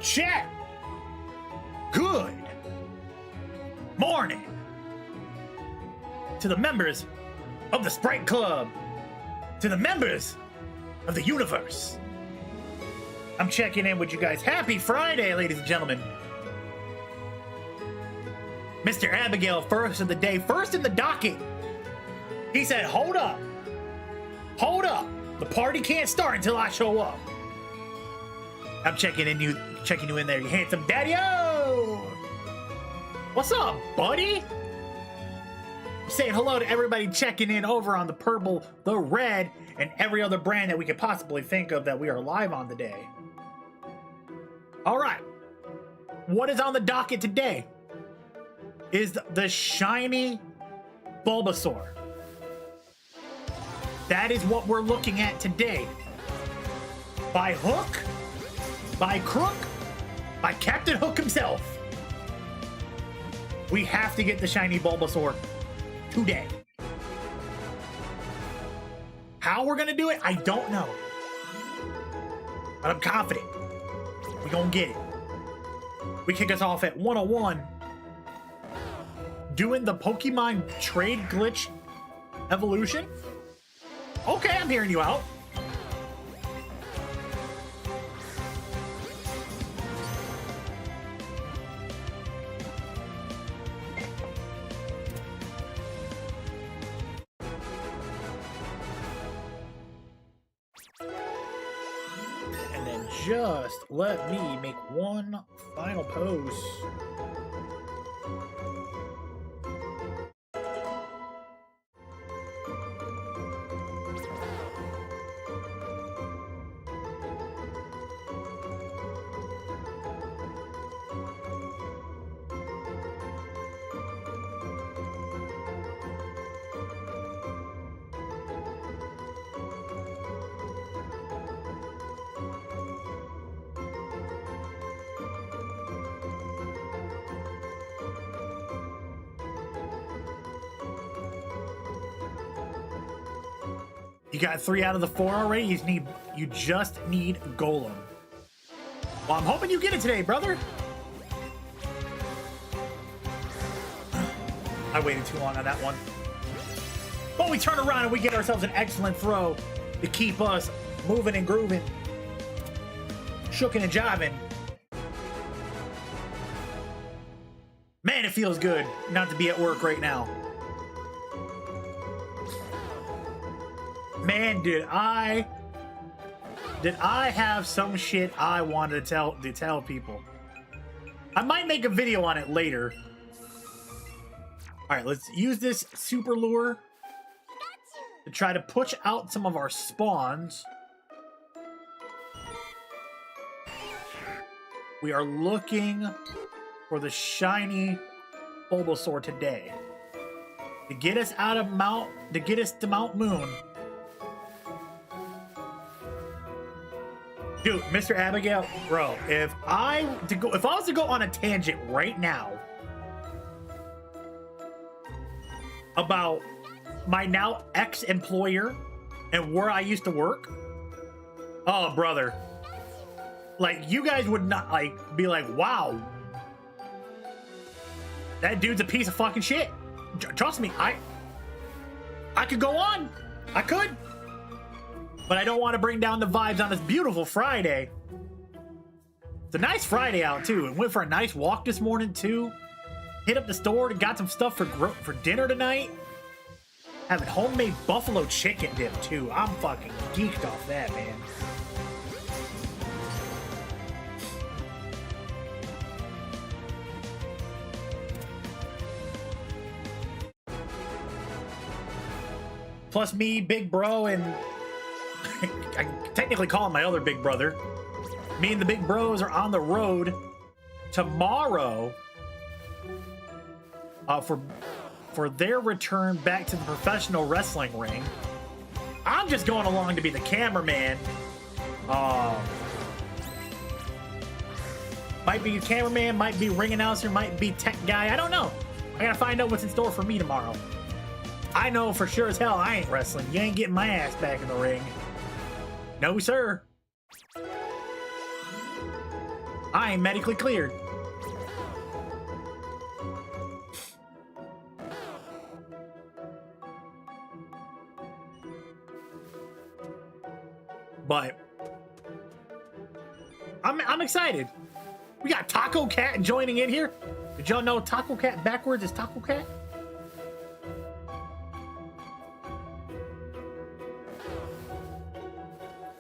Chat. Good morning to the members of the Sprite Club, to the members of the universe. I'm checking in with you guys. Happy Friday, ladies and gentlemen. Mr. Abigail, first of the day, first in the docket. He said, hold up. Hold up. The party can't start until I show up. I'm checking you in there, you handsome daddy-o! What's up, buddy? Saying hello to everybody checking in over on the purple, the red, and every other brand that we could possibly think of that we are live on today. All right. What is on the docket today is the shiny Bulbasaur. That is what we're looking at today. By hook, by crook, by Captain Hook himself. We have to get the shiny Bulbasaur today. How we're gonna do it, I don't know. But I'm confident. We're gonna get it. We kick us off at 101. Doing the Pokemon trade glitch evolution. Okay, I'm hearing you out. And then just let me make one final pose. You got 3 out of the 4 already. You just need Golem. Well, I'm hoping you get it today, brother. I waited too long on that one. But we turn around and we get ourselves an excellent throw to keep us moving and grooving, shooking and jiving. Man, it feels good not to be at work right now. Man, did I have some shit I wanted to tell people. I might make a video on it later. All right, let's use this super lure to try to push out some of our spawns. We are looking for the shiny Bulbasaur today to get us out of to Mount Moon. Dude, Mr. Abigail, bro, if I was to go on a tangent right now about my now ex-employer and where I used to work, oh, brother, like, you guys would not, like, be like, wow, that dude's a piece of fucking shit. Trust me, I could go on. I could. But I don't want to bring down the vibes on this beautiful Friday. It's a nice Friday out, too. And went for a nice walk this morning, too. Hit up the store and got some stuff for dinner tonight. Having homemade buffalo chicken dip, too. I'm fucking geeked off that, man. Plus me, big bro, and I technically call him my other big brother. Me and the big bros are on the road tomorrow for their return back to the professional wrestling ring. I'm just going along to be the cameraman. Might be cameraman, might be ring announcer, might be tech guy. I don't know. I gotta find out what's in store for me tomorrow. I know for sure as hell I ain't wrestling. You ain't getting my ass back in the ring. No, sir. I am medically cleared. But I'm excited. We got Taco Cat joining in here. Did y'all know Taco Cat backwards is Taco Cat?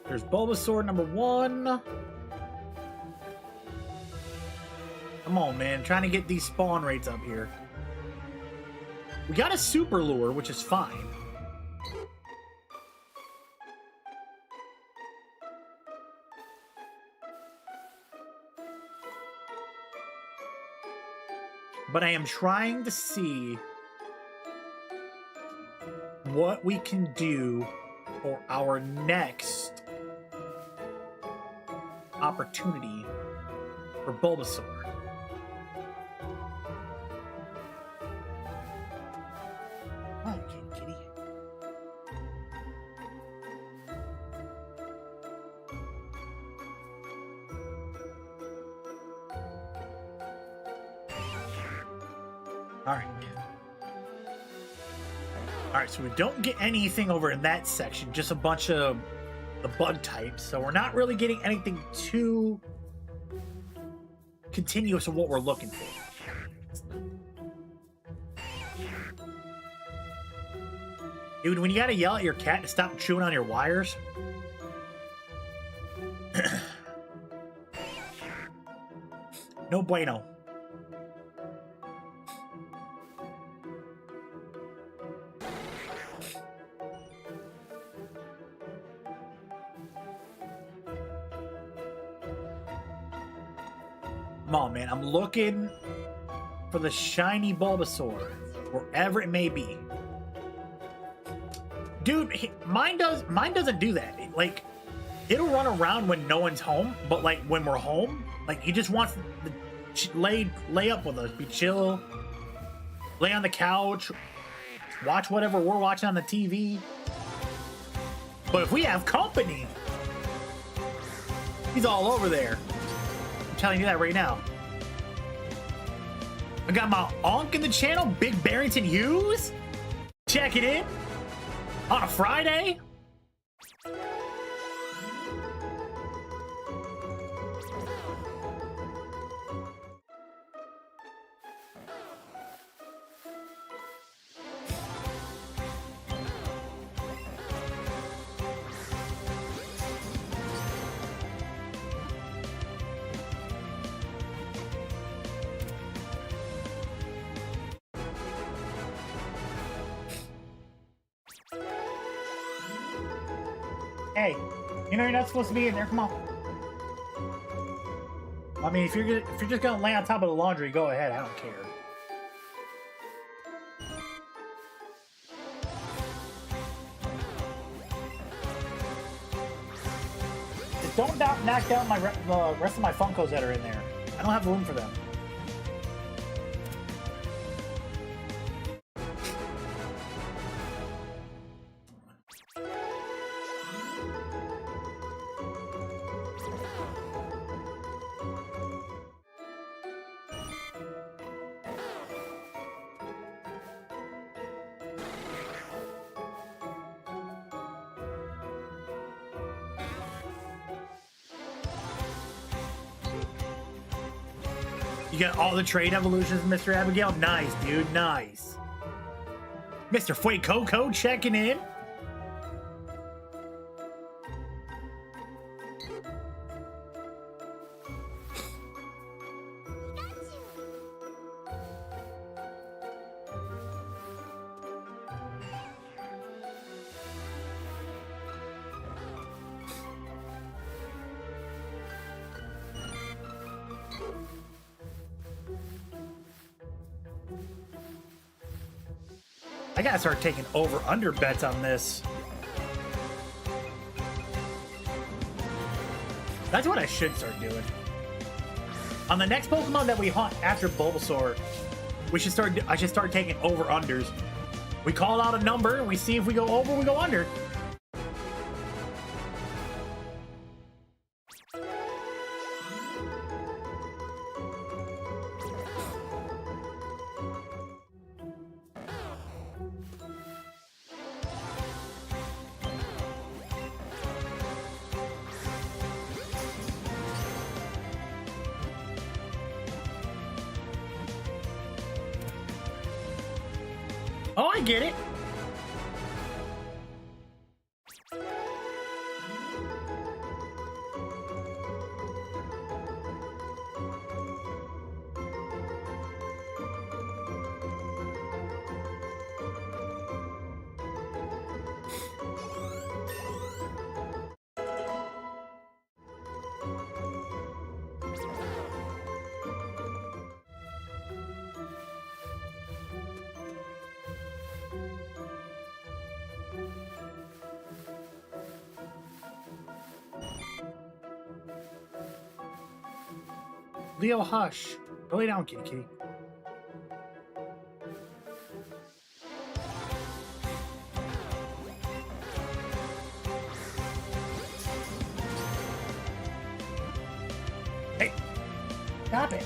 There's Bulbasaur number 1. Come on, man. Trying to get these spawn rates up here. We got a super lure, which is fine. But I am trying to see what we can do for our next opportunity for Bulbasaur. Come on, kitty. All right, so we don't get anything over in that section, just a bunch of the bug types. So we're not really getting anything too continuous of what we're looking for. Dude, when you gotta yell at your cat to stop chewing on your wires. No bueno. Come on, man. I'm looking for the shiny Bulbasaur, wherever it may be. Dude, mine doesn't do that. Like, it'll run around when no one's home, but like when we're home, like he just wants to lay up with us, be chill, lay on the couch, watch whatever we're watching on the TV. But if we have company, he's all over there. I'm telling you that right now. I got my Onk in the channel, Big Barrington Hughes. Check it in on a Friday. Hey, you know you're not supposed to be in there. Come on. I mean, if you're just gonna lay on top of the laundry, go ahead. I don't care. Just don't knock down the rest of my Funkos that are in there. I don't have room for them. You got all the trade evolutions, Mr. Abigail? Nice, dude. Nice. Mr. Fue Coco checking in. I gotta start taking over-under bets on this. That's what I should start doing. On the next Pokemon that we hunt after Bulbasaur, I should start taking over-unders. We call out a number, and we see if we go over, we go under. Oh, I get it. Leo, hush. Go lay down, kitty kitty. Hey, stop it.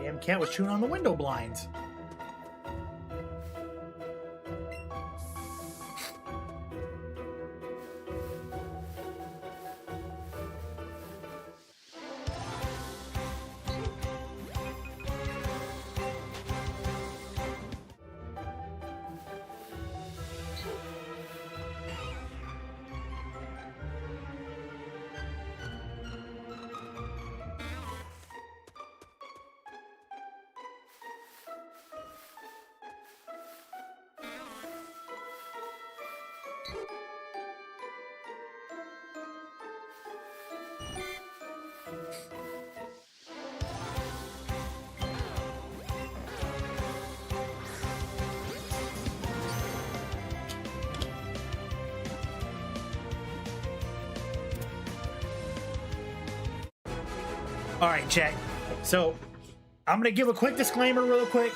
Damn cat was chewing on the window blinds. All right, chat. So I'm gonna give a quick disclaimer real quick.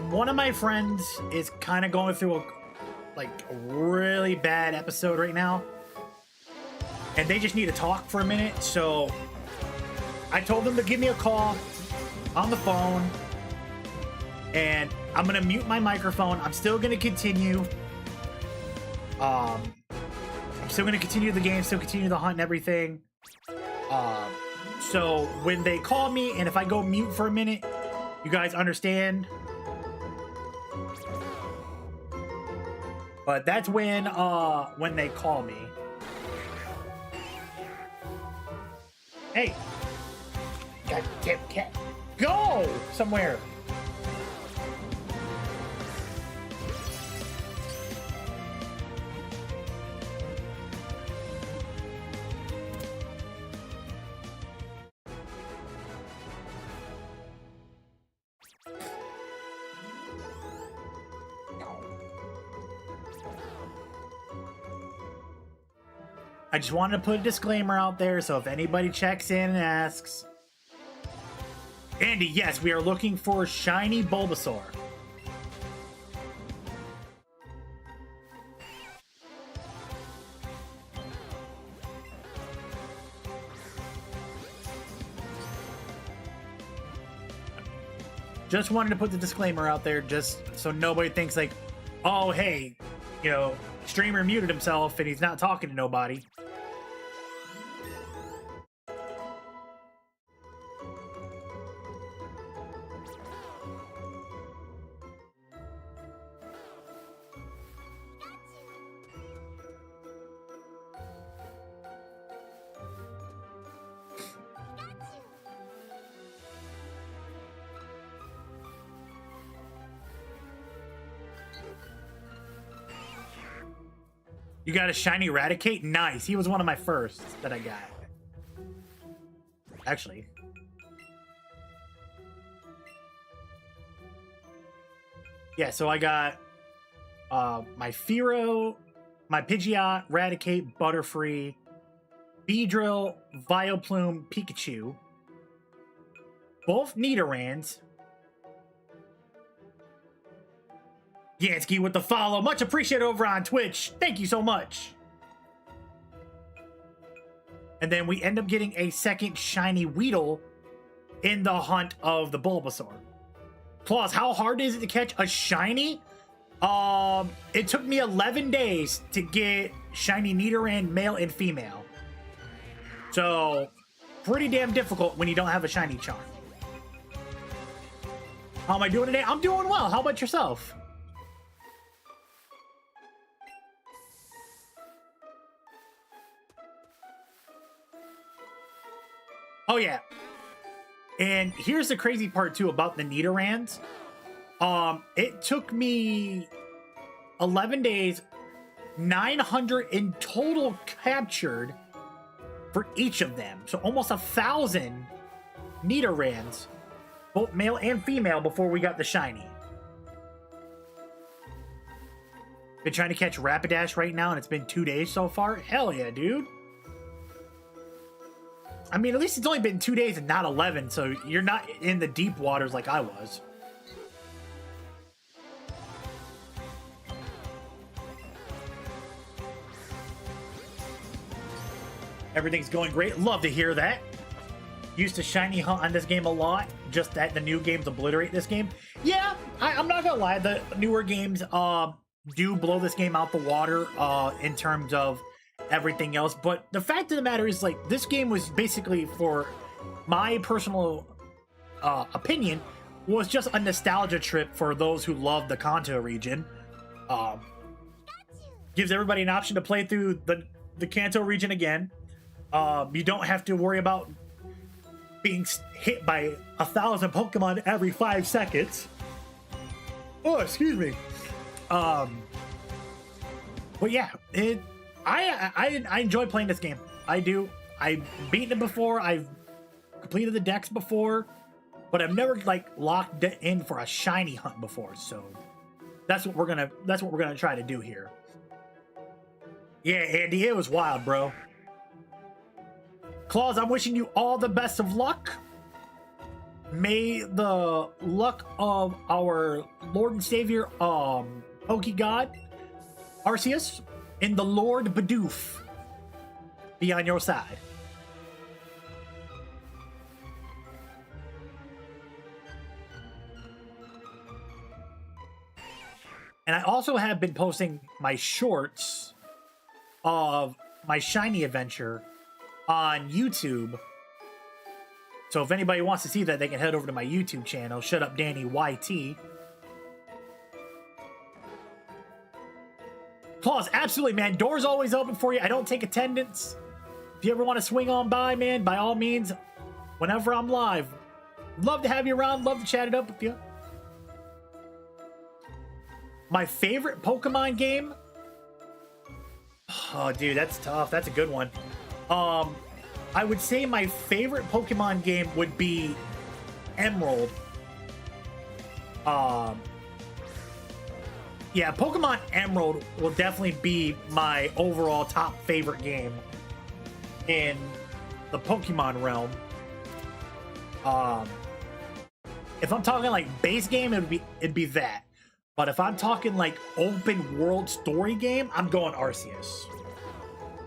One of my friends is kind of going through a really bad episode right now, and they just need to talk for a minute. So I told them to give me a call on the phone, and I'm gonna mute my microphone. I'm still gonna continue. I'm still gonna continue the game, still continue the hunt and everything. So when they call me, and if I go mute for a minute, you guys understand. But that's when they call me. Hey, goddamn cat, go somewhere. I just wanted to put a disclaimer out there, so if anybody checks in and asks... Andy, yes, we are looking for shiny Bulbasaur. Just wanted to put the disclaimer out there, just so nobody thinks like, oh, hey, you know, streamer muted himself and he's not talking to nobody. You got a shiny Eradicate? Nice. He was one of my first that I got. Actually. Yeah, so I got my Fearow, my Pidgeot, Eradicate, Butterfree, Beedrill, Vileplume, Pikachu. Both Nidorans. Yansky with the follow. Much appreciated over on Twitch. Thank you so much. And then we end up getting a second shiny Weedle in the hunt of the Bulbasaur. Claus, how hard is it to catch a shiny? It took me 11 days to get shiny Nidoran male and female. So, pretty damn difficult when you don't have a shiny charm. How am I doing today? I'm doing well. How about yourself? Oh, yeah. And here's the crazy part, too, about the Nidorans. It took me 11 days, 900 in total captured for each of them. So almost 1,000 Nidorans, both male and female, before we got the shiny. Been trying to catch Rapidash right now, and it's been 2 days so far. Hell yeah, dude. I mean, at least it's only been 2 days and not 11, so you're not in the deep waters like I was. Everything's going great. Love to hear that. Used to shiny hunt on this game a lot, just that the new games obliterate this game. Yeah, I'm not gonna lie, the newer games do blow this game out the water in terms of everything else, but the fact of the matter is, like, this game was basically, for my personal opinion, was just a nostalgia trip for those who love the Kanto region. Gives everybody an option to play through the Kanto region again. You don't have to worry about being hit by 1,000 Pokemon every 5 seconds. Oh, excuse me. But yeah, I enjoy playing this game. I do. I've beaten it before. I've completed the decks before, but I've never like locked in for a shiny hunt before. So that's what we're gonna try to do here. Yeah, Andy, it was wild, bro. Claus, I'm wishing you all the best of luck. May the luck of our Lord and Savior, Pokegod, Arceus, and the Lord Bidoof be on your side. And I also have been posting my shorts of my shiny adventure on YouTube. So if anybody wants to see that, they can head over to my YouTube channel, Shut Up Danny YT. Claus, absolutely, man. Doors always open for you. I don't take attendance. If you ever want to swing on by, man, by all means, whenever I'm live. Love to have you around. Love to chat it up with you. My favorite Pokemon game? Oh, dude, that's tough. That's a good one. I would say my favorite Pokemon game would be Emerald. Yeah, Pokemon Emerald will definitely be my overall top favorite game in the Pokemon realm. If I'm talking like base game, it'd be that. But if I'm talking like open world story game, I'm going Arceus.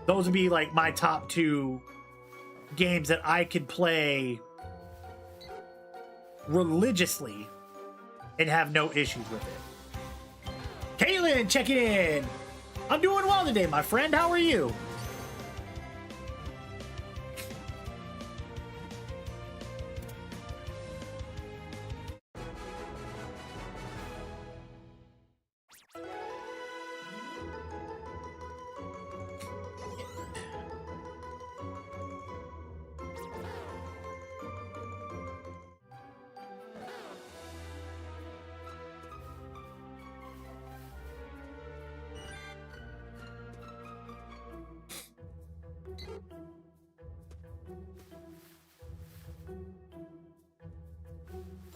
Those would be like my top 2 games that I could play religiously and have no issues with it. Kaylin, checking in. I'm doing well today, my friend. How are you?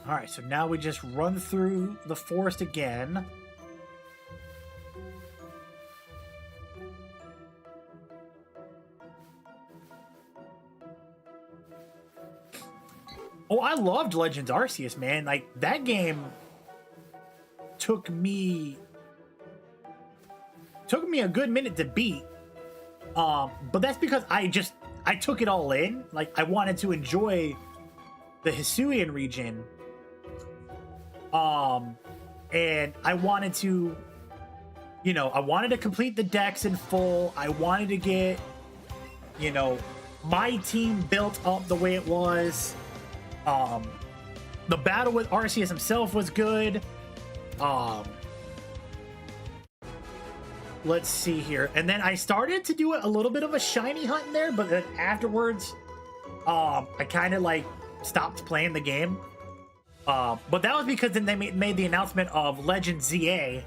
All right, so now we just run through the forest again. Oh, I loved Legends Arceus, man. Like, that game took me a good minute to beat. But that's because I took it all in. Like, I wanted to enjoy the Hisuian region And I wanted to, you know, I wanted to complete the decks in full. I wanted to get, you know, my team built up the way it was. The battle with Arceus himself was good. Let's see here. And then I started to do a little bit of a shiny hunt in there, but then afterwards, I kind of like stopped playing the game. But that was because then they made the announcement of Legend ZA.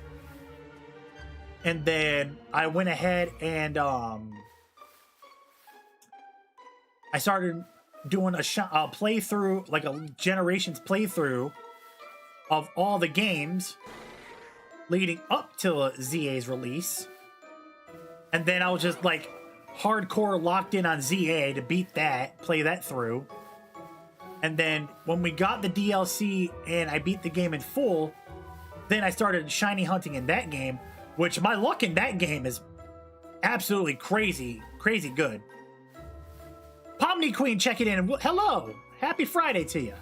And then I went ahead and I started doing a playthrough, like a Generations playthrough of all the games leading up to ZA's release. And then I was just like hardcore locked in on ZA to beat that, play that through. And then when we got the DLC and I beat the game in full, then I started shiny hunting in that game, which my luck in that game is absolutely crazy good. Pomni Queen checking in. Hello. Happy Friday to you.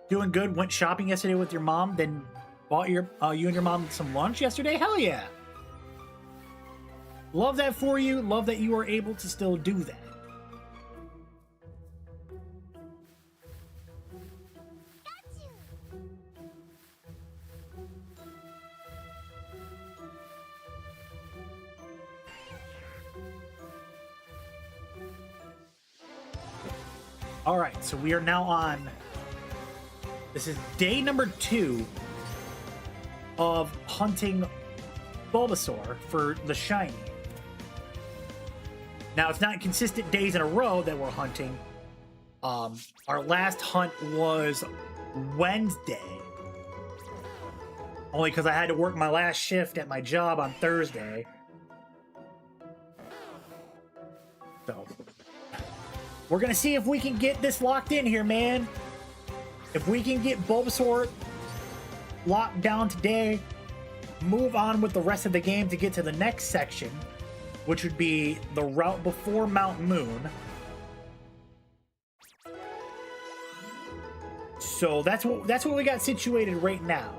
Doing good. Went shopping yesterday with your mom, then bought you and your mom some lunch yesterday. Hell yeah. Love that for you. Love that you are able to still do that. All right, so we are now on. This is day number 2 of hunting Bulbasaur for the shiny. Now, it's not consistent days in a row that we're hunting. Our last hunt was Wednesday. Only because I had to work my last shift at my job on Thursday. So, we're going to see if we can get this locked in here, man. If we can get Bulbasaur locked down today, move on with the rest of the game to get to the next section, which would be the route before Mount Moon. So that's what we got situated right now.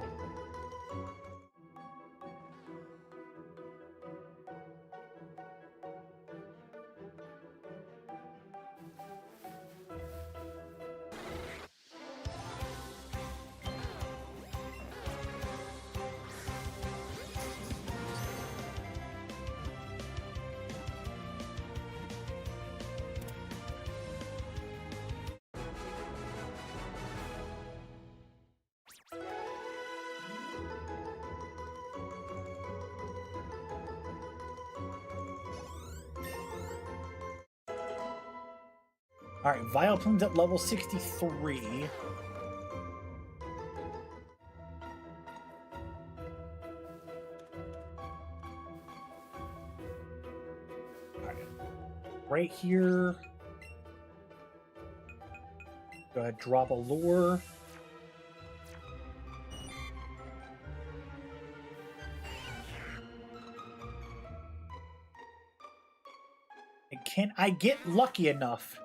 Alright, Vileplume's at level 63. Alright. Right here. Go ahead, drop a lure. And can I get lucky enough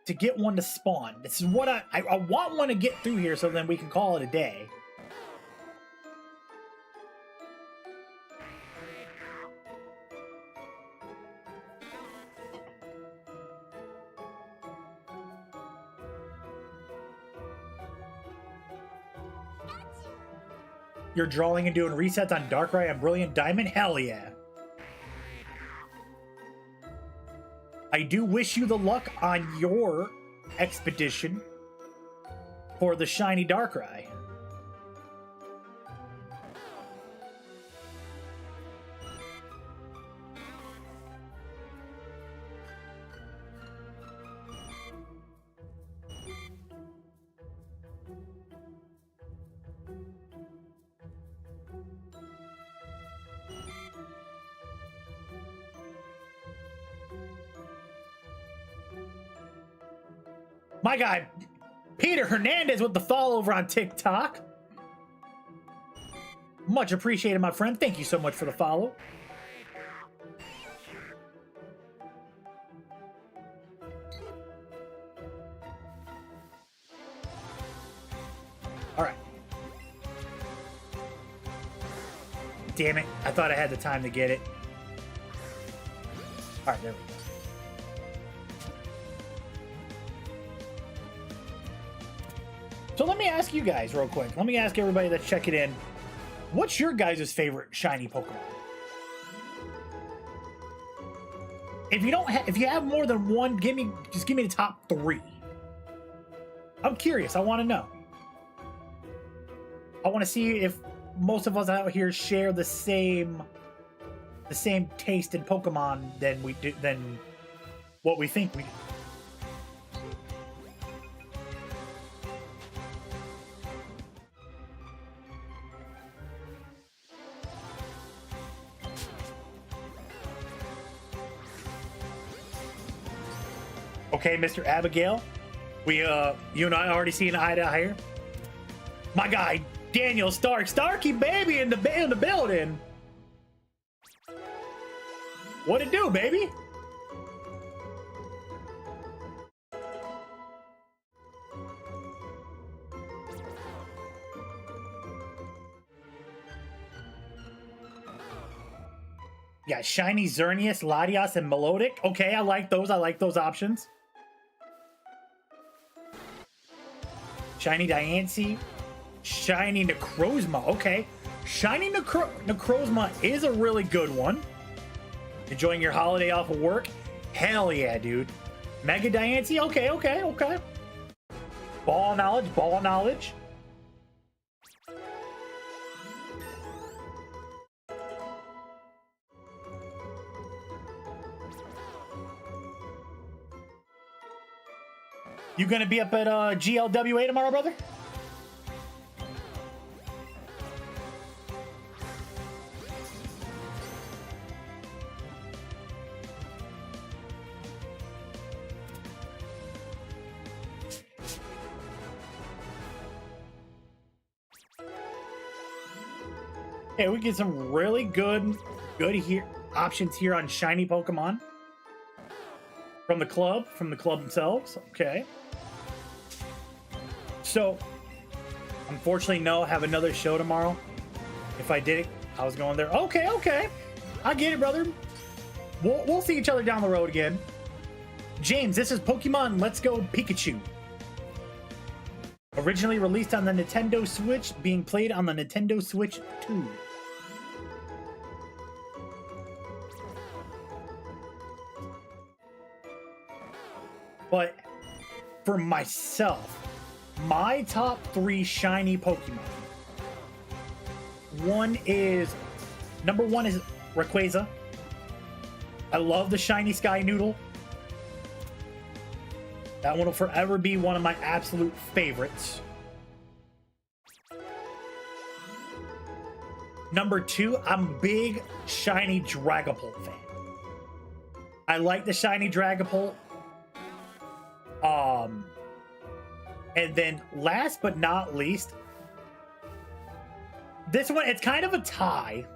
to get one to spawn? This is what I want one to get through here so then we can call it a day. You're drawing and doing resets on Darkrai and Brilliant Diamond? Hell yeah. I do wish you the luck on your expedition for the shiny Darkrai. My guy, Peter Hernandez with the follow over on TikTok. Much appreciated, my friend. Thank you so much for the follow. Damn it. I thought I had the time to get it. All right, there we go. So let me ask you guys real quick. Let me ask everybody that's checking in. What's your guys' favorite shiny Pokemon? If you don't if you have more than one, just give me the top 3. I'm curious. I want to know. I want to see if most of us out here share the same taste in Pokemon than what we think we do. Okay, Mr. Abigail, you and I already see an eye to eye here. My guy, Daniel Starky baby in the building. What it do, baby? Yeah, Shiny Xerneas, Latias, and Melodic. Okay, I like those. I like those options. Shiny Diancie, Shiny Necrozma. Okay, Shiny Necrozma is a really good one. Enjoying your holiday off of work? Hell yeah, dude. Mega Diancie? Okay. Ball knowledge. You gonna be up at GLWA tomorrow, brother? Okay, we get some really good here options here on shiny Pokemon from the club themselves. Okay. So, unfortunately, no, have another show tomorrow. If I did it, I was going there. Okay. I get it, brother. We'll see each other down the road again. James, this is Pokemon Let's Go Pikachu. Originally released on the Nintendo Switch, being played on the Nintendo Switch 2. But for myself, my top 3 shiny Pokemon. Number one is Rayquaza. I love the shiny Sky Noodle. That one will forever be one of my absolute favorites. Number 2, I'm a big shiny Dragapult fan. I like the shiny Dragapult. And then last but not least, this one, it's kind of a tie.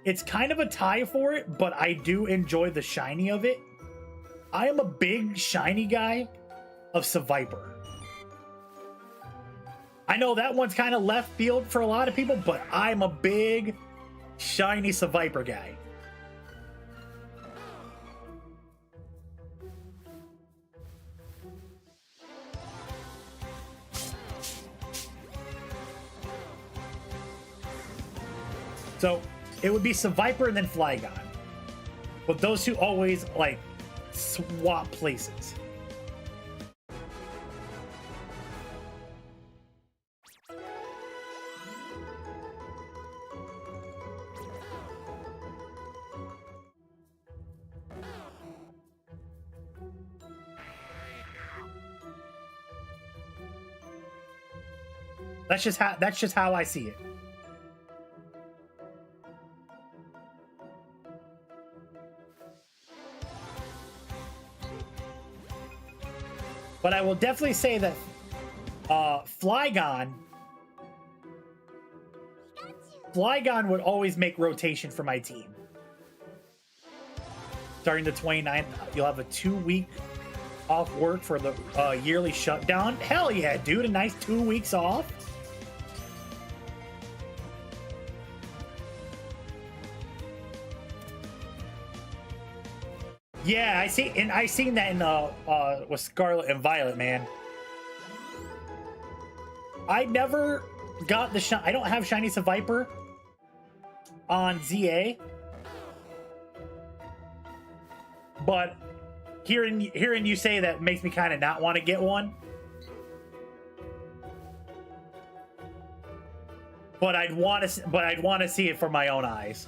It's kind of a tie for it, but I do enjoy the shiny of it. I am a big shiny guy of Seviper. I know that one's kind of left field for a lot of people, but I'm a big shiny Seviper guy. So it would be Seviper and then Flygon. But those two always like swap places. That's just how I see it. But I will definitely say that Flygon would always make rotation for my team. Starting the 29th, you'll have a 2-week off work for the yearly shutdown. Hell yeah, dude, a nice 2 weeks off. Yeah, I seen that in with Scarlet and Violet, man. I never got the I don't have Shiny Viper on ZA, but hearing you say that makes me kind of not want to get one. But I'd want to see it for my own eyes.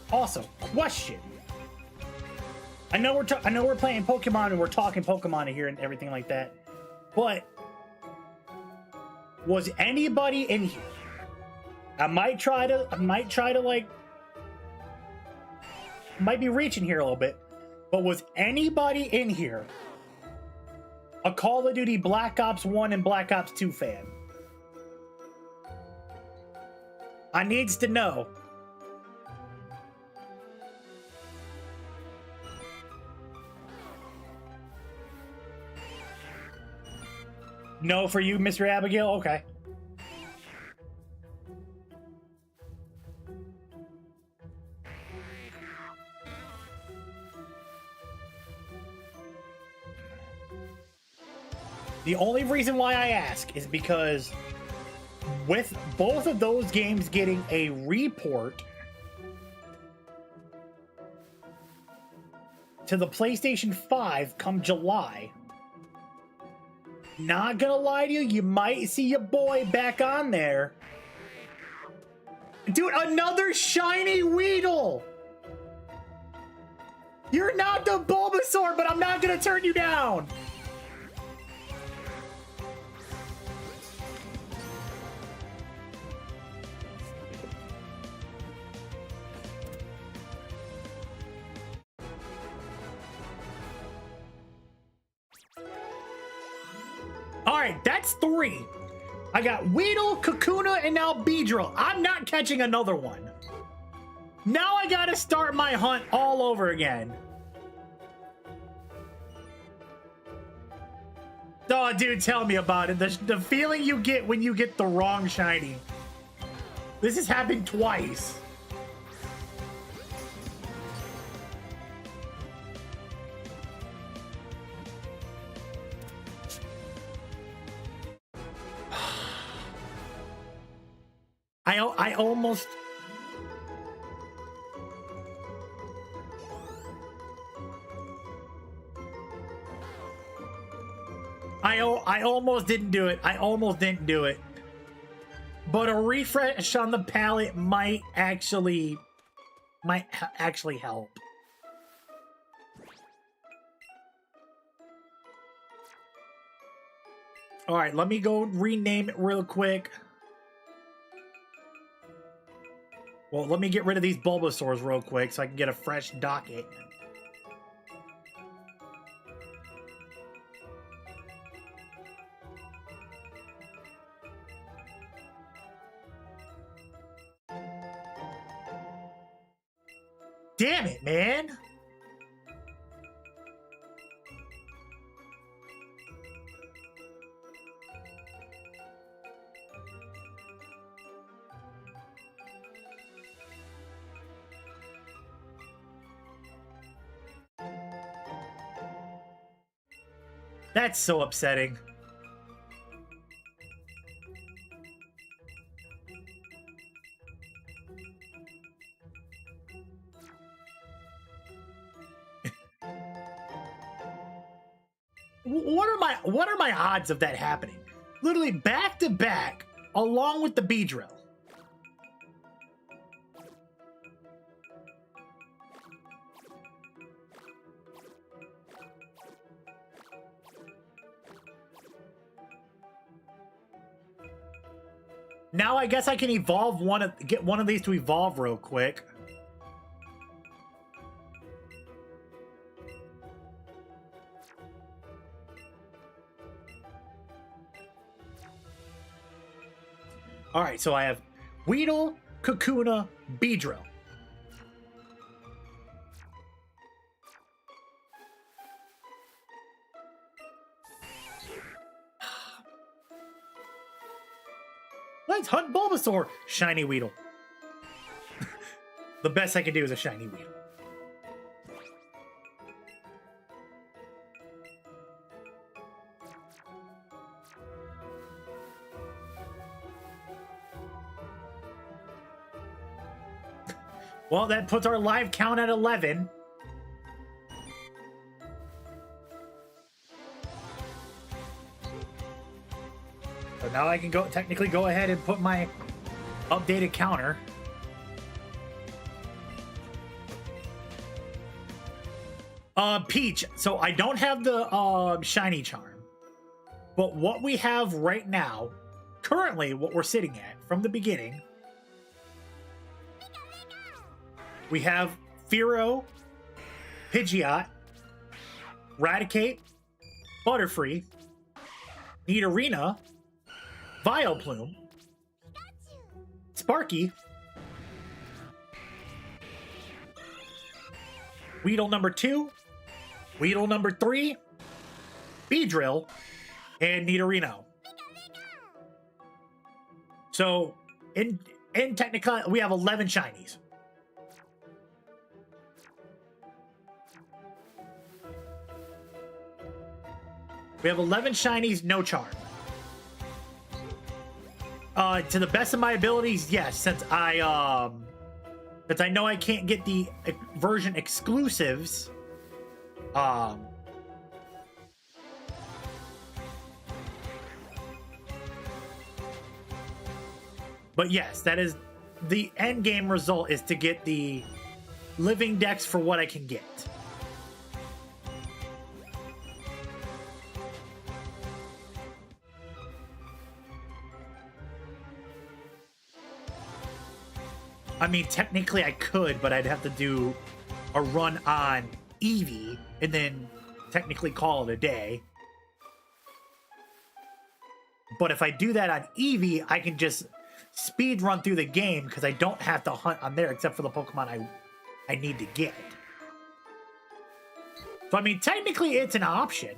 Also, question. I know we're playing Pokemon and we're talking Pokemon here and everything like that, but was anybody in here? I might try to like, might be reaching here a little bit, but was anybody in here a Call of Duty Black Ops 1 and Black Ops 2 fan? I needs to know. No for you, Mr. Abigail? Okay. The only reason why I ask is because with both of those games getting a report to the PlayStation 5 come July, not gonna lie to you, you might see your boy back on there. Dude, another shiny Weedle! You're not the Bulbasaur, but I'm not gonna turn you down! Alright, that's 3. I got Weedle, Kakuna, and now Beedrill. I'm not catching another one. Now I gotta start my hunt all over again. Oh, dude, tell me about it. The feeling you get when you get the wrong shiny. This has happened twice. I almost... I almost didn't do it. I almost didn't do it. But a refresh on the palette might actually help. All right, let me go rename it real quick. Well, let me get rid of these Bulbasaurs real quick so I can get a fresh docket. Damn it, man! That's so upsetting. What are my odds of that happening? Literally back to back, along with the B drill. Now I guess I can evolve get one of these to evolve real quick. All right, so I have Weedle, Kakuna, Beedrill. Let's hunt Bulbasaur. Shiny Weedle. The best I can do is a shiny Weedle. Well, that puts our live count at 11. So now I can technically go ahead and put my updated counter. Peach. So I don't have the shiny charm, but what we have right now, currently what we're sitting at from the beginning, we have Fearow, Pidgeot, Raticate, Butterfree, Nidorina, Vileplume, Sparky, Weedle number 2, Weedle number 3, Beedrill, and Nidorino. So in technical, we have 11 shinies. We have 11 shinies, no charm. To the best of my abilities, yes. Since I know I can't get the version exclusives, but yes, that is the end game result, is to get the living dex for what I can get. I mean, technically I could, but I'd have to do a run on Eevee and then technically call it a day. But if I do that on Eevee, I can just speed run through the game because I don't have to hunt on there except for the Pokemon I need to get. So, I mean, technically it's an option.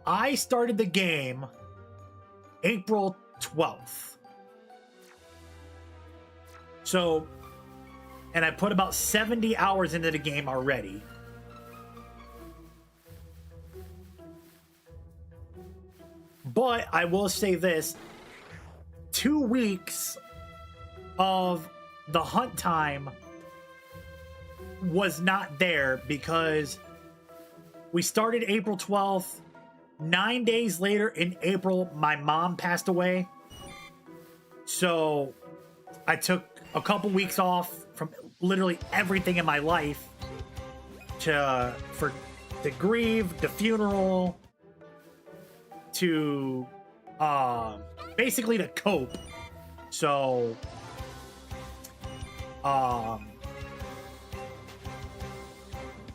I started the game April 12th. So, and I put about 70 hours into the game already. But I will say this, 2 weeks of the hunt time was not there because we started April 12th. 9 days later in April, my mom passed away. So I took a couple weeks off from literally everything in my life to grieve, the funeral, to basically to cope. So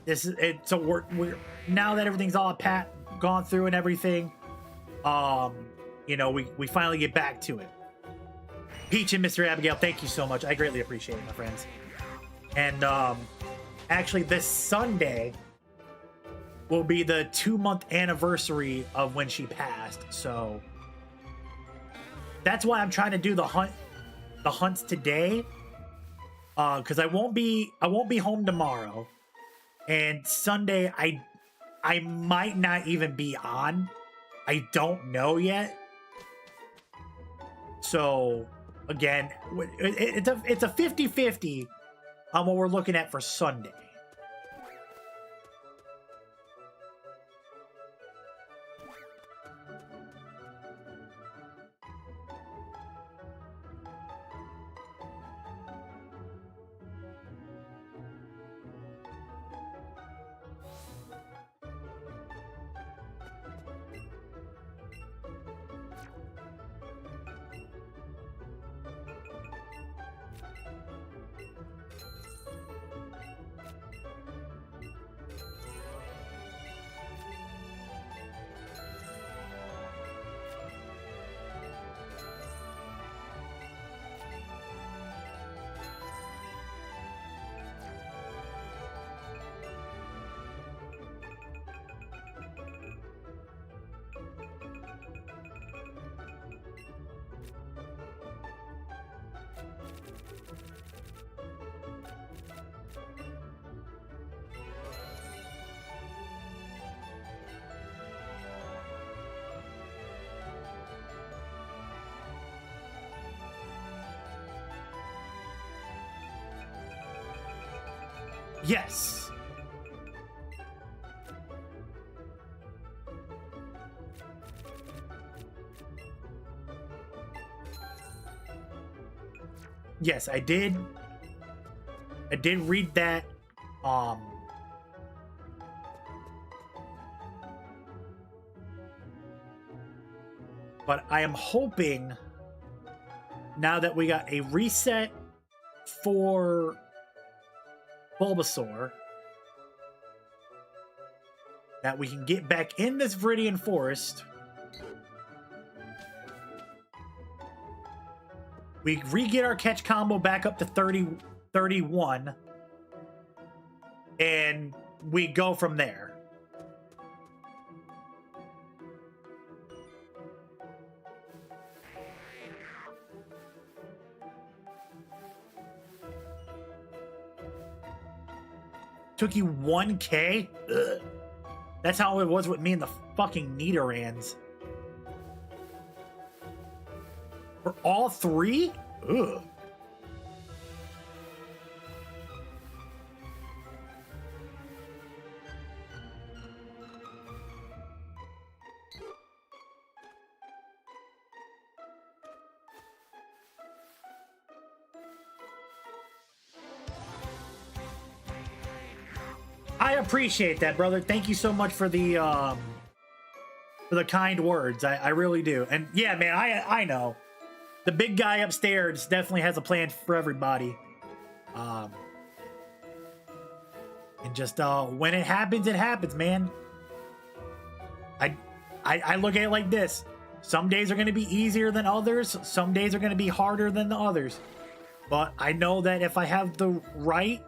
this is it. So we're now that everything's all gone through and everything, you know, we finally get back to it. Peach and Mr. Abigail, thank you so much. I greatly appreciate it, my friends. And actually this Sunday, will be the 2-month anniversary of when she passed. So that's why I'm trying to do the hunts today. Because I won't be home tomorrow, and Sunday I might not even be on. I don't know yet. So again, it's a 50-50 on what we're looking at for Sunday. Yes. Yes, I did. I did read that. But I am hoping now that we got a reset for Bulbasaur that we can get back in this Viridian Forest. We re-get our catch combo back up to 31, and we go from there. Took you 1K? Ugh. That's how it was with me and the fucking Nidorans. For all three? Ugh. I appreciate that, brother. Thank you so much for the kind words. I really do. And yeah, man, I know. The big guy upstairs definitely has a plan for everybody. And just when it happens, man. I look at it like this. Some days are going to be easier than others. Some days are going to be harder than the others. But I know that if I have the right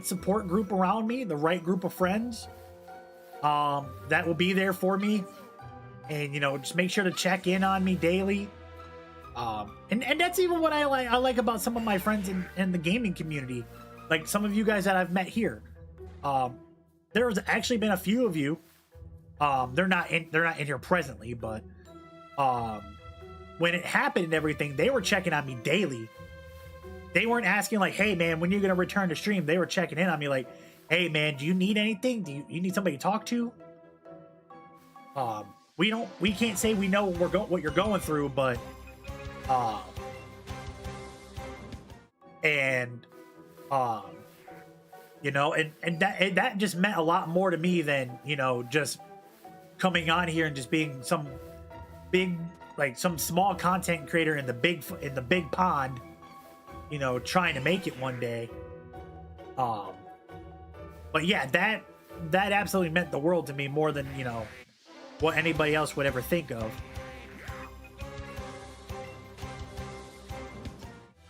support group around me, the right group of friends, that will be there for me. And, you know, just make sure to check in on me daily. And that's even what I like about some of my friends in the gaming community. Like some of you guys that I've met here. There's actually been a few of you. They're not in here presently, but when it happened and everything, they were checking on me daily. They weren't asking like, hey man, when are you gonna return to stream? They were checking in on me like, hey man, do you need anything? Do you need somebody to talk to? We can't say we know what you're going through, but you know, and that just meant a lot more to me than, you know, just coming on here and just being some big, like some small content creator in the big pond, you know, trying to make it one day. But yeah, that absolutely meant the world to me, more than, you know, what anybody else would ever think of.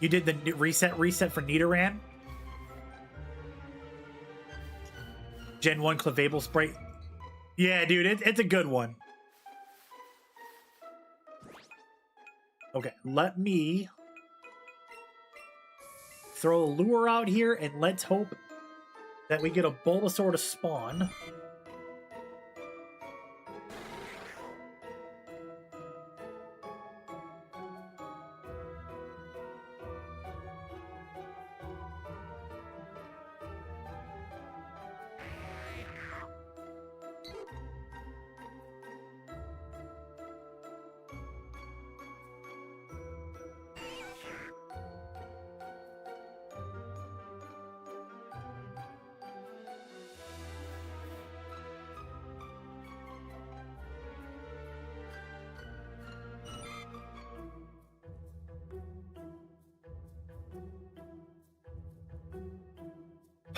You did the reset for Nidoran? Gen 1 Clavable Sprite. Yeah, dude, it's a good one. Okay, let me throw a lure out here, and let's hope that we get a Bulbasaur to spawn.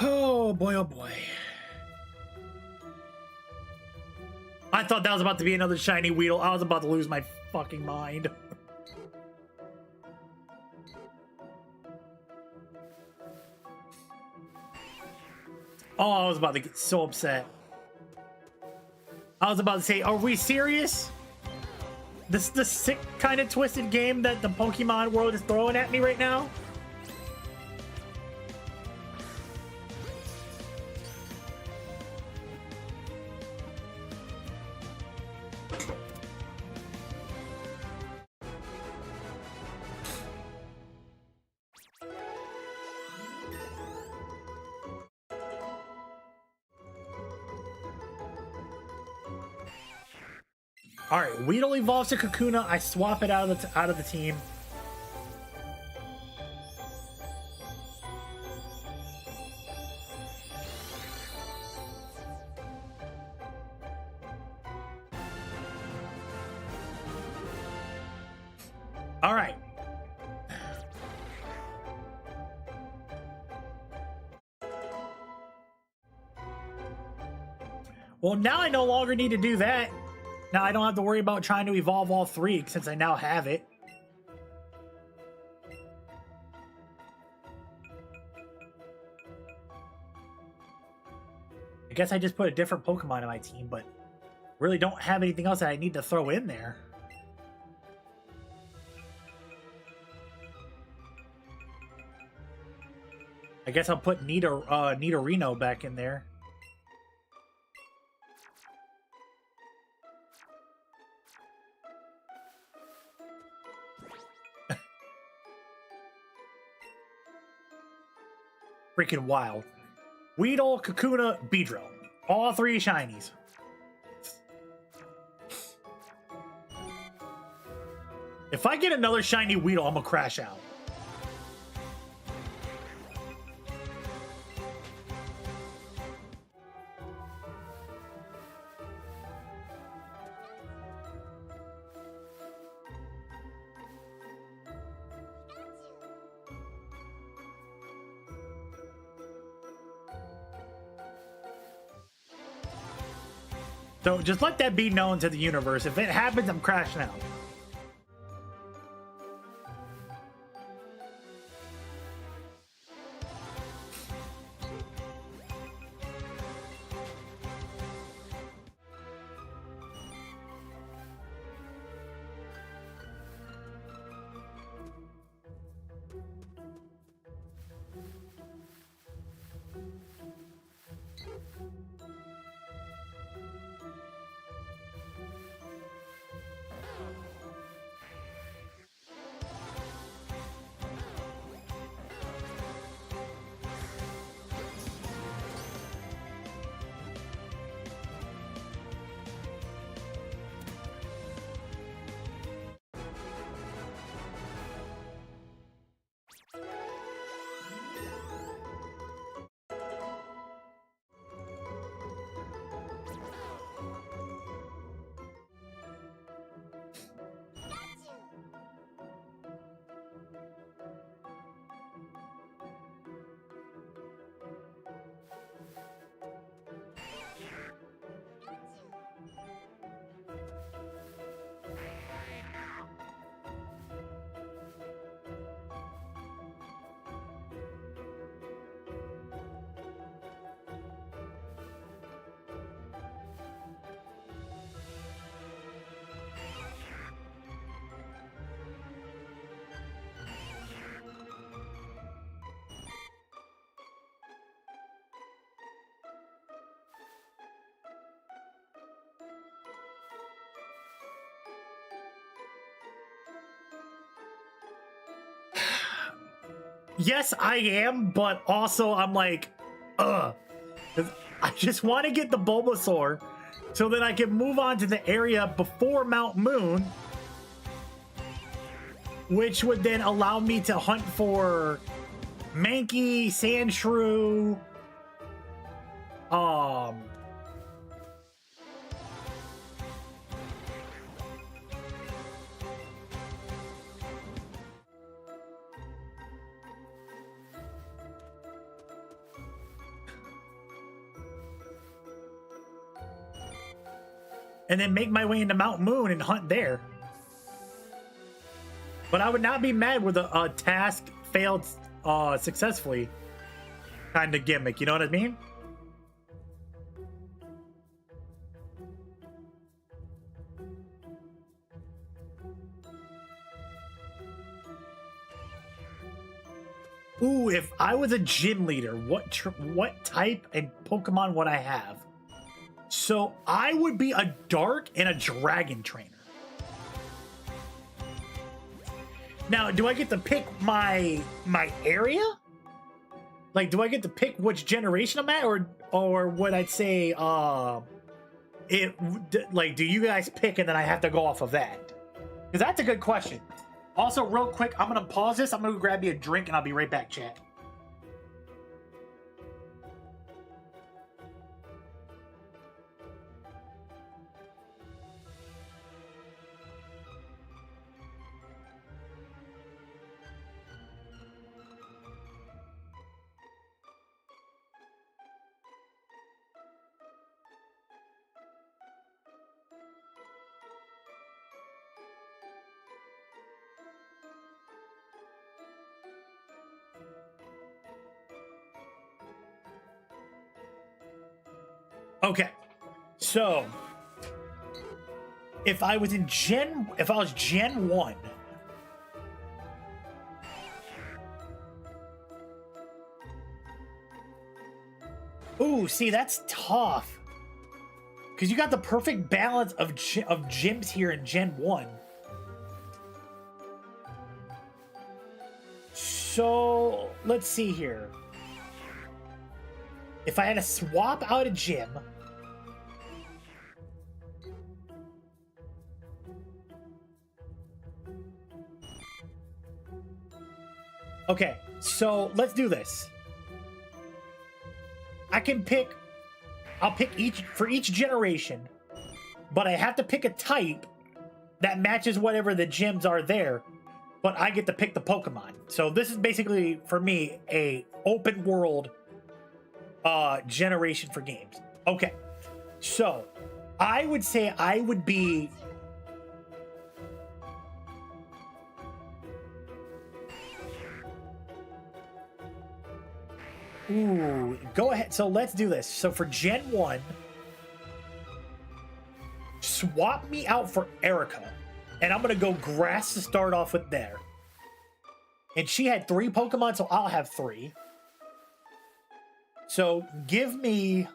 Oh boy, oh boy. I thought that was about to be another shiny Weedle. I was about to lose my fucking mind. Oh, I was about to get so upset. I was about to say, are we serious? This is the sick kind of twisted game that the Pokemon world is throwing at me right now? All right, Weedle evolves to Kakuna. I swap it out of the team. All right. Well, now I no longer need to do that. Now I don't have to worry about trying to evolve all three since I now have it. I guess I just put a different Pokemon in my team, but really don't have anything else that I need to throw in there. I guess I'll put Nidorino back in there. Freaking wild. Weedle, Kakuna, Beedrill. All three shinies. If I get another shiny Weedle, I'm gonna crash out. So just let that be known to the universe. If it happens, I'm crashing out. Yes, I am, but also I'm like, ugh. I just want to get the Bulbasaur so that I can move on to the area before Mount Moon, which would then allow me to hunt for Mankey, Sandshrew, and then make my way into Mount Moon and hunt there. But I would not be mad with a task failed successfully kind of gimmick, you know what I mean? Ooh, if I was a gym leader, what type and Pokemon would I have? So I would be a Dark and a Dragon trainer. Now, do I get to pick my area? Like, do I get to pick which generation I'm at, or would I say, like, do you guys pick and then I have to go off of that? Because that's a good question. Also, real quick, I'm gonna pause this. I'm gonna go grab me a drink and I'll be right back, chat. Okay, so if I was Gen 1, ooh, see, that's tough because you got the perfect balance of gyms here in Gen 1. So let's see here. If I had to swap out a gym, okay, so let's do this. I can pick, I'll pick for each generation, but I have to pick a type that matches whatever the gyms are there, but I get to pick the Pokemon. So this is basically, for me, a open world generation for games. Okay, so I would say I would be go ahead. So let's do this. So for Gen 1, swap me out for Erica, and I'm gonna go grass to start off with there. And she had 3 Pokemon, so I'll have 3. So give me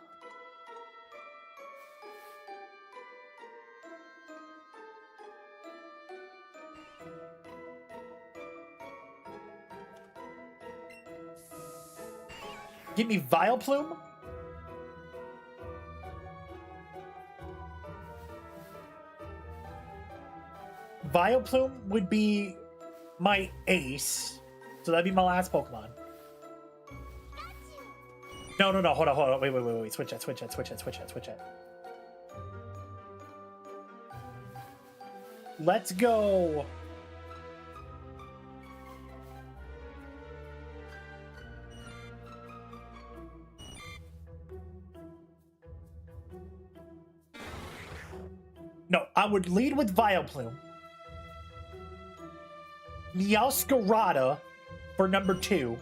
Vileplume. Vileplume would be my ace. So that'd be my last Pokemon. No, hold on. Wait. Switch that. Let's go. No, I would lead with Vileplume. Meowscarada for number 2.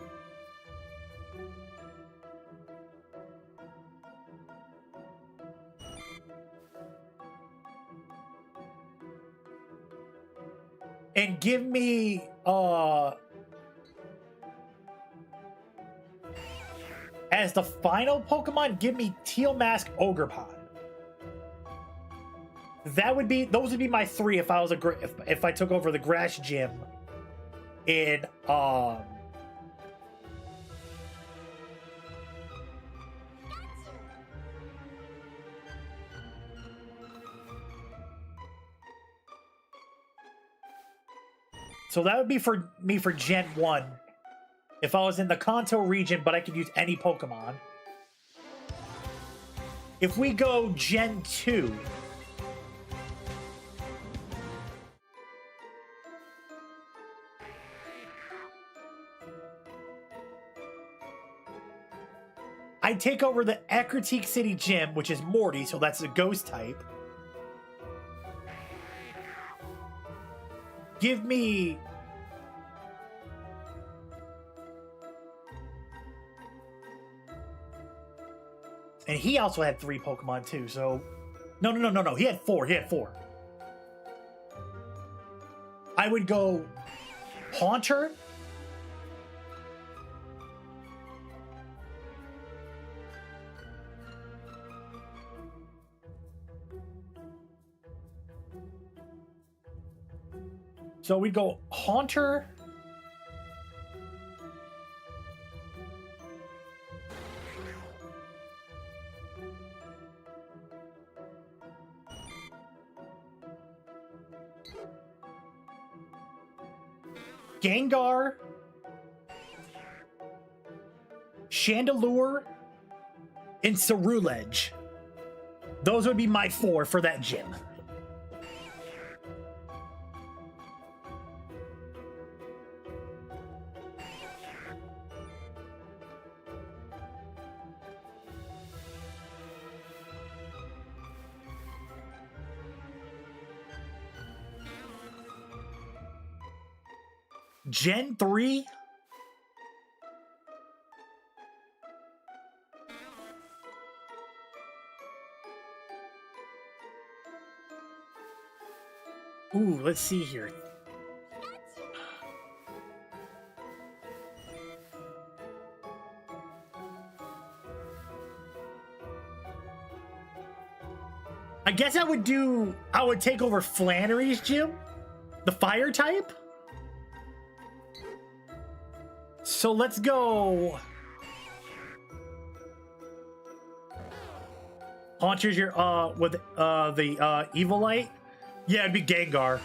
And give me as the final Pokemon, give me Teal Mask Ogerpon. Those would be my 3 if I was if I took over the grass gym in So that would be for me for Gen 1. If I was in the Kanto region, but I could use any Pokemon. If we go Gen 2... I take over the Ecruteak City Gym, which is Morty, so that's a ghost type. Give me... And he also had 3 Pokemon too, so... No. He had 4. I would go... Haunter. So we go Haunter. Gengar. Chandelure. And Cerulege. Those would be my 4 for that gym. Gen 3? Ooh, let's see here. I guess I would take over Flannery's gym, the fire type. So let's go. Haunter's your with the Evilite. Yeah, it'd be Gengar.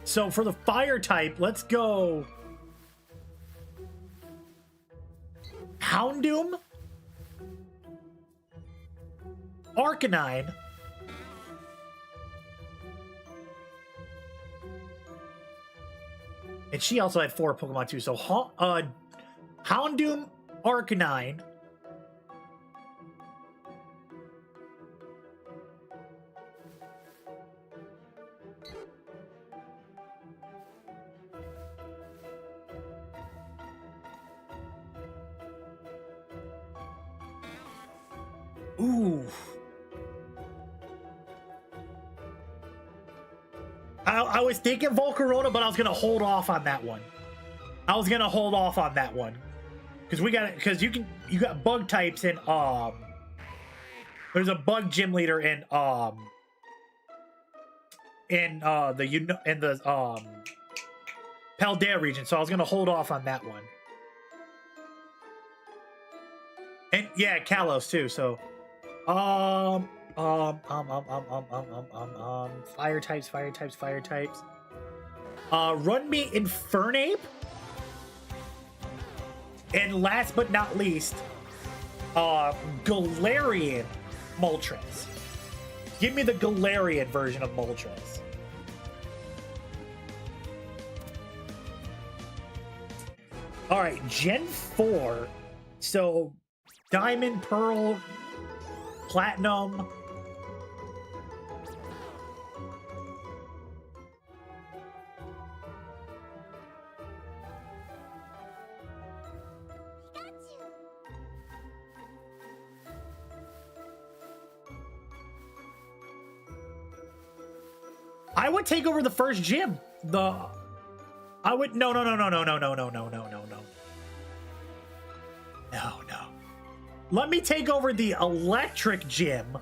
So for the fire type, let's go Houndoom, Arcanine, and she also had 4 Pokemon too. So Houndoom, Arcanine, ooh. I was thinking Volcarona, but I was gonna hold off on that one. Because you got bug types in there's a bug gym leader in the Paldea region, so I was gonna hold off on that one. And yeah, Kalos too, so fire types. Run me Infernape. And last but not least, Galarian Moltres. Give me the Galarian version of Moltres. All right, Gen 4. So, Diamond, Pearl, Platinum. I would take over the first gym. No. Let me take over the electric gym.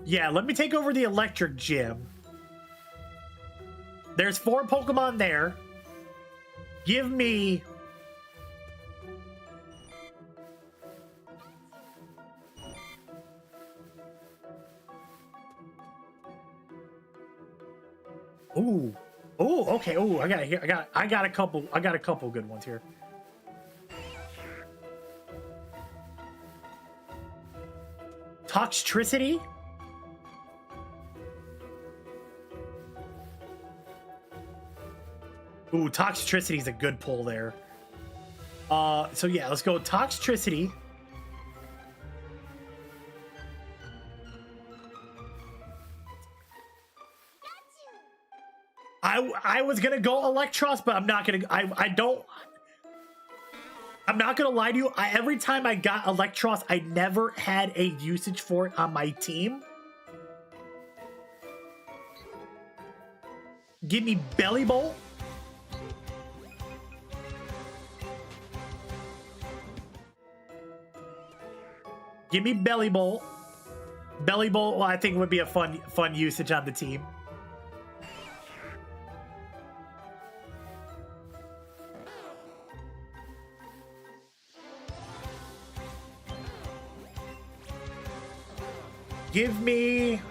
Yeah, let me take over the electric gym. There's 4 Pokemon there. Give me... Oh, okay. Oh, I got it here. I got a couple good ones here. Toxtricity. Ooh, Toxtricity is a good pull there. So yeah, let's go Toxtricity. I was gonna go Electros, but I'm not gonna. I'm not gonna lie to you. Every time I got Electros, I never had a usage for it on my team. Give me Belly Bolt. Give me Belly Bolt. Belly Bolt, well, I think would be a fun usage on the team. Give me...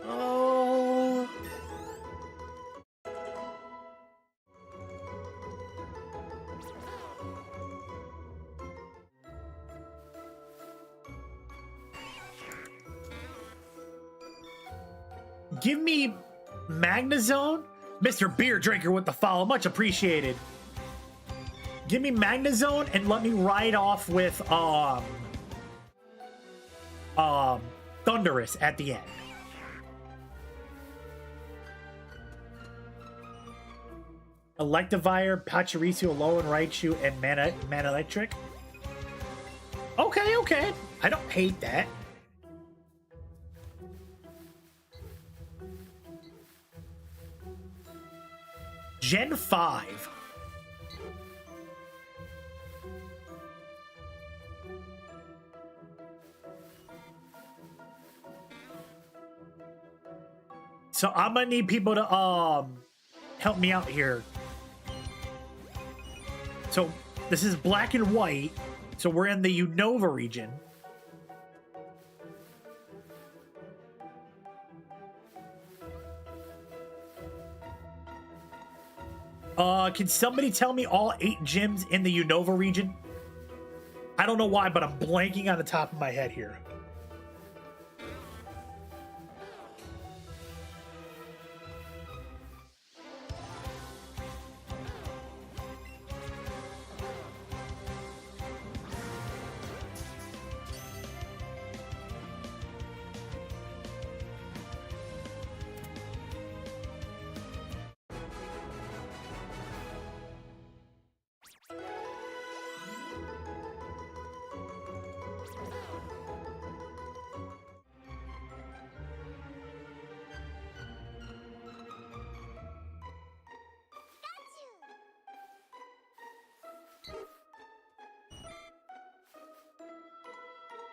Oh... Give me Magnezone? Mr. Beer Drinker with the follow. Much appreciated. Give me Magnezone and let me ride off with Thundurus at the end. Electivire, Pachirisu, Alolan Raichu, and Mana Electric. Okay, okay. I don't hate that. Gen 5. So I'm gonna need people to help me out here. So this is black and white. So we're in the Unova region. Can somebody tell me all 8 gyms in the Unova region? I don't know why, but I'm blanking on the top of my head here.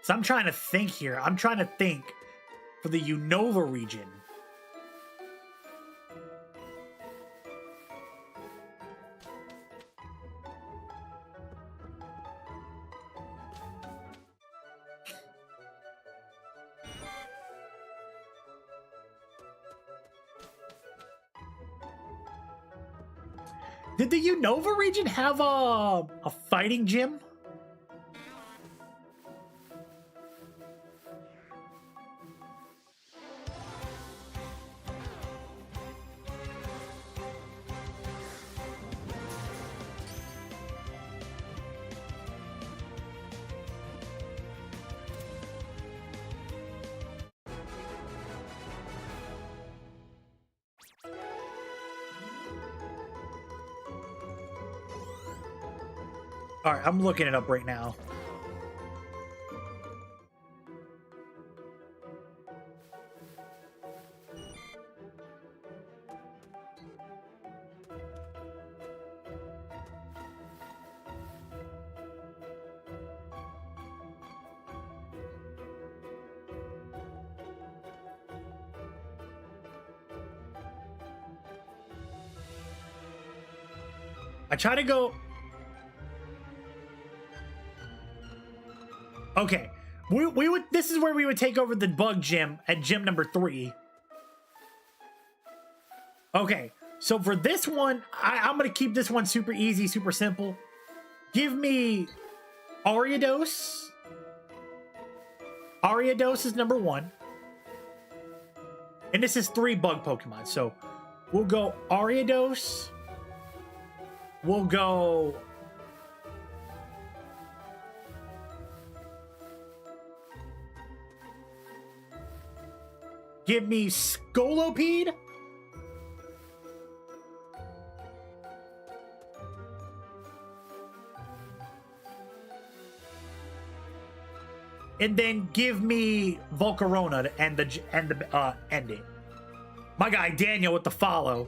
So I'm trying to think here. I'm trying to think for the Unova region. Did the Unova region have a fighting gym? All right, I'm looking it up right now. I try to go Okay. We would. This is where we would take over the bug gym at gym number 3. Okay. So for this one, I'm going to keep this one super easy, super simple. Give me Ariados. Ariados is number 1. And this is 3 bug Pokemon. So we'll go Ariados. We'll go... Give me Scolipede. And then give me Volcarona to end the ending. My guy Daniel with the follow.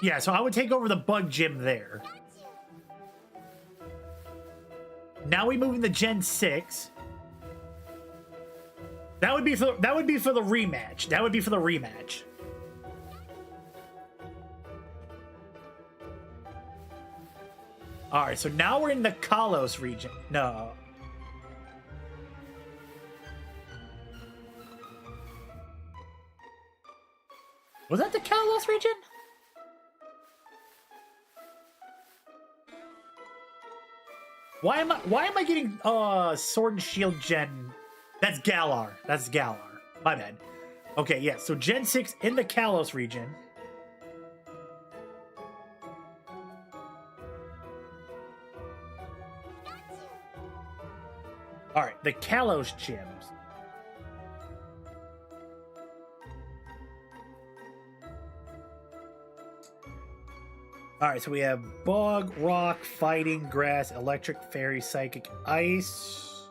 Yeah, so I would take over the bug gym there. Now we move into Gen 6. That would be for the rematch. That would be for the rematch. All right, so now we're in the Kalos region. No. Was that the Kalos region? Why am I getting Sword and Shield Gen? That's Galar. That's Galar. My bad. Okay, yeah. So Gen 6 in the Kalos region. All right, the Kalos gyms. All right, so we have Bug, Rock, Fighting, Grass, Electric, Fairy, Psychic, Ice.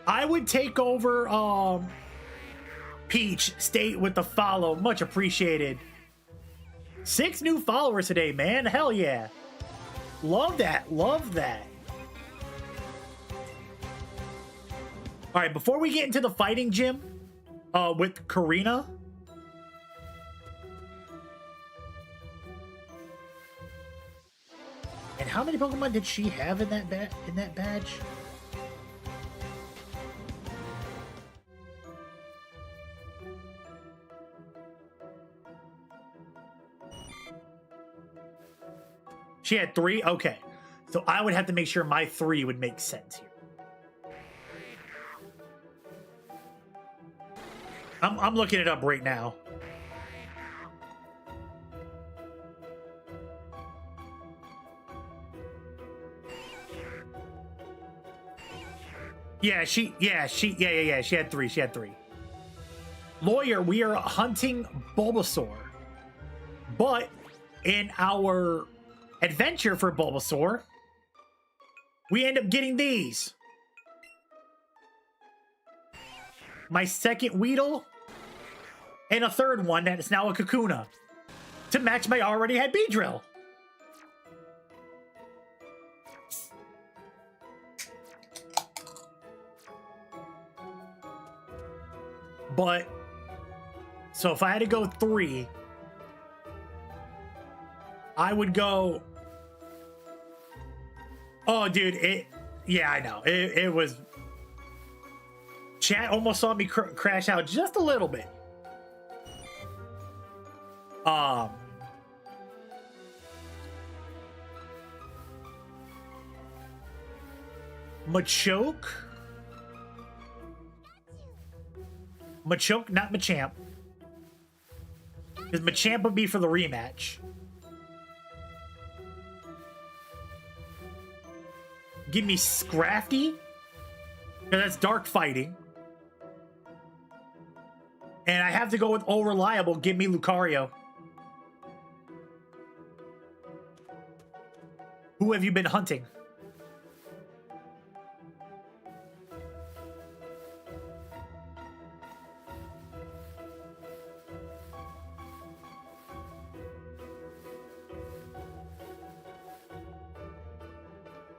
I would take over Peach State with the follow. Much appreciated. 6 new followers today, man. Hell yeah. Love that. Love that. All right, before we get into the fighting gym with Karina. And how many Pokemon did she have in that badge? She had 3? Okay. So I would have to make sure my 3 would make sense here. I'm looking it up right now. Yeah, she had 3. She had 3. Lawyer, we are hunting Bulbasaur. But in our adventure for Bulbasaur, we end up getting these. My second Weedle, and a third one that is now a Kakuna to match my already had Beedrill. But, so if I had to go 3, I would go... Oh, dude, yeah, I know. It was... Chat almost saw me crash out just a little bit. Machoke, not Machamp. Because Machamp would be for the rematch. Give me Scrafty. Because that's dark fighting. And I have to go with All Reliable. Give me Lucario. Who have you been hunting?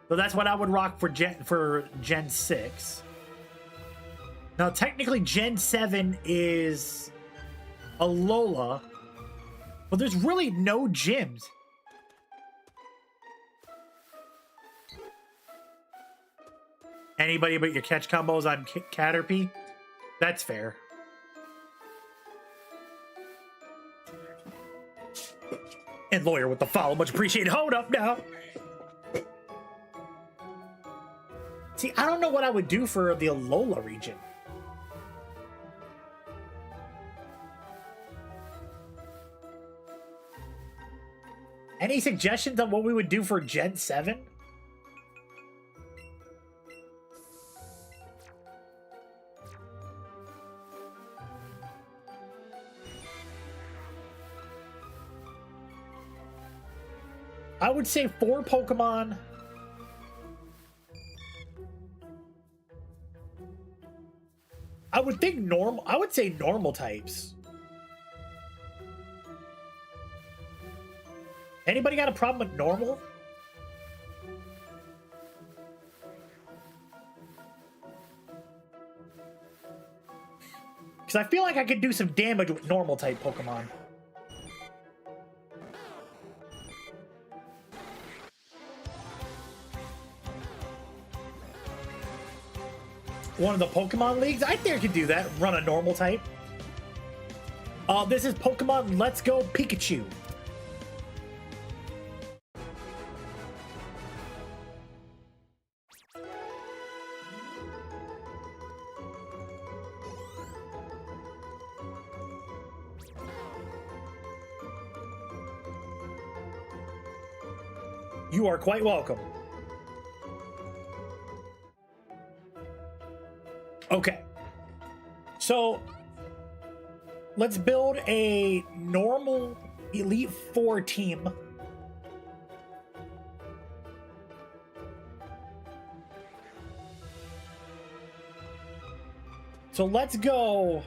So that's what I would rock for Gen 6. Now, technically, Gen 7 is a Lola, but there's really no gyms. Anybody but your catch combos on Caterpie? That's fair. And Lawyer with the follow, much appreciated. Hold up now. See, I don't know what I would do for the Alola region. Any suggestions on what we would do for Gen 7? I would say 4 Pokemon. I would think normal. I would say normal types. Anybody got a problem with normal? Because I feel like I could do some damage with normal type Pokemon. One of the Pokemon leagues? I think I could do that. Run a normal type. This is Pokemon Let's Go Pikachu. You are quite welcome. Okay, so let's build a normal Elite Four team. So let's go.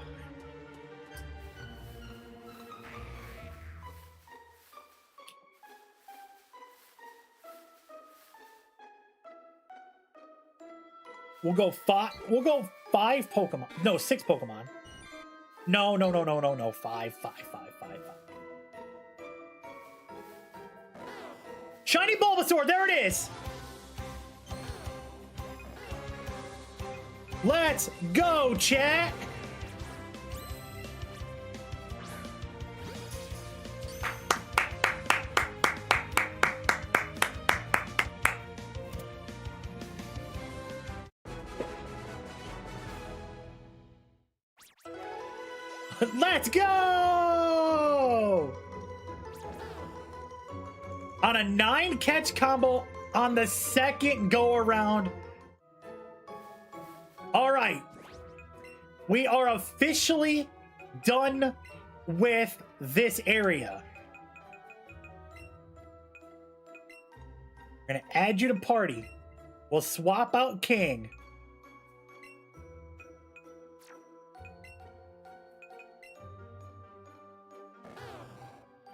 We'll go 5 Pokemon. No, 6 Pokemon. No. 5. Shiny Bulbasaur, there it is. Let's go, chat. Let's go! On a 9 catch combo on the second go around. All right. We are officially done with this area. We're going to add you to party. We'll swap out King.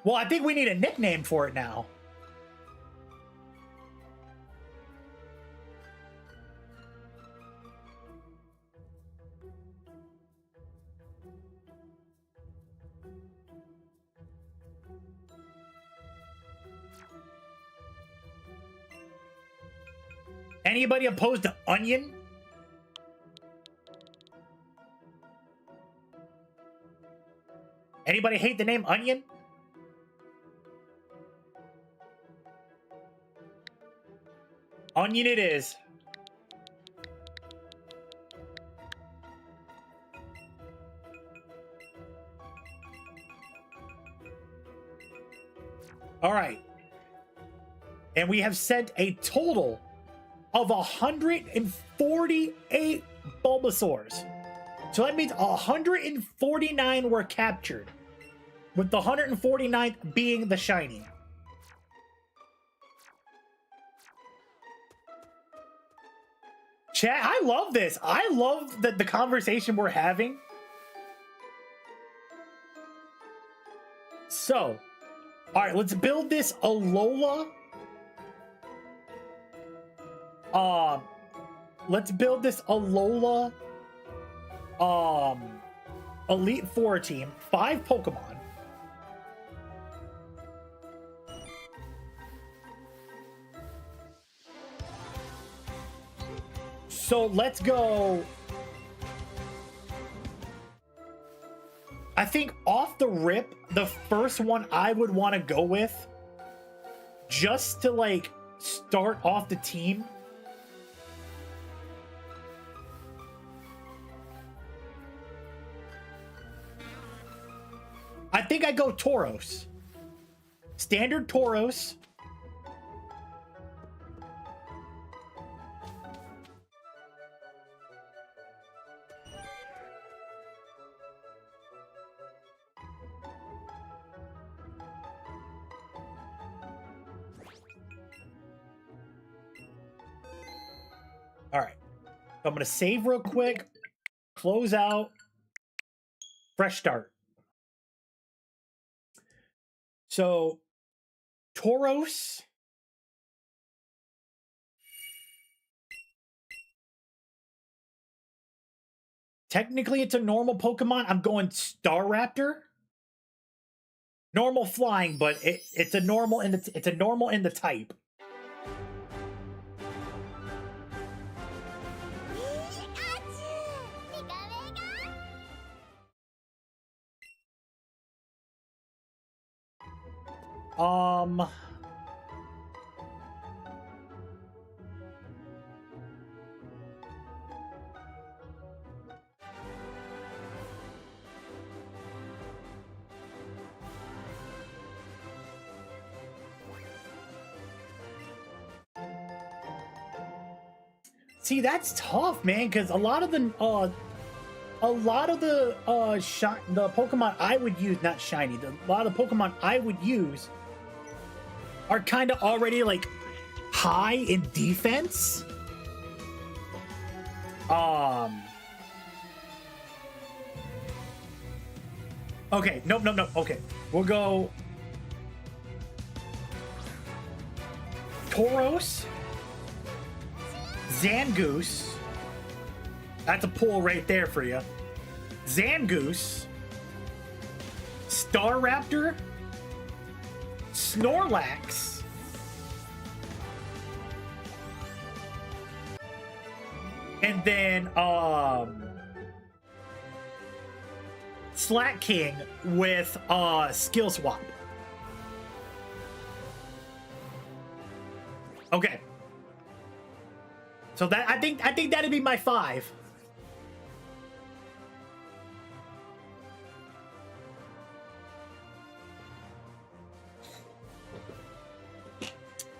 Well, I think we need a nickname for it now. Anybody opposed to Onion? Anybody hate the name Onion? Onion it is. All right. And we have sent a total of 148 Bulbasaurs. So that means 149 were captured, with the 149th being the shiny. Chat, I love this. I love the conversation we're having. So, all right, let's build this Alola. Let's build this Alola Elite Four team. 5 Pokemon. So let's go. I think off the rip, the first one I would want to go with, just to like start off the team. I think I go Tauros. Standard Tauros. All right. So I'm going to save real quick. Close out. Fresh start. So, Tauros. Technically, it's a normal Pokemon. I'm going Staraptor. Normal flying, but it's a normal in the type. See, that's tough, man, because a lot of the Pokemon I would use, not shiny, a lot of the Pokemon I would use are kind of already like high in defense. Okay, nope. Okay, we'll go Tauros, Zangoose. That's a pull right there for you. Zangoose, Staraptor, Snorlax, and then Slack King with Skill Swap. Okay. So that I think that'd be my 5.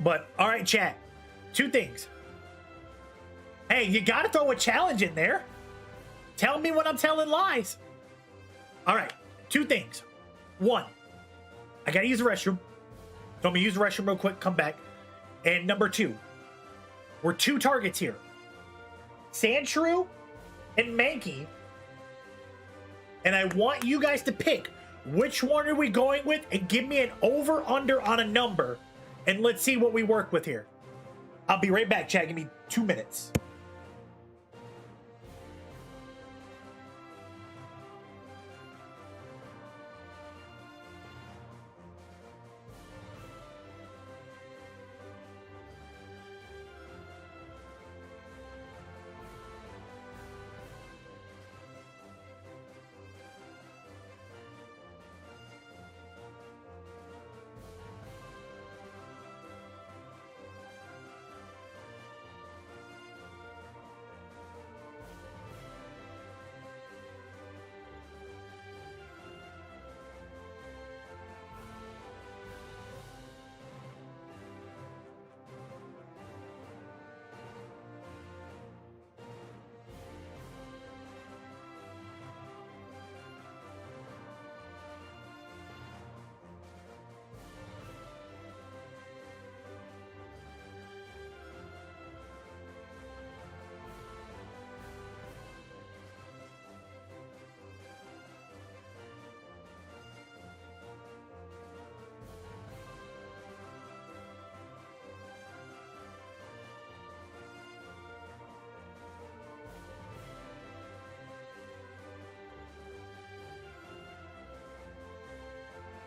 But all right, chat. 2 things. Hey, you gotta throw a challenge in there. Tell me when I'm telling lies. All right, 2 things. 1, I gotta use the restroom. So I'm gonna use the restroom real quick, come back. And number 2, we're 2 targets here. Sandshrew and Mankey. And I want you guys to pick which one are we going with and give me an over-under on a number. And let's see what we work with here. I'll be right back, chat. Give me 2 minutes.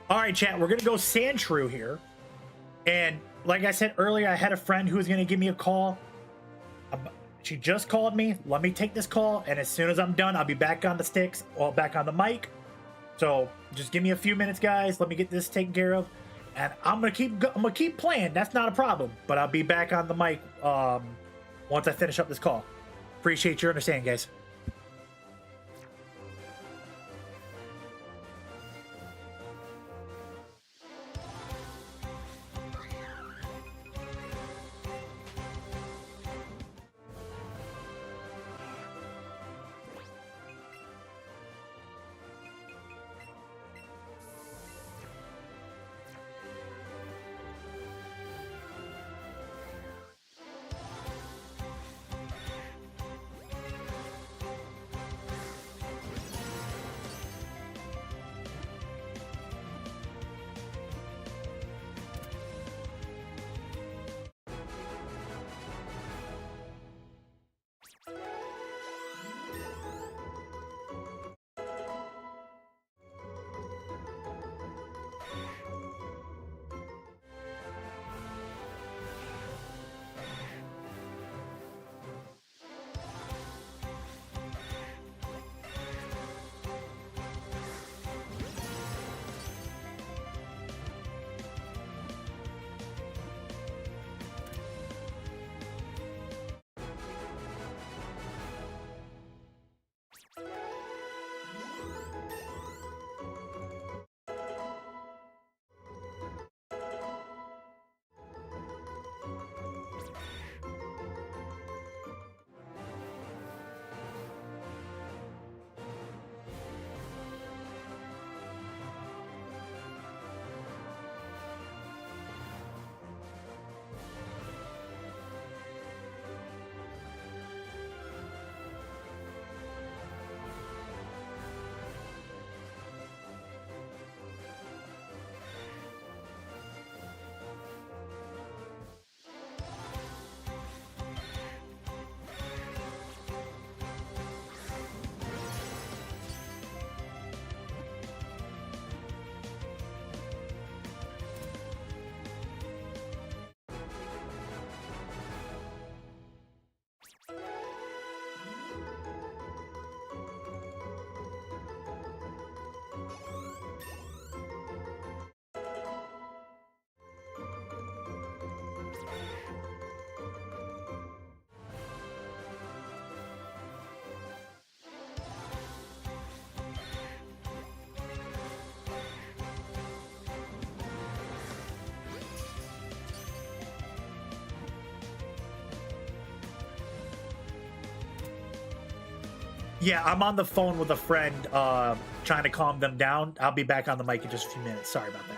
All right, chat, we're gonna go Sandshrew here. And like I said earlier, I had a friend who was gonna give me a call. She just called me. Let me take this call, and as soon as I'm done, I'll be back on the sticks, well, back on the mic. So just give me a few minutes, guys. Let me get this taken care of, and I'm gonna keep playing. That's not a problem. But I'll be back on the mic once I finish up this call. Appreciate your understanding, guys. Yeah, I'm on the phone with a friend trying to calm them down. I'll be back on the mic in just a few minutes. Sorry about that.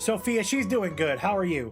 Sophia, she's doing good. How are you?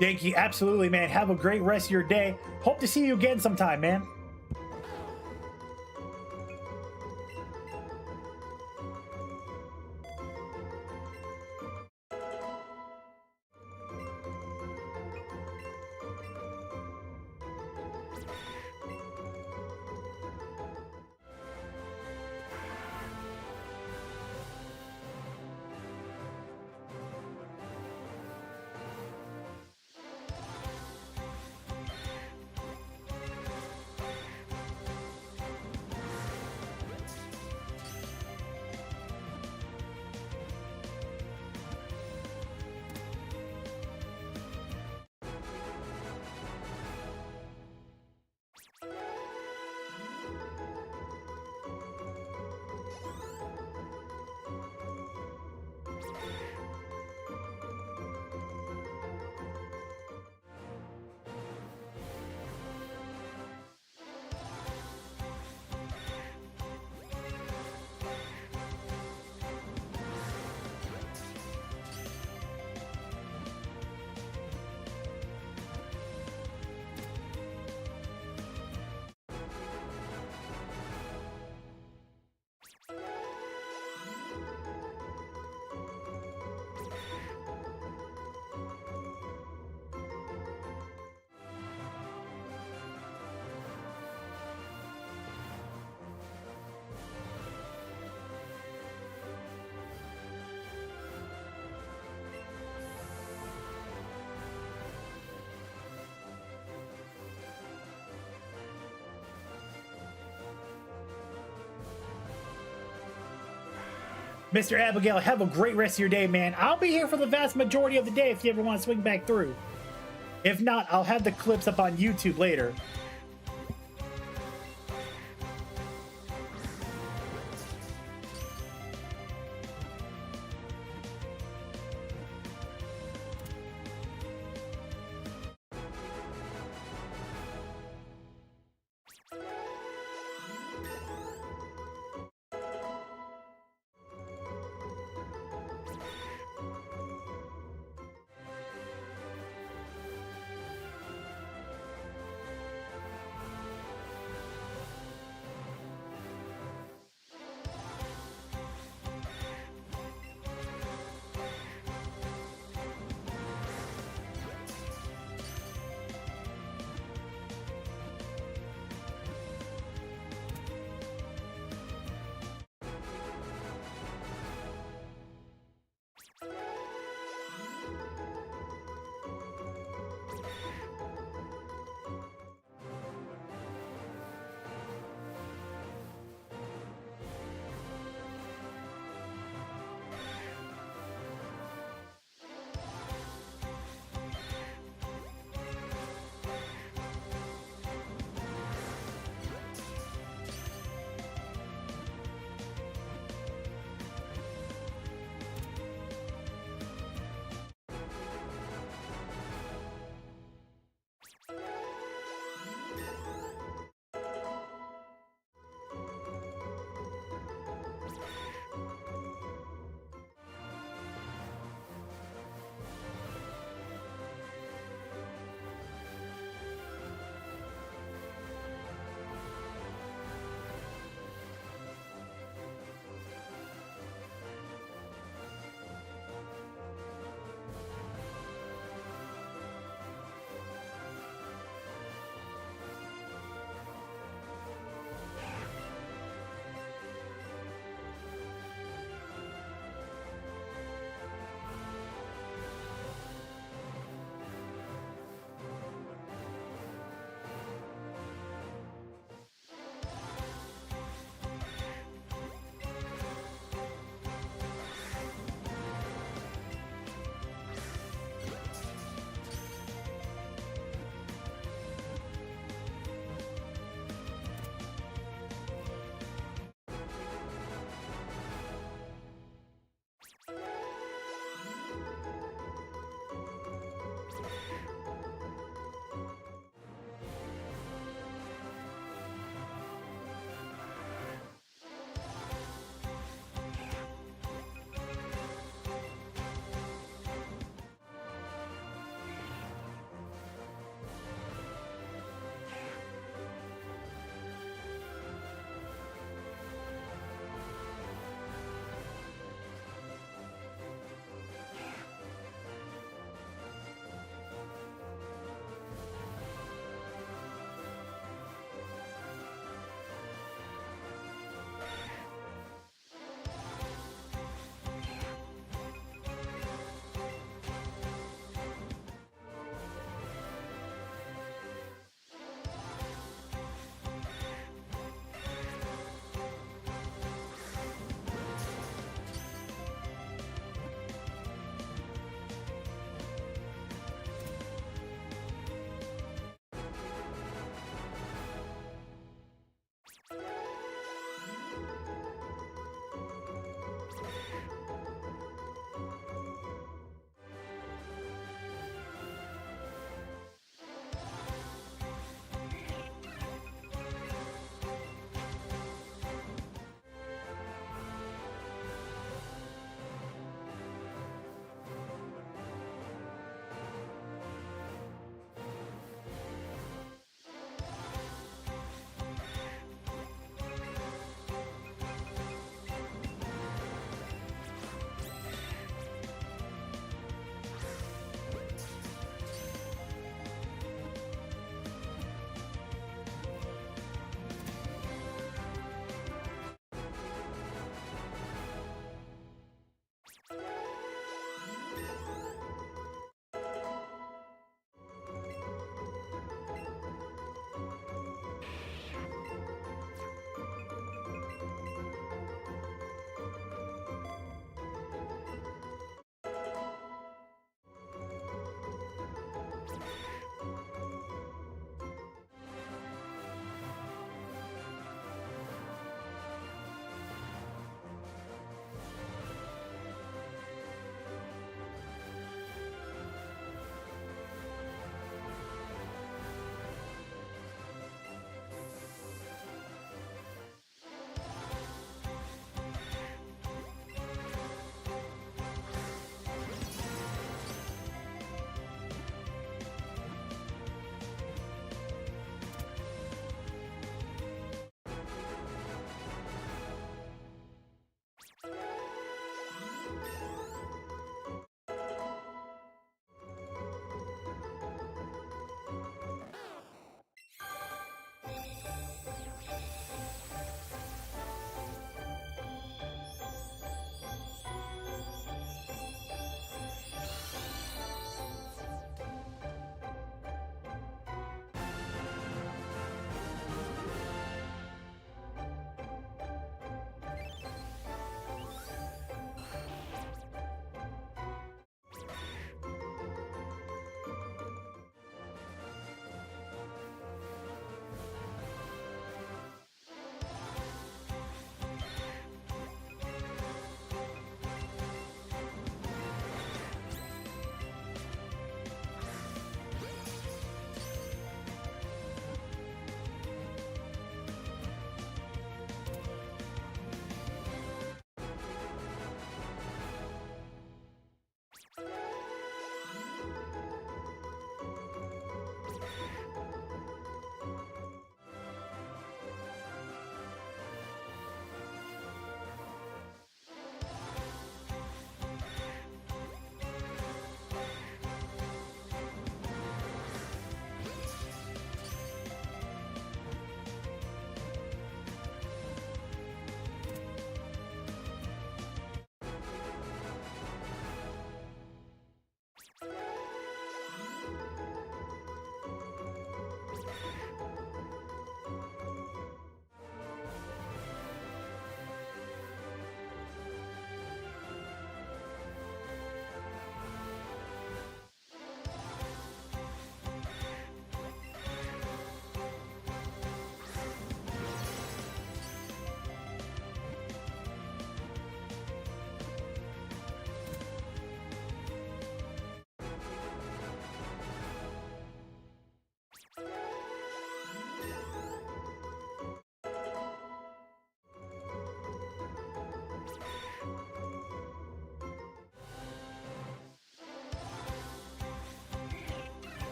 Yankee, absolutely, man. Have a great rest of your day. Hope to see you again sometime, man. Mr. Abigail, have a great rest of your day, man. I'll be here for the vast majority of the day if you ever want to swing back through. If not, I'll have the clips up on YouTube later.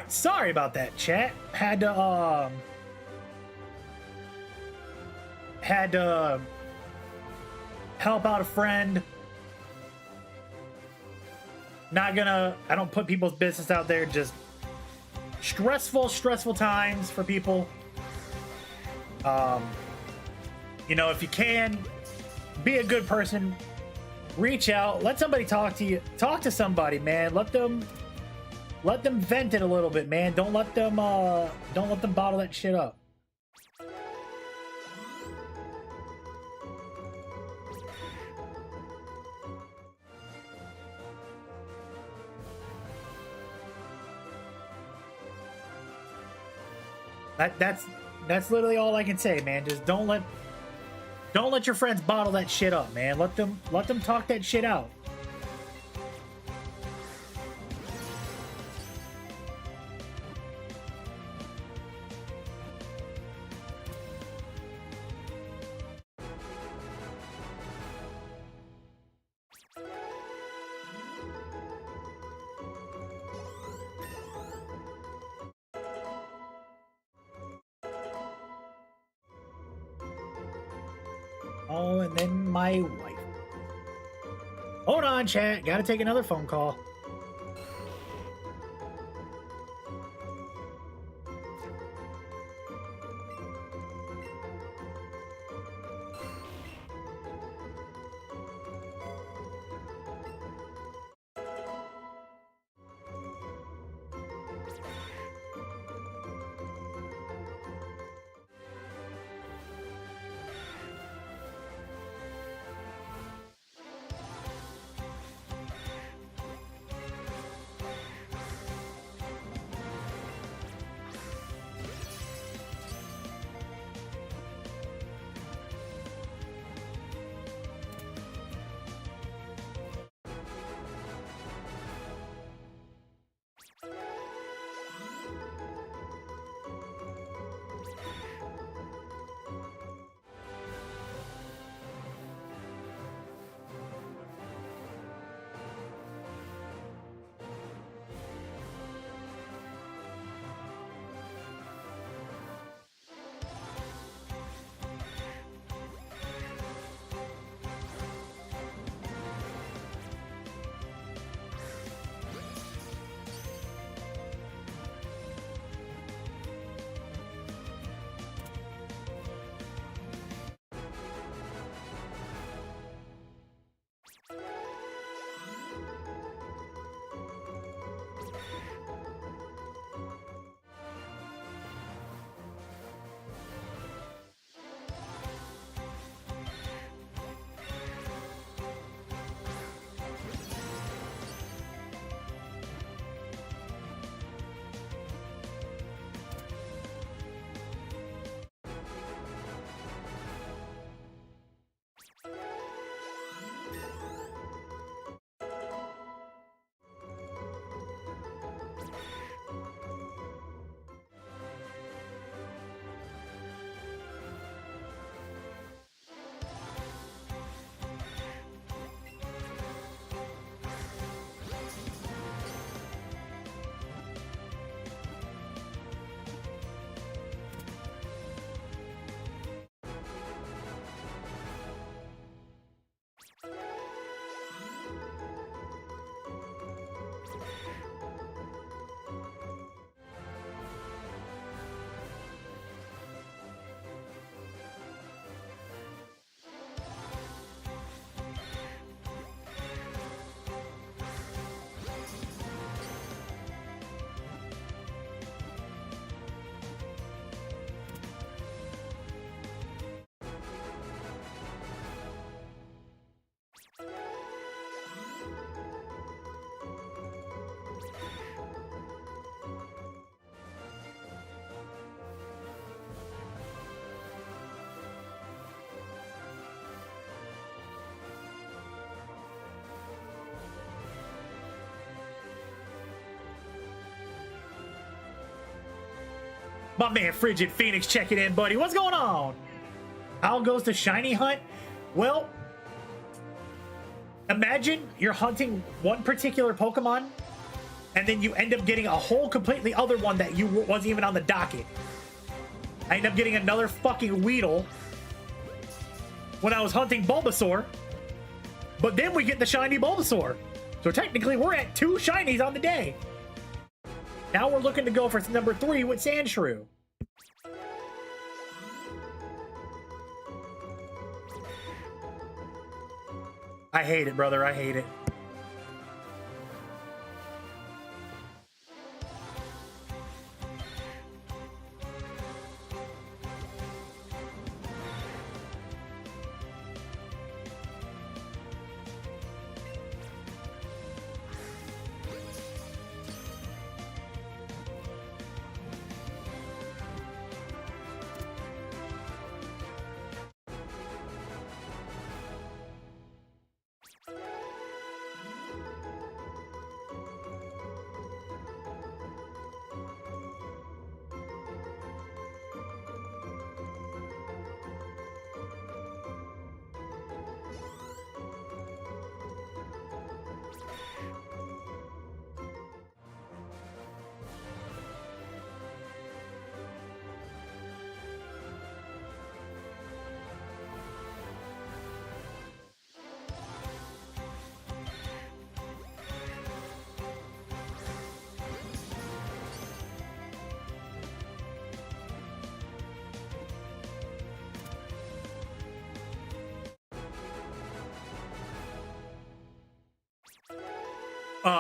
Sorry about that, chat. Had to help out a friend. I don't put people's business out there. Just stressful times for people. You know, if you can, be a good person. Reach out. Let somebody talk to you. Talk to somebody, man. Let them vent it a little bit, man. Don't let them bottle that shit up. That's literally all I can say, man. Just don't let your friends bottle that shit up, man. Let them talk that shit out. Oh, and then my wife. Hold on, chat. Gotta take another phone call. My man Frigid Phoenix checking in, buddy. What's going on? How goes the shiny hunt? Well, imagine you're hunting one particular Pokemon and then you end up getting a whole completely other one that you wasn't even on the docket. I end up getting another fucking Weedle when I was hunting Bulbasaur, but then we get the shiny Bulbasaur. So technically we're at 2 shinies on the day. Now we're looking to go for number 3 with Sandshrew. I hate it, brother. I hate it.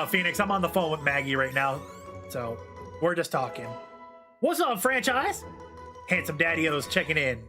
Phoenix, I'm on the phone with Maggie right now, so we're just talking. What's up, franchise? Handsome Daddy-O's checking in.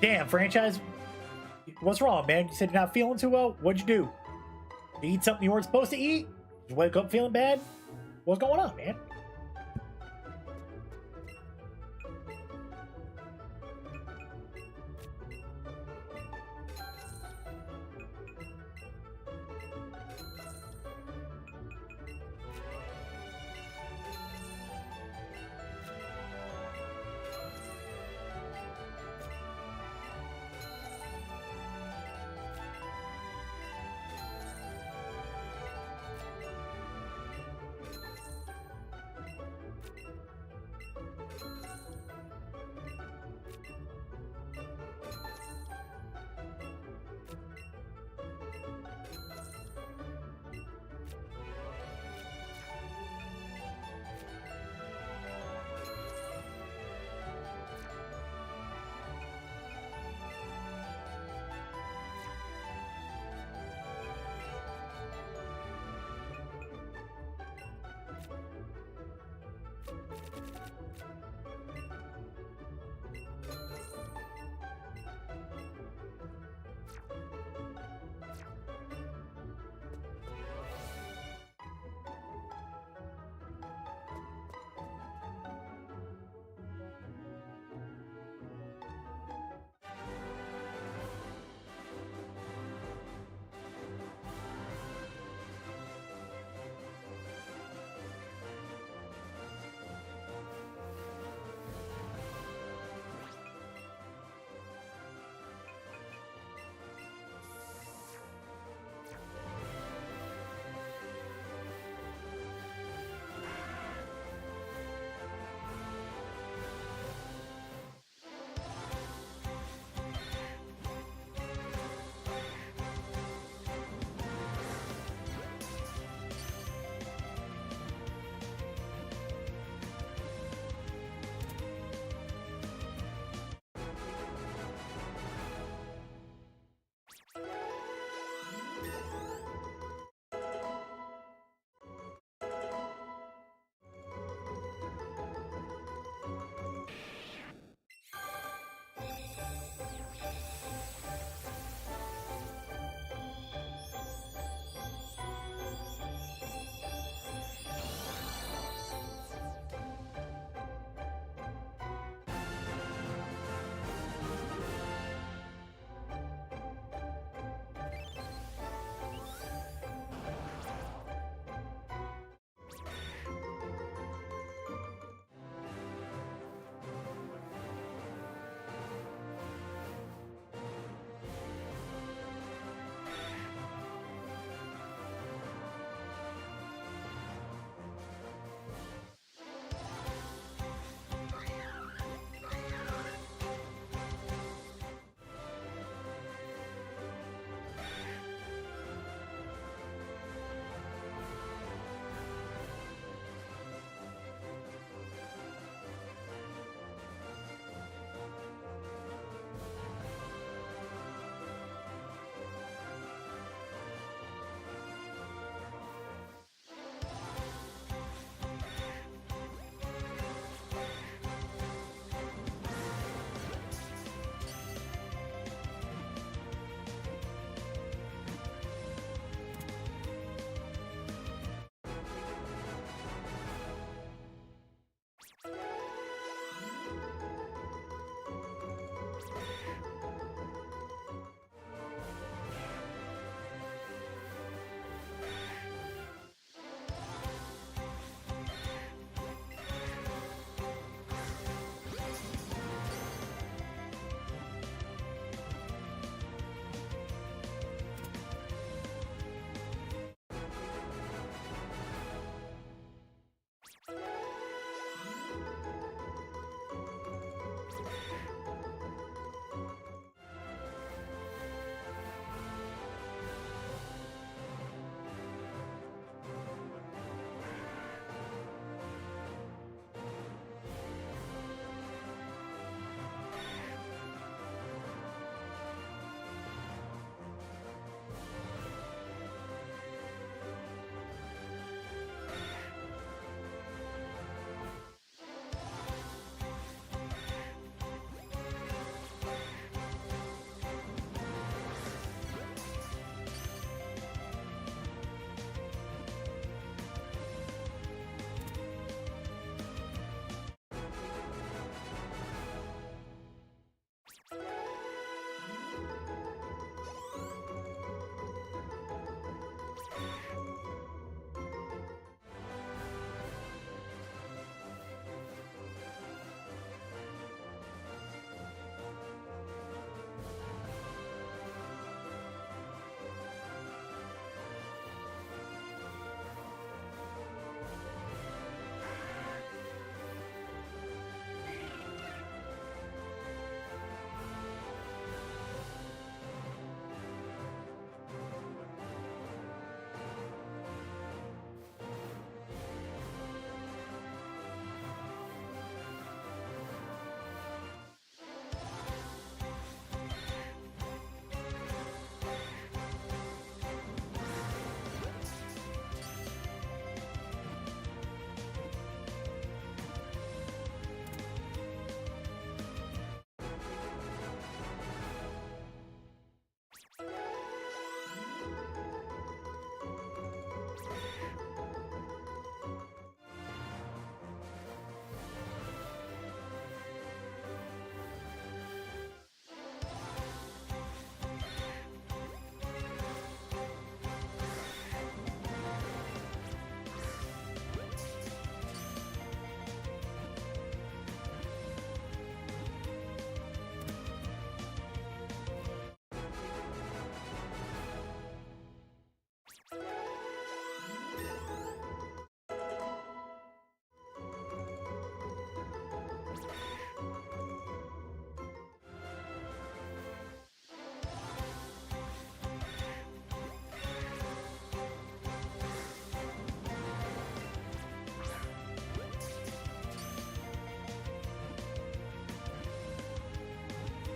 Damn, franchise. What's wrong, man? You said you're not feeling too well? What'd you do? You eat something you weren't supposed to eat? Did you wake up feeling bad? What's going on, man?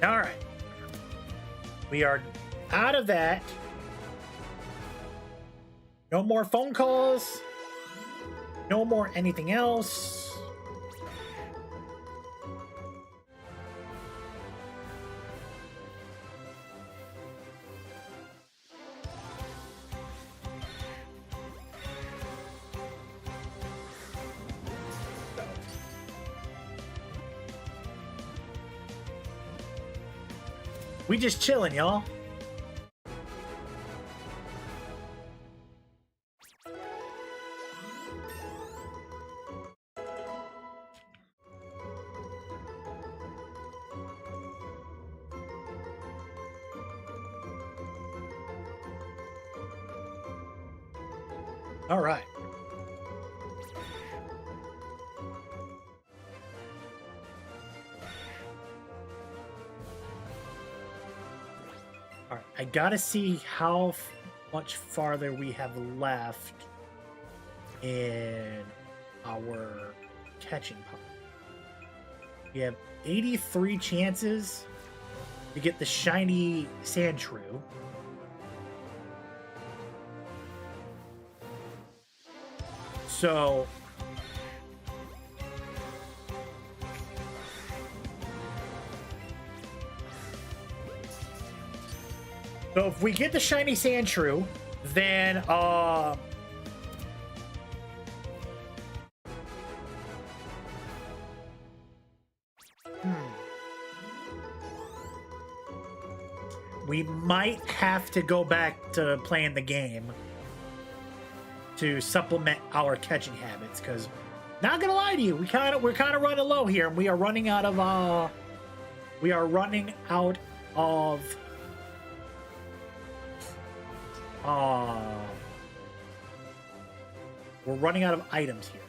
All right. We are out of that. No more phone calls. No more anything else. We just chilling, y'all. All right. All right. I gotta see how much farther we have left in our catching pond. We have 83 chances to get the shiny Sandshrew. So if we get the shiny Sandshrew, then we might have to go back to playing the game to supplement our catching habits, because not gonna lie to you, we're kind of running low here, and we are running out of we're running out of items here.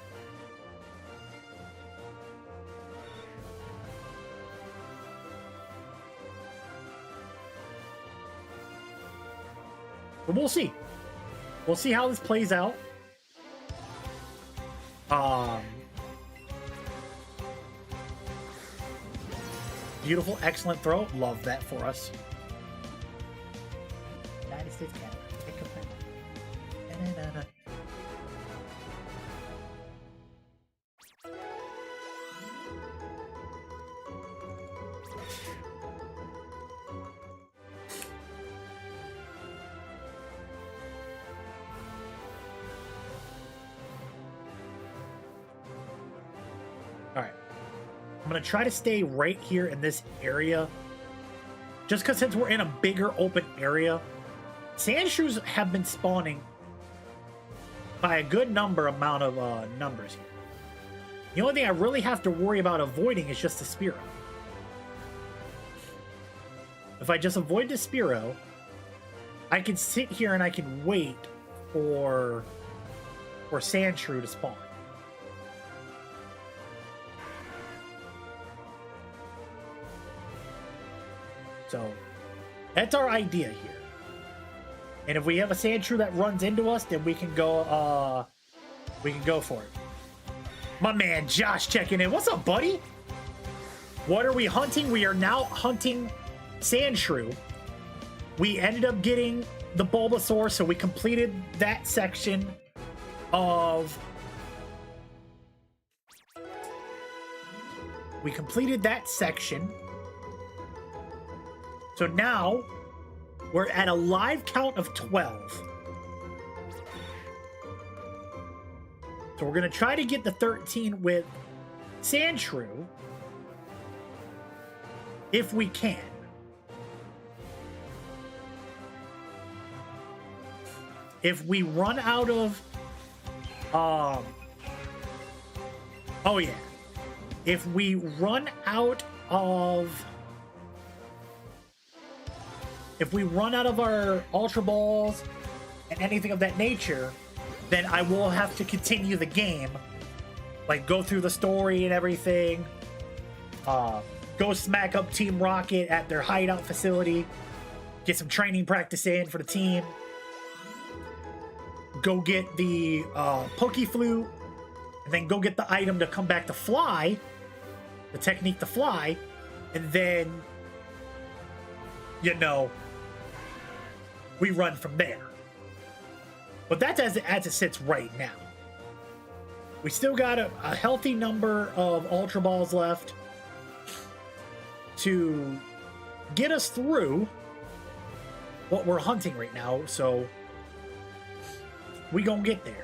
But we'll see. We'll see how this plays out. Beautiful, excellent throw. Love that for us. United States, Canada. I'm going to try to stay right here in this area. Just because since we're in a bigger open area, Sandshrews have been spawning by a good amount of numbers here. The only thing I really have to worry about avoiding is just the Spearow. If I just avoid the Spearow, I can sit here and I can wait for Sandshrew to spawn. So that's our idea here. And if we have a Sandshrew that runs into us, then we can go for it. My man Josh checking in. What's up, buddy? What are we hunting? We are now hunting Sandshrew. We ended up getting the Bulbasaur, so we completed that section of So now we're at a live count of 12. So we're going to try to get the 13 with Sandshrew if we can. If we run out of if we run out of our Ultra Balls and anything of that nature, then I will have to continue the game. Like, go through the story and everything. Go smack up Team Rocket at their hideout facility. Get some training practice in for the team. Go get the Pokeflute. And then go get the item to come back to fly. The technique to fly. And then you know, we run from there. But that's as it sits right now. We still got a healthy number of Ultra Balls left to get us through what we're hunting right now, so we gonna get there.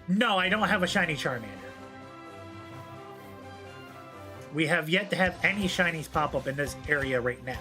No, I don't have a shiny Charmander. We have yet to have any shinies pop up in this area right now.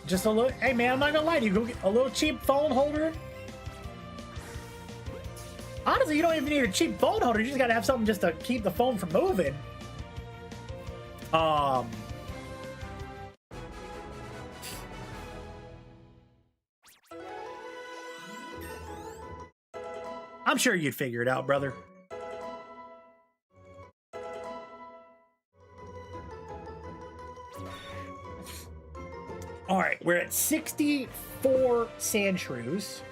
Just a little. Hey man, I'm not gonna lie to you. Go get a little cheap phone holder. Honestly, you don't even need a cheap phone holder. You just gotta have something just to keep the phone from moving. I'm sure you'd figure it out, brother. All right, we're at 64 Sandshrews.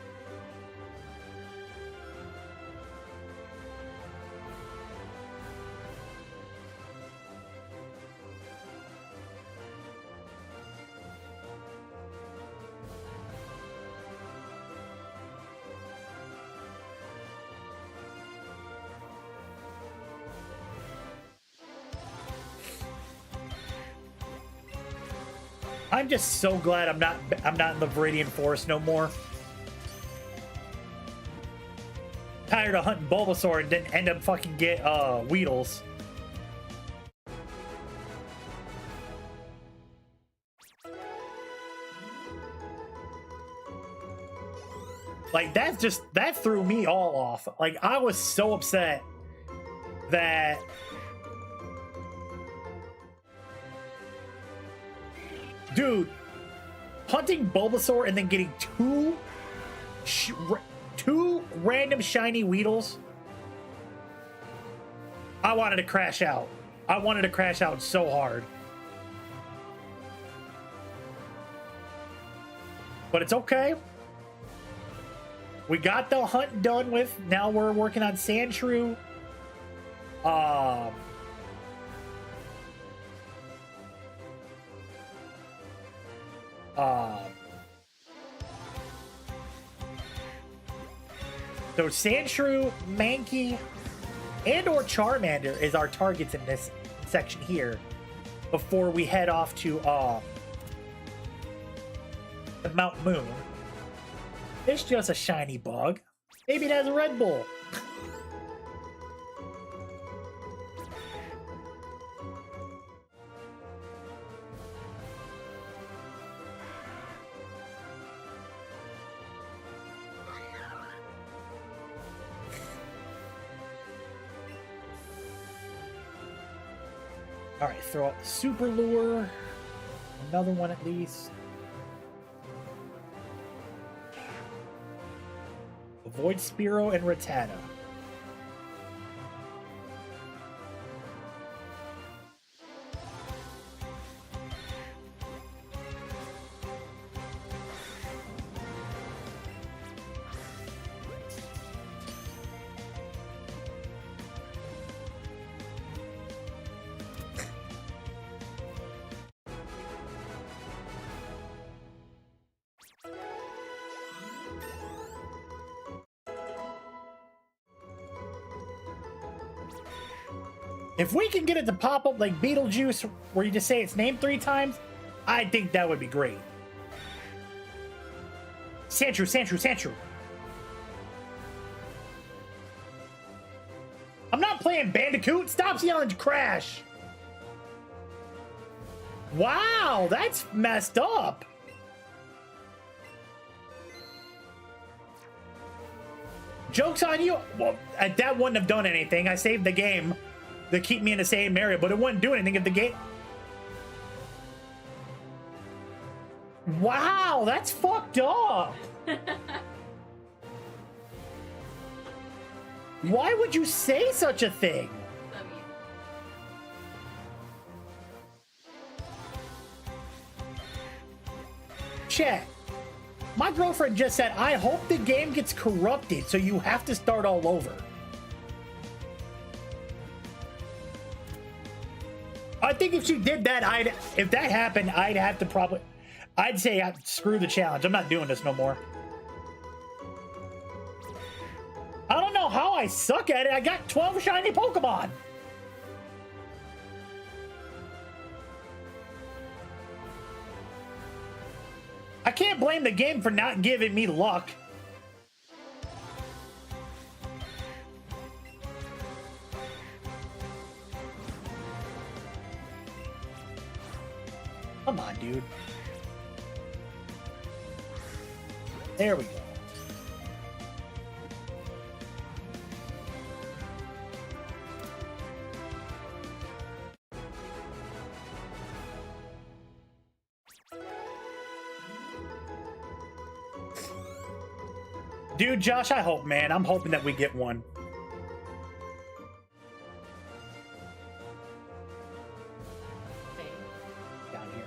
I'm just so glad I'm not in the Viridian Forest no more. Tired of hunting Bulbasaur and didn't end up fucking get Weedles. Like that threw me all off. Like I was so upset that dude, hunting Bulbasaur and then getting two random shiny Weedles. I wanted to crash out. I wanted to crash out so hard. But it's okay. We got the hunt done with. Now we're working on Sandshrew. So Sandshrew, Mankey, and or Charmander is our targets in this section here before we head off to Mount Moon. It's just a shiny bug. Maybe it has a Red Bull. All right, throw out the Super Lure. Another one at least. Avoid Spearow and Rattata. If we can get it to pop up like Beetlejuice, where you just say its name 3 times, I think that would be great. Sandshrew, Sandshrew, Sandshrew. I'm not playing Bandicoot. Stop yelling Crash. Wow, that's messed up. Joke's on you. Well, that wouldn't have done anything. I saved the game to keep me in the same area, but it wouldn't do anything if the game... Wow, that's fucked up. Why would you say such a thing? Chat. My girlfriend just said, I hope the game gets corrupted, so you have to start all over. I think if she did that, if that happened, I'd have to probably... I'd say, screw the challenge. I'm not doing this no more. I don't know how I suck at it. I got 12 shiny Pokemon. I can't blame the game for not giving me luck. Come on, dude. There we go. Dude, Josh, I hope, man. I'm hoping that we get one. Down here.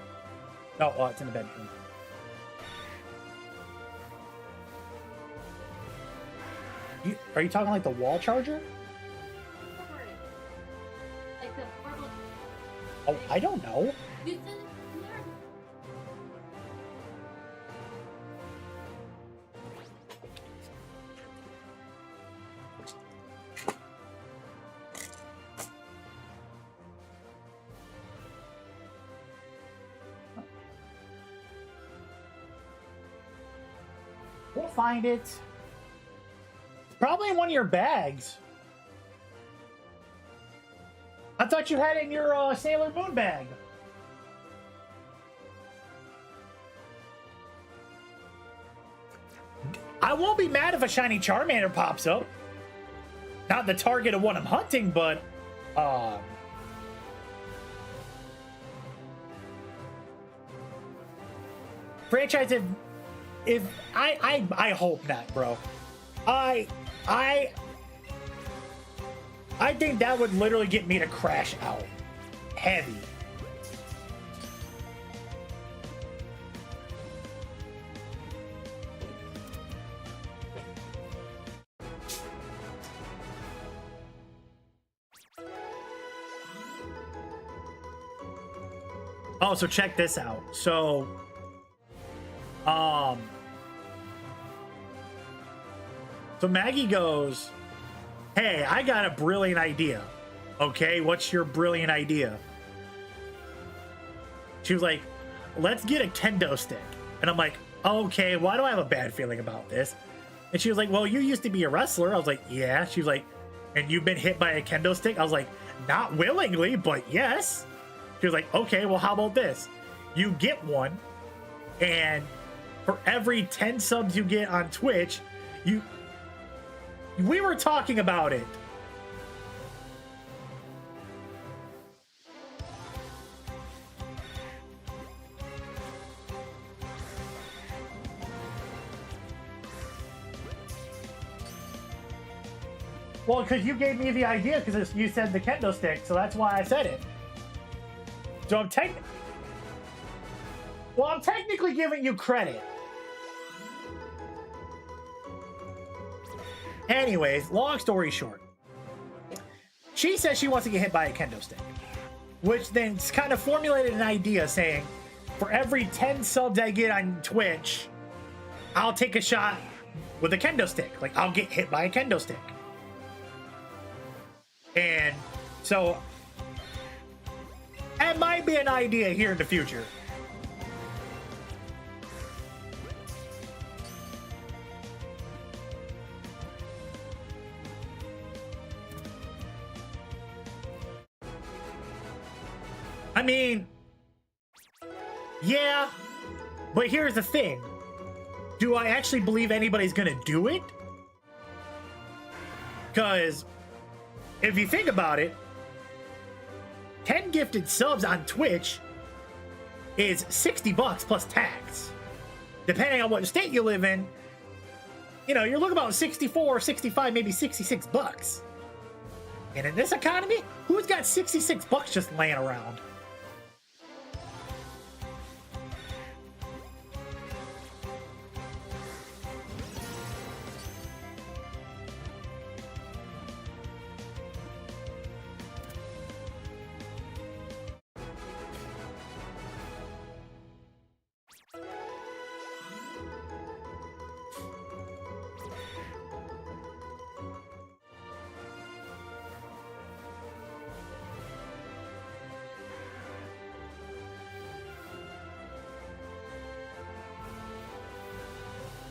Oh, well, it's in the bedroom. Are you talking like the wall charger? Like the purple... Oh, I don't know. We'll find it. Probably in one of your bags. I thought you had it in your Sailor Moon bag. I won't be mad if a shiny Charmander pops up. Not the target of what I'm hunting, but franchise if I hope not, bro. I think that would literally get me to crash out. Heavy. Oh, so check this out. So Maggie goes, hey, I got a brilliant idea. Okay, what's your brilliant idea? She was like, let's get a kendo stick. And I'm like, okay, why do I have a bad feeling about this? And she was like, well, you used to be a wrestler. I was like, yeah. She was like, and you've been hit by a kendo stick? I was like, not willingly, but yes. She was like, okay, well, how about this? You get one, and for every 10 subs you get on Twitch, we were talking about it. Well, because you gave me the idea because you said the kendo stick, so that's why I said it. So I'm technically giving you credit. Anyways, long story short, she says she wants to get hit by a kendo stick, which then kind of formulated an idea saying, for every 10 subs I get on Twitch, I'll take a shot with a kendo stick. Like, I'll get hit by a kendo stick. And so That might be an idea here in the future. I mean, yeah, but here's the thing. Do I actually believe anybody's gonna do it? Because if you think about it, 10 gifted subs on Twitch is $60 plus tax. Depending on what state you live in, you know, you're looking about 64, 65, maybe 66 bucks. And in this economy, who's got 66 bucks just laying around?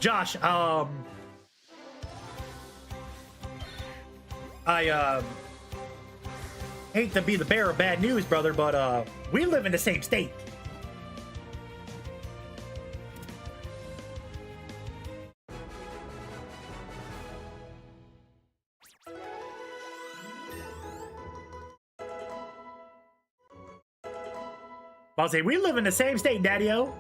Josh, I hate to be the bearer of bad news, brother, but we live in the same state. I'll say we live in the same state, Daddy-O.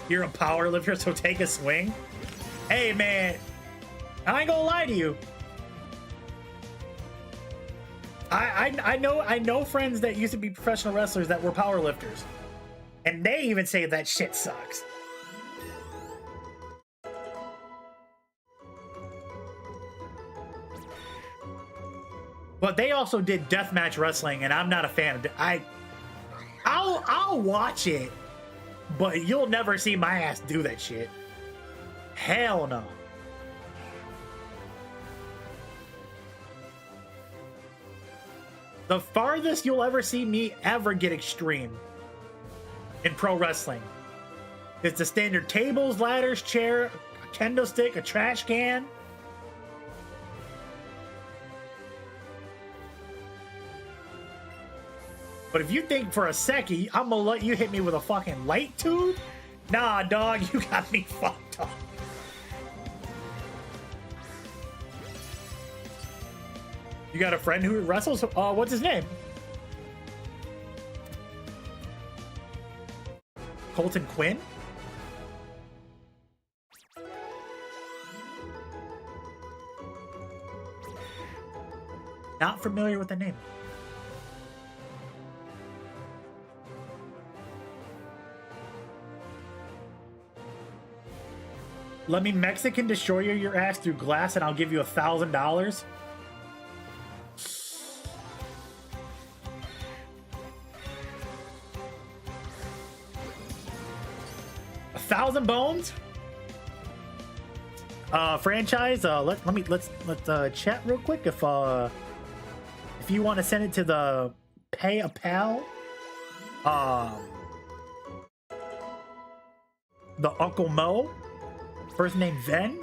You're a power lifter, so take a swing. Hey, man, I ain't gonna lie to you. I know friends that used to be professional wrestlers that were power lifters, and they even say that shit sucks. But they also did deathmatch wrestling, and I'm not a fan of it. I'll watch it. But you'll never see my ass do that shit. Hell no. The farthest you'll ever see me ever get extreme in pro wrestling is the standard tables, ladders, chair, a kendo stick, a trash can. But if you think for a second I'm gonna let you hit me with a fucking light tube, nah, dog, you got me fucked up. You got a friend who wrestles? What's his name? Colton Quinn? Not familiar with the name. Let me Mexican destroyer your ass through glass and I'll give you $1,000. 1,000 bones? Franchise, let's chat real quick if you want to send it to the pay a pal. The Uncle Mo. First name Ven,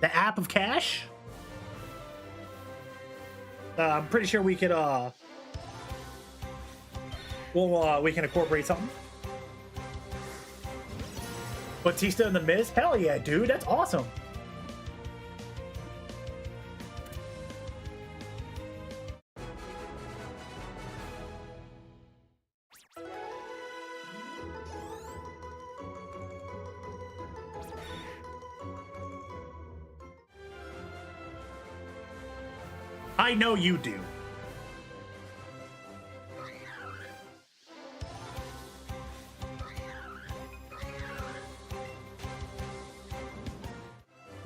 the app of cash. I'm pretty sure we could we can incorporate something. Batista and the Miz, hell yeah, dude, that's awesome. I know you do.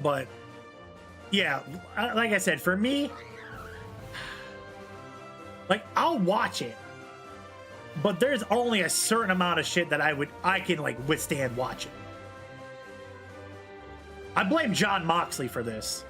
But yeah, like I said, for me, like I'll watch it, but there's only a certain amount of shit that I can like withstand watching. I blame John Moxley for this.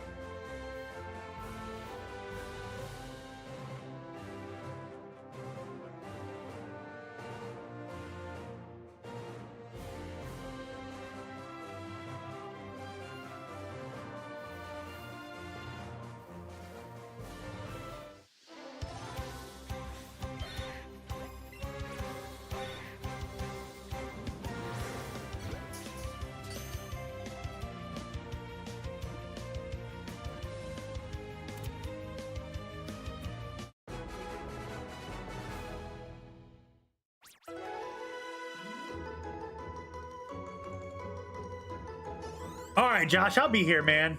All right, Josh, I'll be here, man.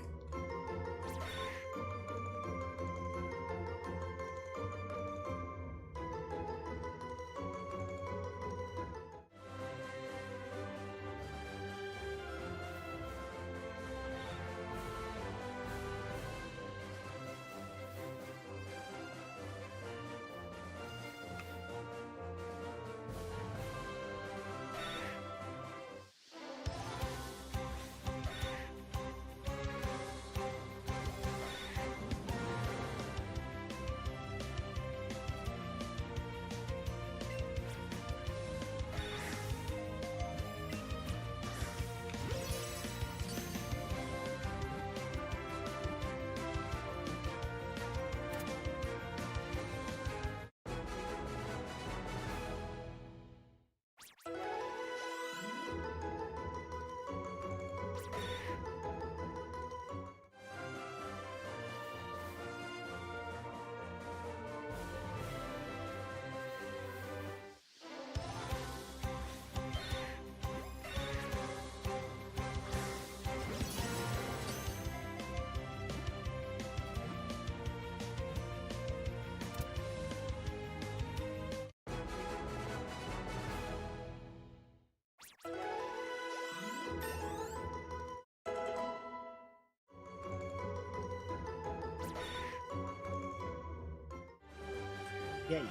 Yeah, yeah.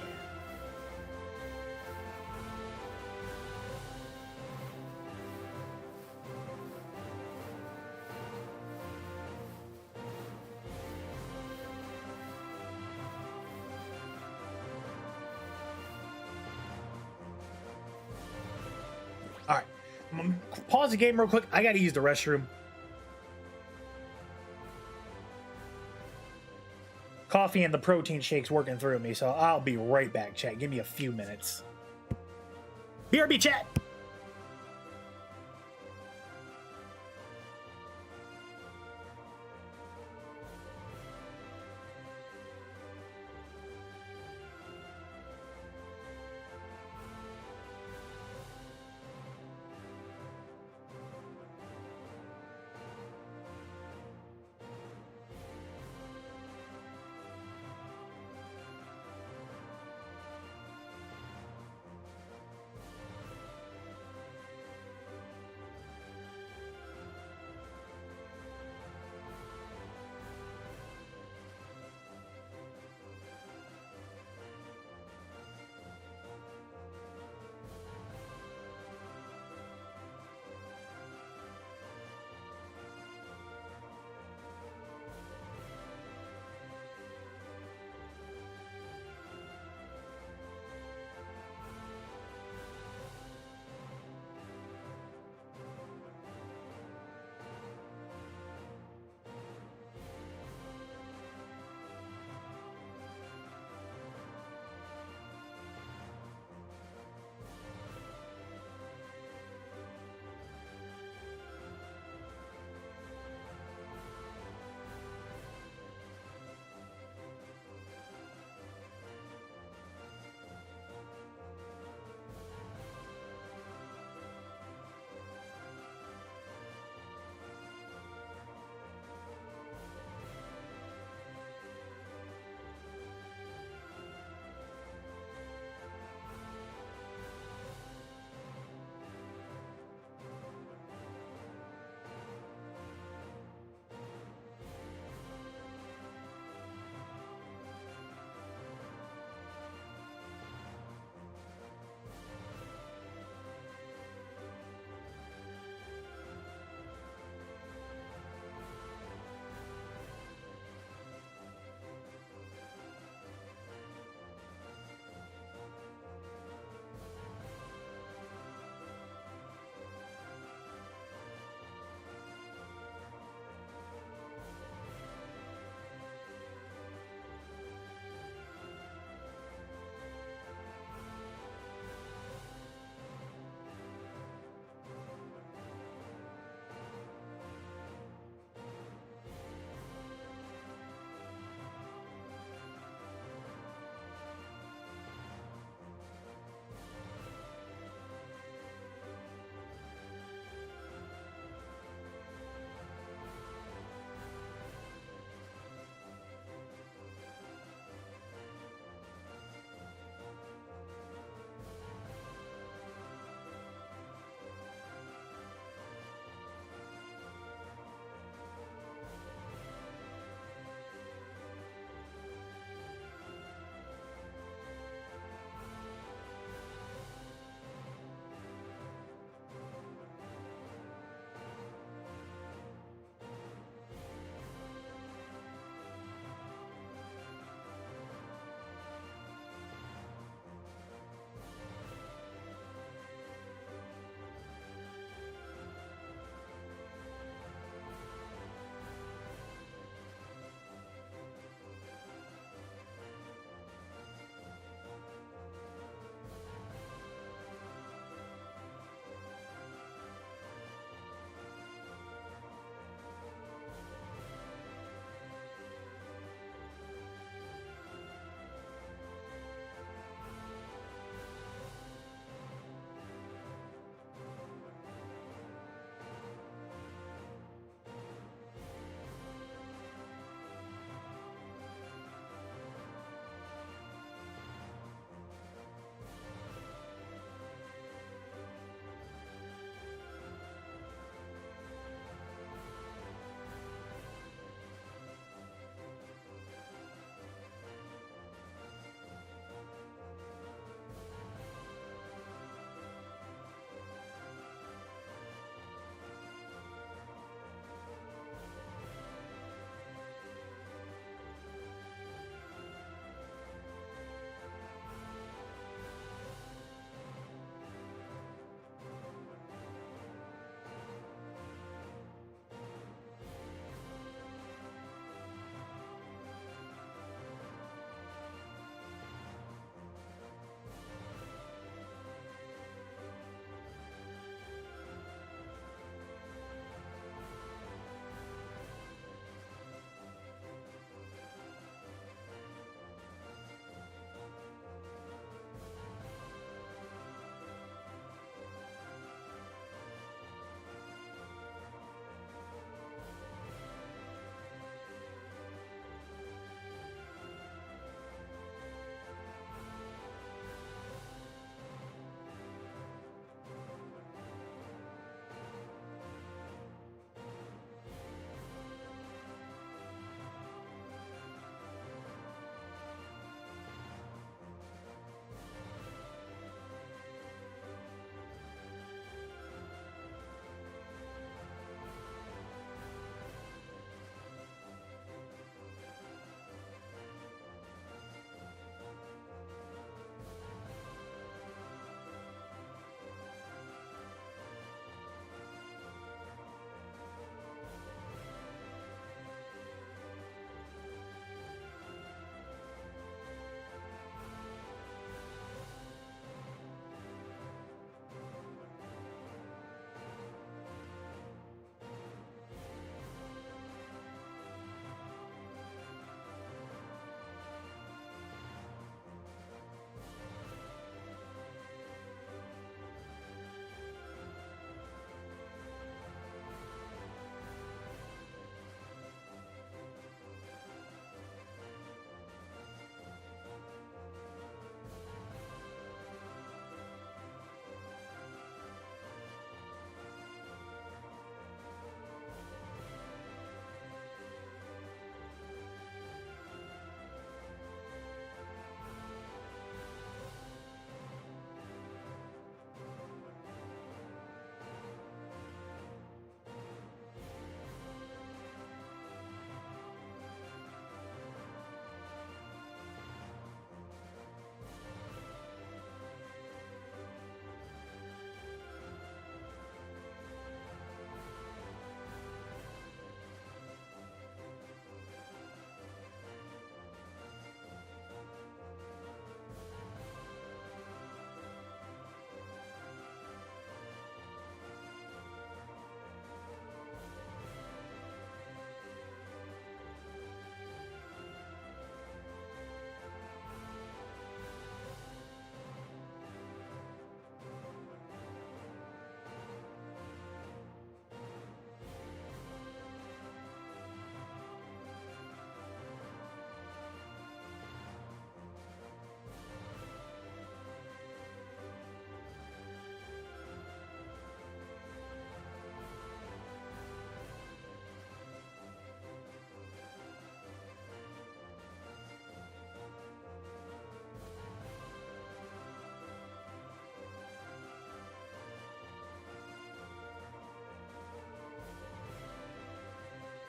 All right. Pause the game real quick. I got to use the restroom. Coffee and the protein shake's working through me, so I'll be right back, chat. Give me a few minutes. BRB, chat!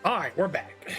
All right, we're back.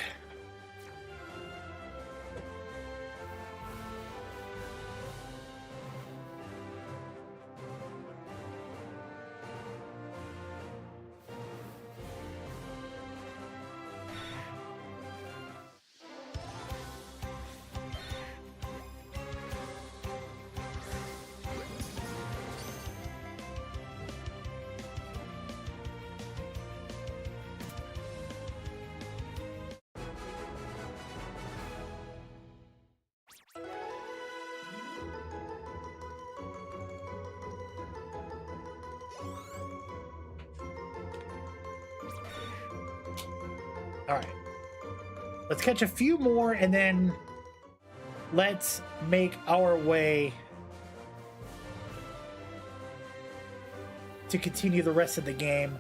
All right. Let's catch a few more and then let's make our way to continue the rest of the game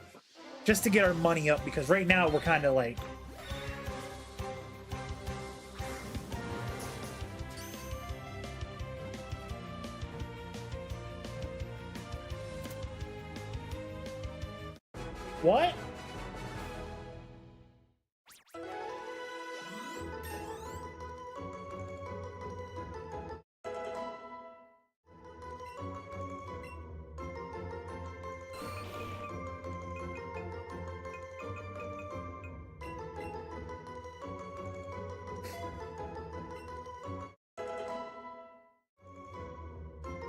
just to get our money up, because right now we're kind of like what?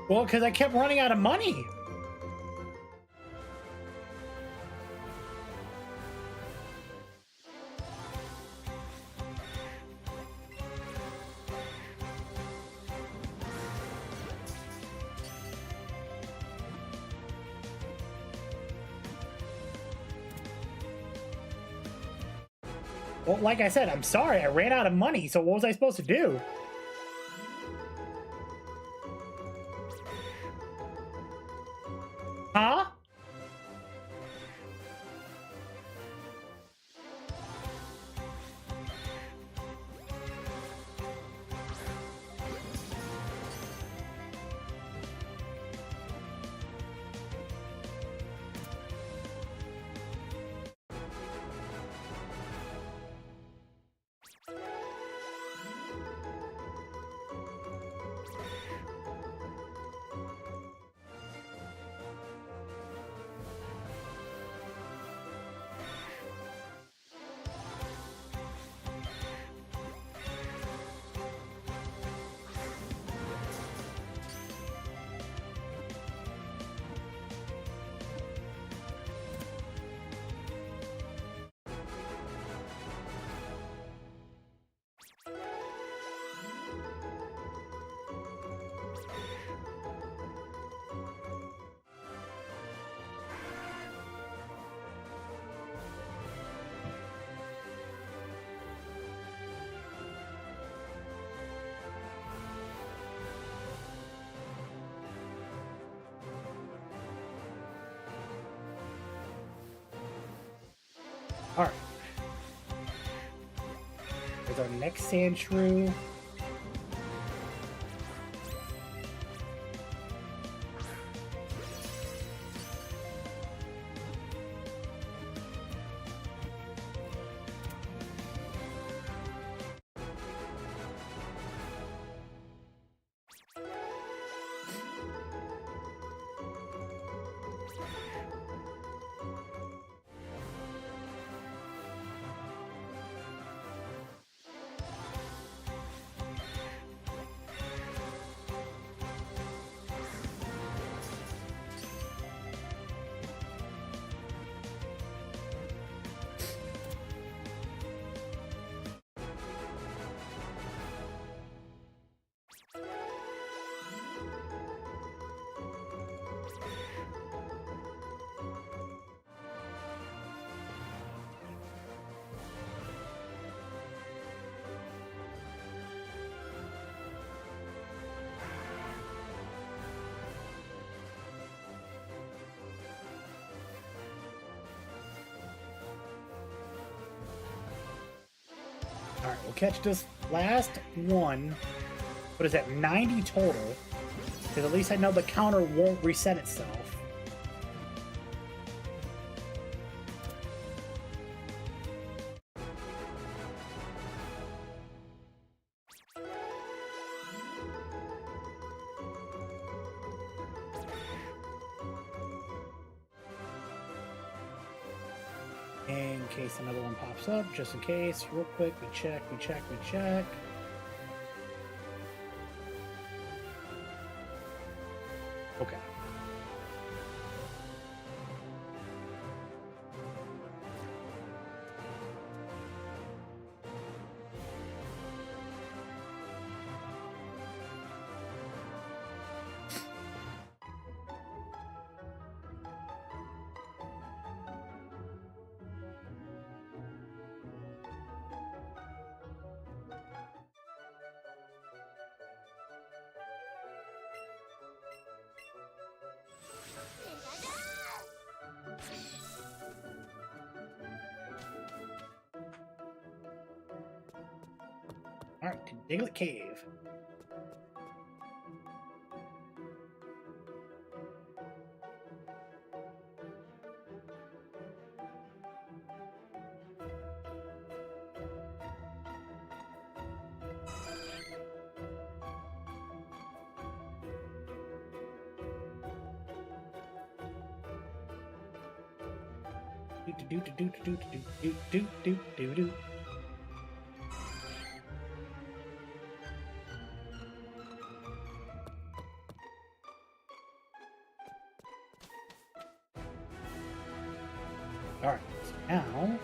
Well, because I kept running out of money. Well, like I said, I'm sorry. I ran out of money, so what was I supposed to do? Huh? All right. There's our next sand shrew. All right, we'll catch this last one. What is that, 90 total? Because at least I know the counter won't reset itself. In case another one pops up, just in case, real quick, we check. Okay. Alright, to Diglett Cave. Do. Alright, so now...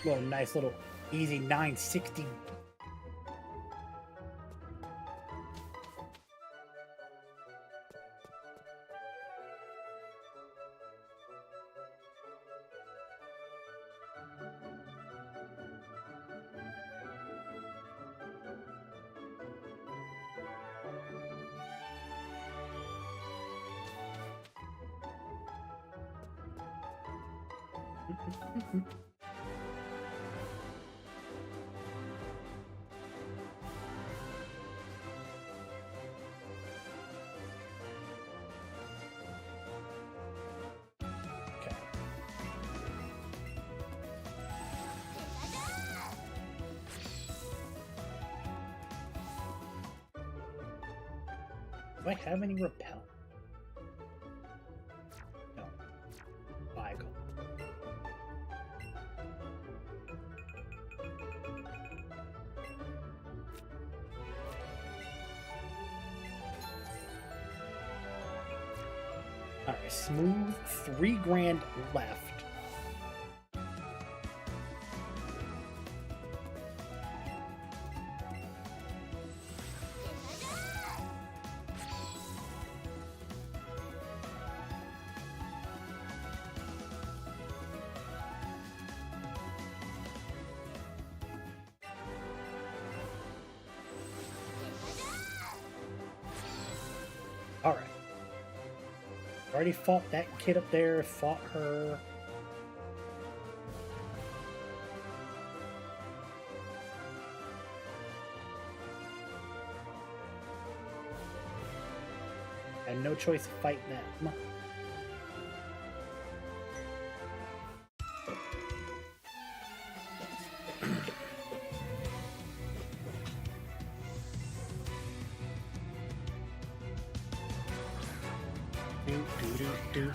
Well, nice little easy 960. Do I have any repel? No. Icon. Alright, smooth 3 grand left. Alright. Already fought that kid up there, fought her. I had no choice to fight them. Do. Do.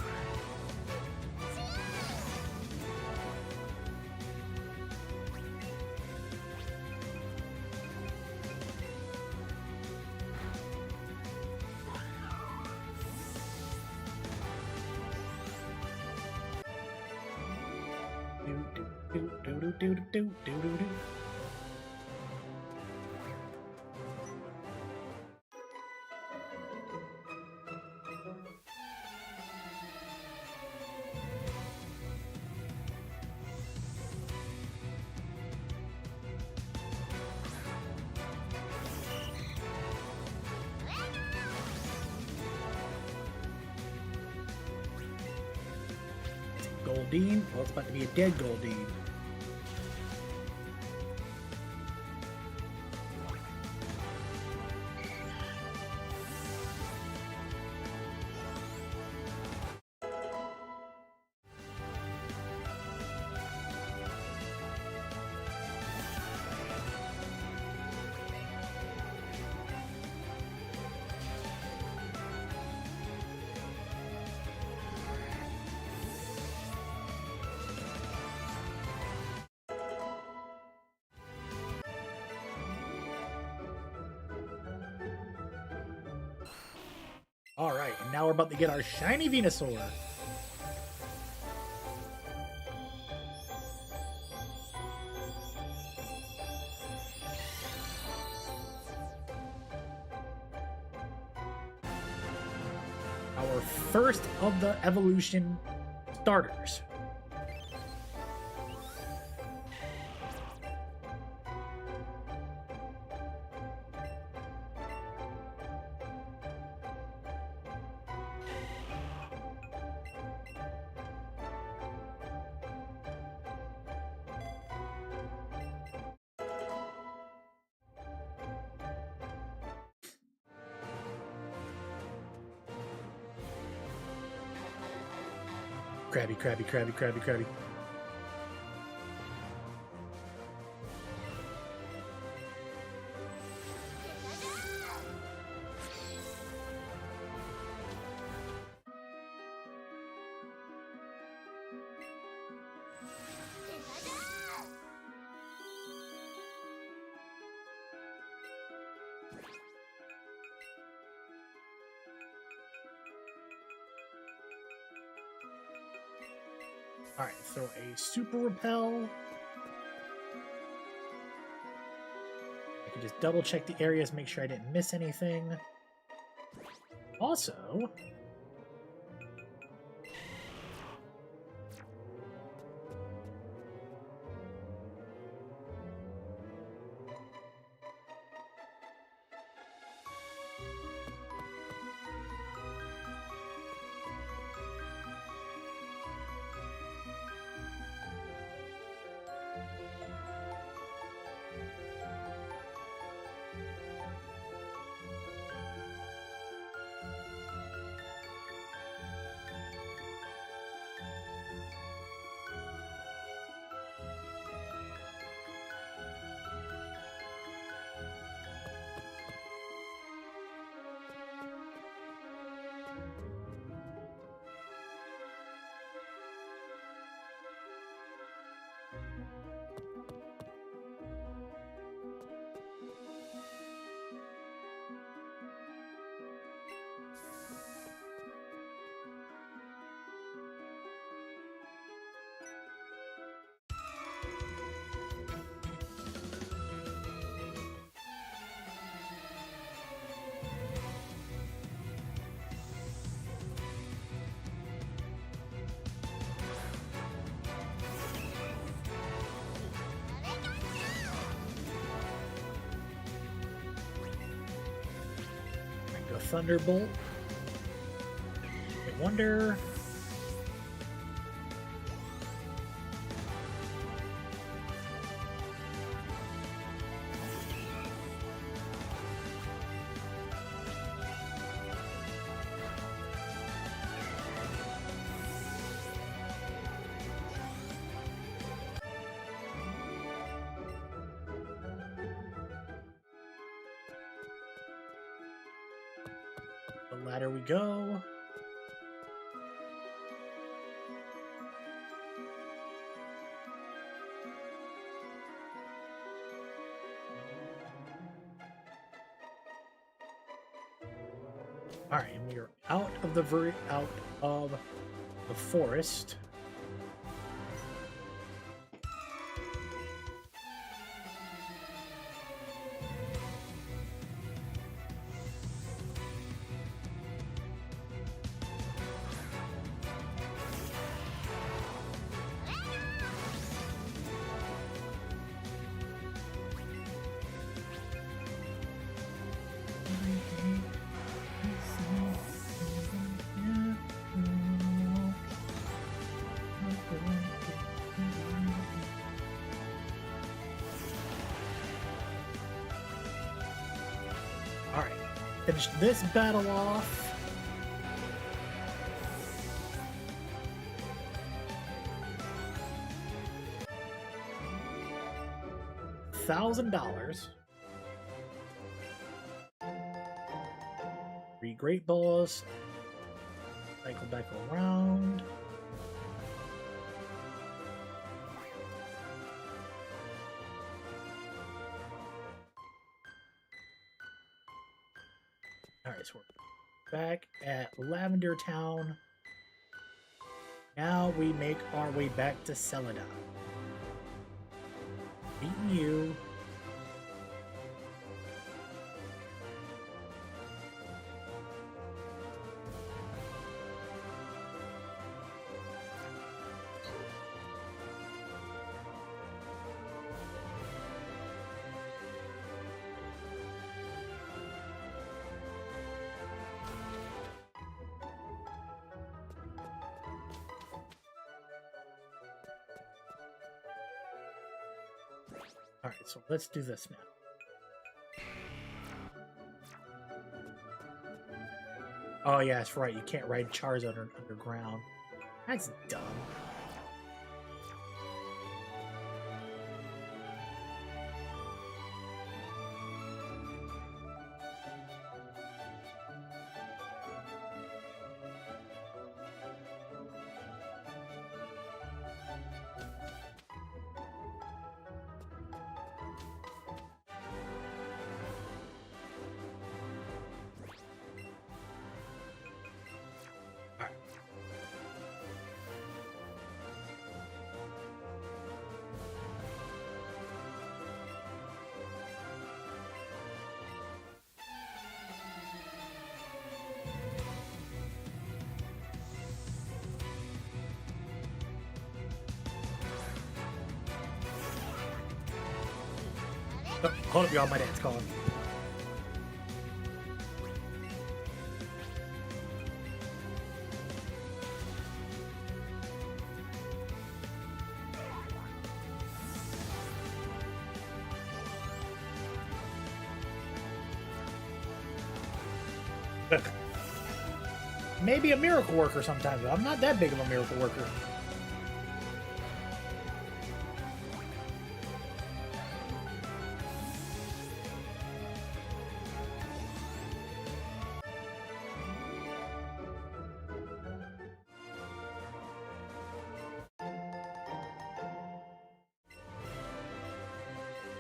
Goldeen. Well, it's about to be a dead Goldeen. Alright, and now we're about to get our shiny Venusaur. Our first of the evolution starters. Crabby, crabby, crabby, crabby, crabby. Alright, throw a super repel. I can just double check the areas, make sure I didn't miss anything. Also, go Thunderbolt. I wonder. The ladder we go. All right, and we are out of the forest. finish this battle off. $1,000. 3 great balls. Cycle back around. Alright, so we're back at Lavender Town. Now we make our way back to Celadon. Beating you. Alright, so let's do this now. Oh yeah, that's right. You can't ride Charizard underground. That's dumb. Oh, hold up, y'all. My dad's calling. Maybe a miracle worker sometimes, but I'm not that big of a miracle worker.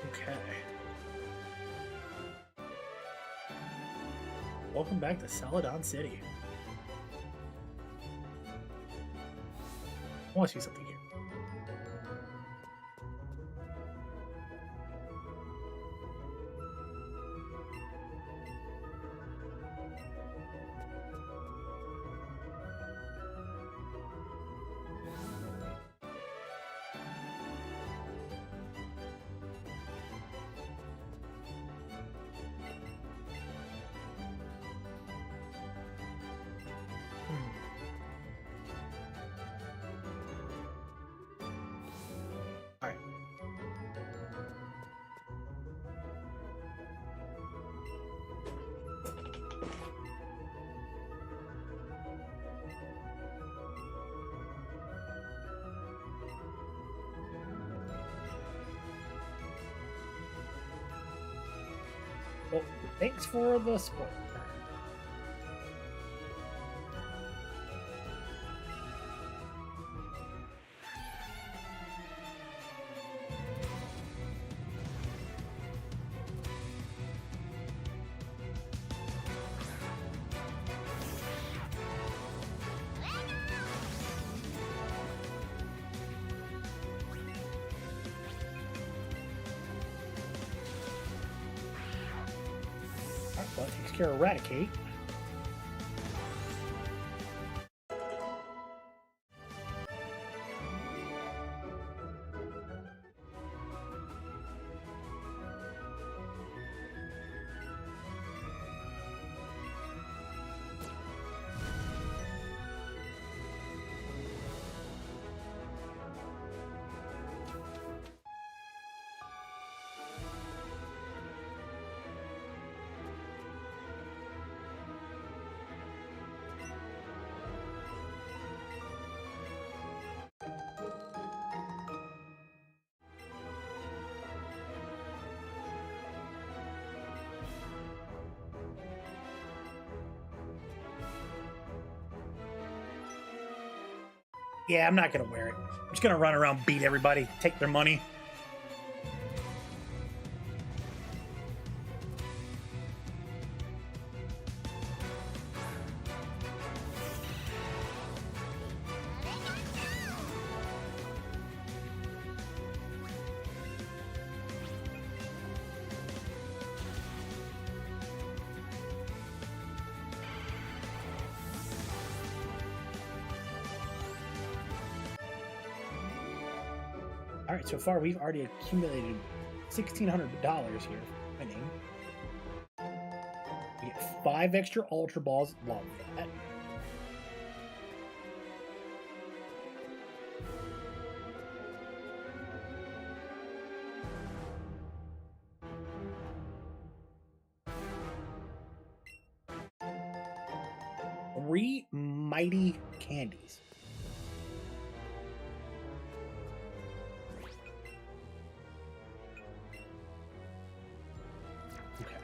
Okay. Welcome back to Celadon City. I want to see something here. Alright. Well, thanks for the spoiler. Well, that takes care of Eradicate. Yeah, I'm not gonna wear it. I'm just gonna run around, beat everybody, take their money. All right, so far we've already accumulated $1,600 here for winning. We get 5 extra Ultra Balls. Love that. Three mighty candies. Okay.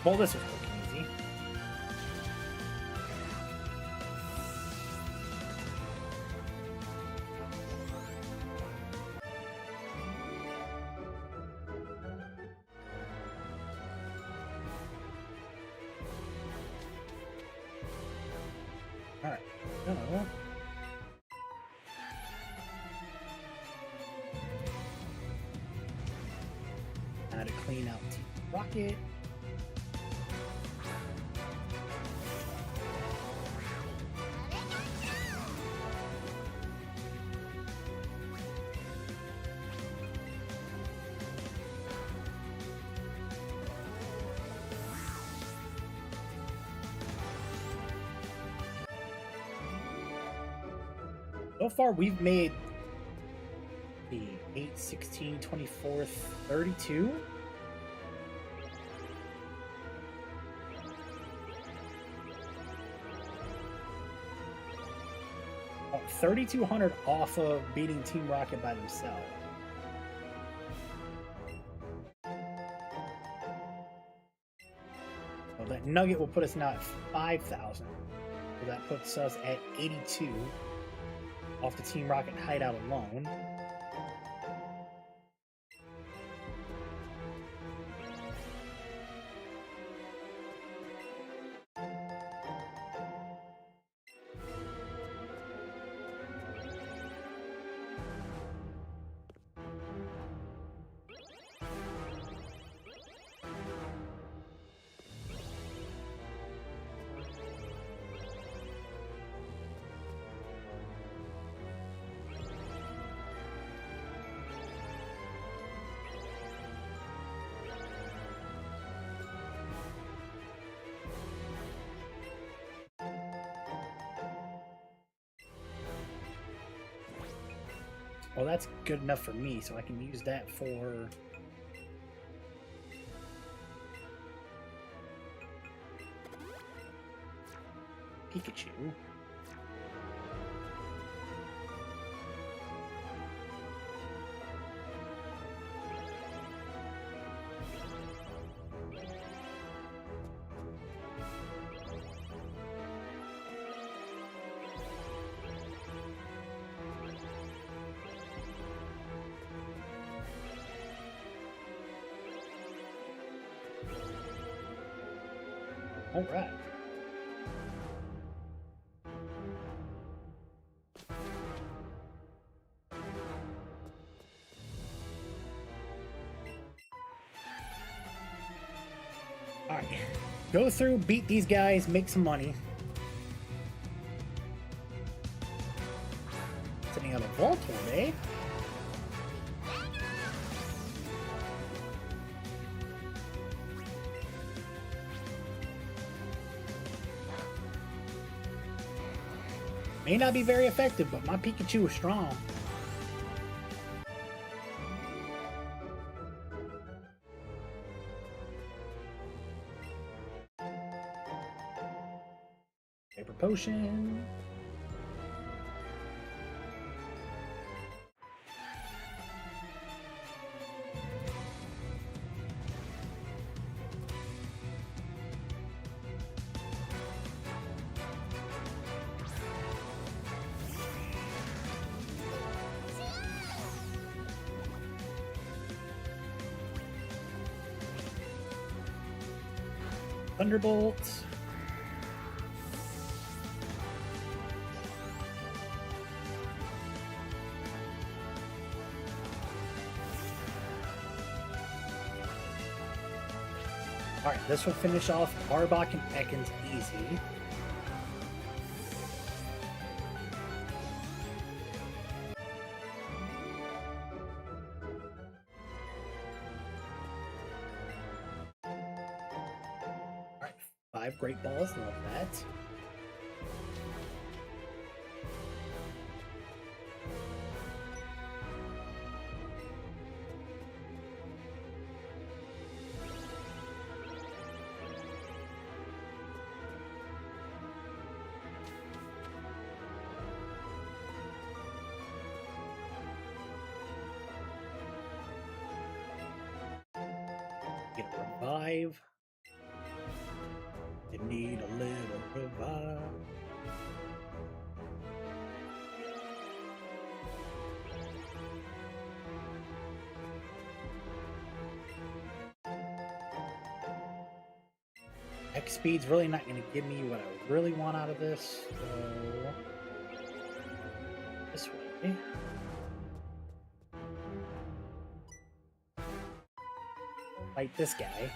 Well, this was looking easy. All right. So, now to clean out Team Rocket. So far, we've made the 8, 16, 24, 32. Oh, 3,200 off of beating Team Rocket by themselves. Well, that nugget will put us now at 5,000. So that puts us at 82 off the Team Rocket hideout alone. Well, that's good enough for me, so I can use that for Pikachu. All right. Alright. Go through, beat these guys, make some money. Sitting out a Voltorb, eh? May not be very effective, but my Pikachu is strong. Paper Potion. Thunderbolt. Alright, this will finish off Arbok and Ekans easy. Alright, 5 Great Balls, love that. Get a revive. You need a little revive. X speed's really not going to give me what I really want out of this. So this way. Fight this guy.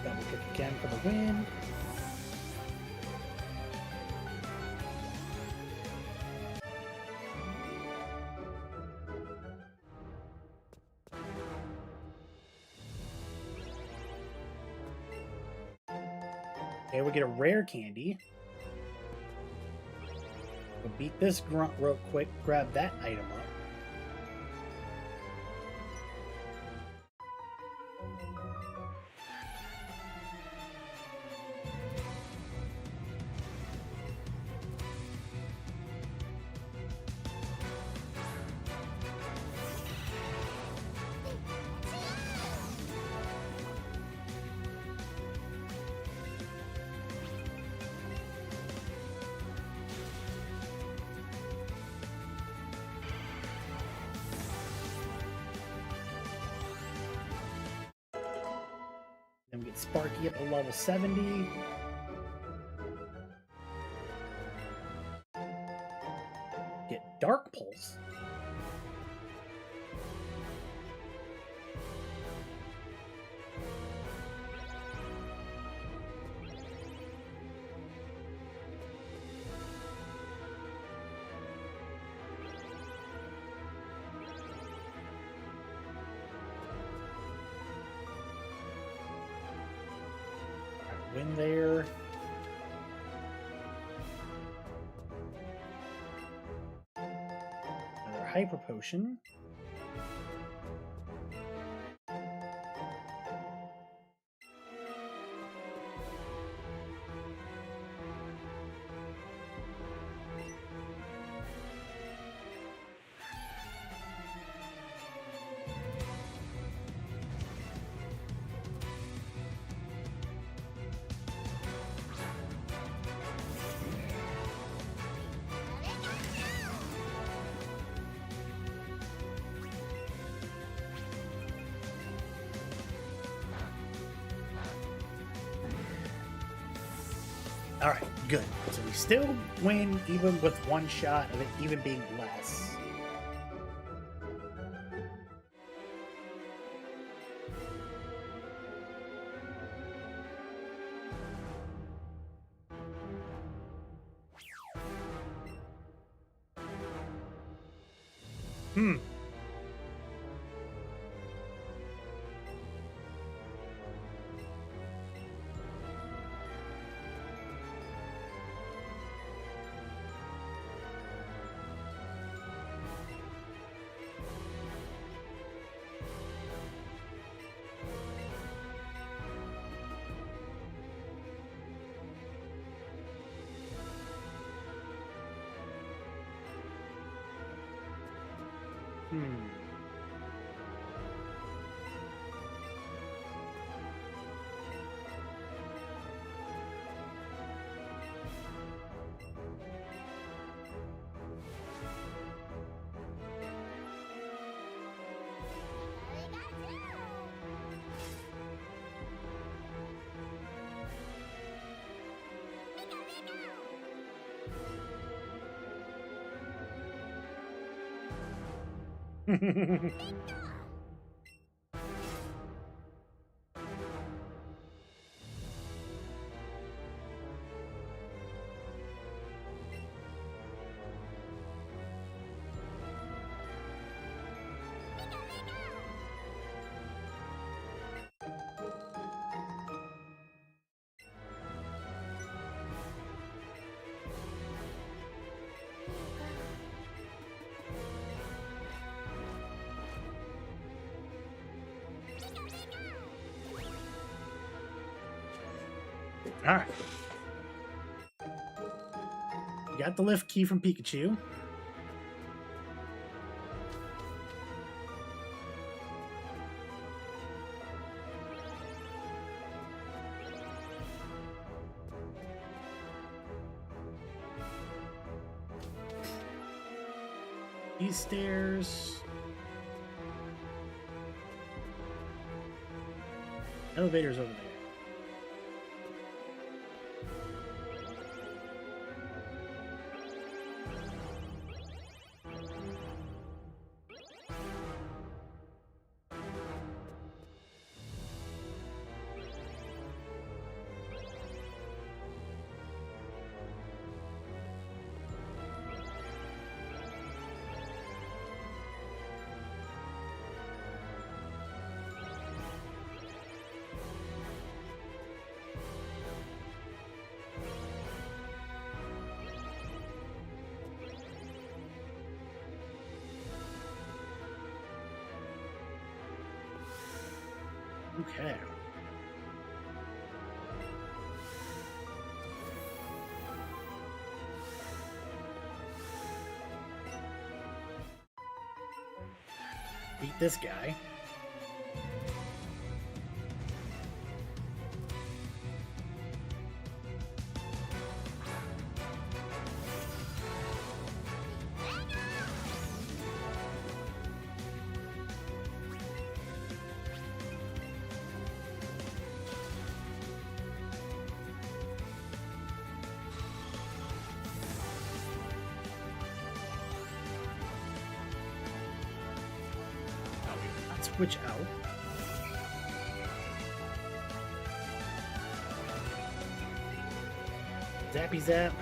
Double kick again for the win. Okay, we get a rare candy. We'll beat this grunt real quick, grab that item up. Then we get Sparky up to level 70. Get Dark Pulse. Win there. Another Hyper Potion. All right, good. So we still win even with one shot of it even being less. Hmm. Hmm. All right. You got the lift key from Pikachu. These stairs. Elevator's over there. Okay. Beat this guy. Switch out. Zappy zap.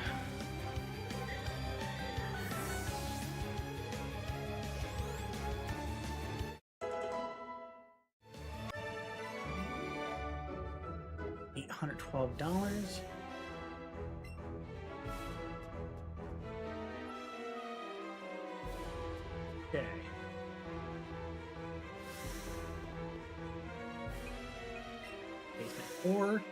$812. Okay. Basement 4.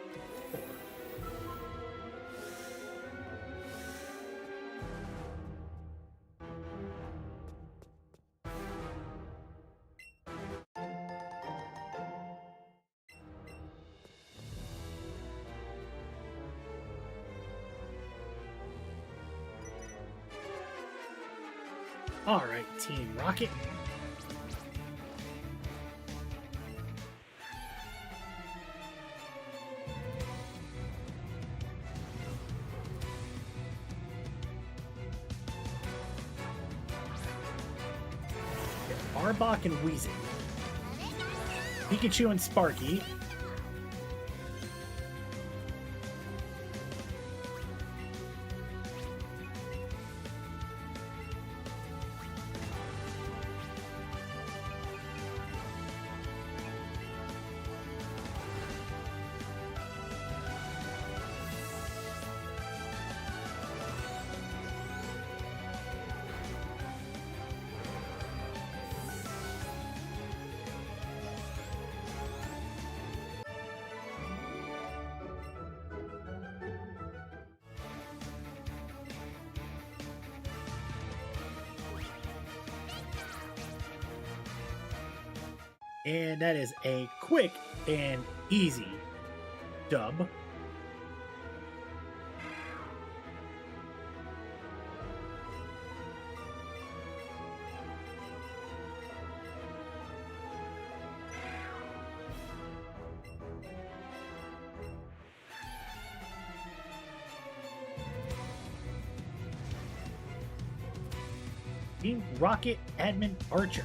All right, Team Rocket. Arbok and Weezing. Pikachu and Sparky. And that is a quick and easy dub. Team Rocket Admin Archer.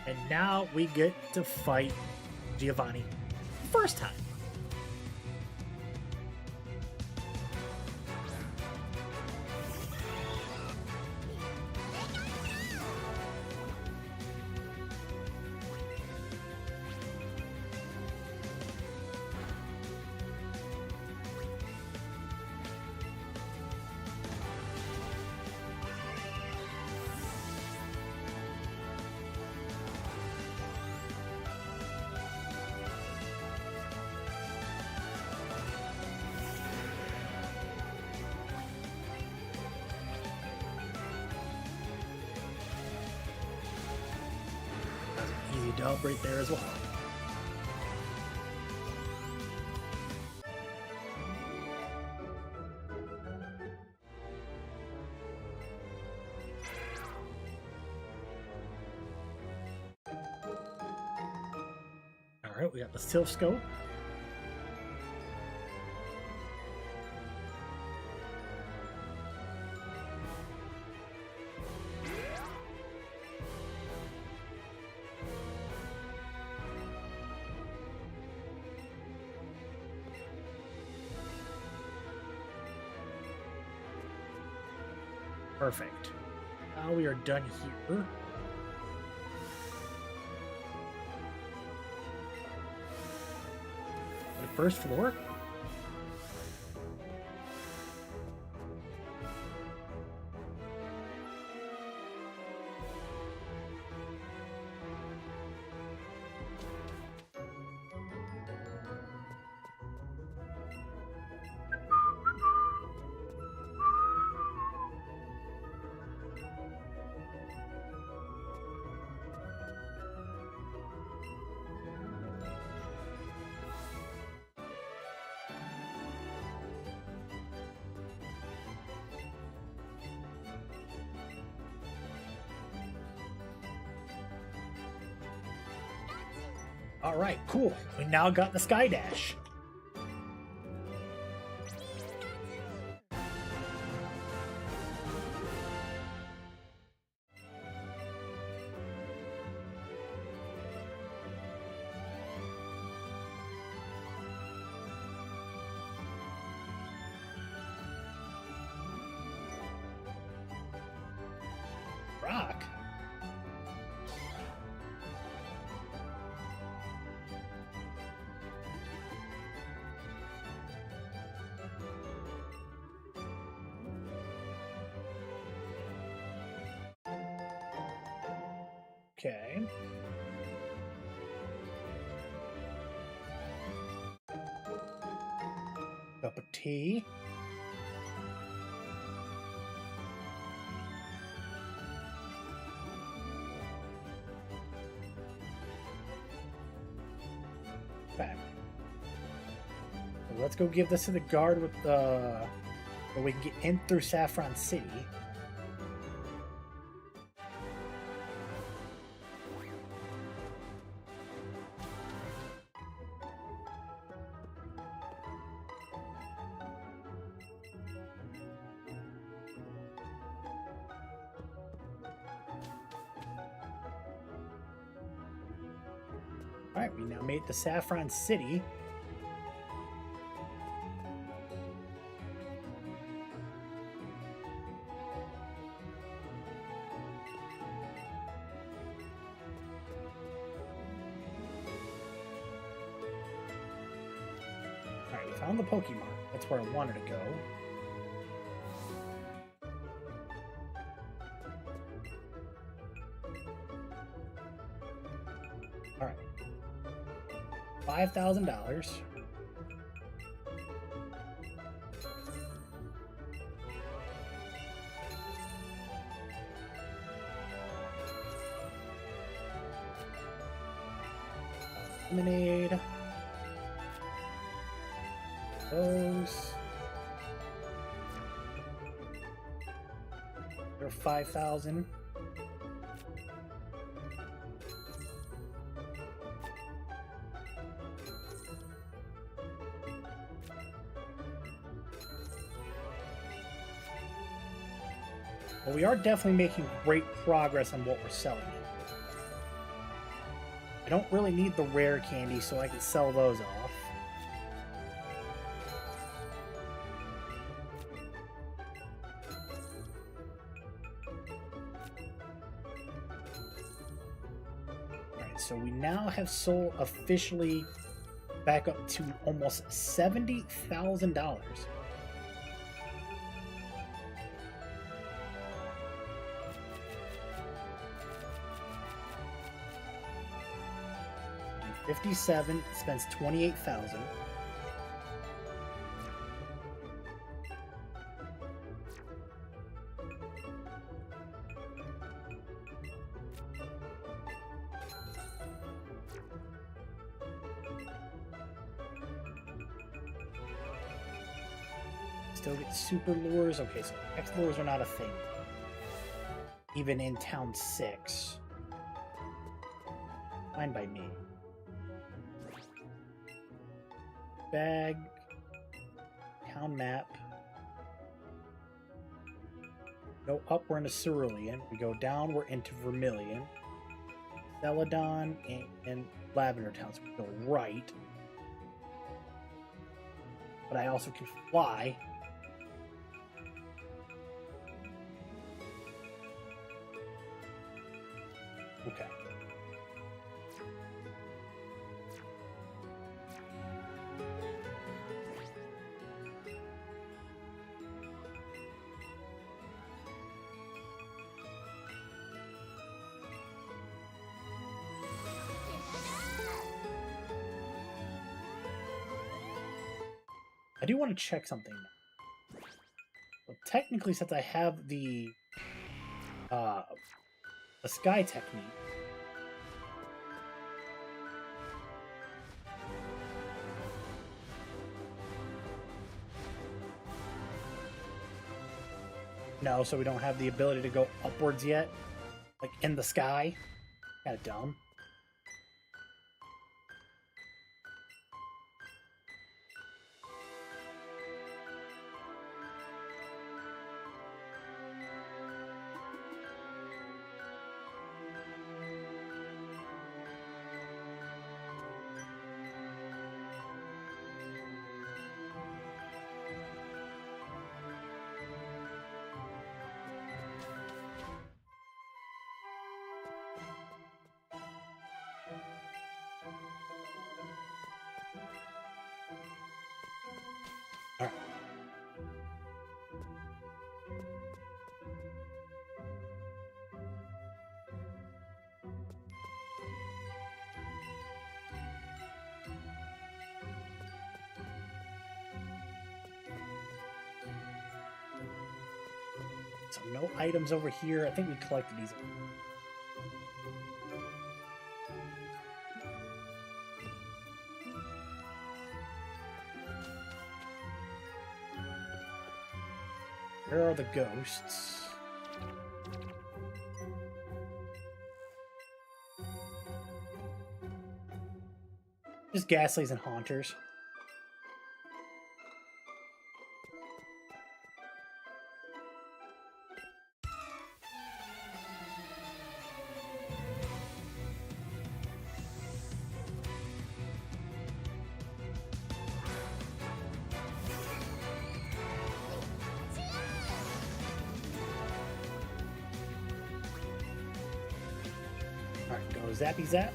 And now we get to fight Giovanni first time. Easy dub right there as well. All right, we got the Sylph Scope. Perfect. Now we are done here. The first floor. All right, cool. We now got the Sky Dash. rock. Okay. Cup of tea. Okay. So let's go give this to the guard with so we can get in through Saffron City. Alright, we now made the Saffron City. Alright, we found the Pokemon. That's where I wanted to go. Alright. $5,000. Lemonade. Those. They're 5,000. Well, we are definitely making great progress on what we're selling. I don't really need the rare candy, so I can sell those off. Alright, so we now have sold officially back up to almost $70,000. $57 spends $28,000. Still get super lures. Okay, so X lures are not a thing. Even in Town 6. Fine by me. Bag. Town map. Go up, we're into Cerulean. We go down, we're into Vermilion. Celadon and Lavender Town. So we go right. But I also can fly. Okay. I do want to check something. Well, technically, since I have the sky technique, no, so we don't have the ability to go upwards yet, like in the sky. Kind of dumb. no items over here. I think we collected these. Where are the ghosts? Just Ghastlies and Haunters. Alright, go Zappy Zap.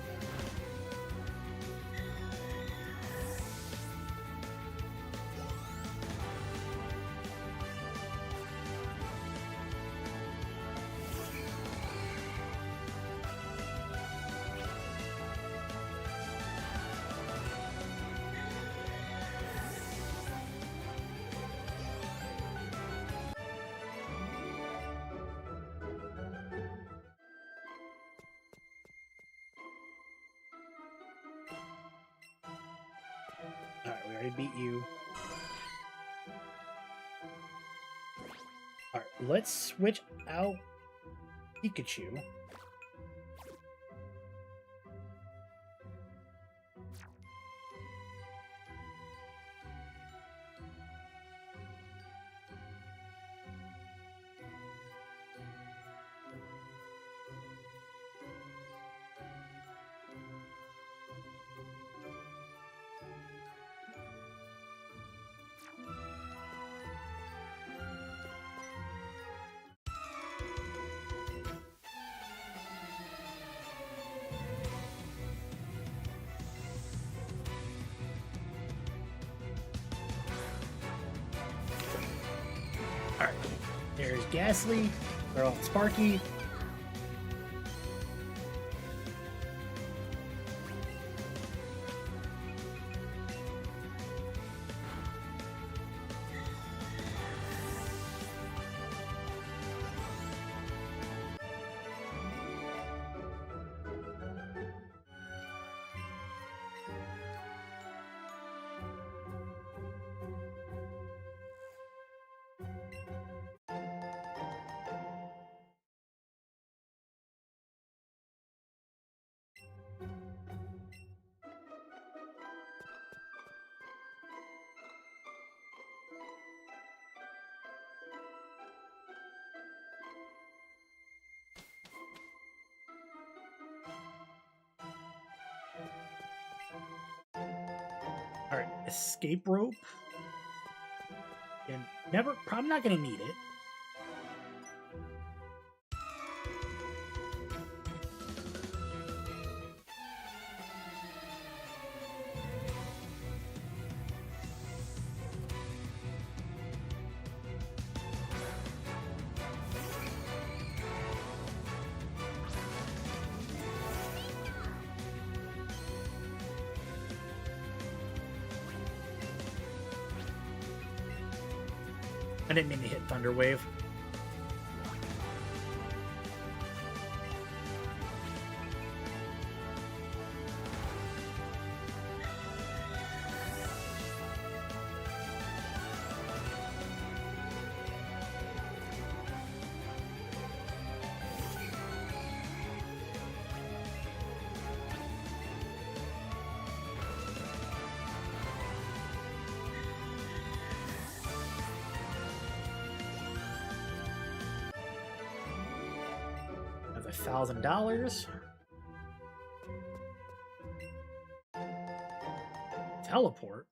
Alright, we already beat you. Alright, let's switch out Pikachu. Alright, there's Ghastly, or Sparky. Alright, escape rope. And probably not gonna need it. I didn't mean to hit Thunder Wave. $1,000. Teleport.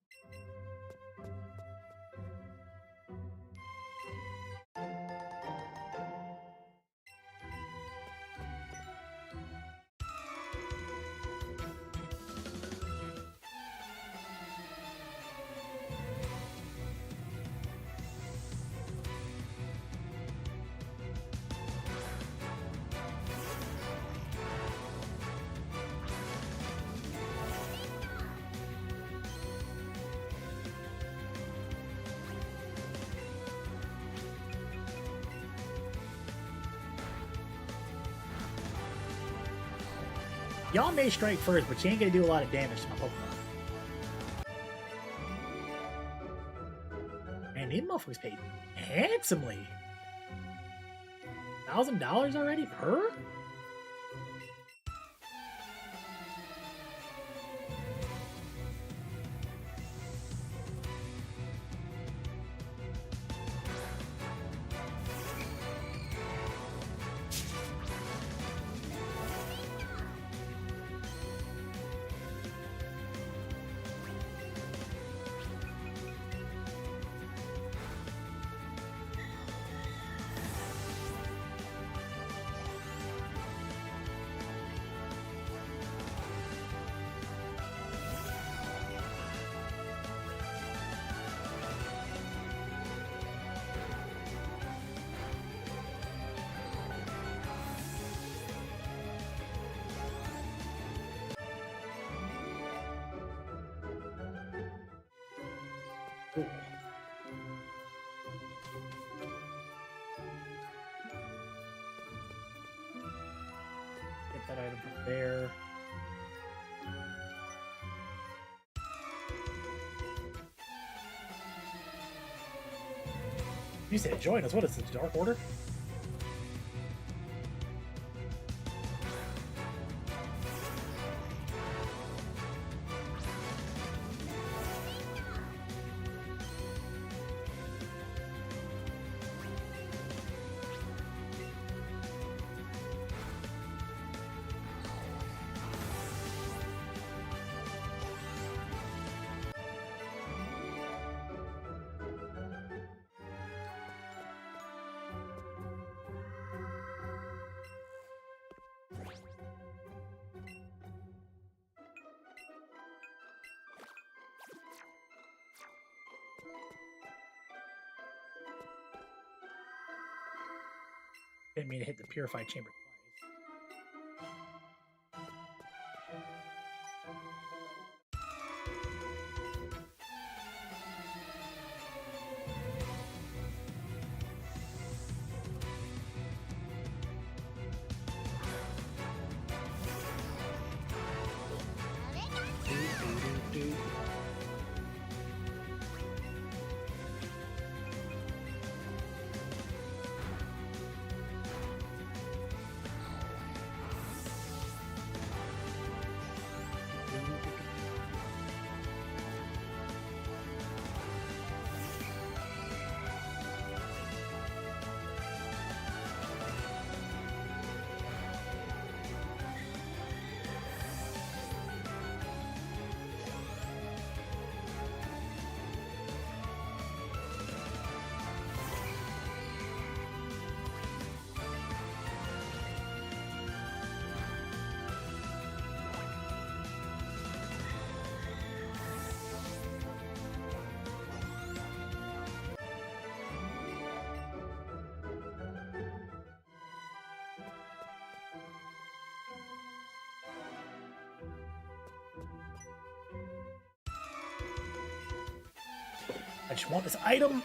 Y'all may strike first, but you ain't gonna do a lot of damage to my Pokemon. Man, these motherfuckers paid handsomely. $1,000 already per? Cool. Get that item from there. You said join us. What is this, Dark Order? Didn't mean to hit the purified chamber twice. I just want this item.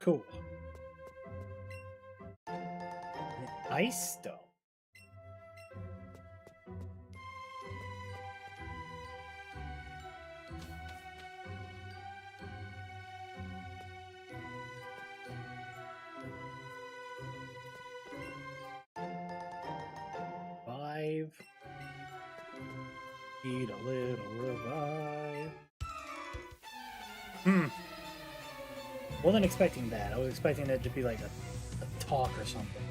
Cool. Ice Stone. Need a little revive. Wasn't expecting that. I was expecting that to be like a talk or something.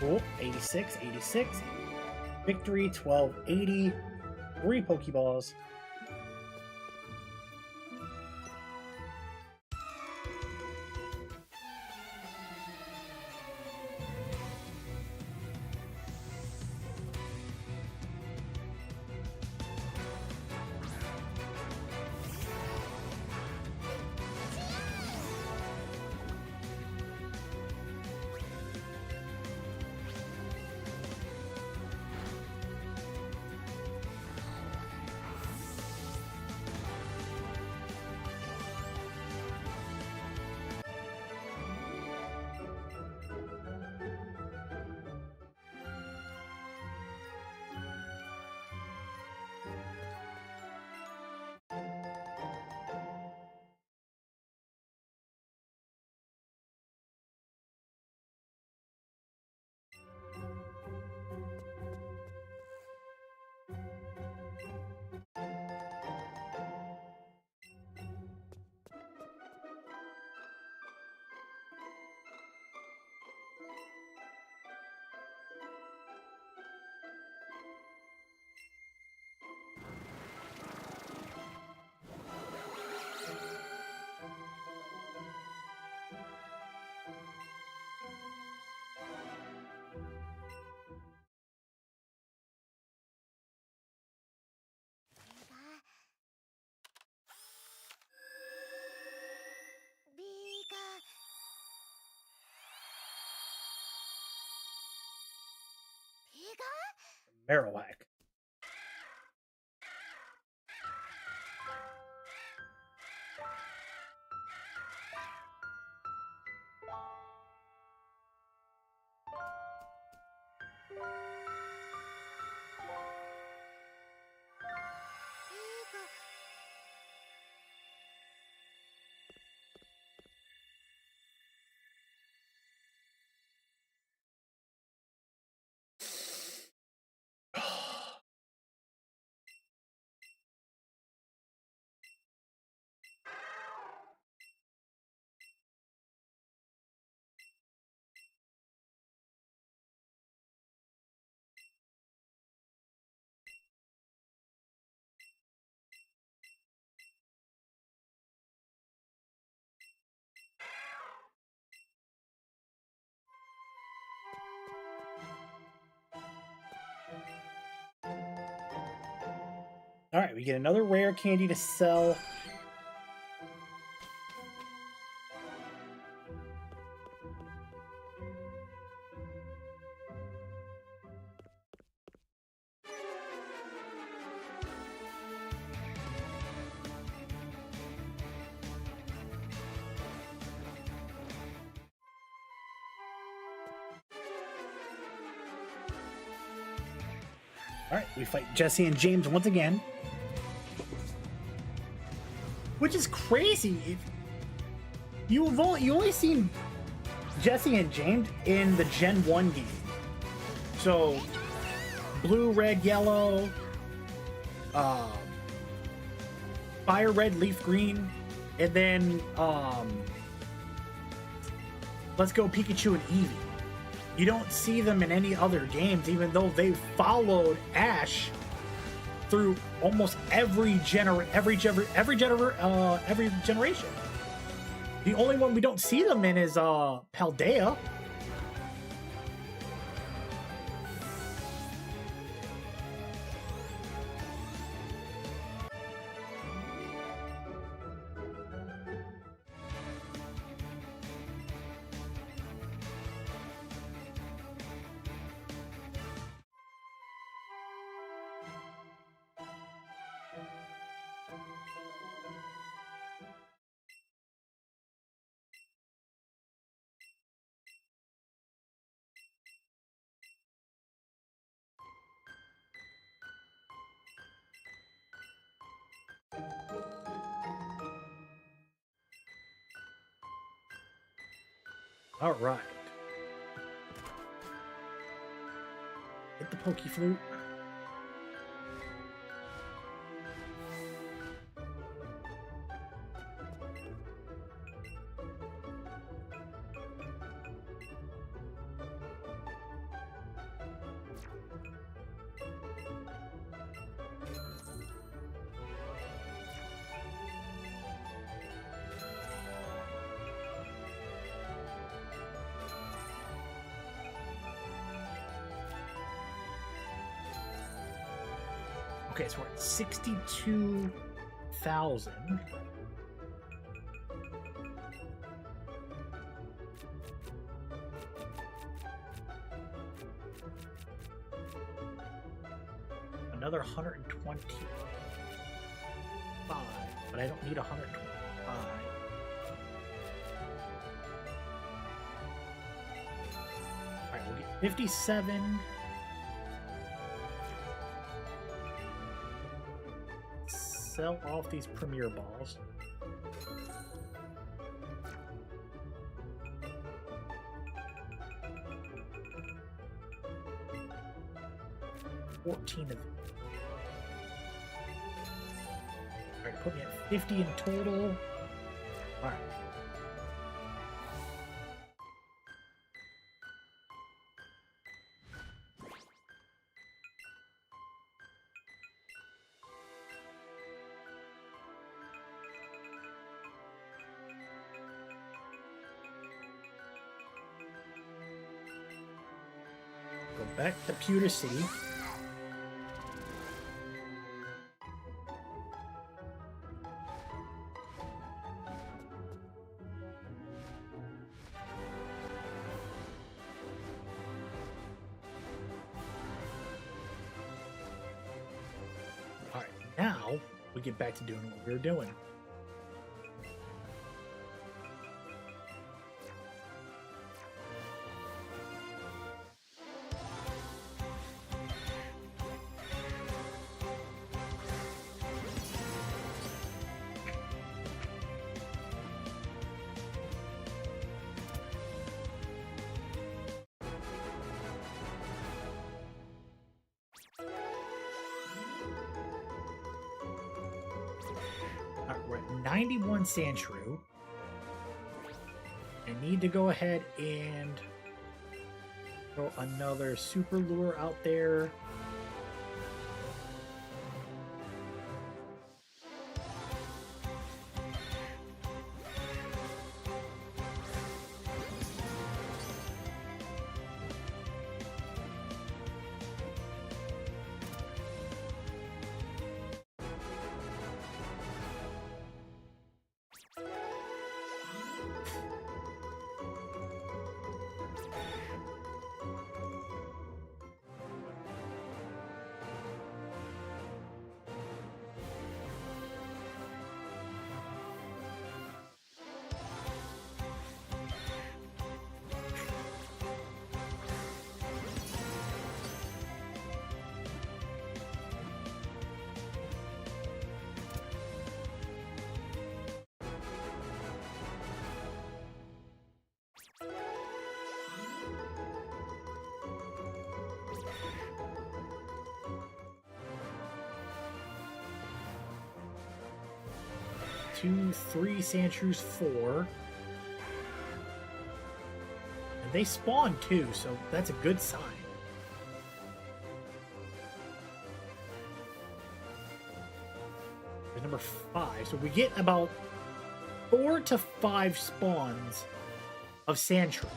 Cool. 86, 86. Victory, 1280. 3 Pokeballs. Marowak. All right, we get another rare candy to sell. All right, we fight Jesse and James once again. Which is crazy. You've only seen Jesse and James in the Gen 1 game. So, blue, red, yellow, fire red, leaf green, and then Let's Go Pikachu and Eevee. You don't see them in any other games, even though they followed Ash through almost every generation. The only one we don't see them in is Paldea. All right. Hit the pokey flute. Okay, so we're at 62,000. Another 125, but I don't need 125. All right, we'll get 57. Sell off these premier balls. $14 of them. Alright, put me at 50 in total. Alright. Go back to Pewter City. Alright, now we get back to doing what we were doing. We're at 91 Sandshrew. I need to go ahead and throw another super lure out there. Two, three Sandshrews, 4. And they spawn too, so that's a good sign. is number 5. So we get about 4 to 5 spawns of sand shrew.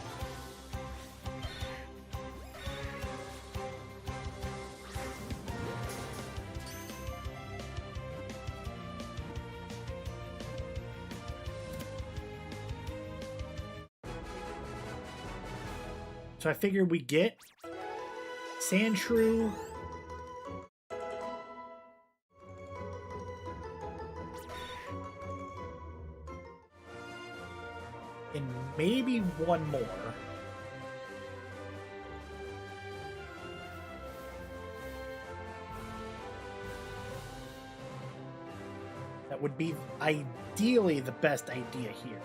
So I figured we get sand shrew, and maybe one more. That would be ideally the best idea here.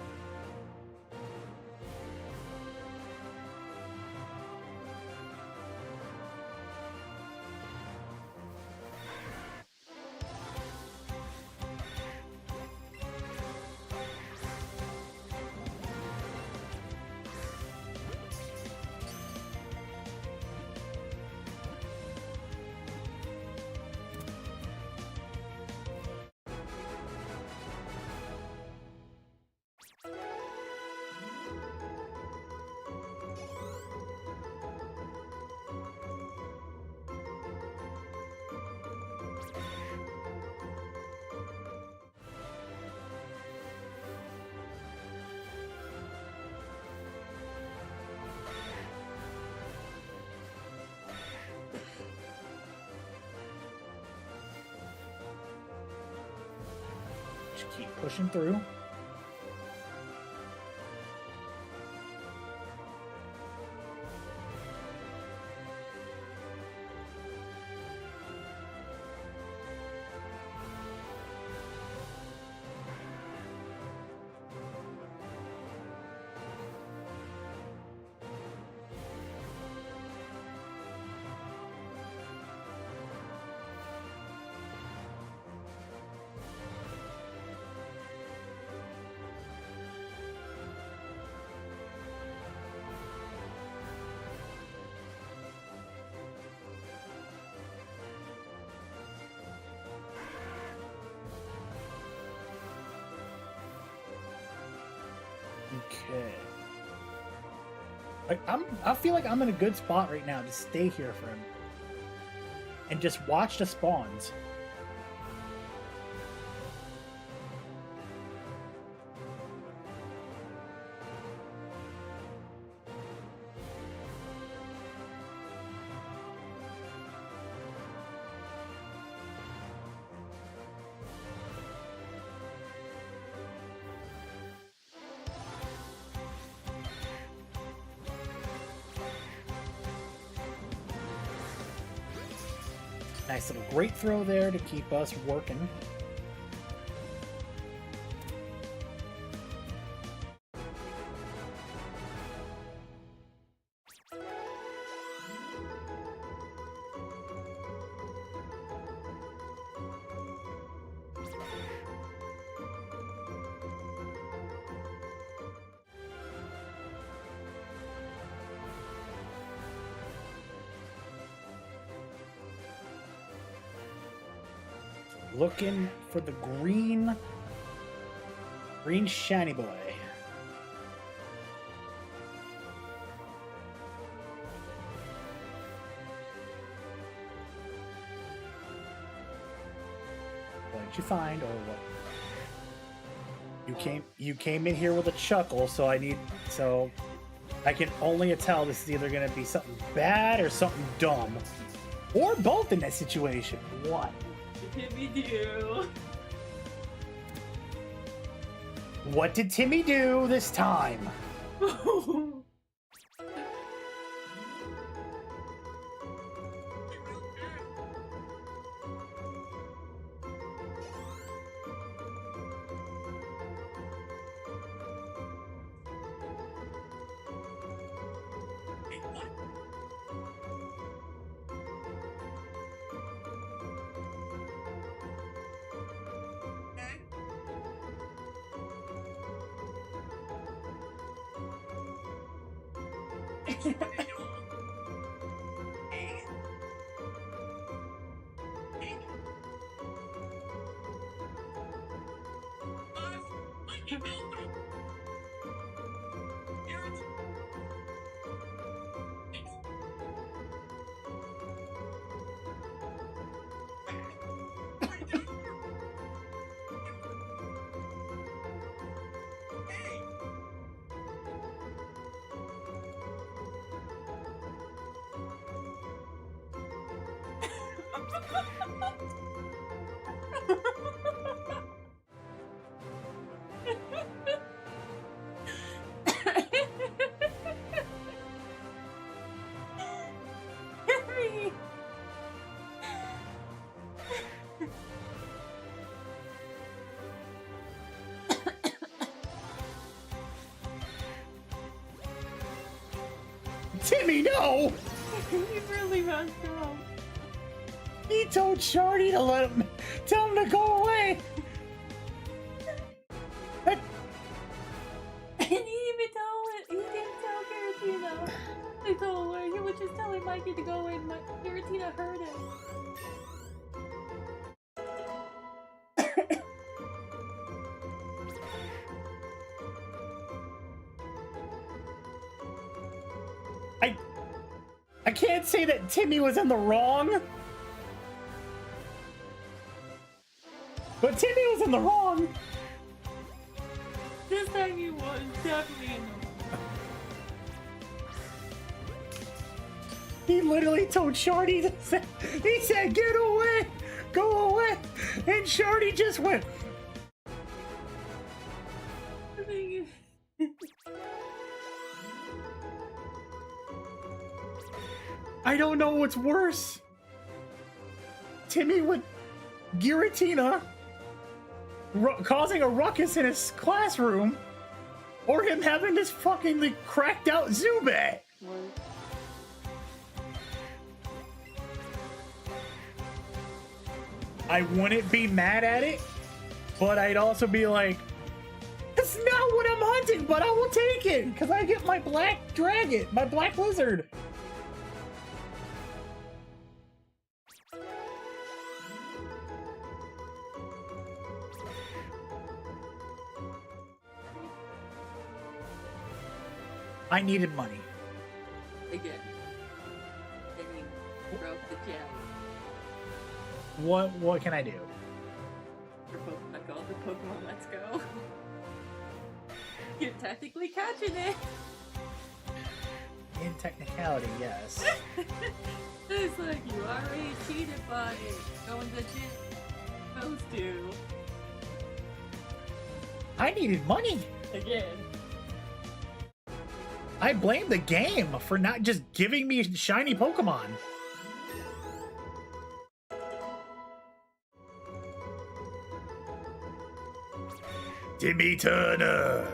Just keep pushing through. Okay. I feel like I'm in a good spot right now to stay here for him. And just watch the spawns. Nice little great throw there to keep us working. Looking for the green shiny boy. What did you find, or what? You came in here with a chuckle, so I can only tell this is either gonna be something bad or something dumb, or both in that situation. What? Timmy do. What did Timmy do this time? Harry! Timmy, no! You really messed up. He told Shardy to tell him to go away. And he even he didn't tell Giratina. He told her, he was just telling Mikey to go in, but Giratina heard him. I can't say that Timmy was in the wrong. But Timmy was in the wrong. This time he was definitely in the wrong. He literally told Shardy to say, he said, get away, go away. And Shardy just went. I don't know what's worse. Timmy with Giratina causing a ruckus in his classroom, or him having this fucking cracked out Zubat. I wouldn't be mad at it, but I'd also be like, that's not what I'm hunting, but I will take it, because I get my black dragon, my black lizard. I needed money. Again. And he broke the gem. What can I do? For Pokemon Go, the Pokemon Let's Go. You're technically catching it. In technicality, yes. It's like you already cheated by going the gym supposed to. I needed money. Again. I blame the game for not just giving me shiny Pokemon. Timmy Turner.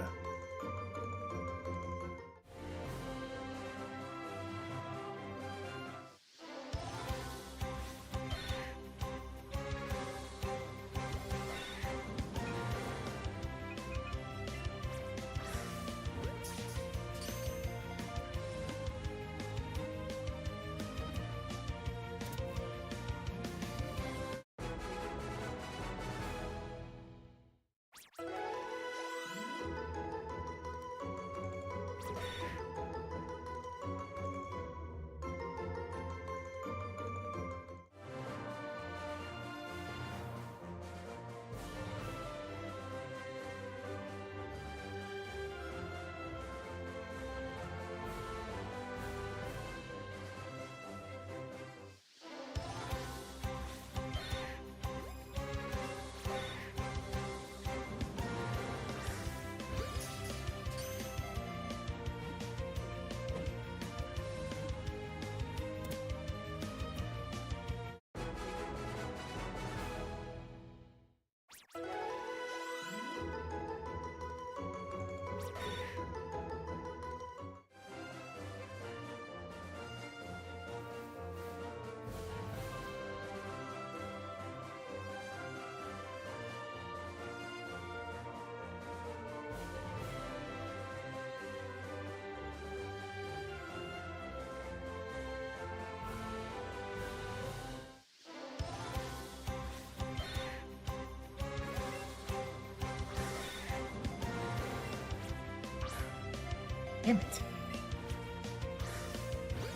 Damn it.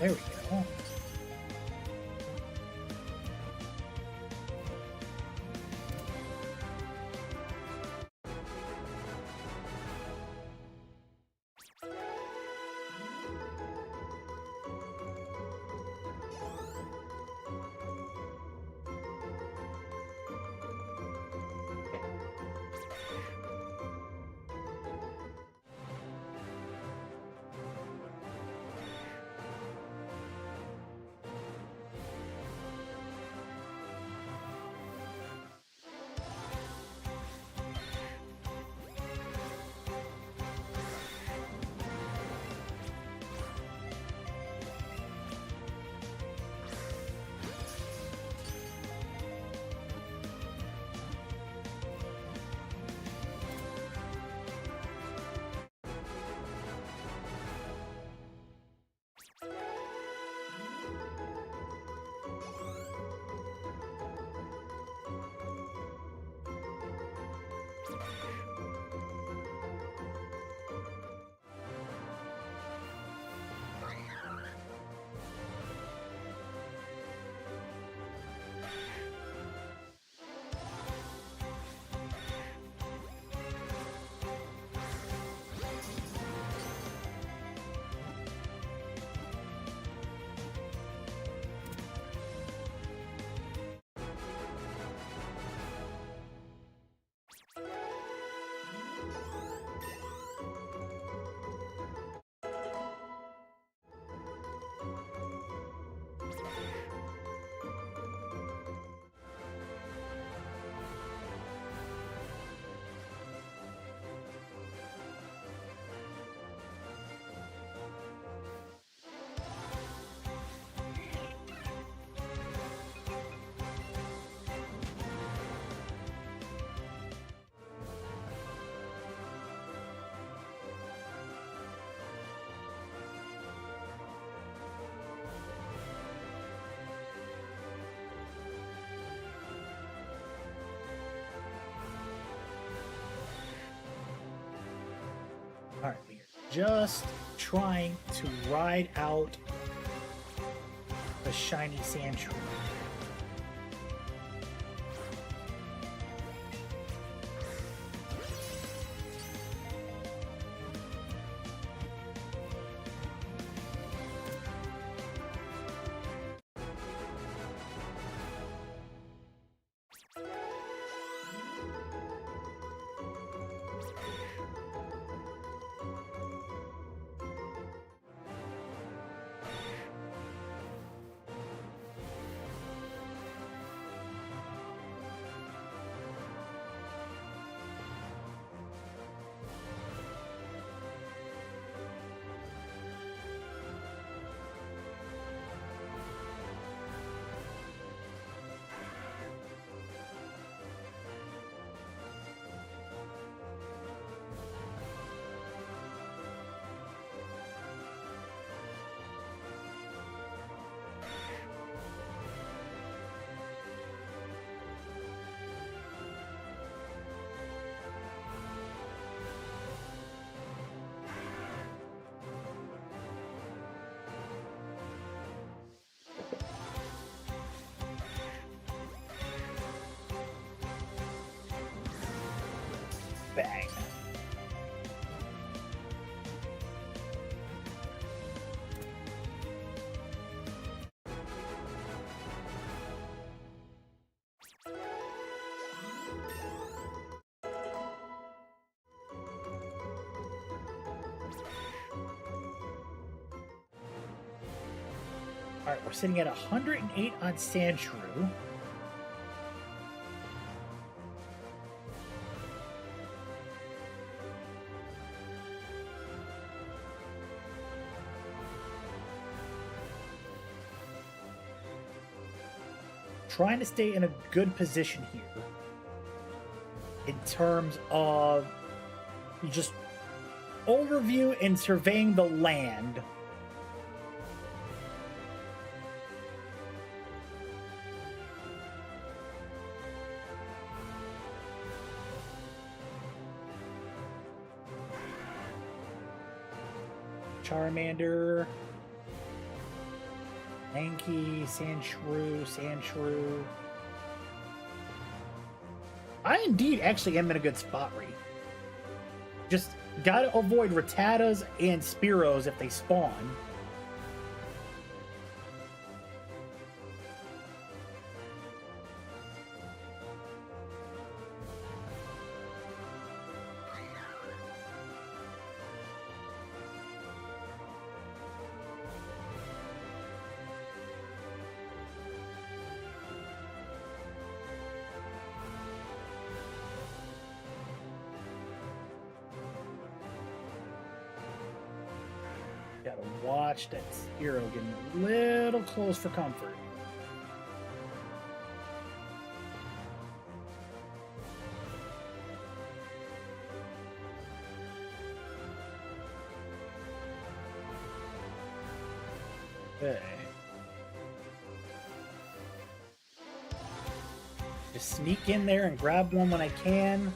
There we go. All right, we are just trying to ride out the shiny sand tree. Bang. All right, we're sitting at 108 on Sandshrew. Trying to stay in a good position here in terms of just overview and surveying the land. Charmander. Mankey, Sandshrew. I indeed actually am in a good spot, Ree. Just gotta avoid Rattatas and Spearows if they spawn. Gotta watch that Spearow getting a little close for comfort. Okay. Just sneak in there and grab one when I can.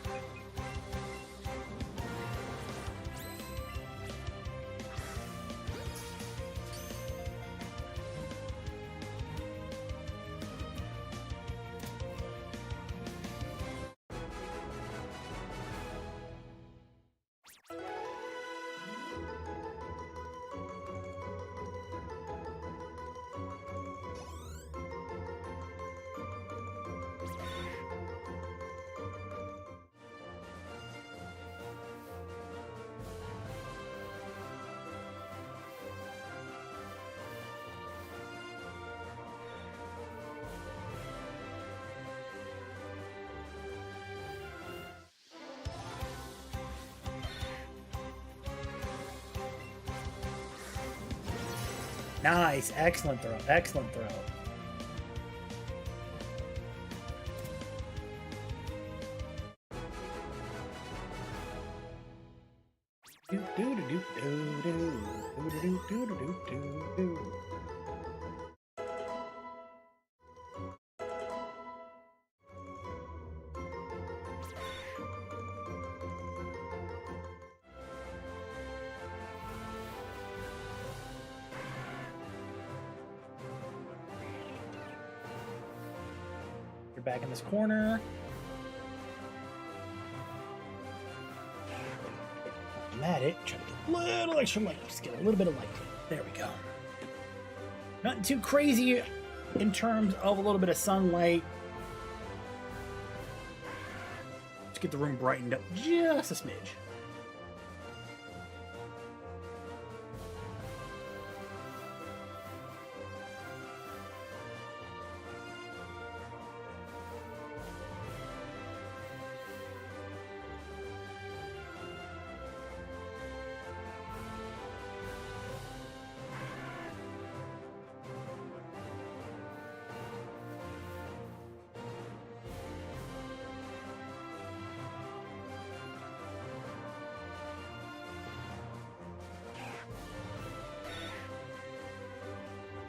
Nice. Excellent throw. Excellent throw. You're back in this corner. I'm at it. Try to get a little extra light. Just get a little bit of light. There we go. Nothing too crazy in terms of a little bit of sunlight. Let's get the room brightened up just a smidge.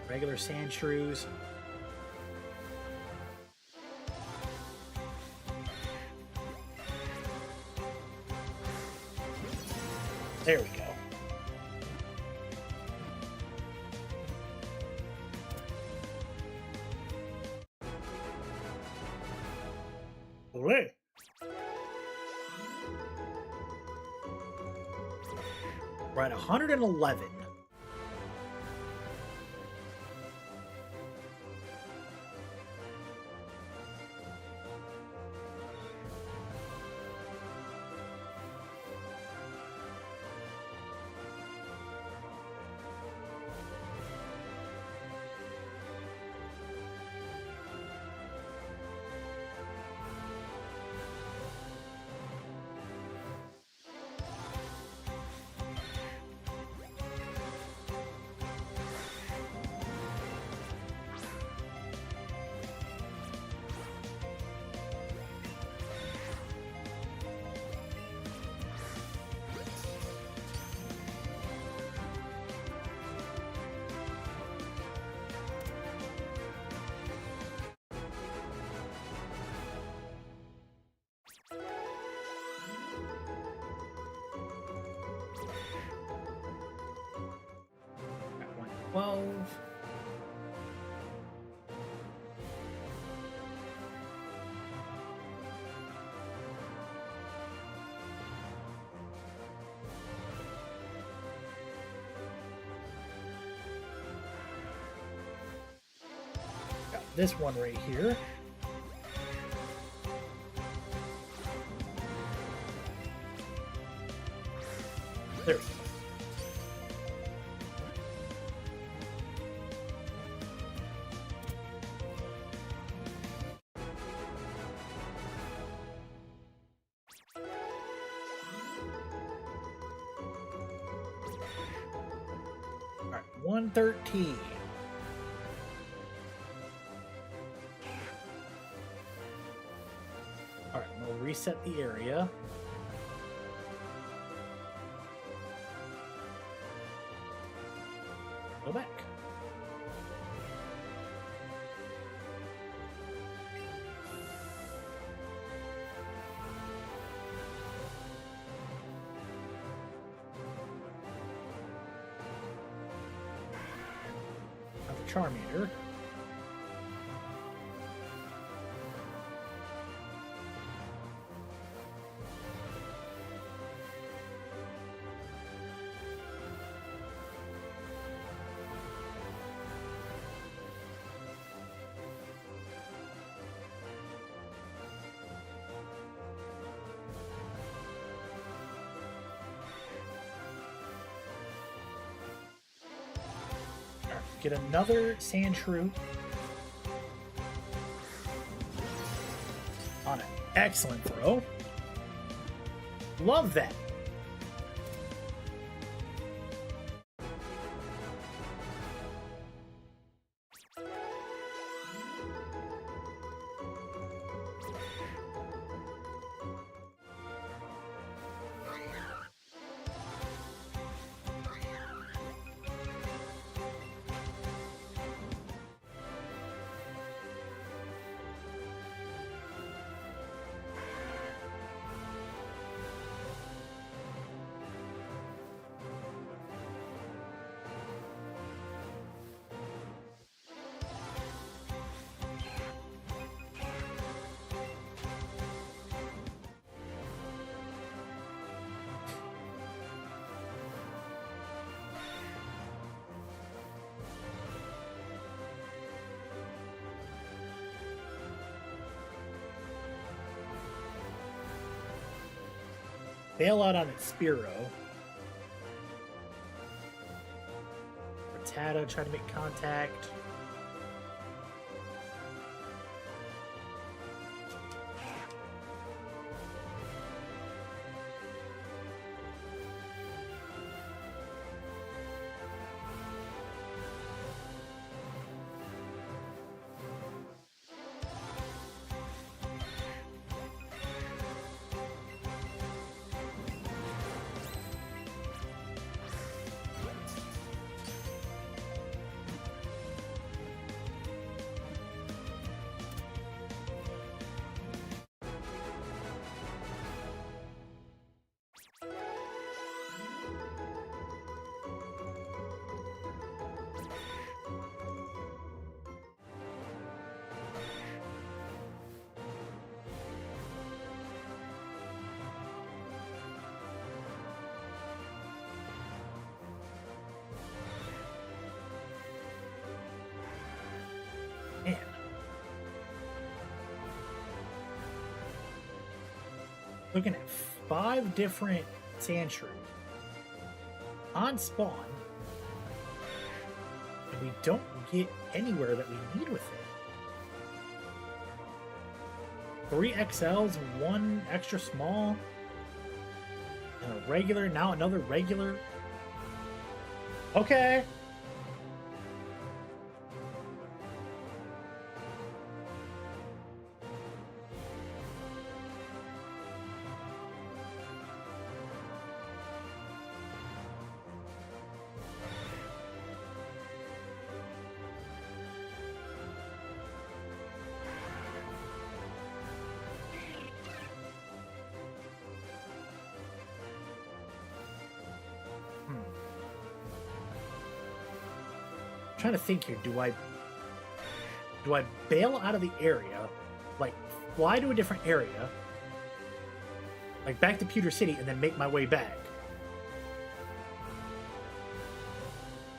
Regular Sandshrews. There we go. Olé. We're at 111. 12. Got this one right here. There we go. All right, 113. All right, we'll reset the area. Go back. Have the Charmander. Get another Sandshrew on an excellent throw. Love that. Bail out on its Spearow. Rattata trying to make contact. Man. Looking at 5 different Sandshrews on spawn, and we don't get anywhere that we need with it. 3 XLs, 1 extra small, and a regular, now another regular. Okay. trying to think here. Do I bail out of the area, like fly to a different area, like back to Pewter City, and then make my way back?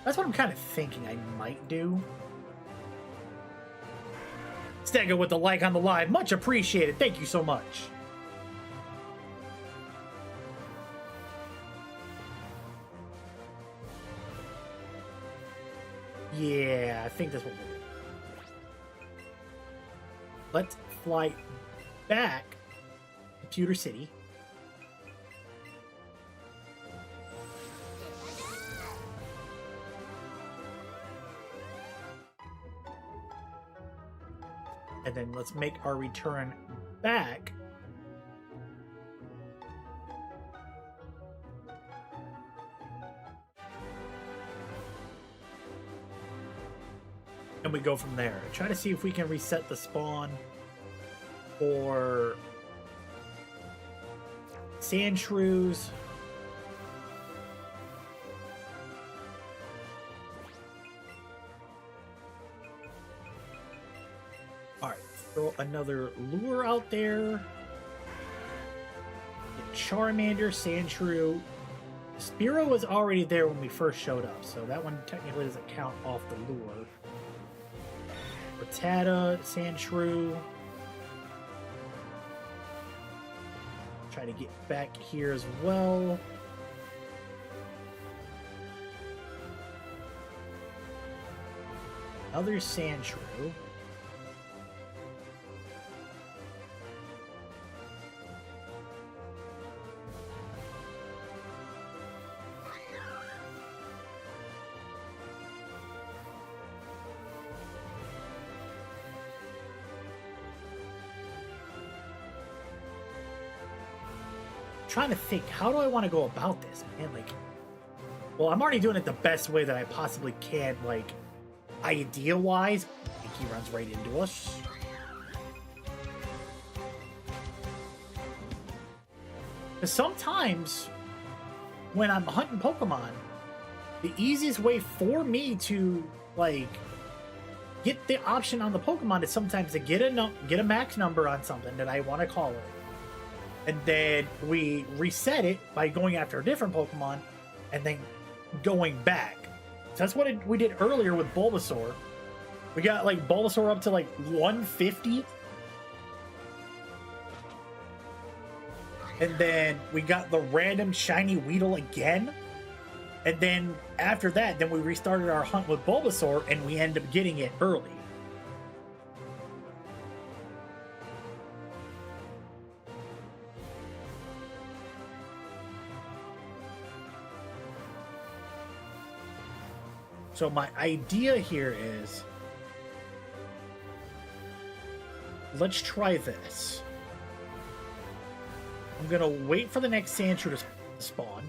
That's what I'm kind of thinking I might do. Stego with the like on the live. Much appreciated. Thank you so much. Yeah, I think that's what we'll do. Let's fly back to Pewter City. And then let's make our return back. And we go from there. Try to see if we can reset the spawn for sand shrews. Alright, throw another lure out there. Get Charmander, Sandshrew. Spearow was already there when we first showed up, so that one technically doesn't count off the lure. Rattata, Sandshrew. Try to get back here as well. Another Sandshrew. Trying to think, how do I want to go about this, man? Like, well, I'm already doing it the best way that I possibly can, like, idea-wise. I think he runs right into us. Because sometimes, when I'm hunting Pokemon, the easiest way for me to, like, get the option on the Pokemon is sometimes to get a max number on something that I want to call it. And then we reset it by going after a different Pokemon and then going back. So that's what we did earlier with Bulbasaur. We got like Bulbasaur up to like 150. And then we got the random shiny Weedle again. And then after that, then we restarted our hunt with Bulbasaur and we ended up getting it early. So my idea here is, let's try this. I'm gonna wait for the next Sandshrew to spawn.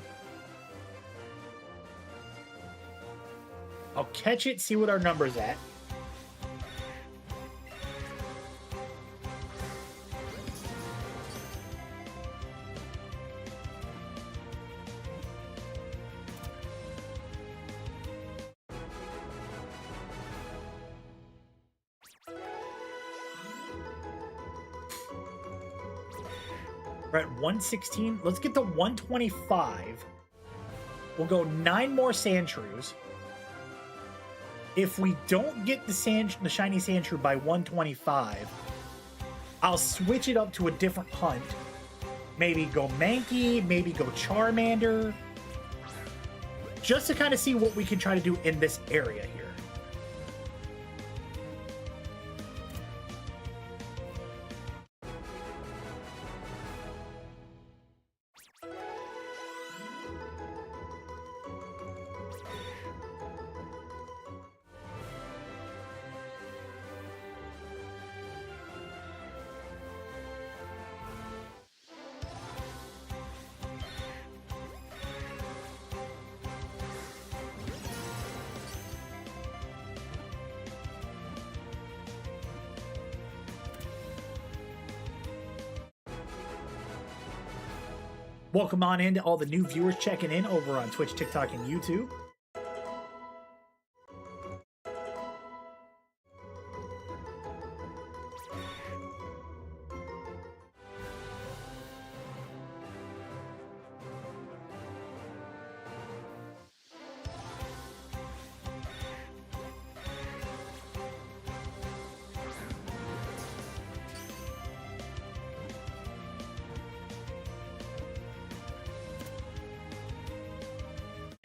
I'll catch it, see what our number's at. We're at 116. Let's get to 125. We'll go 9 more Sandshrews. If we don't get the shiny Sandshrew by 125, I'll switch it up to a different hunt. Maybe go Mankey, maybe go Charmander. Just to kind of see what we can try to do in this area here. Welcome on in to all the new viewers checking in over on Twitch, TikTok, and YouTube.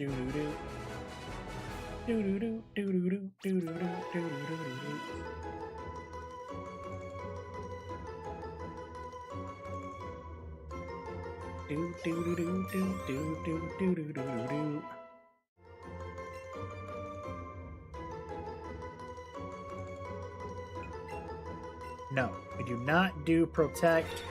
Do-do-do. Do-do-do, do-do-do, do-do-do, do-do-do-do-do. Do-do-do-do-do-do-do-do-do-do-do. No, we do not do protect.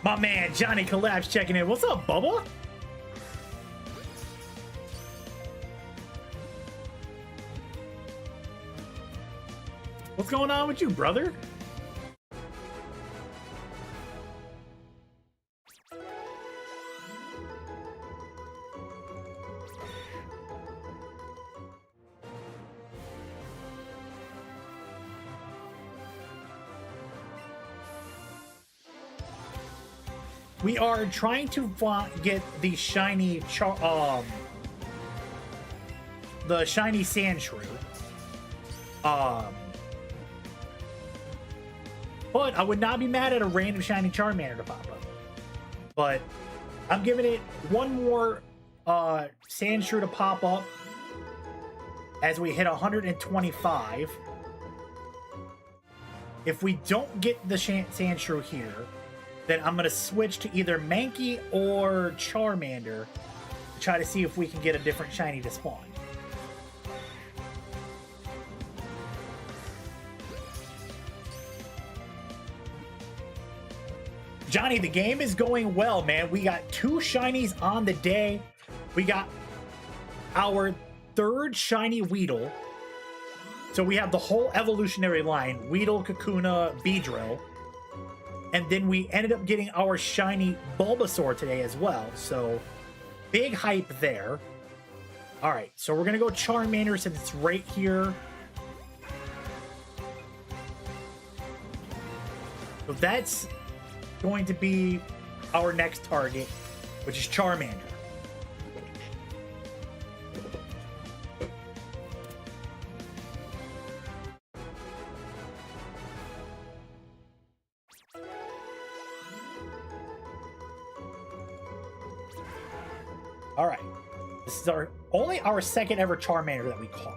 My man, Johnny Collapse checking in. What's up, Bubba? What's going on with you, brother? We are trying to get the shiny the shiny sand shrew. But I would not be mad at a random shiny Charmander to pop up. But I'm giving it one more sand shrew to pop up as we hit 125. If we don't get the sand shrew here, then I'm going to switch to either Mankey or Charmander to try to see if we can get a different shiny to spawn. Johnny, the game is going well, man. We got 2 shinies on the day. We got our 3rd shiny Weedle. So we have the whole evolutionary line, Weedle, Kakuna, Beedrill. And then we ended up getting our shiny Bulbasaur today as well. So big hype there. All right, so we're going to go Charmander since it's right here. So that's going to be our next target, which is Charmander. All right, this is only our second ever Charmander that we caught.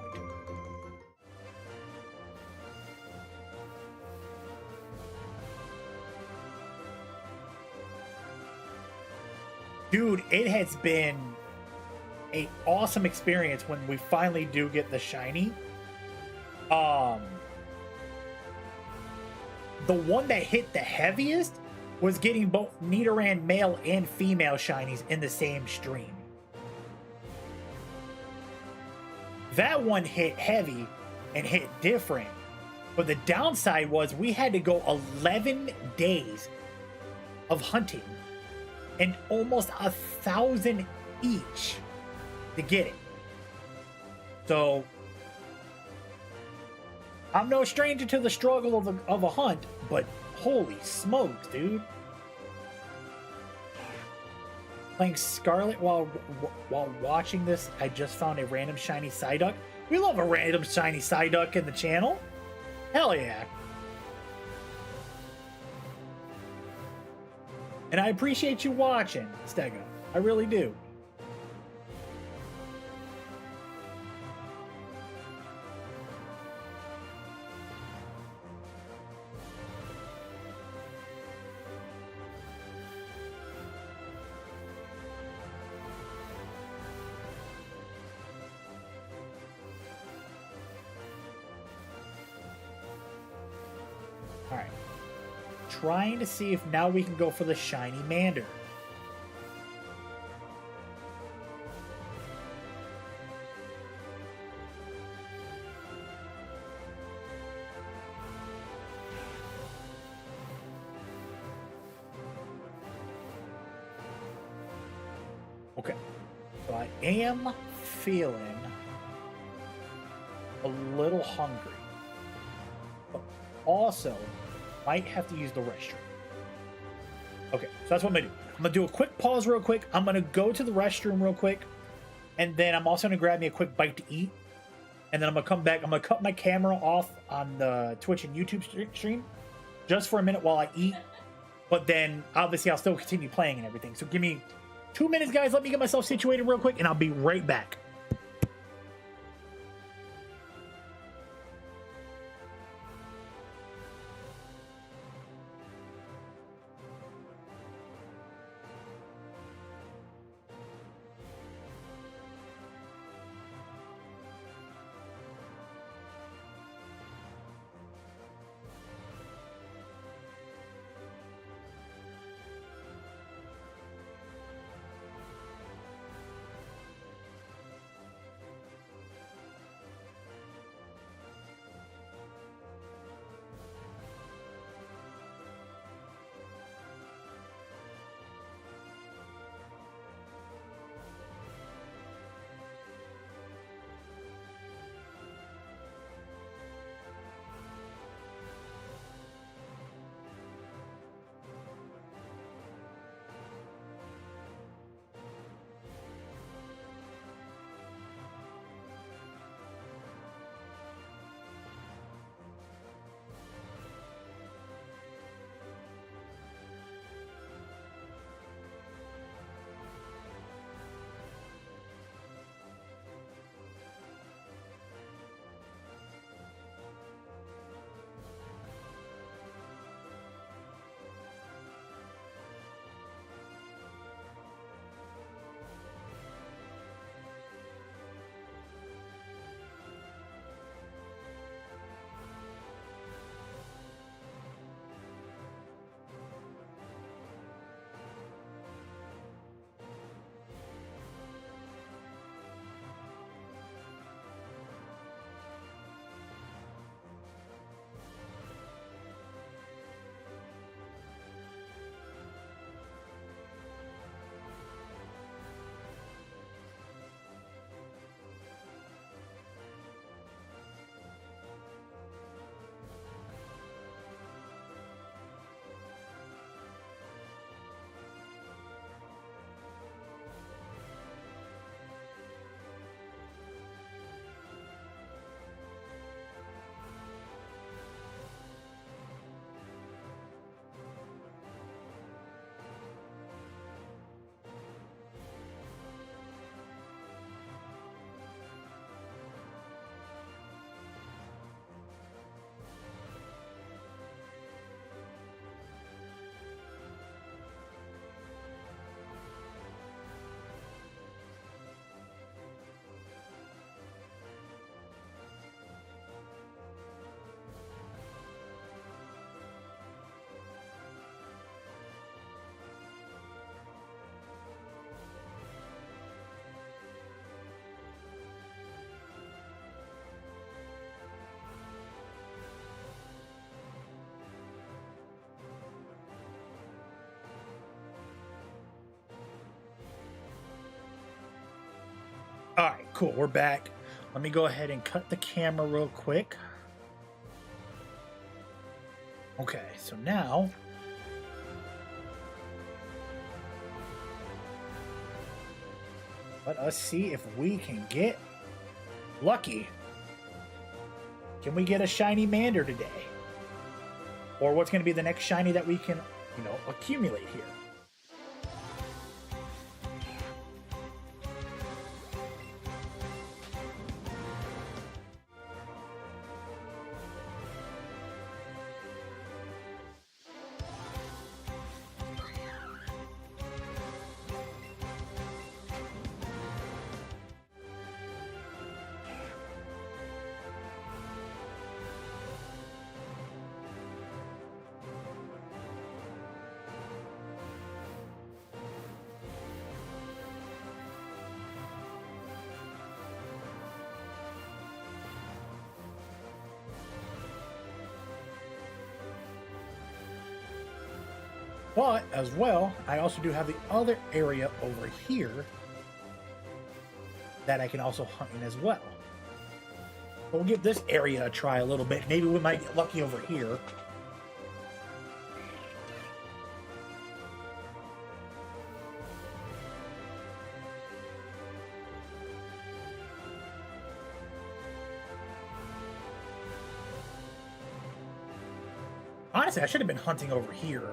Dude, it has been an awesome experience when we finally do get the shiny. The one that hit the heaviest was getting both Nidoran male and female shinies in the same stream. That one hit heavy and hit different. But the downside was we had to go 11 days of hunting and almost 1,000 each to get it. So I'm no stranger to the struggle of a hunt, but holy smokes, dude. Playing Scarlet while watching this, I just found a random shiny Psyduck. We love a random shiny Psyduck in the channel. Hell yeah. And I appreciate you watching, Stega. I really do. All right. Trying to see if now we can go for the shiny Mander. Okay. So I am feeling a little hungry. But also might have to use the restroom. Okay, so that's what I'm gonna do. I'm gonna do a quick pause real quick. I'm gonna go to the restroom real quick, and then I'm also gonna grab me a quick bite to eat, and then I'm gonna come back. I'm gonna cut my camera off on the Twitch and YouTube stream just for a minute while I eat, but then obviously I'll still continue playing and everything. So give me 2 minutes, guys. Let me get myself situated real quick, and I'll be right back. Cool, we're back. Let me go ahead and cut the camera real quick. Okay, so now let us see if we can get lucky. Can we get a shiny Mander today? Or what's going to be the next shiny that we can, accumulate here? But, as well, I also do have the other area over here that I can also hunt in as well. But we'll give this area a try a little bit. Maybe we might get lucky over here. Honestly, I should have been hunting over here.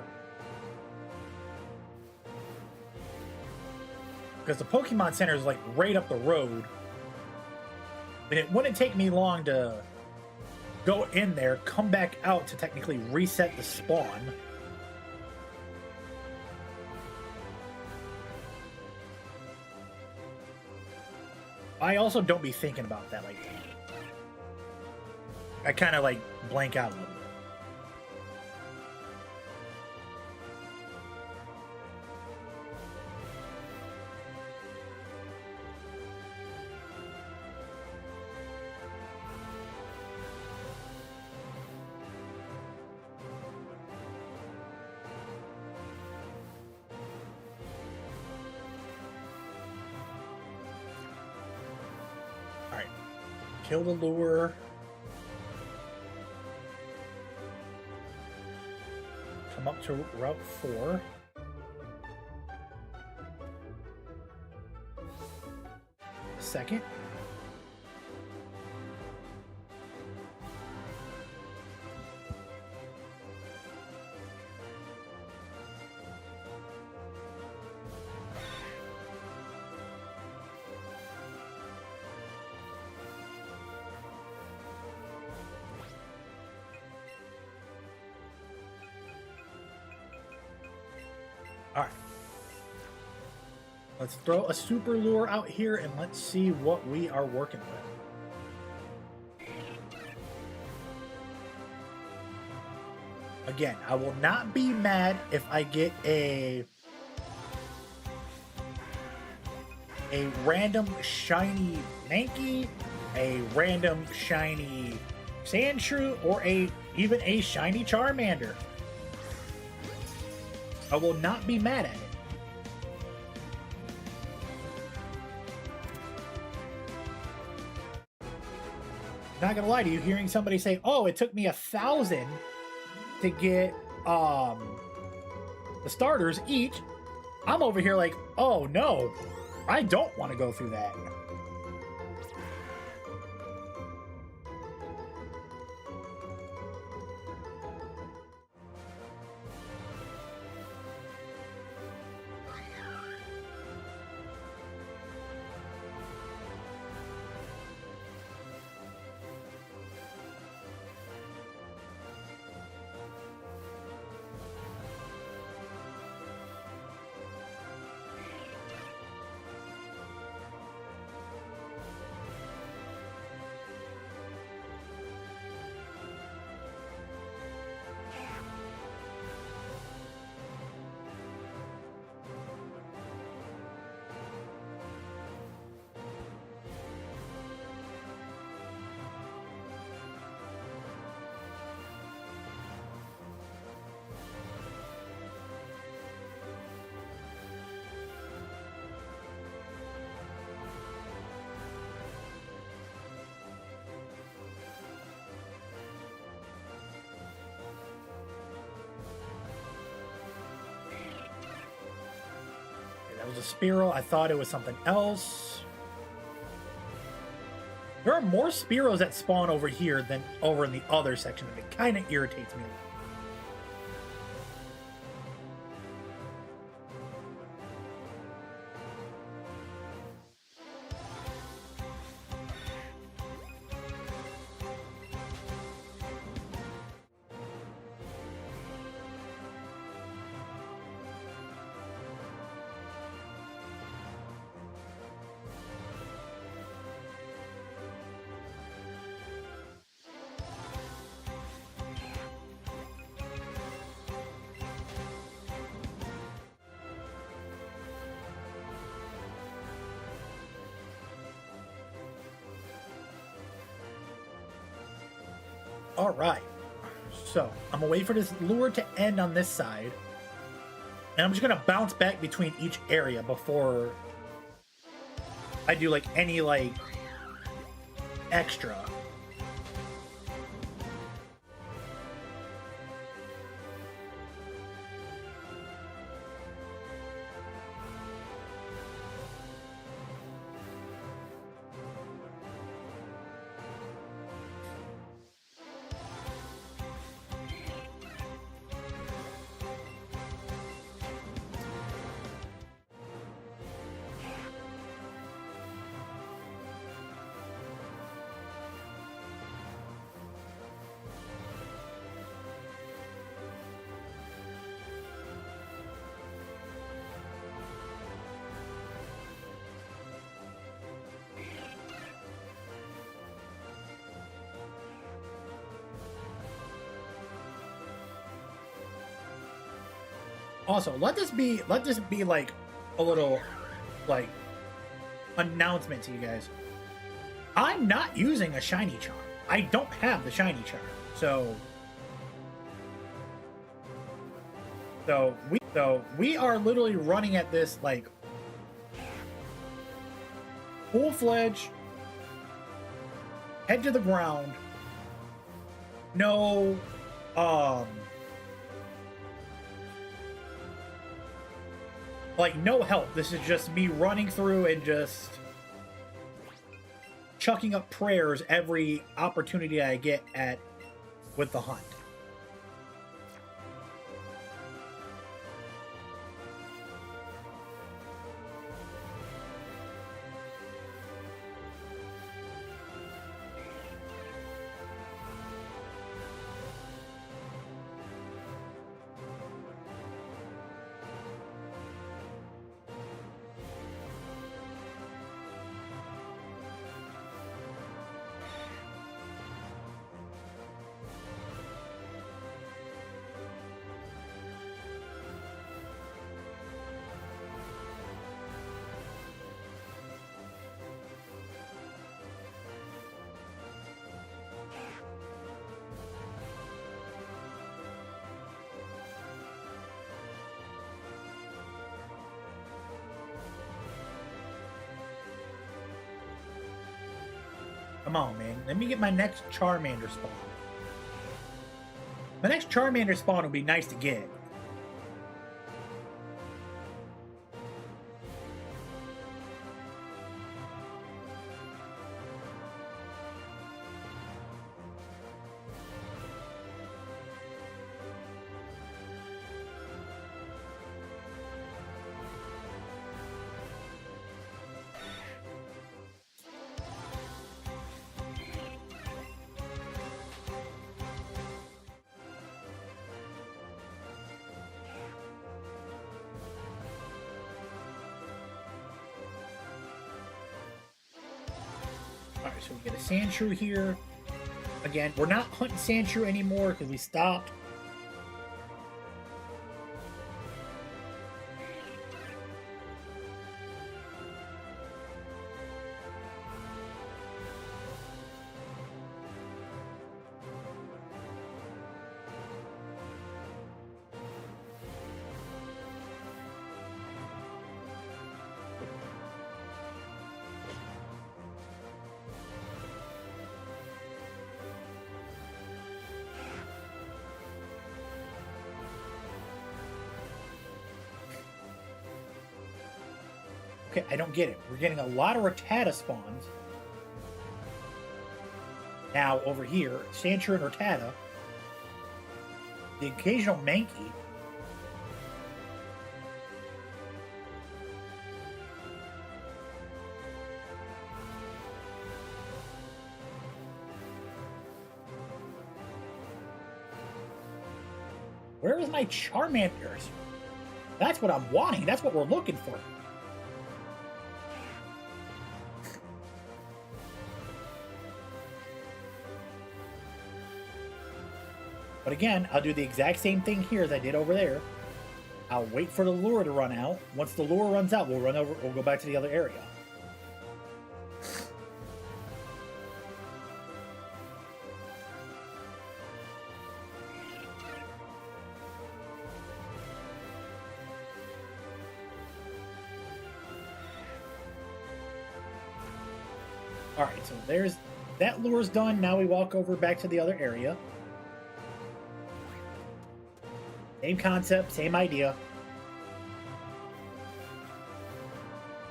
Because the Pokemon Center is like right up the road. And it wouldn't take me long to go in there, come back out to technically reset the spawn. I also don't be thinking about that like that. I kind of like blank out a little bit. Kill the lure. Come up to Route 4. Second. Alright. Let's throw a super lure out here and let's see what we are working with. Again, I will not be mad if I get a random shiny Mankey, a random shiny Sandshrew, or even a shiny Charmander. I will not be mad at it. Not gonna lie to you, hearing somebody say, "Oh, it took me 1,000 to get the starters each," I'm over here like, "Oh no, I don't want to go through that." was a Spearow. I thought it was something else. There are more Spearows that spawn over here than over in the other section, and it kind of irritates me. All right, so I'm gonna wait for this lure to end on this side, and I'm just gonna bounce back between each area before I do like any like extra. Also, let this be like a little like announcement to you guys. I'm not using a shiny charm. I don't have the shiny charm. So we are literally running at this like full-fledged, head to the ground. No like no help. This is just me running through and just chucking up prayers every opportunity I get at with the hunt. Come on, man. Let me get my next Charmander spawn. My next Charmander spawn would be nice to get. Alright, so we get a Sandshrew here. Again, we're not hunting Sandshrew anymore because we stopped. Okay, I don't get it. We're getting a lot of Rattata spawns. Now, over here, Sandshrew and Rattata. The occasional Mankey. Where is my Charmanders? That's what I'm wanting. That's what we're looking for. But again, I'll do the exact same thing here as I did over there. I'll wait for the lure to run out. Once the lure runs out, we'll run over. We'll go back to the other area. All right, so there's that lure's done. Now we walk over back to the other area. Same concept, same idea.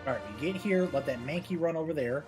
All right, we get here, let that Mankey run over there.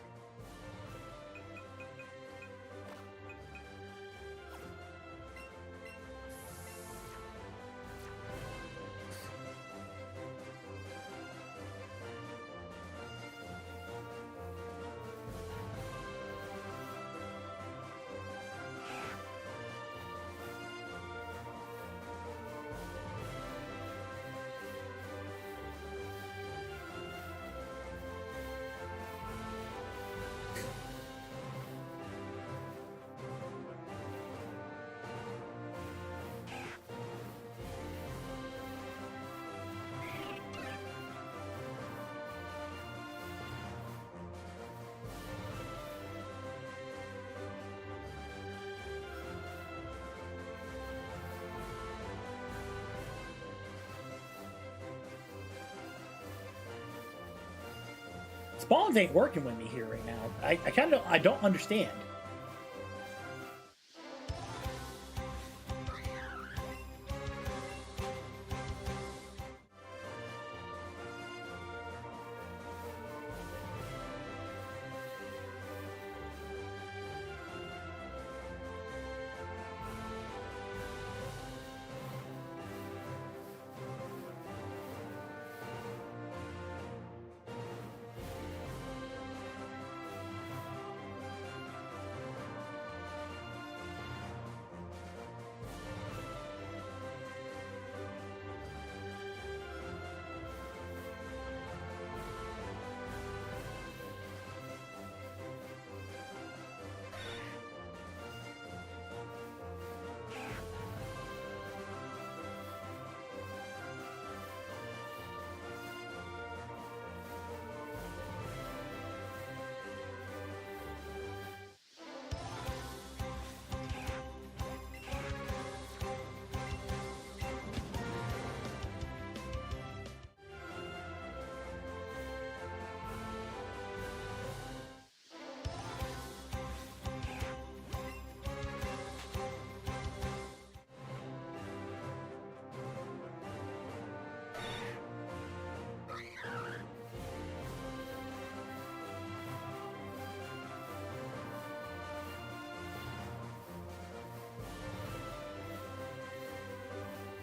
Spawns ain't working with me here right now. I don't understand.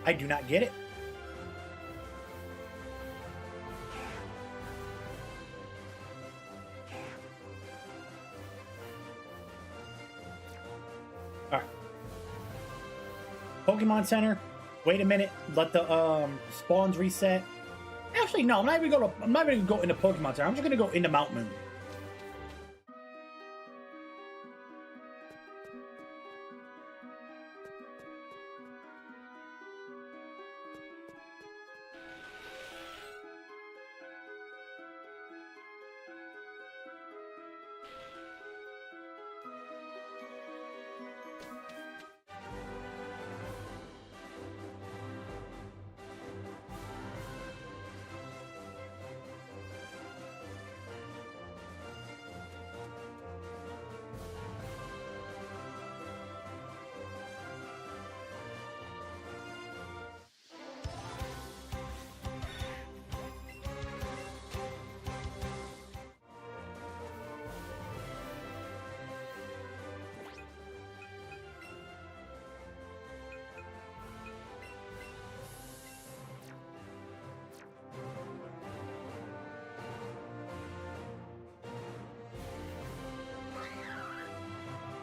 I do not get it. All right. Pokemon Center. Wait a minute. Let the spawns reset. Actually, no. I'm not even gonna go into Pokemon Center. I'm just gonna go into Mount Moon.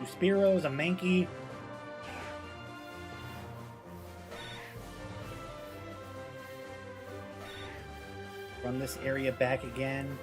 2 Spearows, a Mankey. Run this area back again.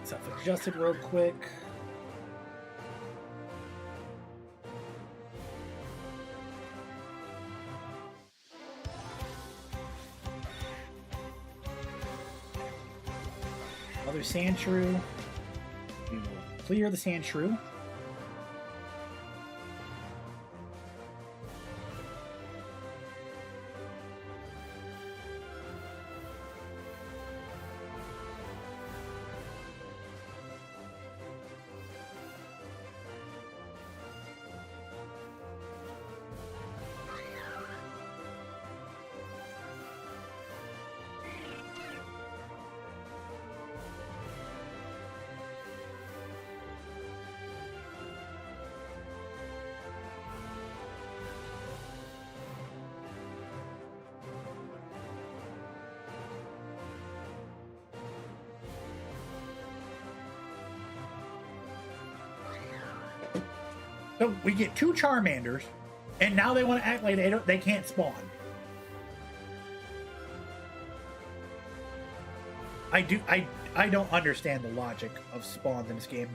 Self-adjusted real quick. Another Sandshrew. We will clear the Sandshrew. So we get 2 Charmanders, and now they want to act like they can't spawn. I don't understand the logic of spawns in this game.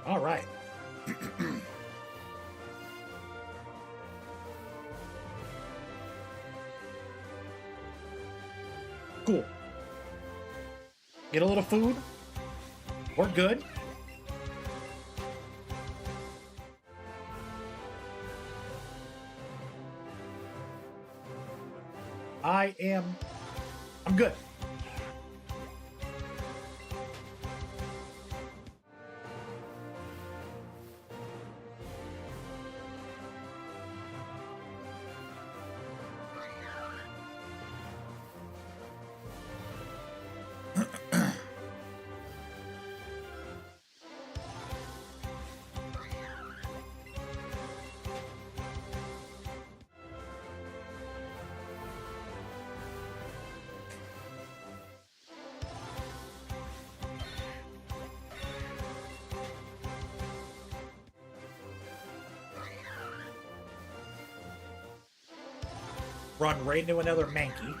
All right. Cool. Get a little food. We're good. I'm good. Run right into another Mankey.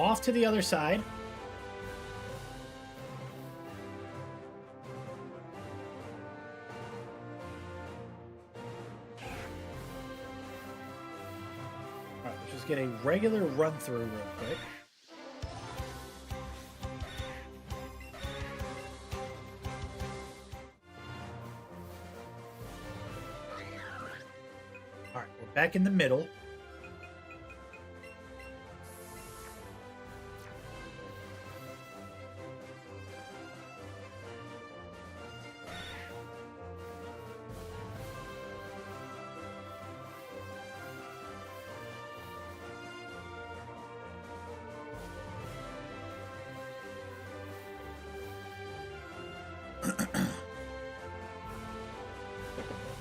off to the other side. All right, let's just get a regular run through real quick. All right, we're back in the middle.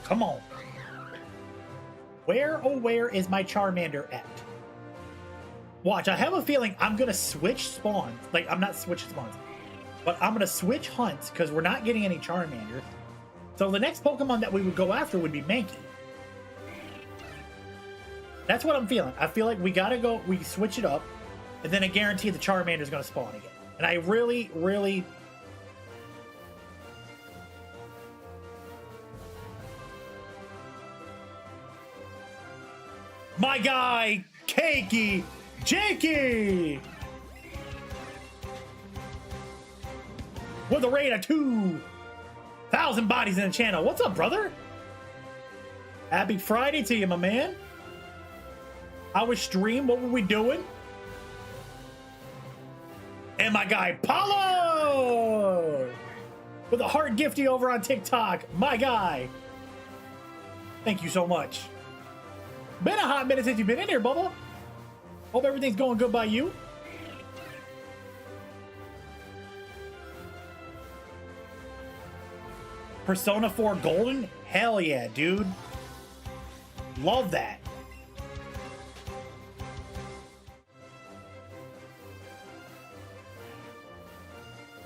Come on. Where, oh, where is my Charmander at? Watch, I have a feeling I'm going to switch spawns. Like, I'm not switching spawns, but I'm going to switch hunts because we're not getting any Charmander. So the next Pokemon that we would go after would be Mankey. That's what I'm feeling. I feel like we got to go, we switch it up, and then I guarantee the Charmander is going to spawn again. And I really, really... My guy, Cakey, Jakey! With a rate of 2,000 bodies in the channel. What's up, brother? Happy Friday to you, my man. How was stream? What were we doing? And my guy, Paulo! With a heart gifty over on TikTok. My guy. Thank you so much. Been a hot minute since you've been in here, Bubba. Hope everything's going good by you. Persona 4 Golden? Hell yeah, dude. Love that.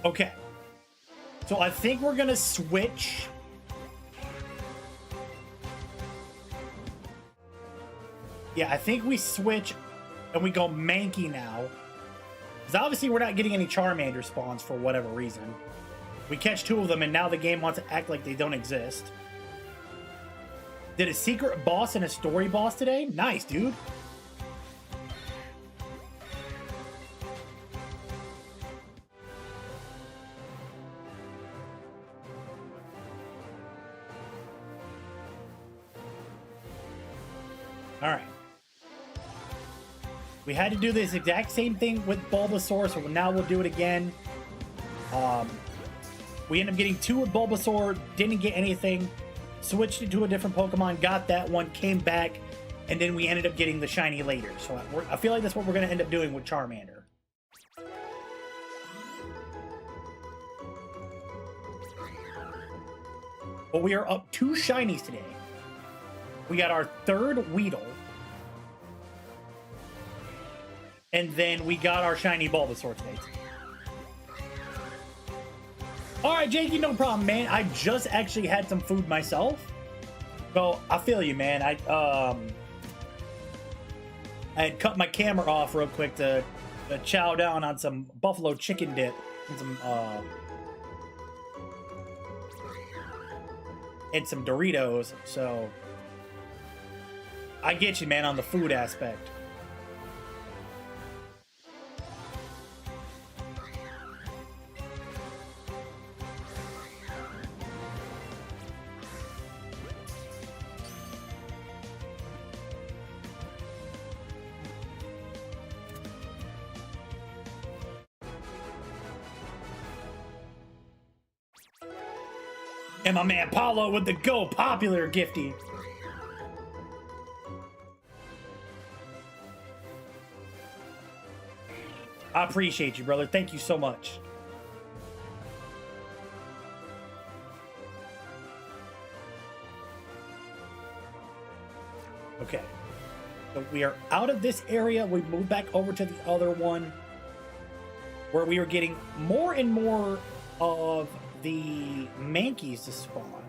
Okay. So I think we're going to switch... Yeah, I think we switch and we go Mankey now. Because obviously we're not getting any Charmander spawns for whatever reason. We catch 2 of them and now the game wants to act like they don't exist. Did a secret boss and a story boss today? Nice, dude. All right. We had to do this exact same thing with Bulbasaur, so now we'll do it again. We ended up getting 2 with Bulbasaur, didn't get anything, switched it to a different Pokemon, got that one, came back, and then we ended up getting the shiny later. So I feel like that's what we're going to end up doing with Charmander. But we are up 2 shinies today. We got our 3rd Weedle. And then we got our shiny Bulbasaur today. Alright, Jakey, no problem, man. I just actually had some food myself. So, I feel you, man. I had cut my camera off real quick to chow down on some buffalo chicken dip. And some Doritos, so... I get you, man, on the food aspect. And my man Paulo with the Go Popular gifty. I appreciate you, brother. Thank you so much. Okay. So we are out of this area. We move back over to the other one where we are getting more and more of the Mankeys to spawn.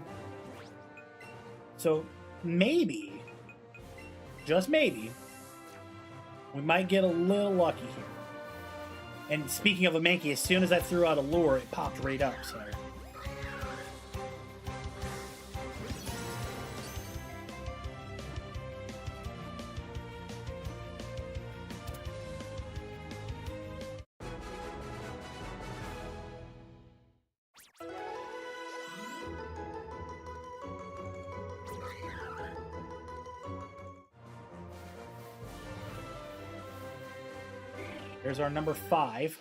So maybe, just maybe, we might get a little lucky here. And speaking of a Mankey, as soon as I threw out a lure, it popped right up, so... There's our number 5.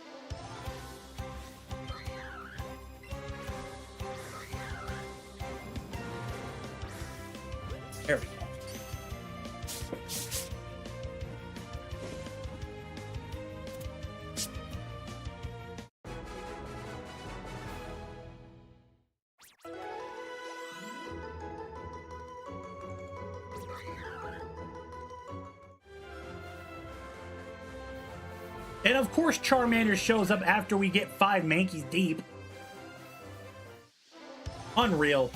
There we go. And of course Charmander shows up after we get 5 Mankeys deep. Unreal.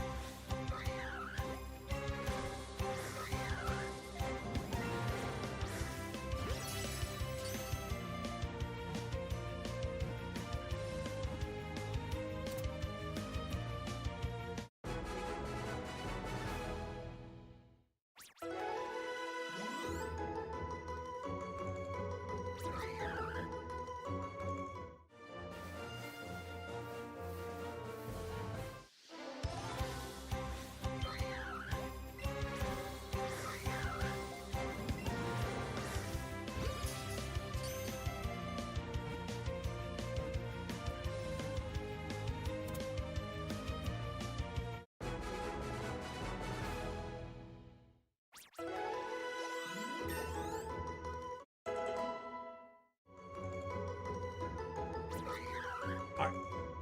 Alright,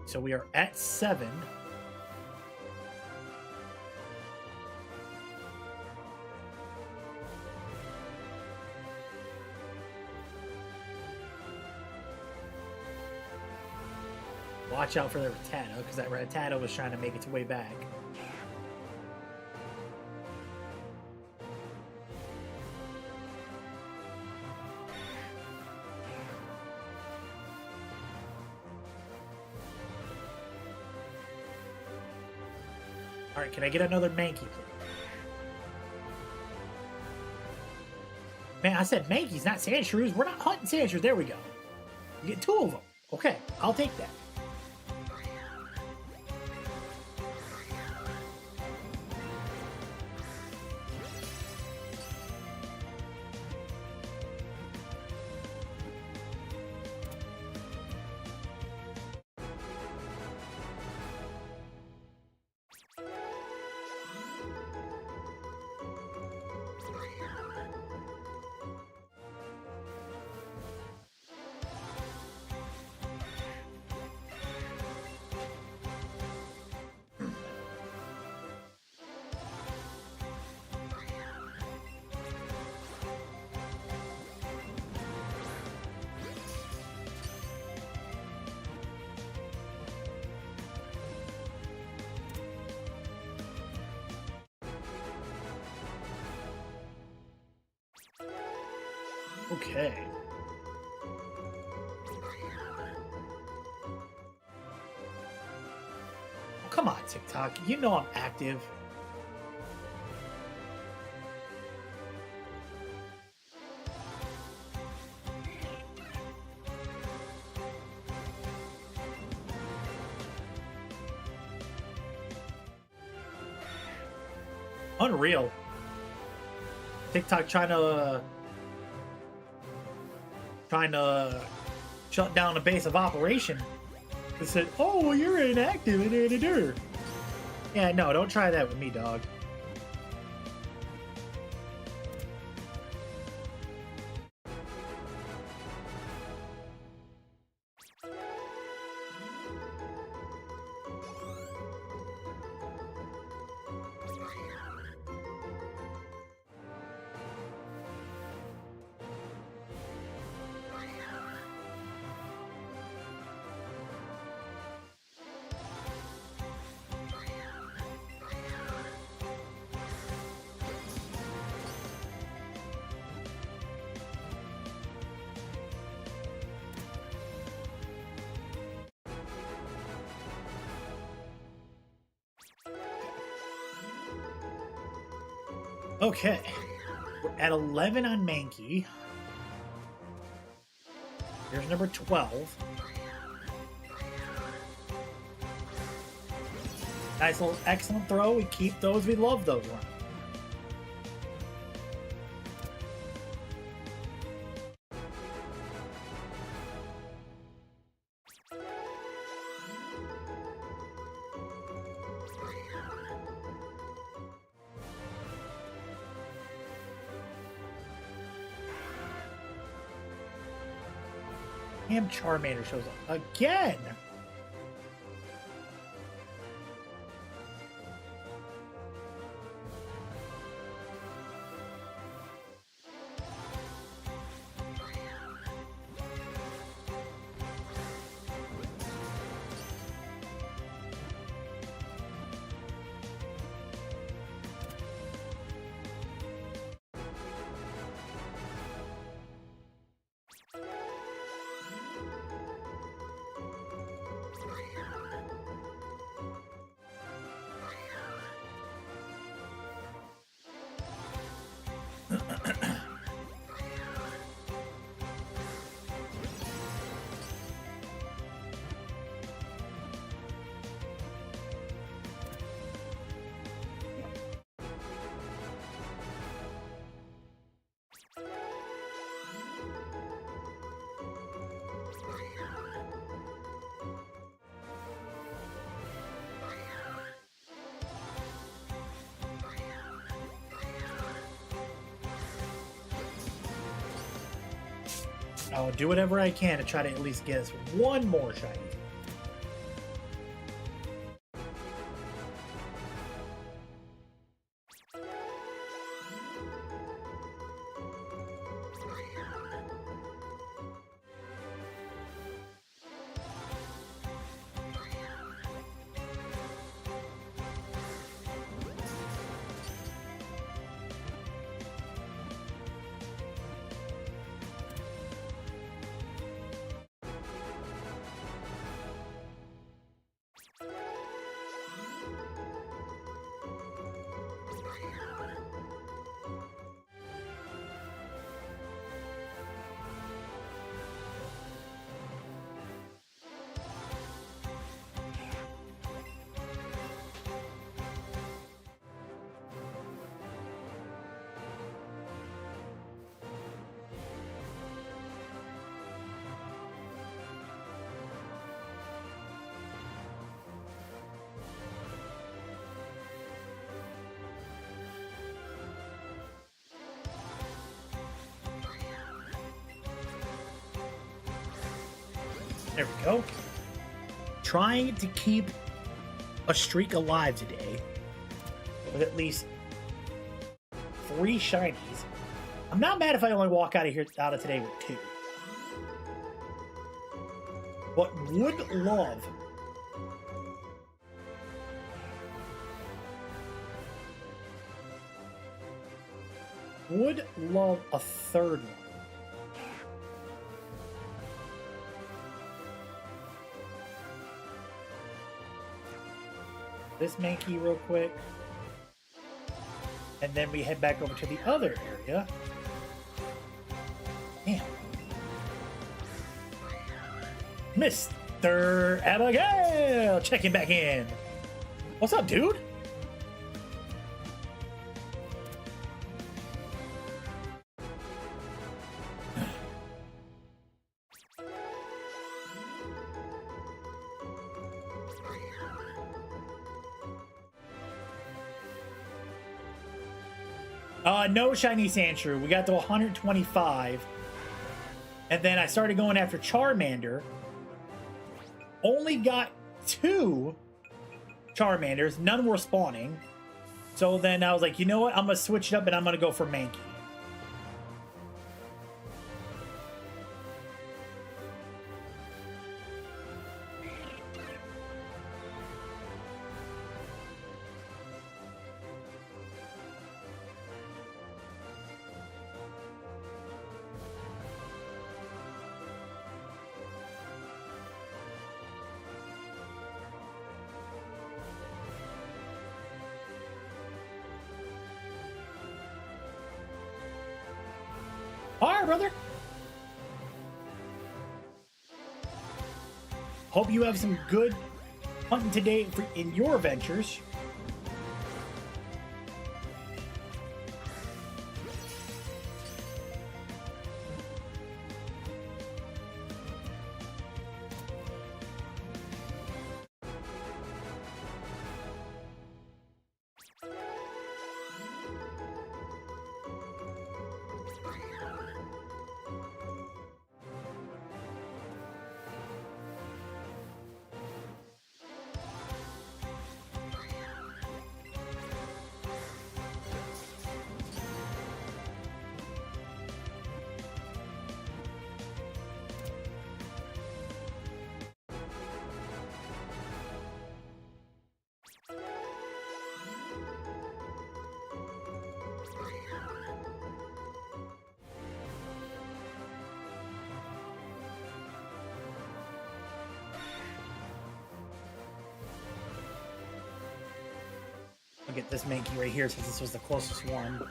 so we are at 7. Watch out for the Rattata, because that Rattata was trying to make its way back. Alright, can I get another Mankey, please? Man, I said Mankeys, not Sandshrews. We're not hunting Sandshrews. There we go. You get 2 of them. Okay, I'll take that. Okay. Oh, come on, TikTok. You know I'm active. Unreal. TikTok trying to shut down the base of operation. It said, "Oh, well, you're inactive." Yeah, no, don't try that with me, dog. Okay. We're at 11 on Mankey. Here's number 12. Nice little excellent throw. We keep those. We love those runs. Damn, Charmander shows up again. I'll do whatever I can to try to at least get us one more shiny. There we go. Trying to keep a streak alive today with at least 3 shinies. I'm not mad if I only walk out of today with 2. But would love a 3rd one. This Mankey real quick. And then we head back over to the other area. Damn. Mr. Abigail! Checking back in. What's up, dude? No shiny Sandshrew. We got to 125. And then I started going after Charmander. Only got 2 Charmanders. None were spawning. So then I was like, you know what? I'm going to switch it up and I'm going to go for Mankey. All right, brother. Hope you have some good hunting today in your ventures. I'll get this Mankey right here since this was the closest one.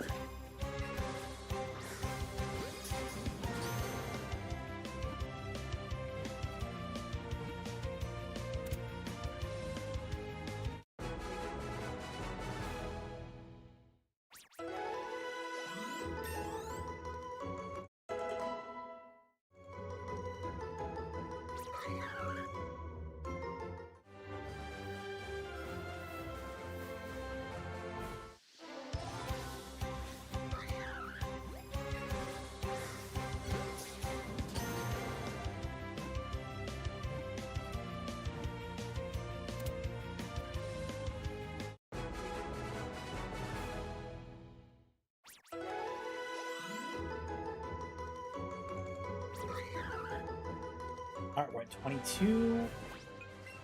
Alright, we're at 22.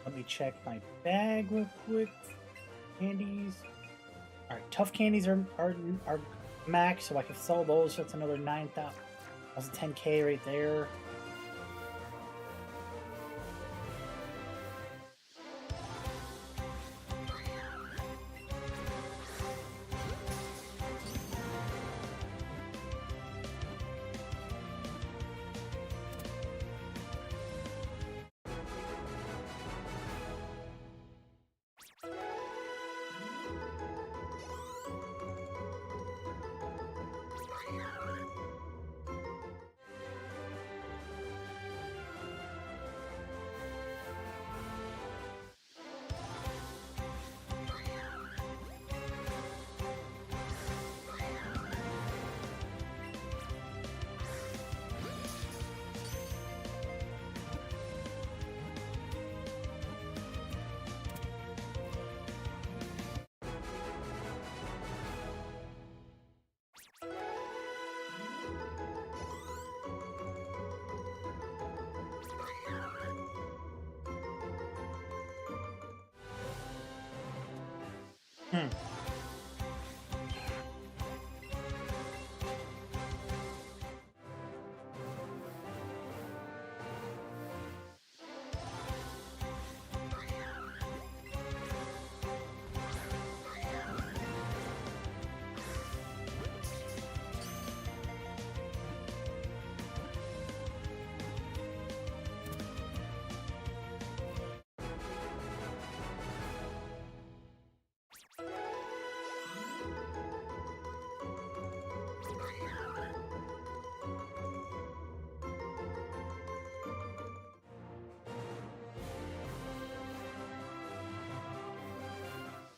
Let me check my bag real quick. Candies. Alright, tough candies are max, so I can sell those. So that's another 9,000. That's a 10K right there.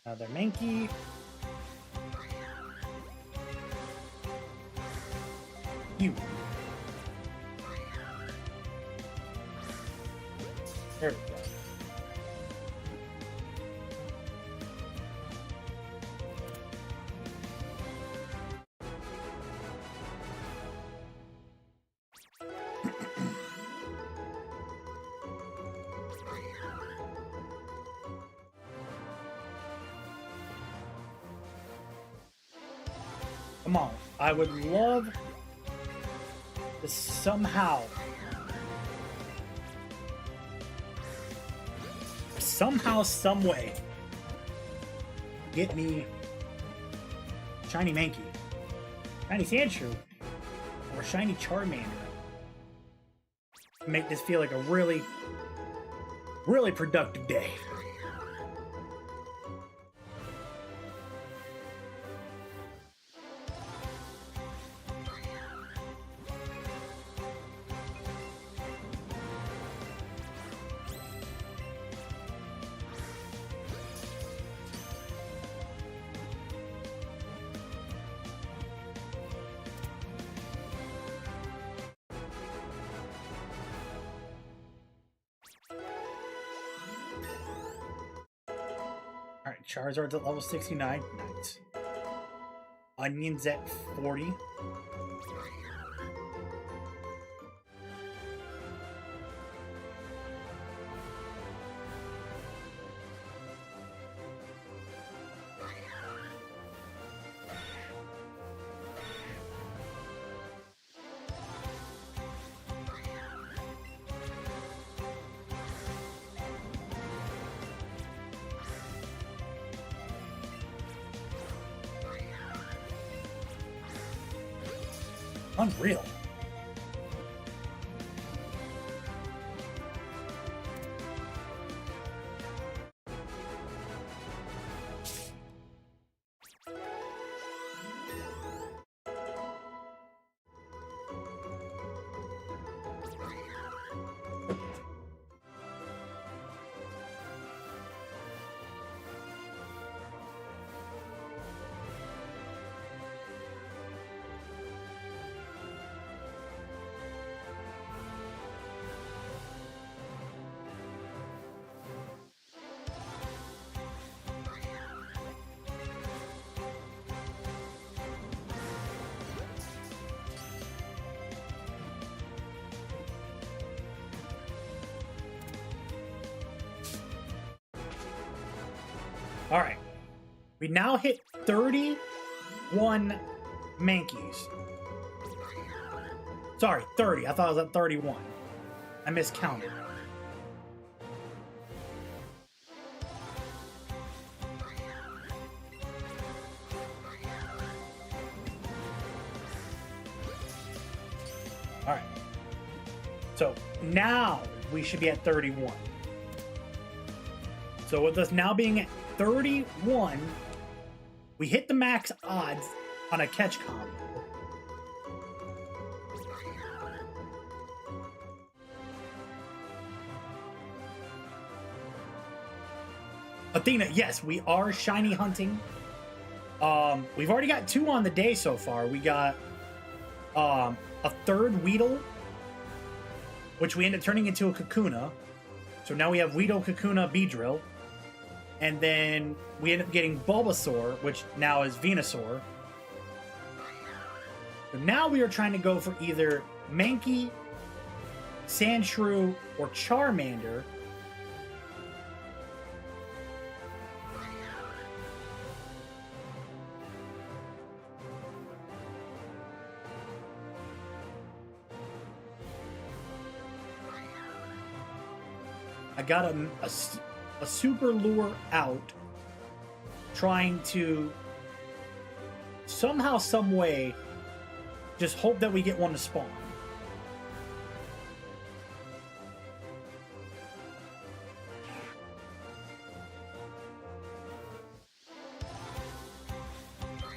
Another Mankey. You. There we go. Come on. I would love to somehow some way get me shiny Mankey. Shiny Sandshrew. or shiny Charmander. Make this feel like a really, really productive day. Alright, Charizard's at level 69. Nice. Onion's at 40. Unreal. All right. We now hit 31 Mankeys. Sorry, 30. I thought I was at 31. I miscounted. All right. So now we should be at 31. So with us now being at 31, we hit the max odds on a catch combo. Athena, yes, we are shiny hunting. We've already got 2 on the day so far. We got a third Weedle, which we ended up turning into a Kakuna. So now we have Weedle, Kakuna, Beedrill. And then we end up getting Bulbasaur, which now is Venusaur. So now we are trying to go for either Mankey, Sandshrew, or Charmander. I got a super lure out, trying to somehow, some way, just hope that we get one to spawn.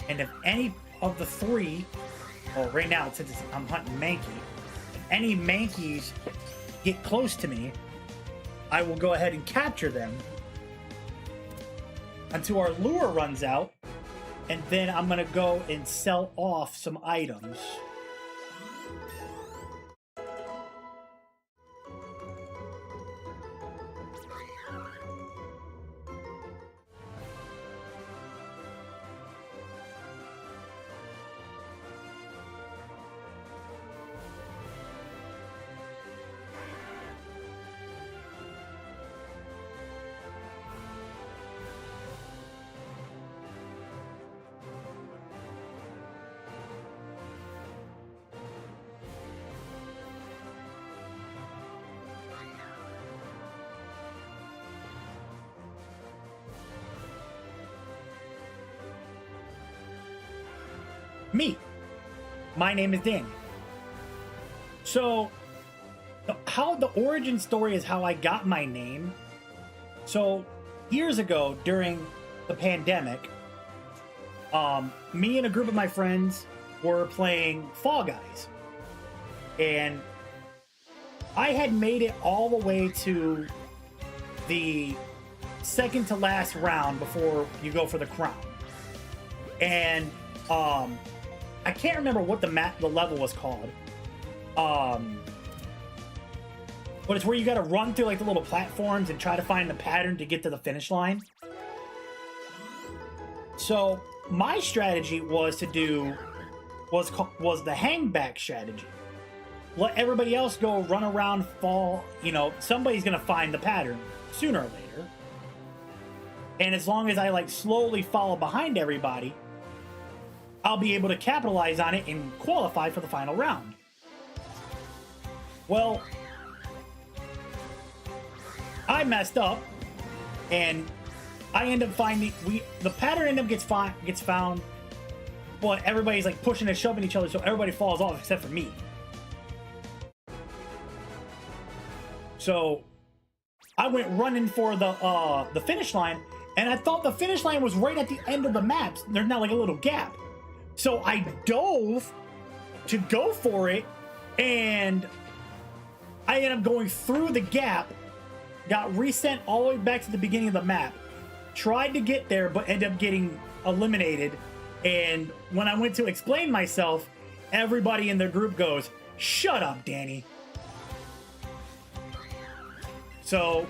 And if any of the 3, well, right now since I'm hunting Mankey, if any Mankeys get close to me, I will go ahead and capture them until our lure runs out, and then I'm going to go and sell off some items. Me. My name is Danny. So, how the origin story is how I got my name. So, years ago during the pandemic, me and a group of my friends were playing Fall Guys. And I had made it all the way to the second to last round before you go for the crown. And I can't remember what the level was called. But it's where you got to run through like the little platforms and try to find the pattern to get to the finish line. So my strategy was the hangback strategy. Let everybody else go run around, fall. You know, somebody's gonna find the pattern sooner or later. And as long as I like slowly follow behind everybody, I'll be able to capitalize on it and qualify for the final round. Well, I messed up, and I end up finding the pattern gets found, but everybody's like pushing and shoving each other, so everybody falls off except for me. So I went running for the finish line, and I thought the finish line was right at the end of the map. There's now like a little gap. So I dove to go for it, and I ended up going through the gap, got resent all the way back to the beginning of the map, tried to get there, but ended up getting eliminated. And when I went to explain myself, everybody in the group goes, "Shut up, Danny." So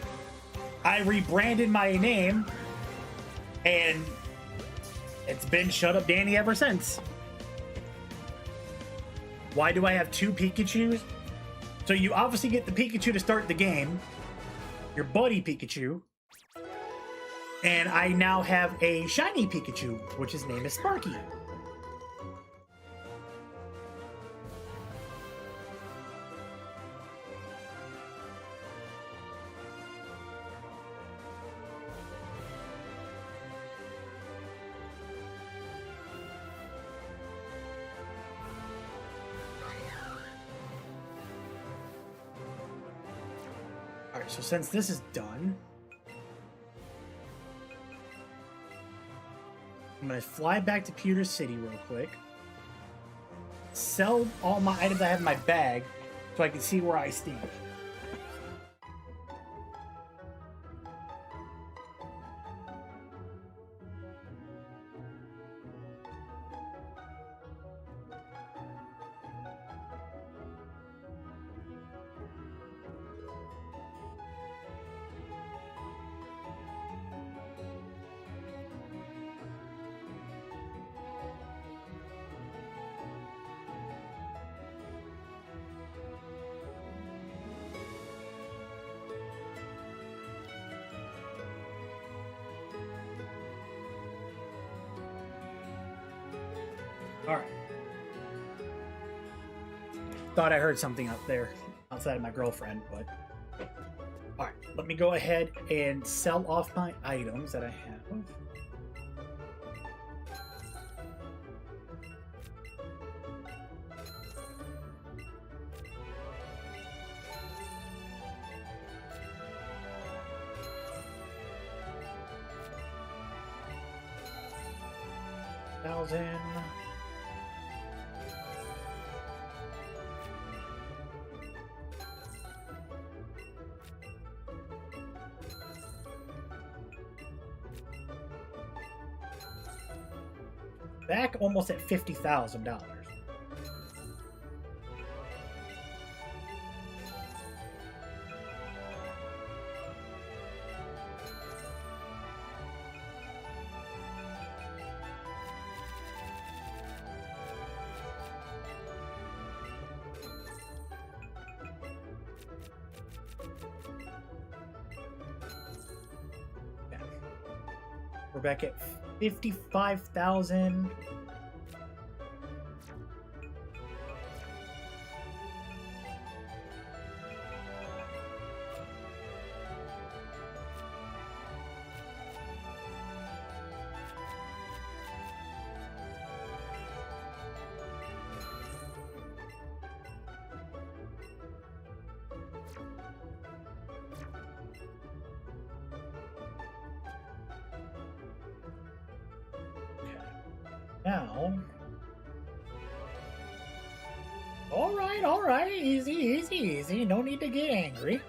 I rebranded my name, and it's been Shut Up Danny ever since. Why do I have two Pikachus? So you obviously get the Pikachu to start the game, your buddy Pikachu, and I now have a shiny Pikachu, which his name is Sparky. Alright, so since this is done, I'm going to fly back to Pewter City real quick, sell all my items I have in my bag so I can see where I stand. Alright. Thought I heard something up there outside of my girlfriend, but... Alright, let me go ahead and sell off my items that I have. $1,000. Back almost at $50,000. We're back at 55,000. Now. All right. Easy, easy, easy. No need to get angry.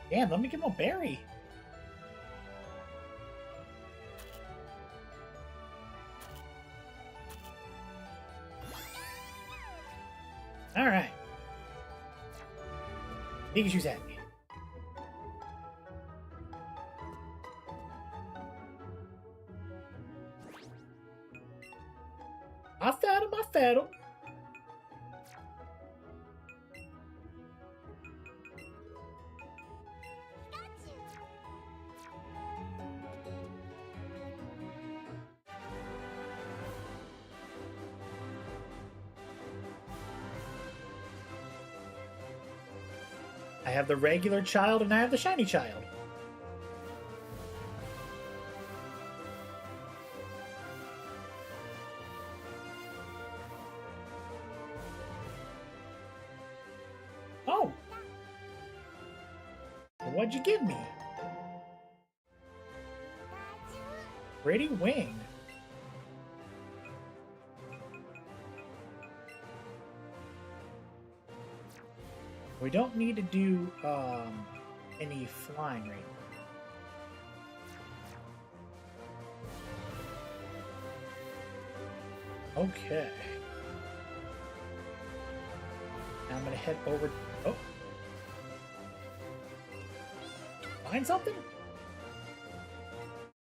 Damn, let me give him a berry. All right. Pikachu's happy. I fed him. I fed him. I have the regular child and I have the shiny child. Oh! What'd you give me? Pretty wing. We don't need to do any flying right now. Okay. Now I'm gonna head over. Oh, find something?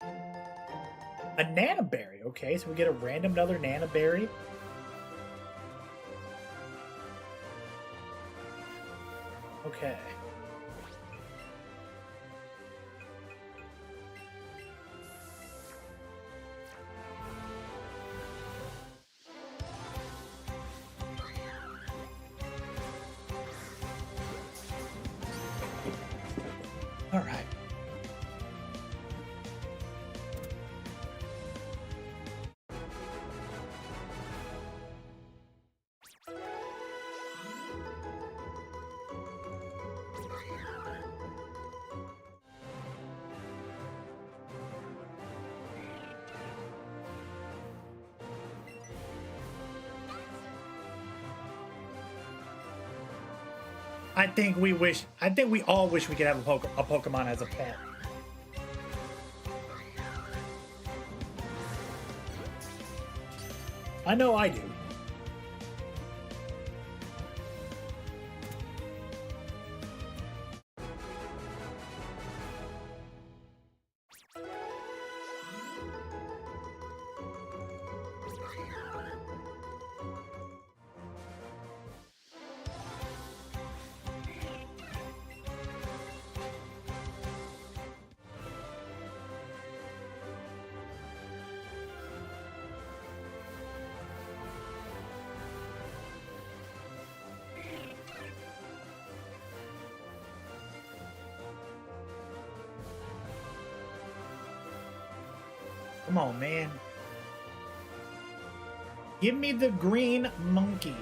A Nana Berry. Okay, so we get a random another Nana Berry. Okay. All right. I think we all wish we could have a Pokemon as a pet. I know I do. Come on, man. Give me the green monkey.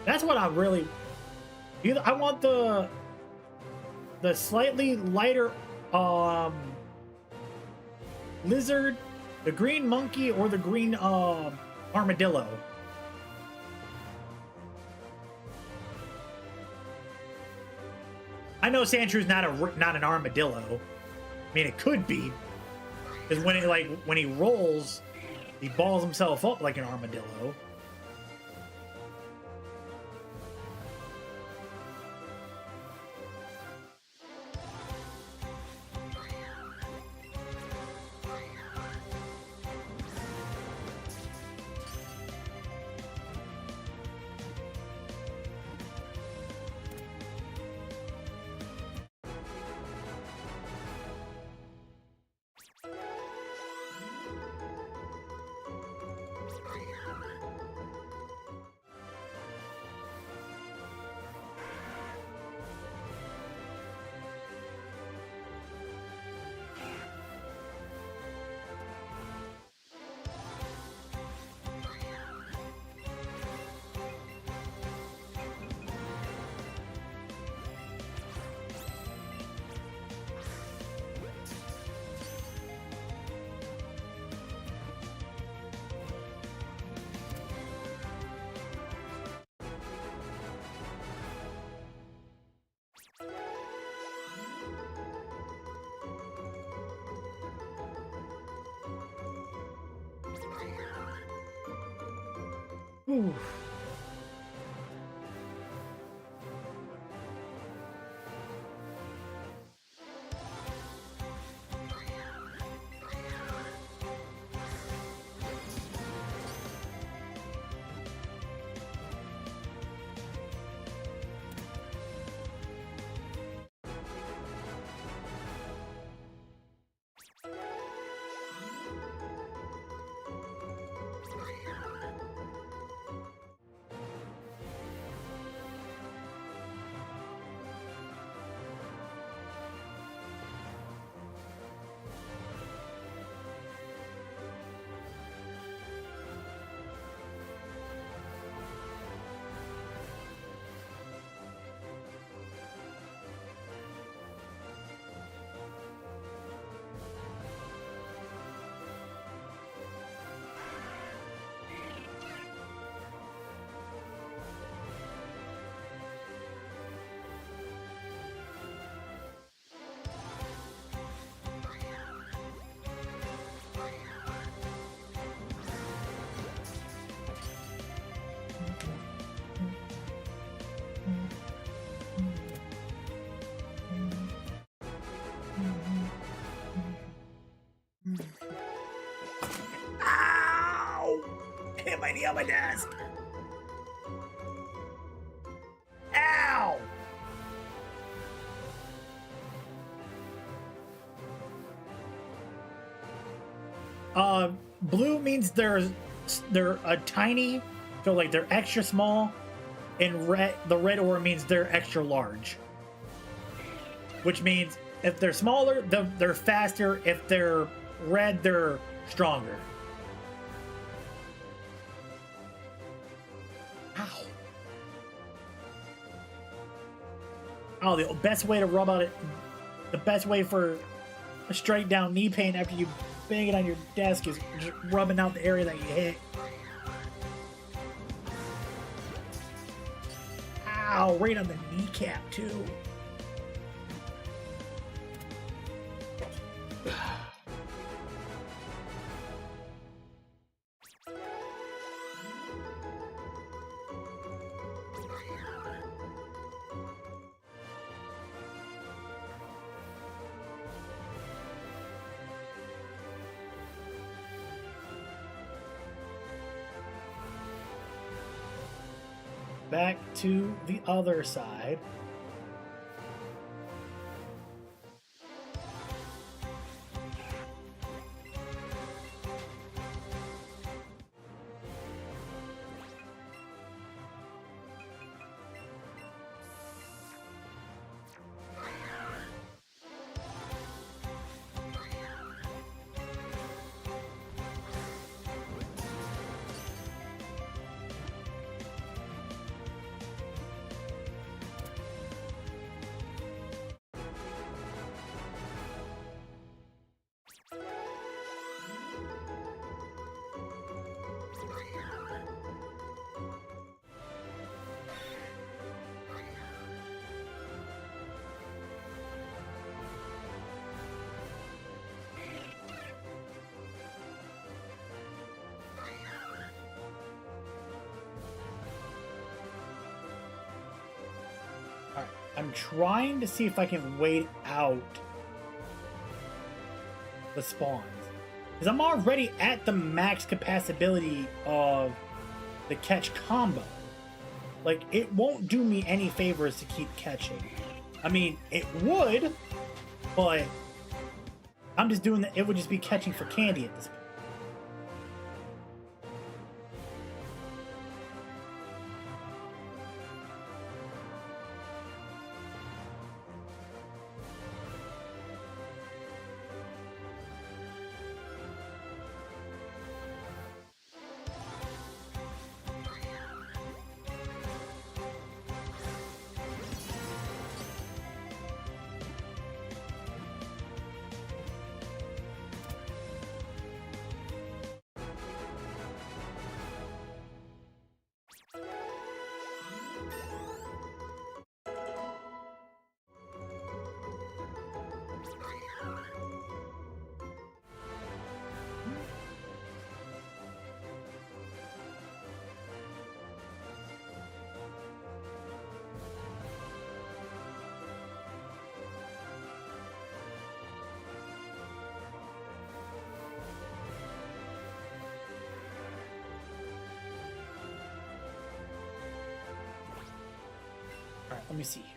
That's what I really... I want the slightly lighter lizard, the green monkey, or the green armadillo. I know Sandshrews not an armadillo. I mean, it could be, because when he rolls, he balls himself up like an armadillo. Whew. Ow! Hit my knee on my desk. Ow! Blue means they're a tiny, so like they're extra small, and the red aura means they're extra large. Which means if they're smaller, they're faster. If they're red, they're stronger. Ow. Oh, the best way to rub out it, the best way for a straight down knee pain after you bang it on your desk is just rubbing out the area that you hit. Ow, right on the kneecap too. Back to the other side. Alright, I'm trying to see if I can wait out the spawns. Because I'm already at the max capacity of the catch combo. Like, it won't do me any favors to keep catching. I mean, it would, but I'm just doing that. It would just be catching for candy at this point. Let me see here.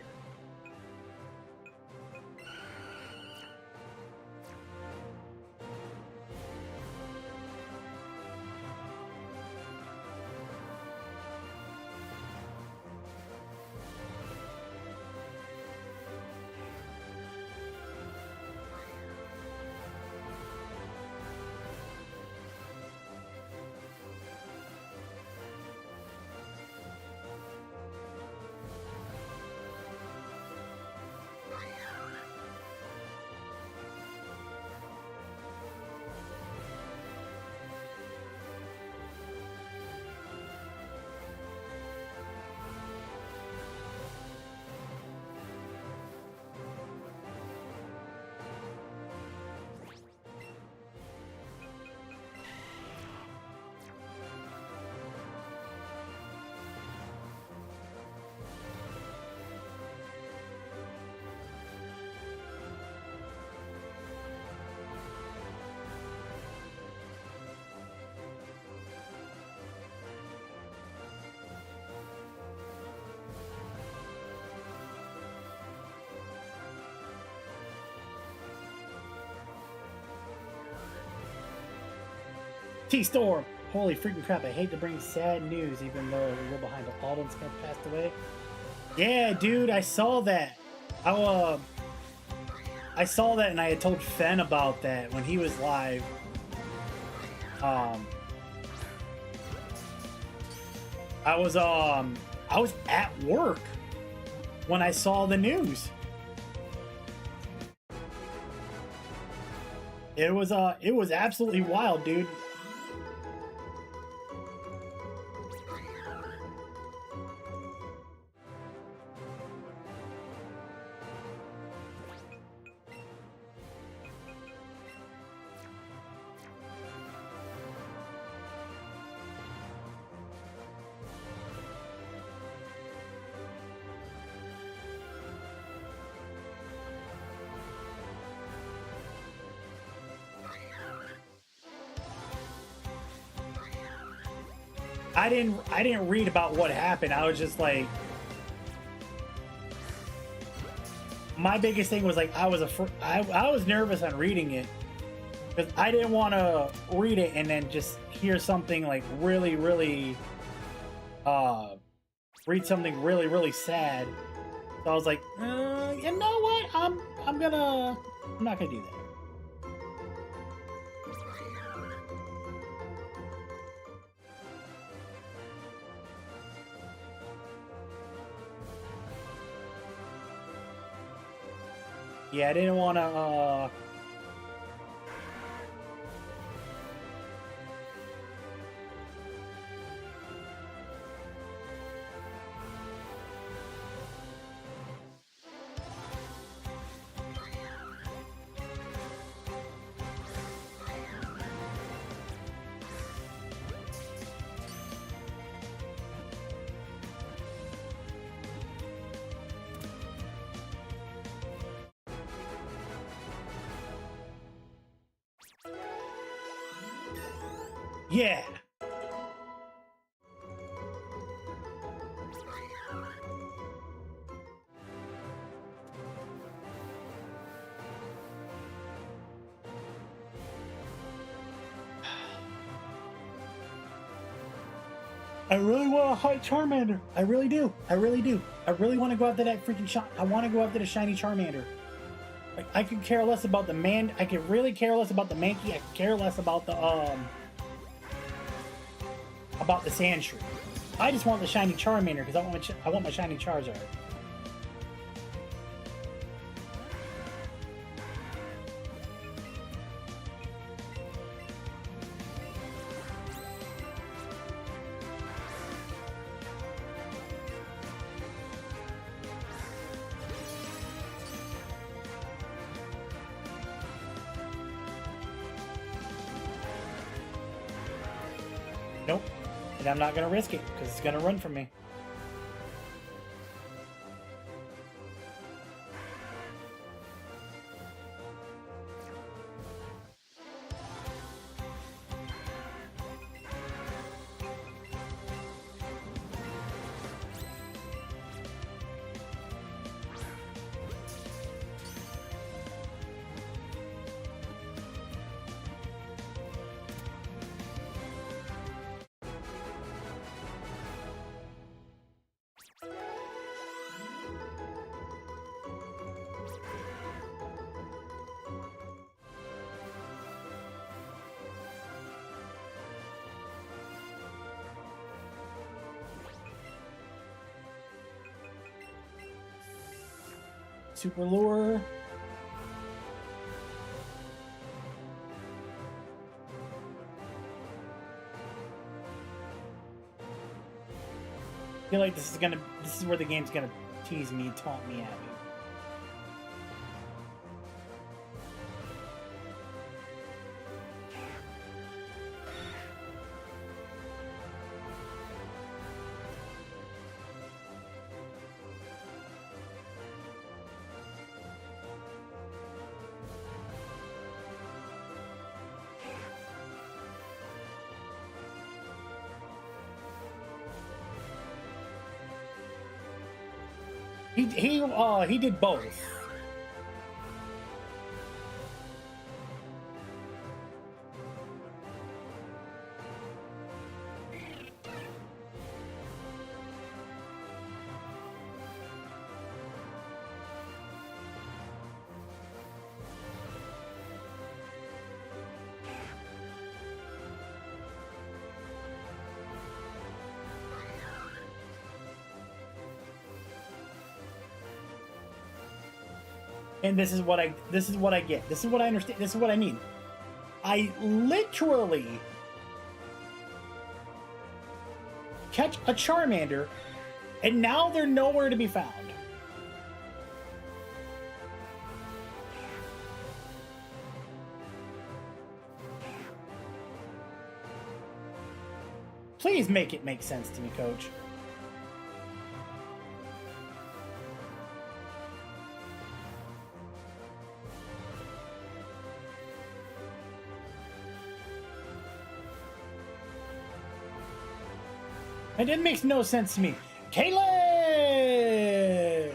T-Storm! Holy freaking crap, I hate to bring sad news even though we're a little behind, but Alden Smith passed away. Yeah, dude, I saw that. I saw that and I had told Fen about that when he was live. I was at work when I saw the news. It was absolutely wild, dude. I didn't read about what happened. I was just like, my biggest thing was like I was nervous on reading it because I didn't want to read it and then just hear something like really read something really sad. So I was like, you know what? I'm not gonna do that. Yeah, I didn't want to, yeah. I really want a high Charmander. I really do. I really do. I really want to go after that freaking shot. I want to go after the shiny Charmander. Like, I could care less about the man. I could really care less about the Mankey. I could care less about the Sandshrew. I just want the shiny Charmander because I want my shiny Charizard. Nope. And I'm not going to risk it because it's going to run from me. Super lure. I feel like this is where the game's gonna tease me, taunt me at me. He did both. And this is what I get. This is what I understand. This is what I need. I literally catch a Charmander, and now they're nowhere to be found. Please make it make sense to me, Coach. And it makes no sense to me. Kayla!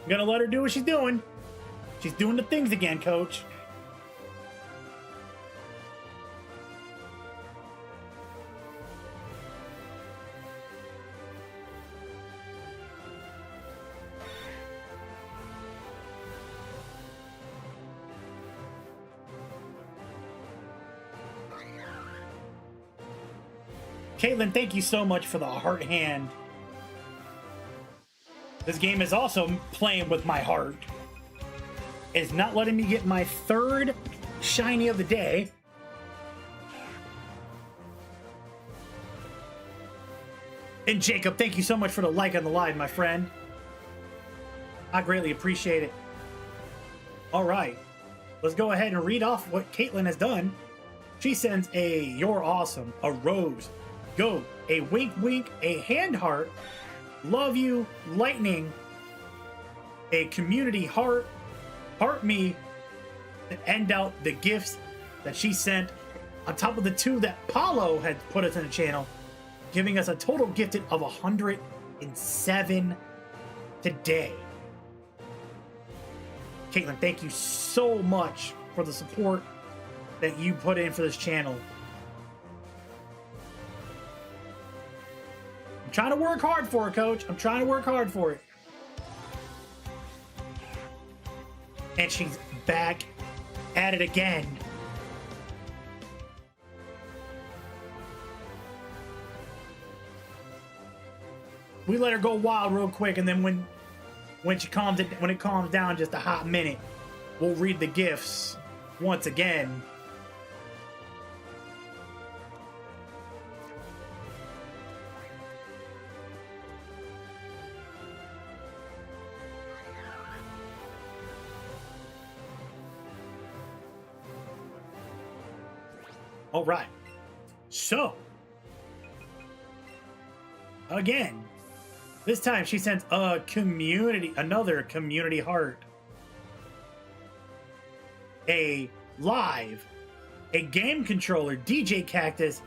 I'm gonna let her do what she's doing. She's doing the things again, Coach. Caitlin, thank you so much for the heart hand. This game is also playing with my heart. It's not letting me get my third shiny of the day. And Jacob, thank you so much for the like on the live, my friend. I greatly appreciate it. All right, let's go ahead and read off what Caitlin has done. She sends a "You're awesome," a rose, go, a wink wink, a hand heart, love you, lightning, a community heart, heart me, to end out the gifts that she sent on top of the two that Paulo had put us in the channel, giving us a total gifted of 107 today. Caitlin, thank you so much for the support that you put in for this channel. I'm trying to work hard for it, Coach. I'm trying to work hard for it. And she's back at it again. We let her go wild real quick, and then when it calms down just a hot minute, we'll read the gifts once again. All right. So, again, this time she sends another community heart, a live, a game controller, DJ Cactus,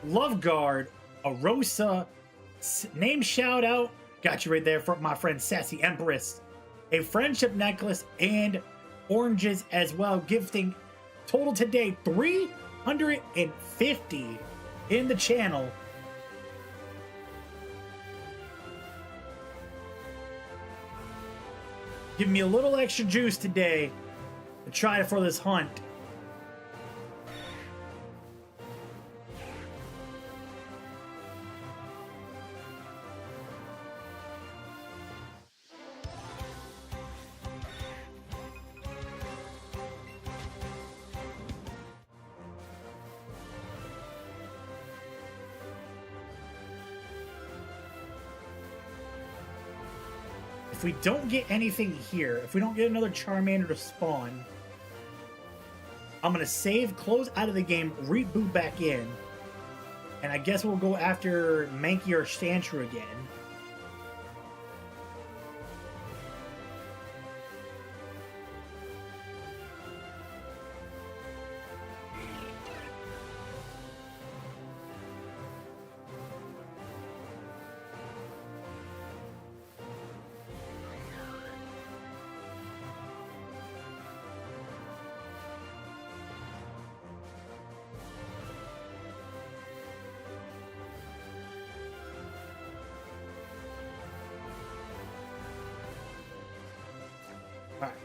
Love Guard, a Rosa, name shout out, got you right there for my friend Sassy Empress, a friendship necklace, and oranges as well, gifting total today 350 in the channel. Give me a little extra juice today to try for this hunt. if we don't get anything here, if we don't get another Charmander to spawn, I'm going to save, close out of the game, reboot back in, and I guess we'll go after Mankey or Sandshrew again. Alright.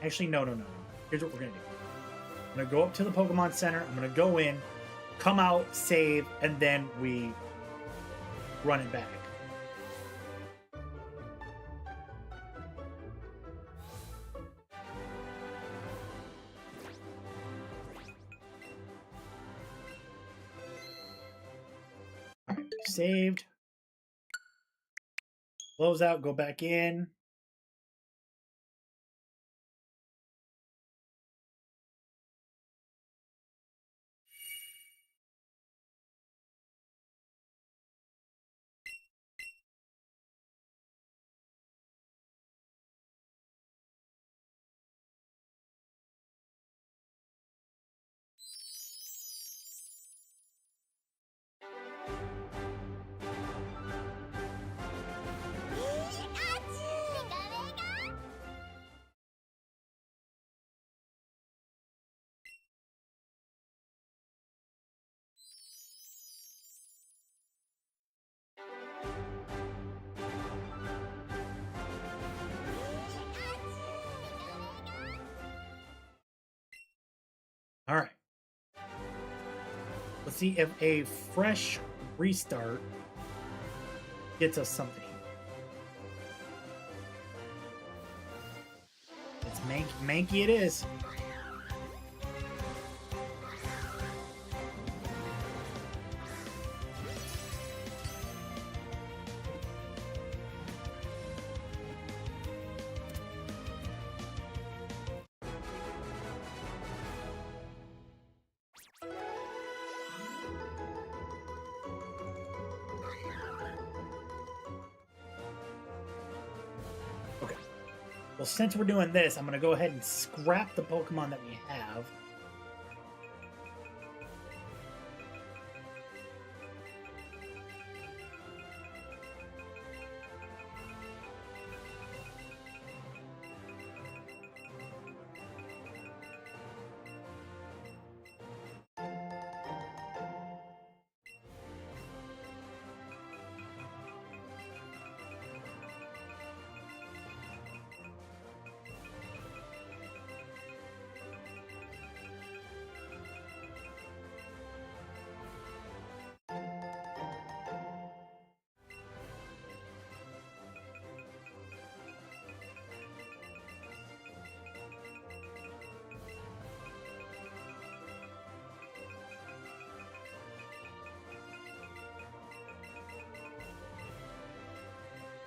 Actually, no. Here's what we're going to do. I'm going to go up to the Pokemon Center. I'm going to go in, come out, save, and then we run it back. Alright, saved. Close out, go back in. All right. Let's see if a fresh restart gets us something. It's Mankey it is. Okay. Well, since we're doing this, I'm going to go ahead and scrap the Pokemon that we have.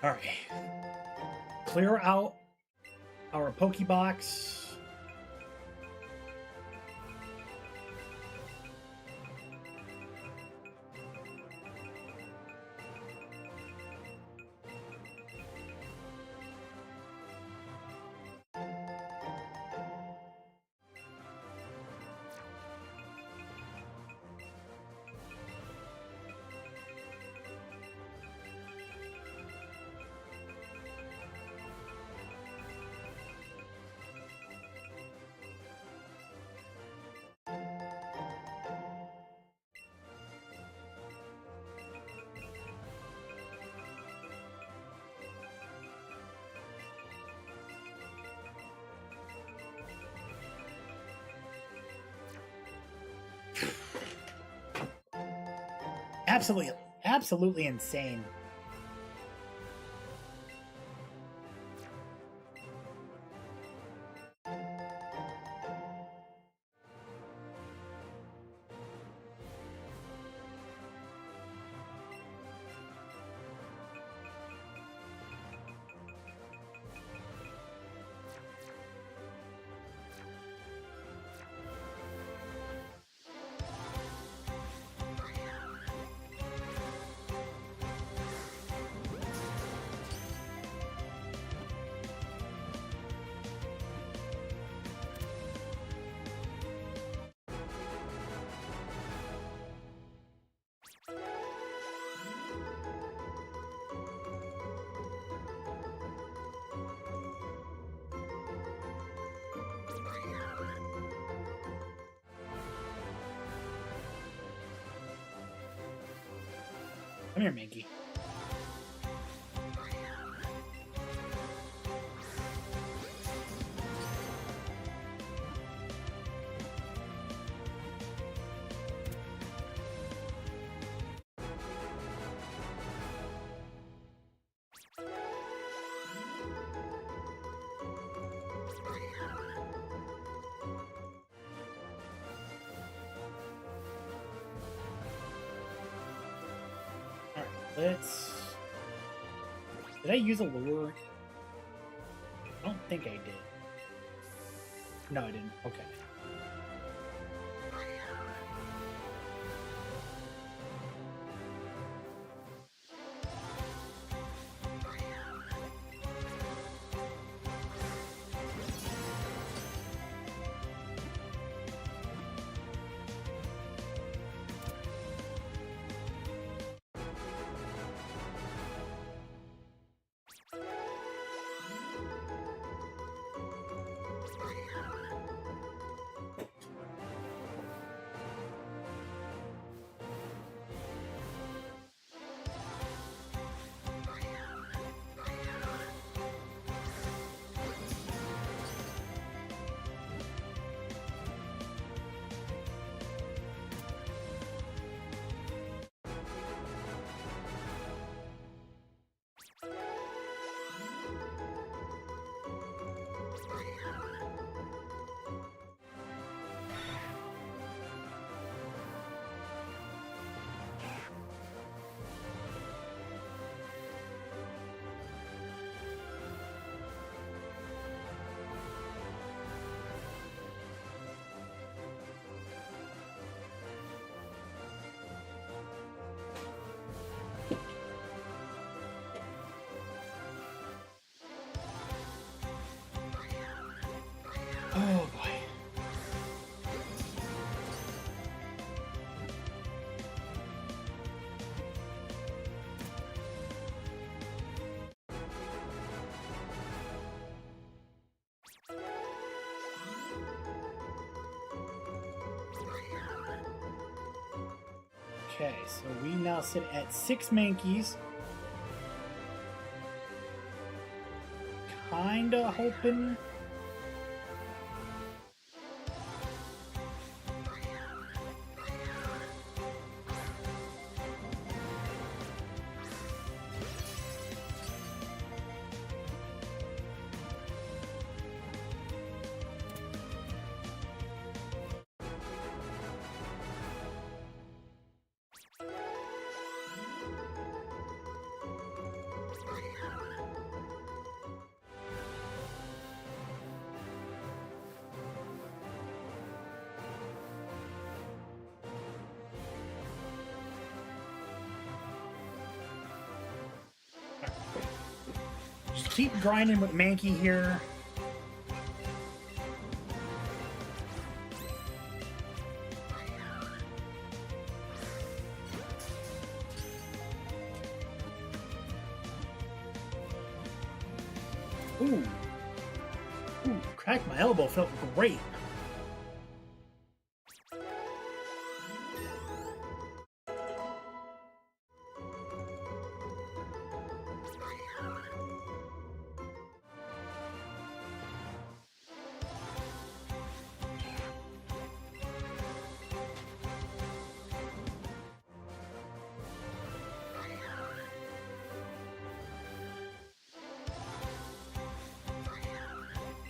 All right. Clear out our Pokebox. Absolutely insane. Come here, Mankey. Let's... Did I use a lure? I don't think I did. No, I didn't. Okay. Oh boy. Okay, so we now sit at 6 Mankeys. Kinda hoping. Just keep grinding with Mankey here. Ooh. Ooh, cracked my elbow, felt great.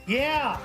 Yeah!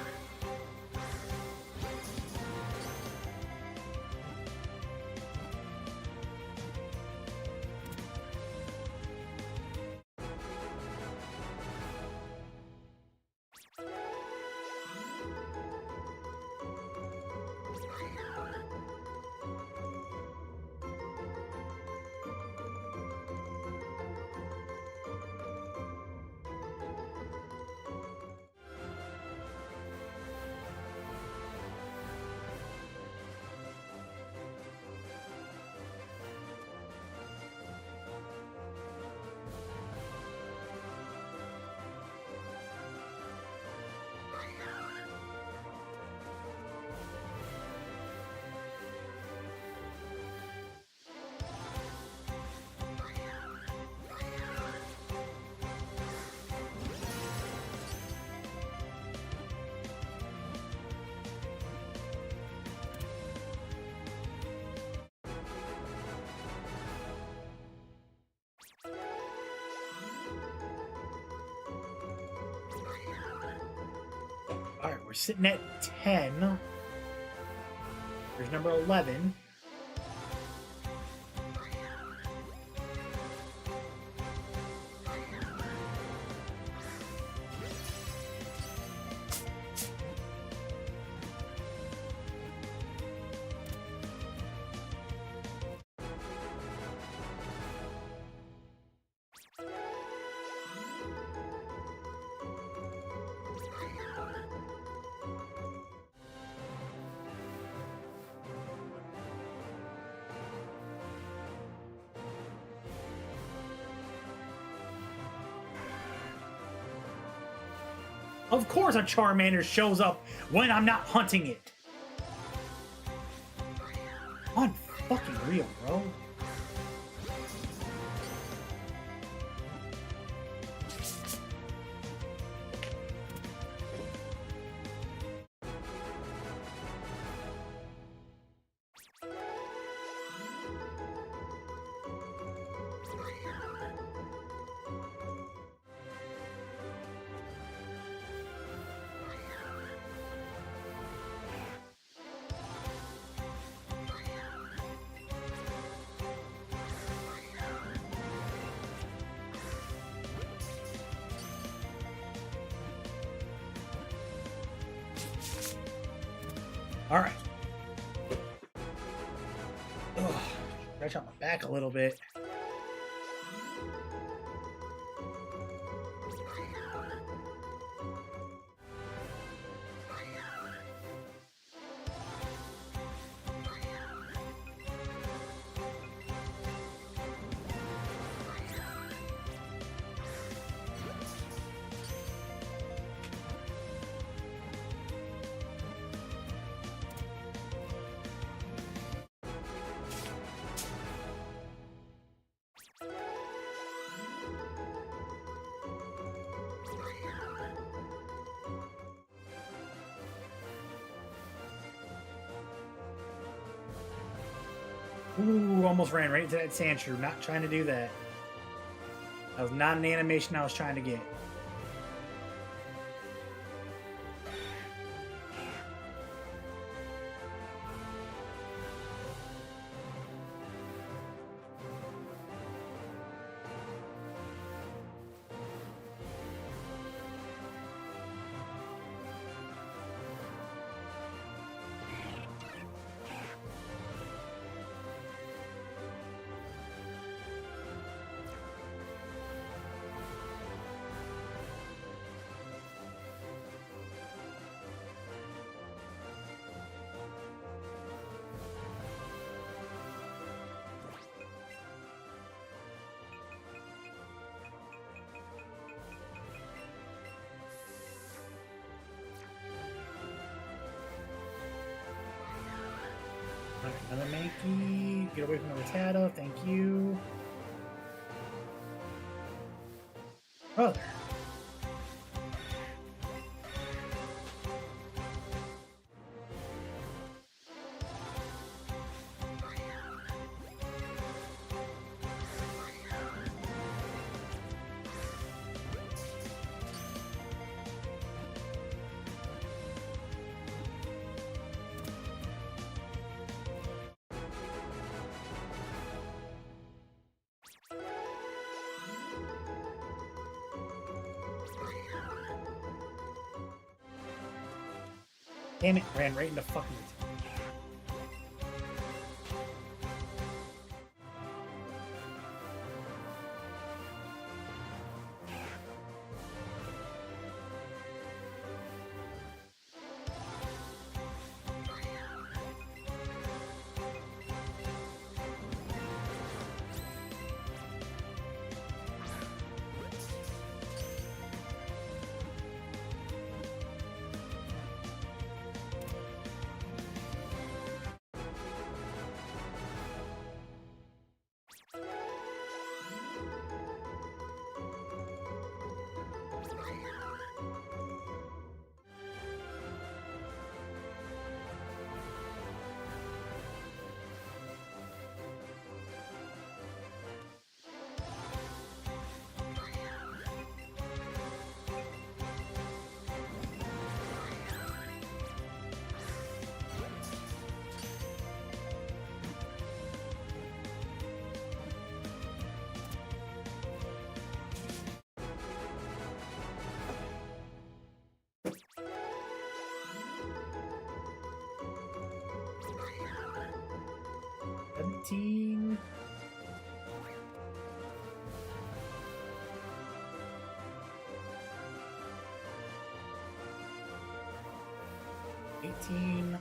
sitting at 10. Here's number 11. Of course a Charmander shows up when I'm not hunting it. Unfucking real, bro. All right. Ugh, stretch out my back a little bit. Ooh, almost ran right into that Sandshrew. Not trying to do that. That was not an animation I was trying to get. Another Mankey. Get away from the Rattata. Thank you. Brother. Damn it, ran right into fucking... 18. $18.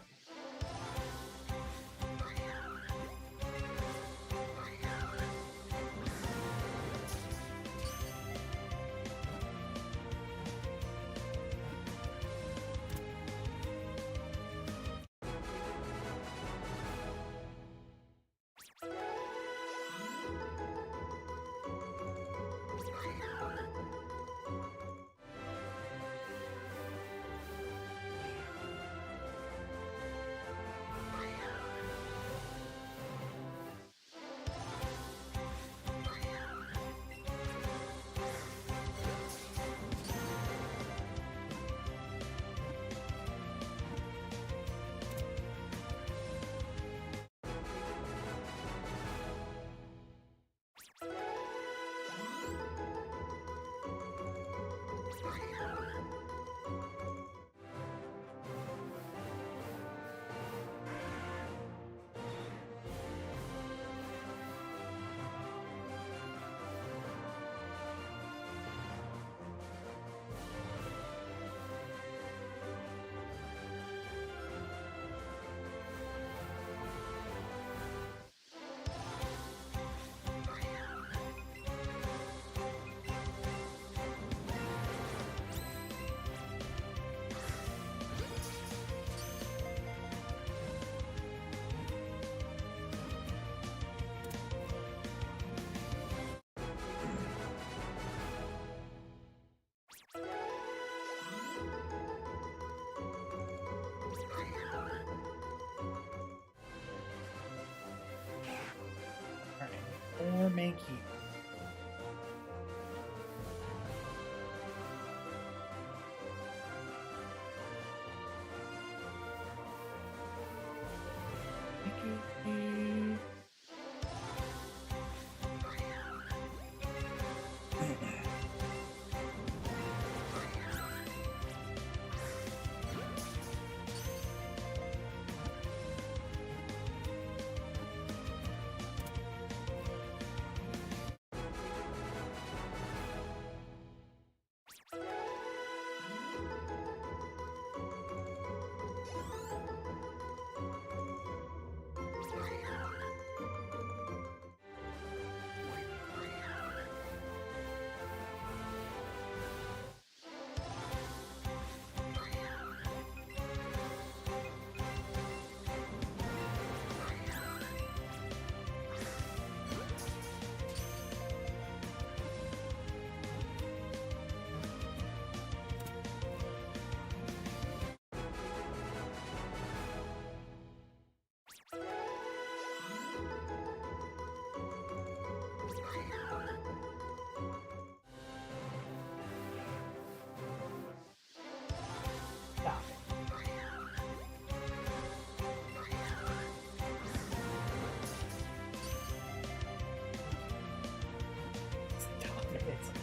Or Mankey. Stop it. Stop it.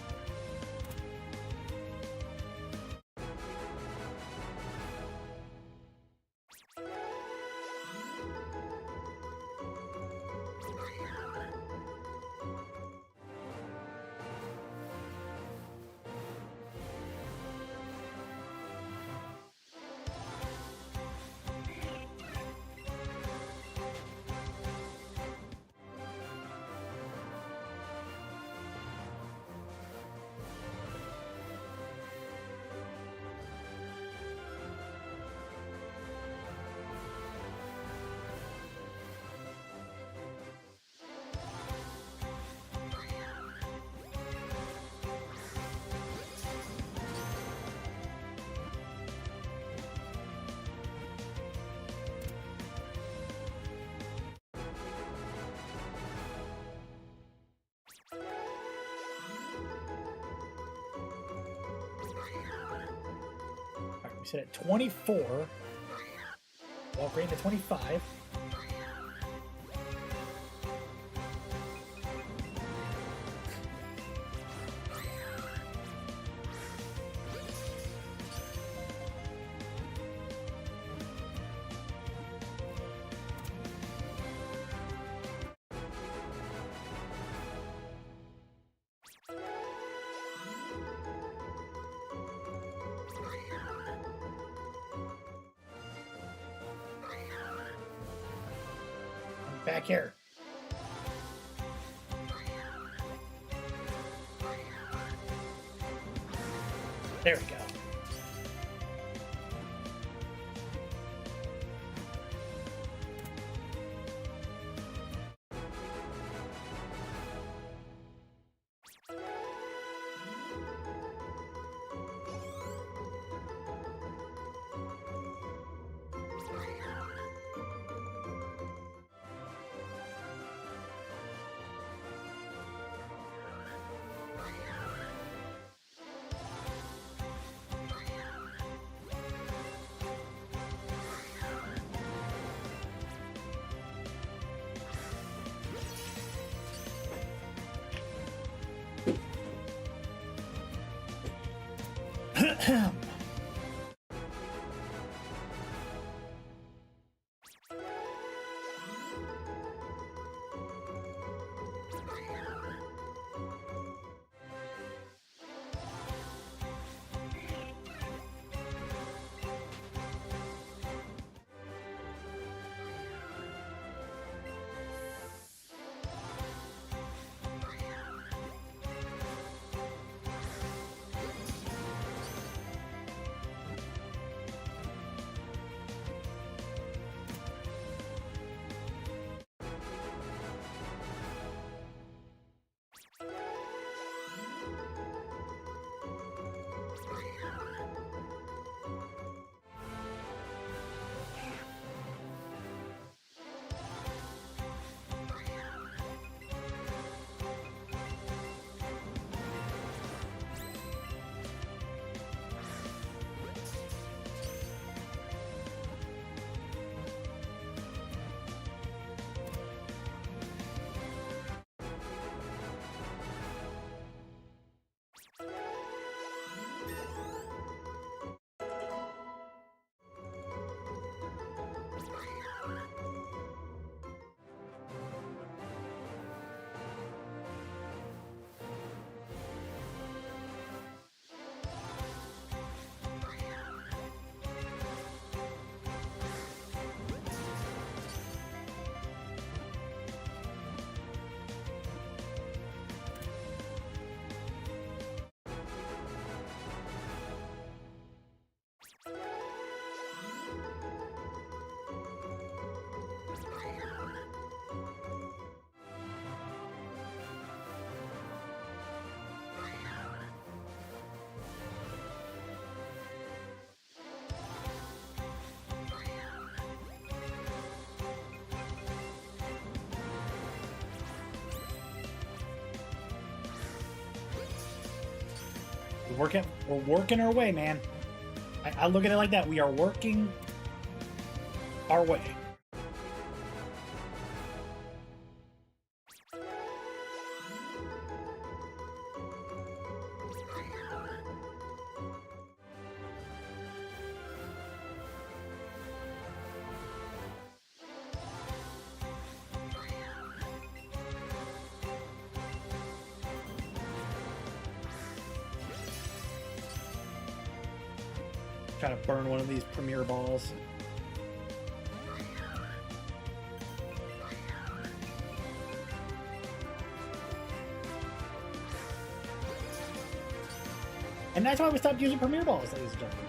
Alright, we sit at 24. Walk right into 25. Back here. There we go. We're working our way, man. I look at it like that. We are working our way. Trying to burn one of these premier balls. And that's why we stopped using premier balls, ladies and gentlemen.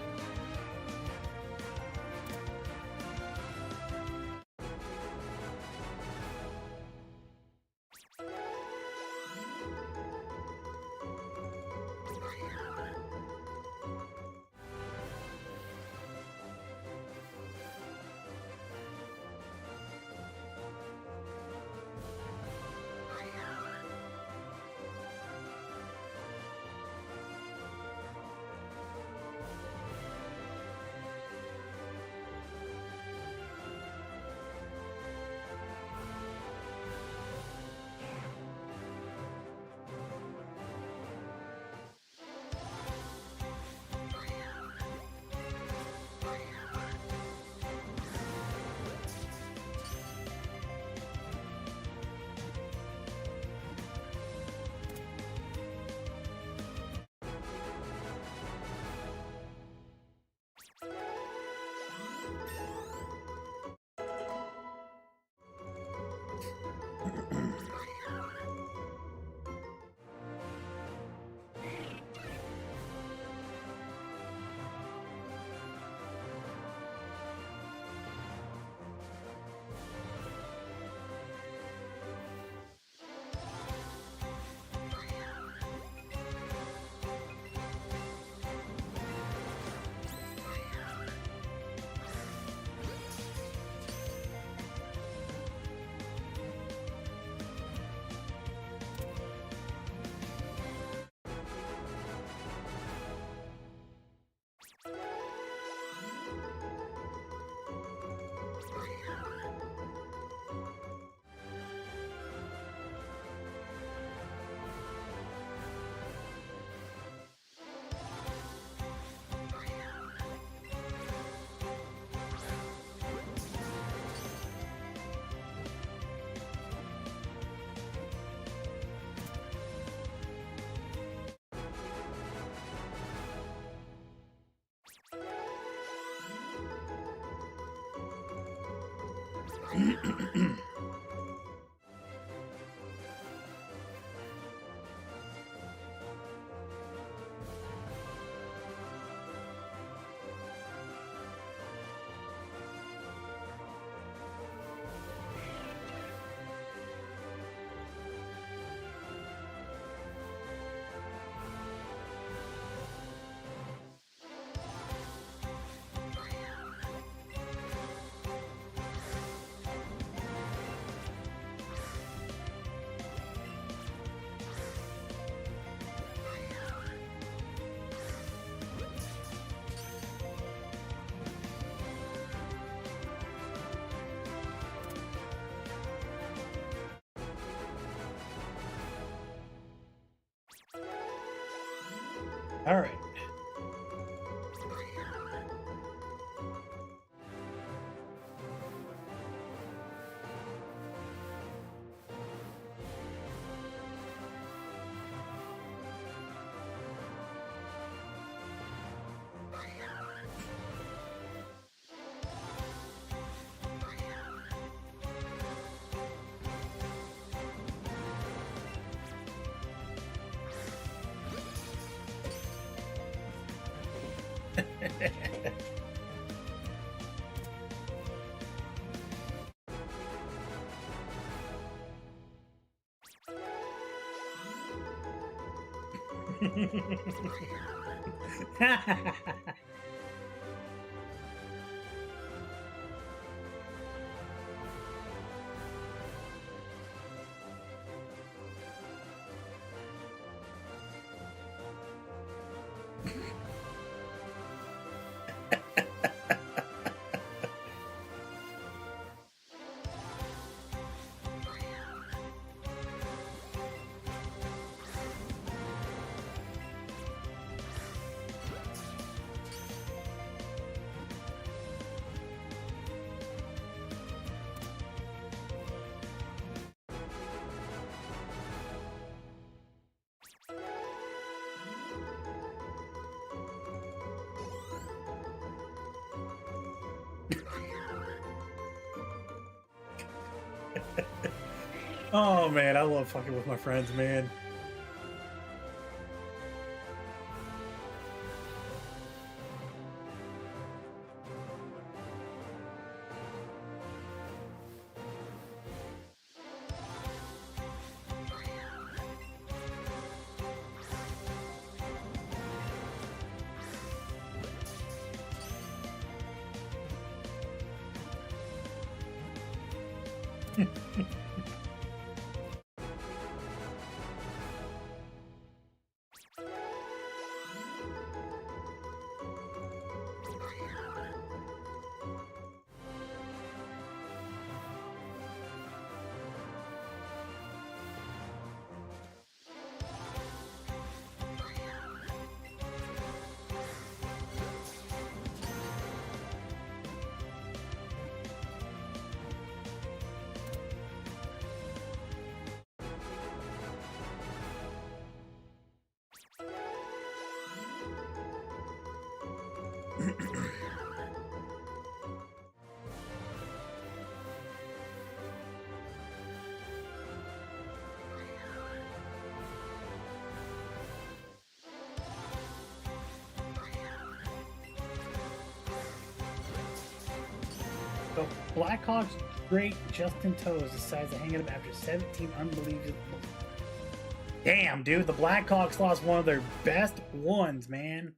All right. Oh man, I love fucking with my friends, man. Blackhawks great Justin Toes decides to hang it up after 17 unbelievable. Damn, dude, the Blackhawks lost one of their best ones, man.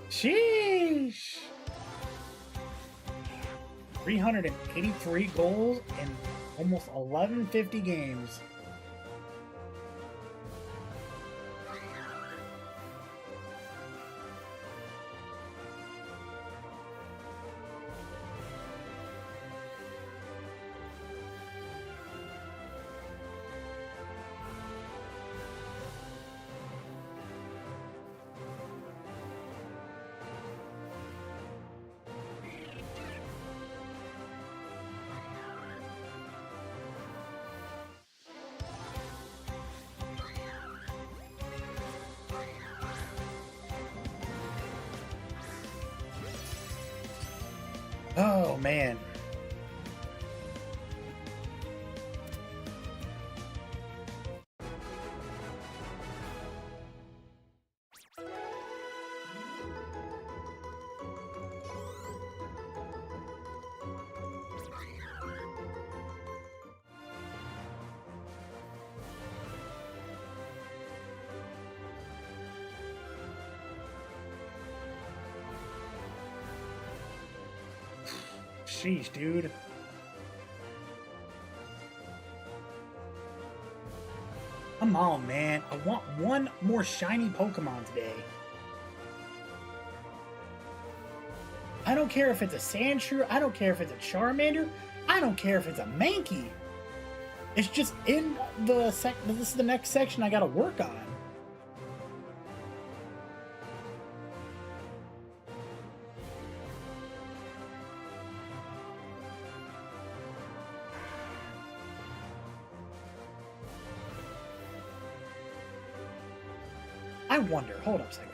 Sheesh. 383 goals in almost 1150 games. Oh, man. Sheesh, dude. Come on, man. I want one more shiny Pokemon today. I don't care if it's a Sandshrew. I don't care if it's a Charmander. I don't care if it's a Mankey. It's just in the this is the next section I gotta work on. I wonder, hold up a second.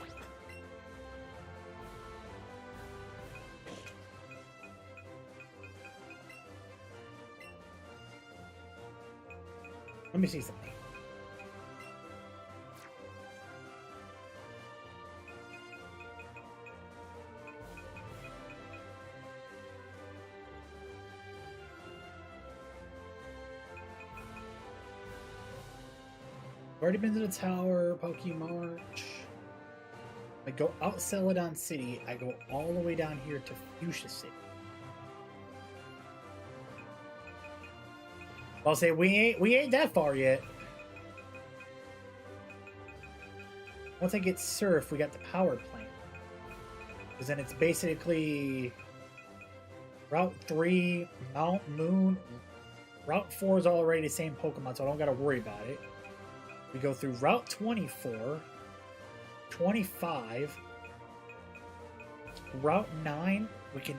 Let me see something. Already been to the tower, Pokemarch. I go out Celadon City. I go all the way down here to Fuchsia City. I'll say we ain't that far yet. Once I get Surf, we got the power plant. Because then it's basically Route 3, Mount Moon. Route 4 is already the same Pokemon, so I don't gotta worry about it. We go through Route 24, 25, Route 9. We can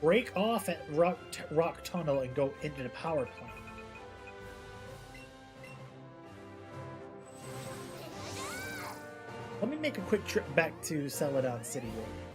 break off at Rock Tunnel and go into the power plant. Let me make a quick trip back to Celadon City real quick.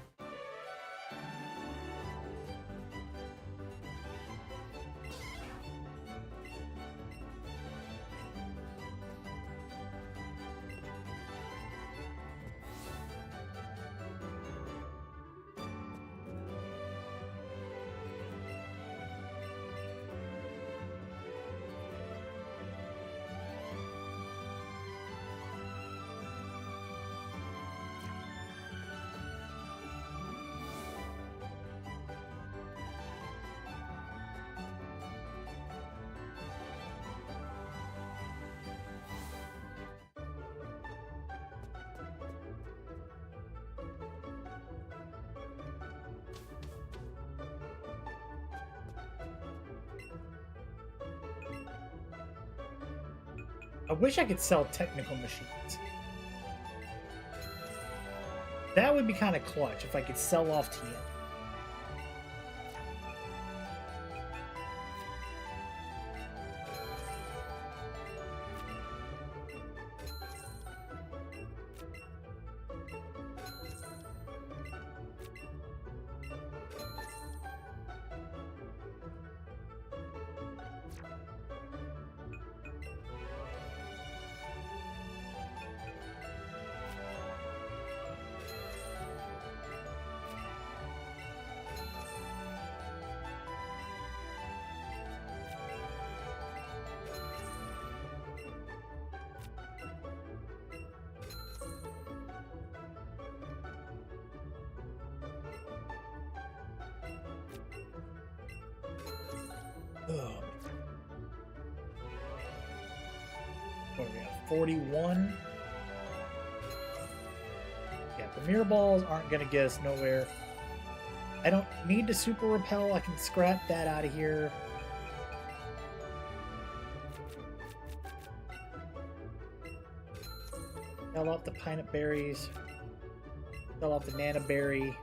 I wish I could sell technical machines. That would be kind of clutch if I could sell off TM. 41. Yeah, Premier Balls aren't going to get us nowhere. I don't need to Super Repel. I can scrap that out of here. Sell off the Pineapple Berries. Sell off the Nana Berry.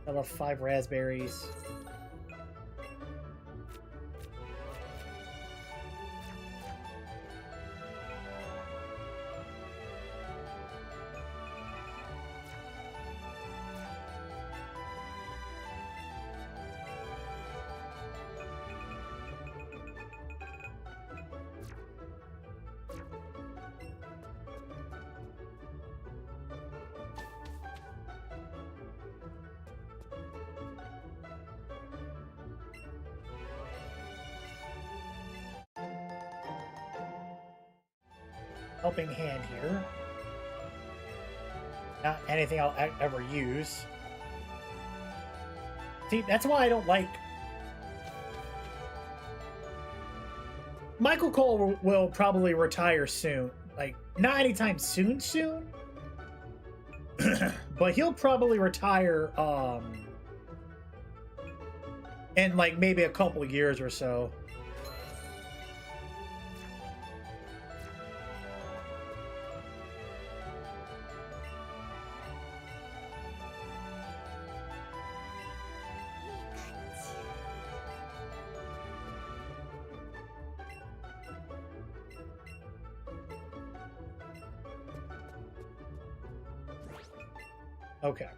Sell off 5 Raspberries. Helping Hand here. Not anything I'll ever use. See, that's why I don't like... Michael Cole will probably retire soon. Like, not anytime soon, but he'll probably retire, in, like, maybe a couple years or so. Okay.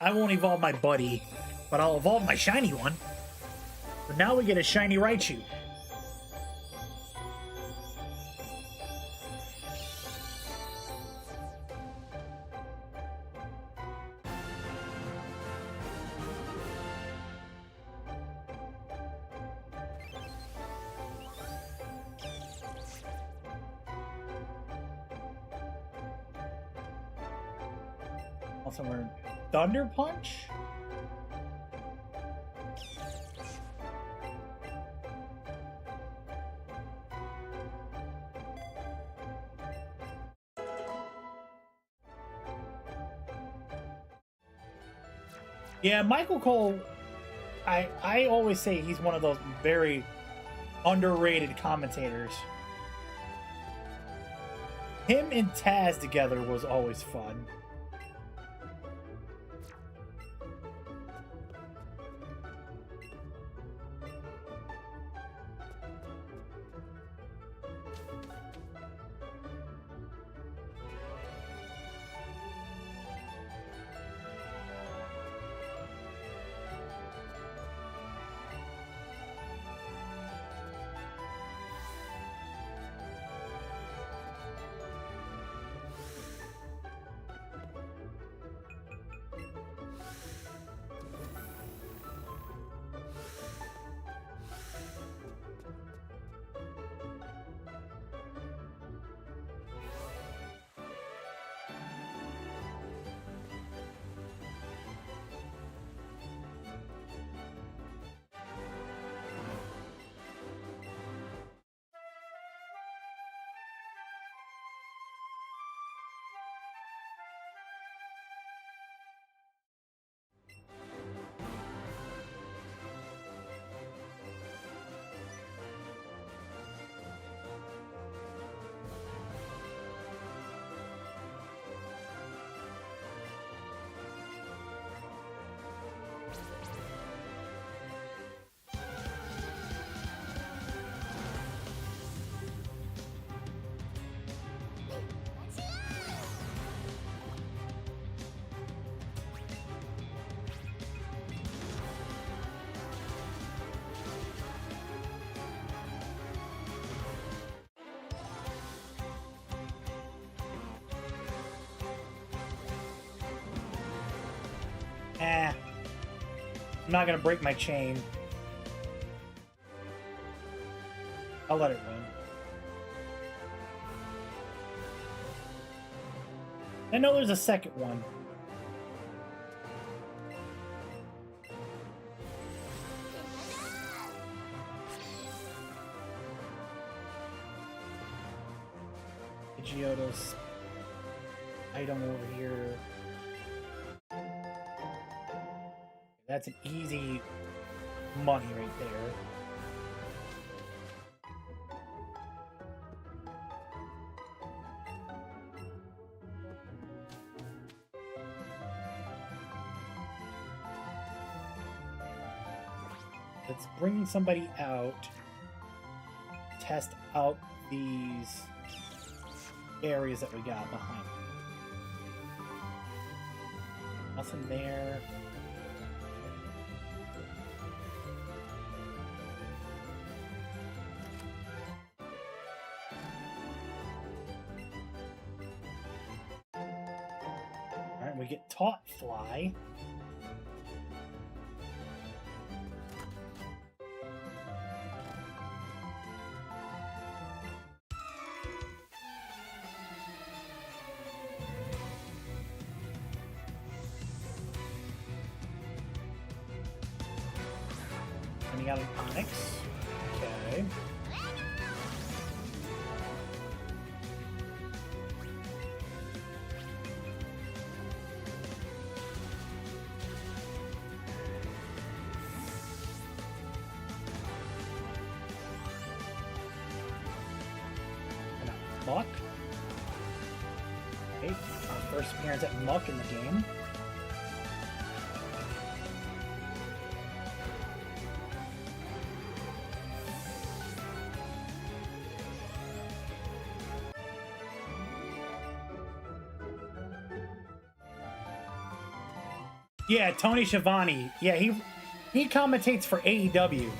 I won't evolve my buddy, but I'll evolve my shiny one. So now we get a shiny Raichu. Also learn Thunder Punch? Yeah, Michael Cole, I always say he's one of those very underrated commentators. Him and Taz together was always fun. I'm not gonna break my chain. I'll let it run. I know there's a second one. Pidgeotto's item over here. That's an easy money right there. Let's bring somebody out, test out these areas that we got behind. Nothing there. Alright, we get Taught Fly. And you got an Onyx. Okay. And a Muck. Okay, our first appearance at Muck in the game. Yeah, Tony Schiavone. Yeah, he commentates for AEW.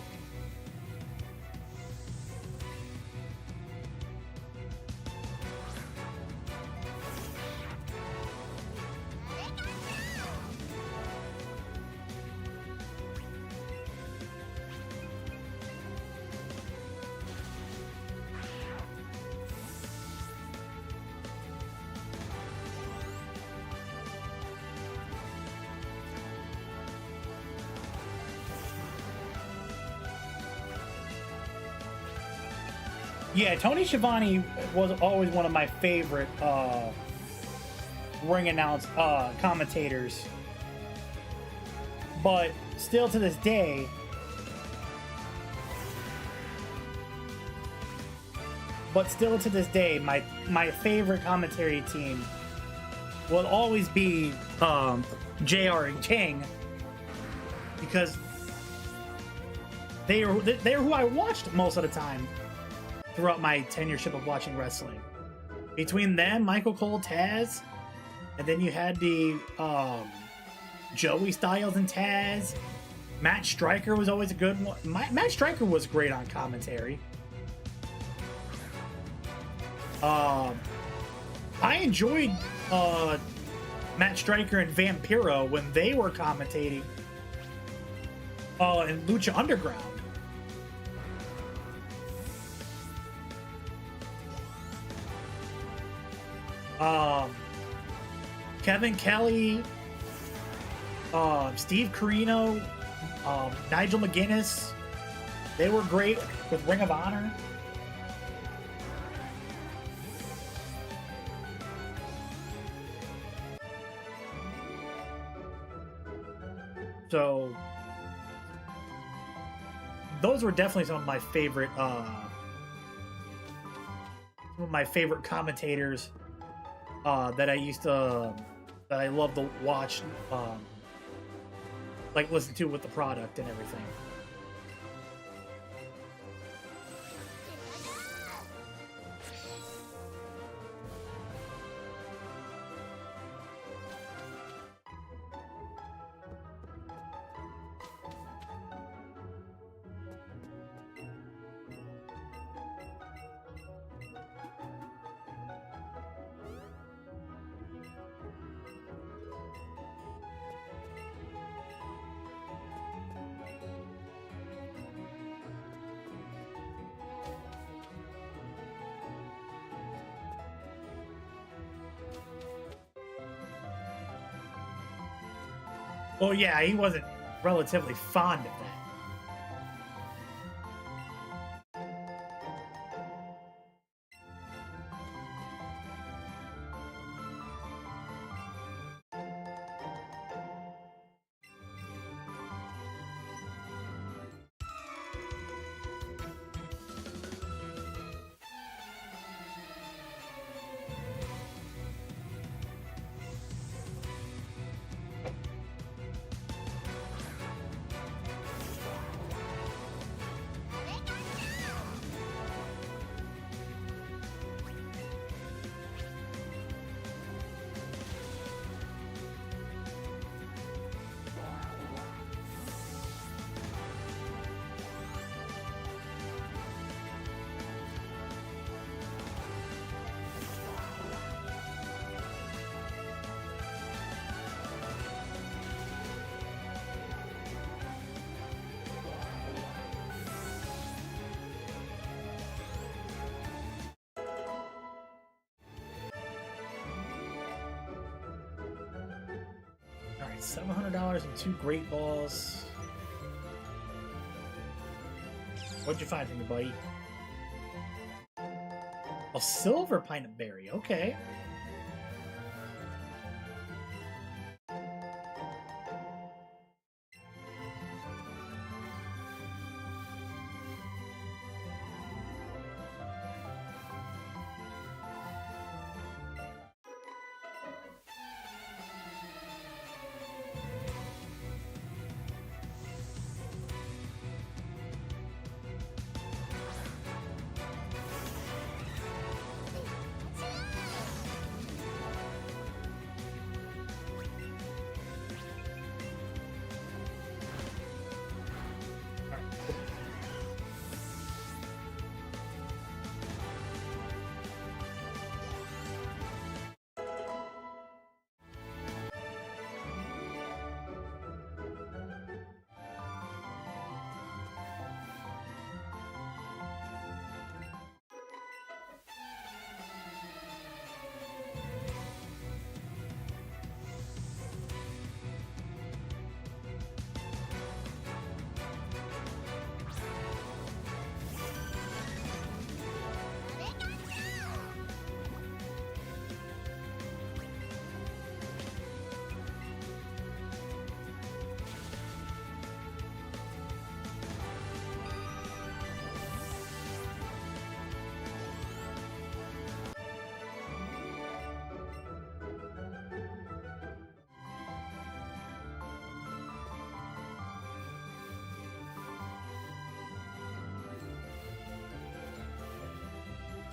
Yeah, Tony Schiavone was always one of my favorite ring announce commentators. But still to this day, my favorite commentary team will always be JR and King, because they're who I watched most of the time throughout my tenureship of watching wrestling. Between them, Michael Cole, Taz, and then you had the Joey Styles and Taz. Matt Striker was always a good one. Matt Striker was great on commentary. I enjoyed Matt Striker and Vampiro when they were commentating in Lucha Underground. Kevin Kelly, Steve Corino, Nigel McGuinness, they were great with Ring of Honor. So those were definitely some of my favorite commentators that I love to watch, like listen to with the product and everything. Well, yeah, he wasn't relatively fond of that. $700 and 2 great balls. What'd you find for me, buddy? A silver pineapple berry. Okay.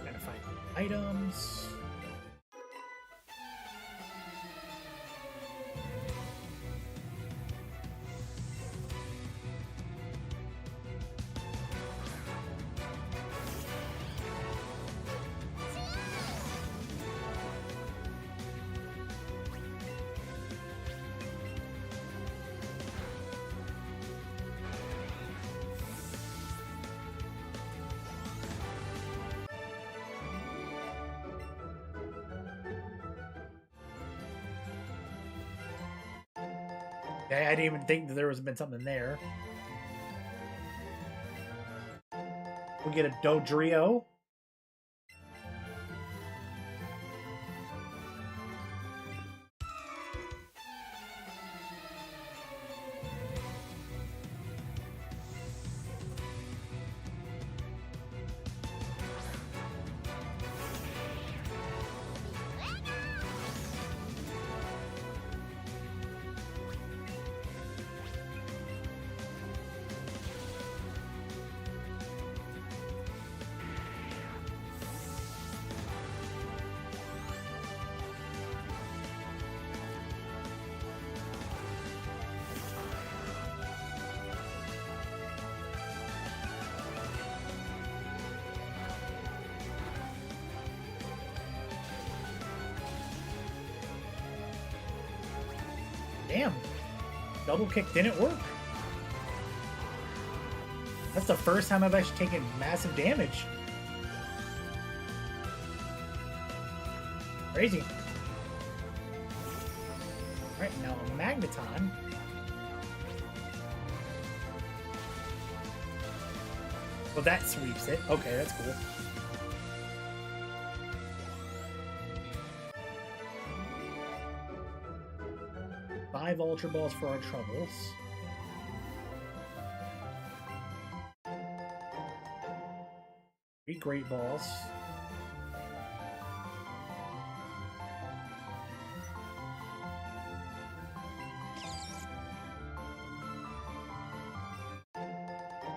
Gotta find items. Okay, I didn't even think that there was been something there. We get a Dodrio. Damn. Double kick didn't work. That's the first time I've actually taken massive damage. Crazy. Alright, now a Magneton. Well, that sweeps it. Okay, that's cool. Five Ultra Balls for our troubles. Three Great Balls.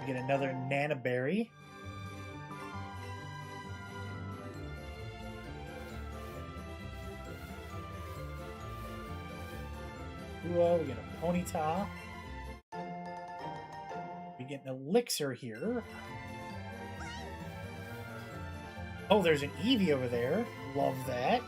We get another Nana Berry. We get a Ponyta. We get an Elixir here. Oh, there's an Eevee over there. Love that.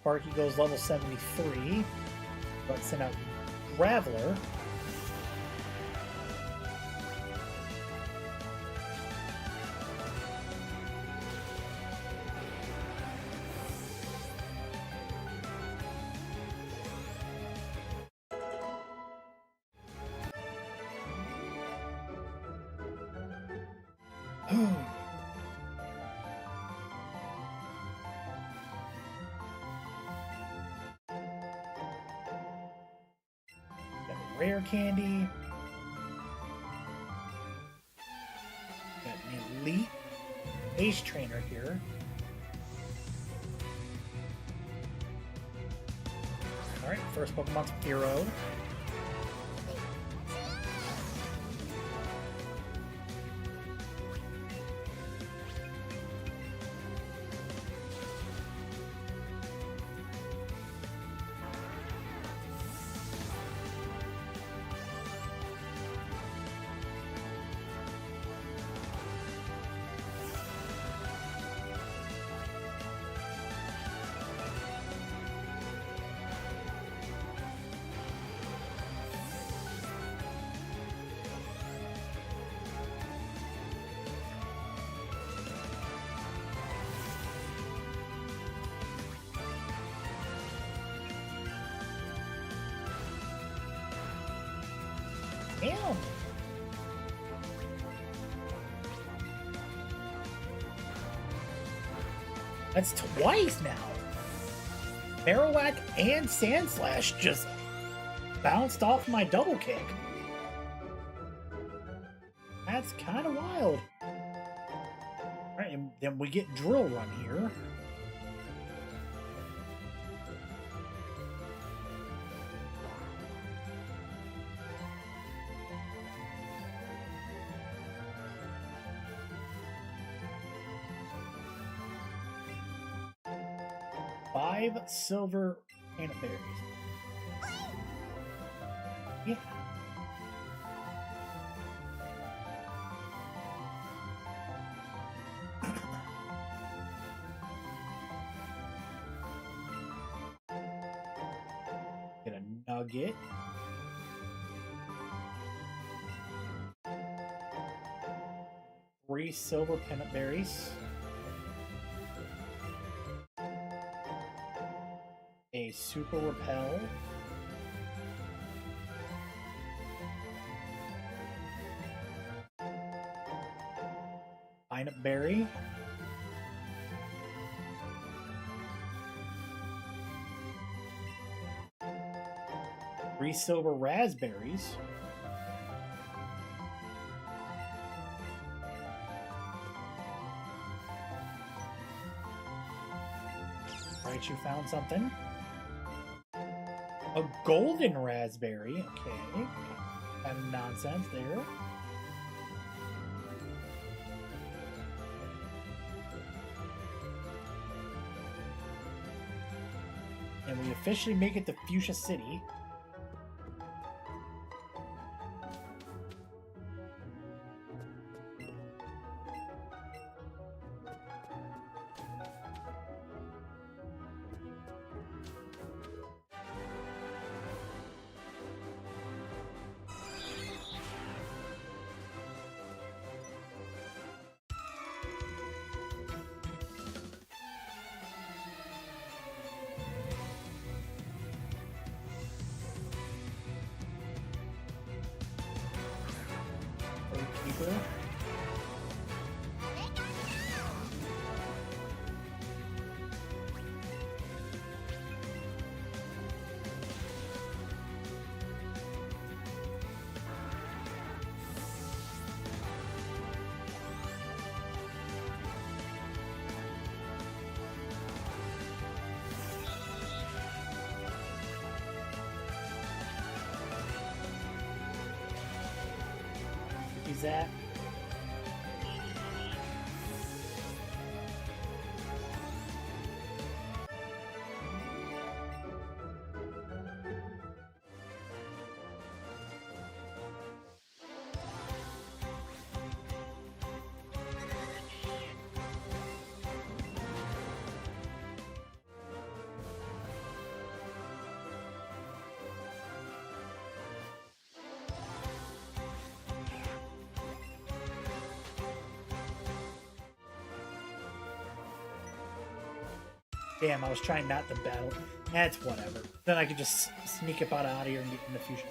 Sparky goes level 73. Let's send out Graveler. Rare candy. Got an elite ace trainer here. Alright, first Pokemon's Hero. Damn. That's twice now. Marowak and Sandslash just bounced off my double kick. That's kind of wild. Alright, and then we get Drill Run here. Five silver peanut berries. Yeah. Get a nugget. Three silver peanut berries. A super repel. Peanut berry. Three silver raspberries. Right, you found something. A golden raspberry. Okay. Kind of nonsense there. And we officially make it to Fuchsia City. Keeper. Is that? Damn, I was trying not to battle. That's whatever. Then I could just sneak up out of here and get in the fusion.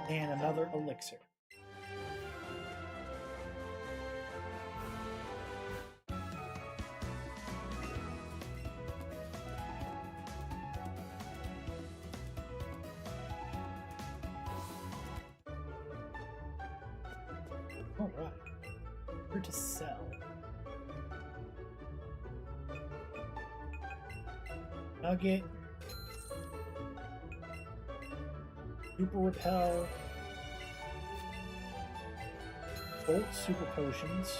And another elixir. All right. Where to sell? Nugget. Super Repel. Bolt Super Potions.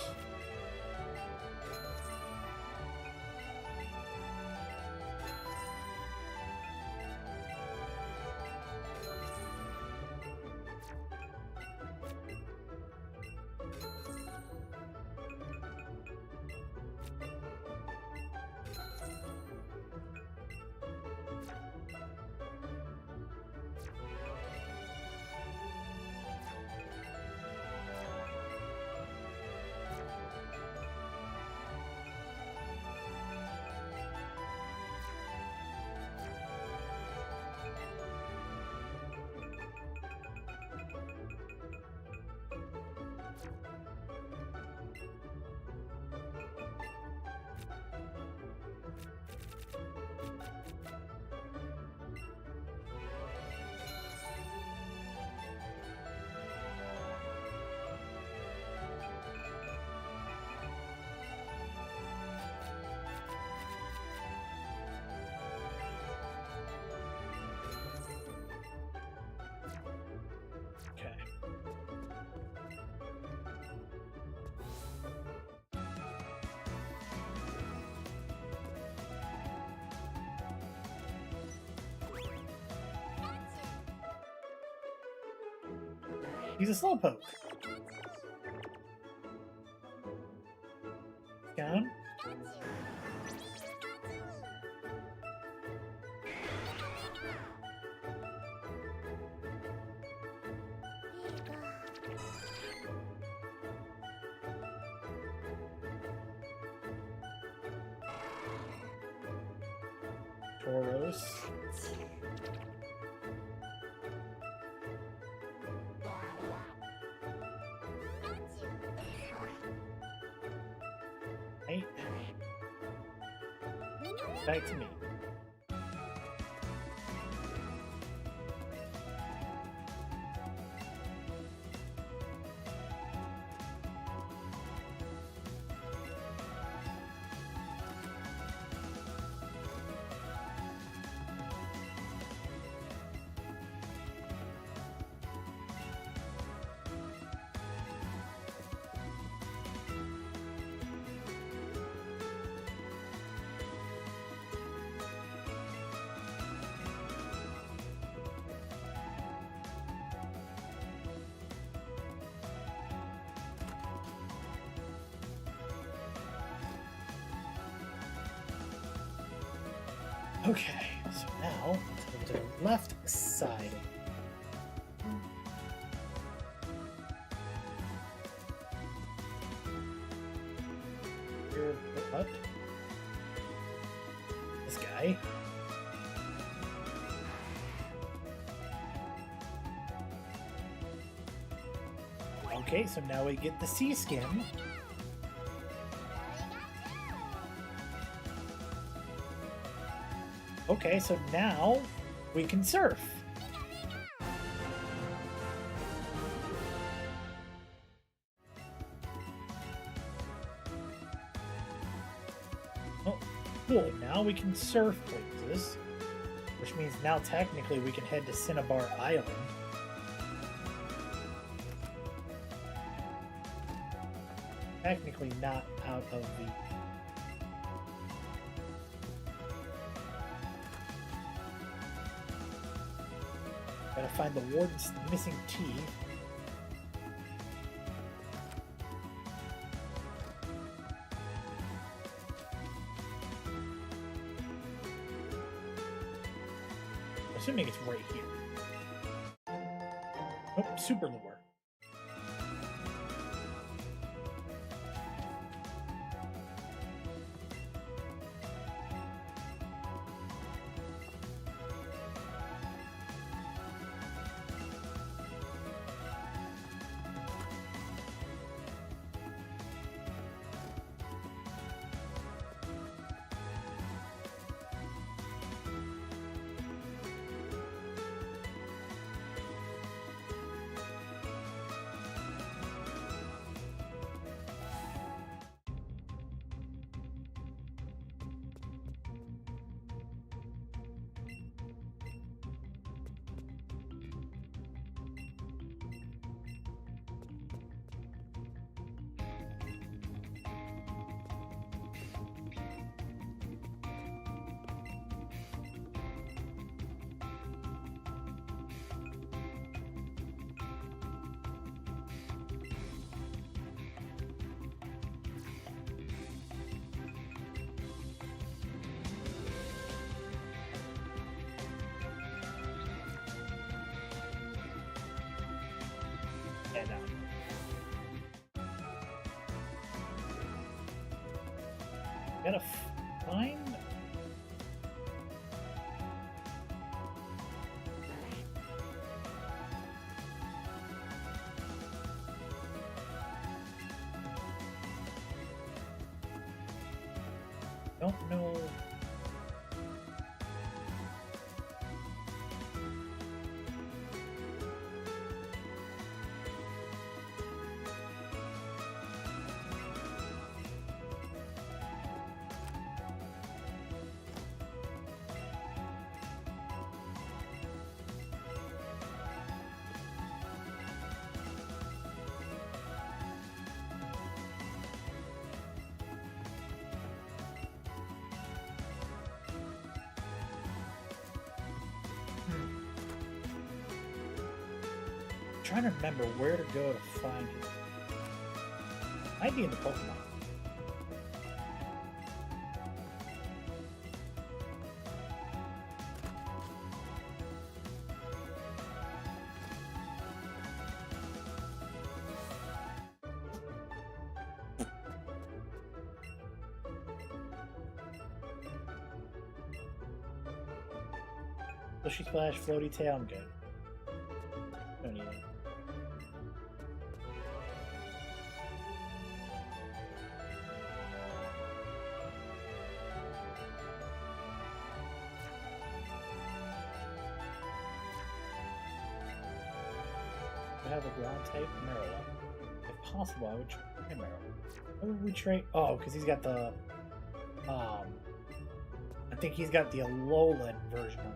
He's a slowpoke. Down. Tauros. Right. Back to me. Okay, so now let's go to the left side. Here, what? Okay, so now we get the sea skim. Okay, so now we can surf. Oh, cool. Now we can surf places, which means now technically we can head to Cinnabar Island. Technically not out of the... Gotta find the warden's missing key. Assuming it's right here. Oh, super lure. And gotta find... Don't know... trying to remember where to go to find it. Might be in the Pokemon. Slushy Splash, Floaty Tail, I'm good. Don't need it. I have a ground type Marilla. If possible, I would try Marilla. What would we trade? Oh, because he's got the I think he's got the Alolan version of it.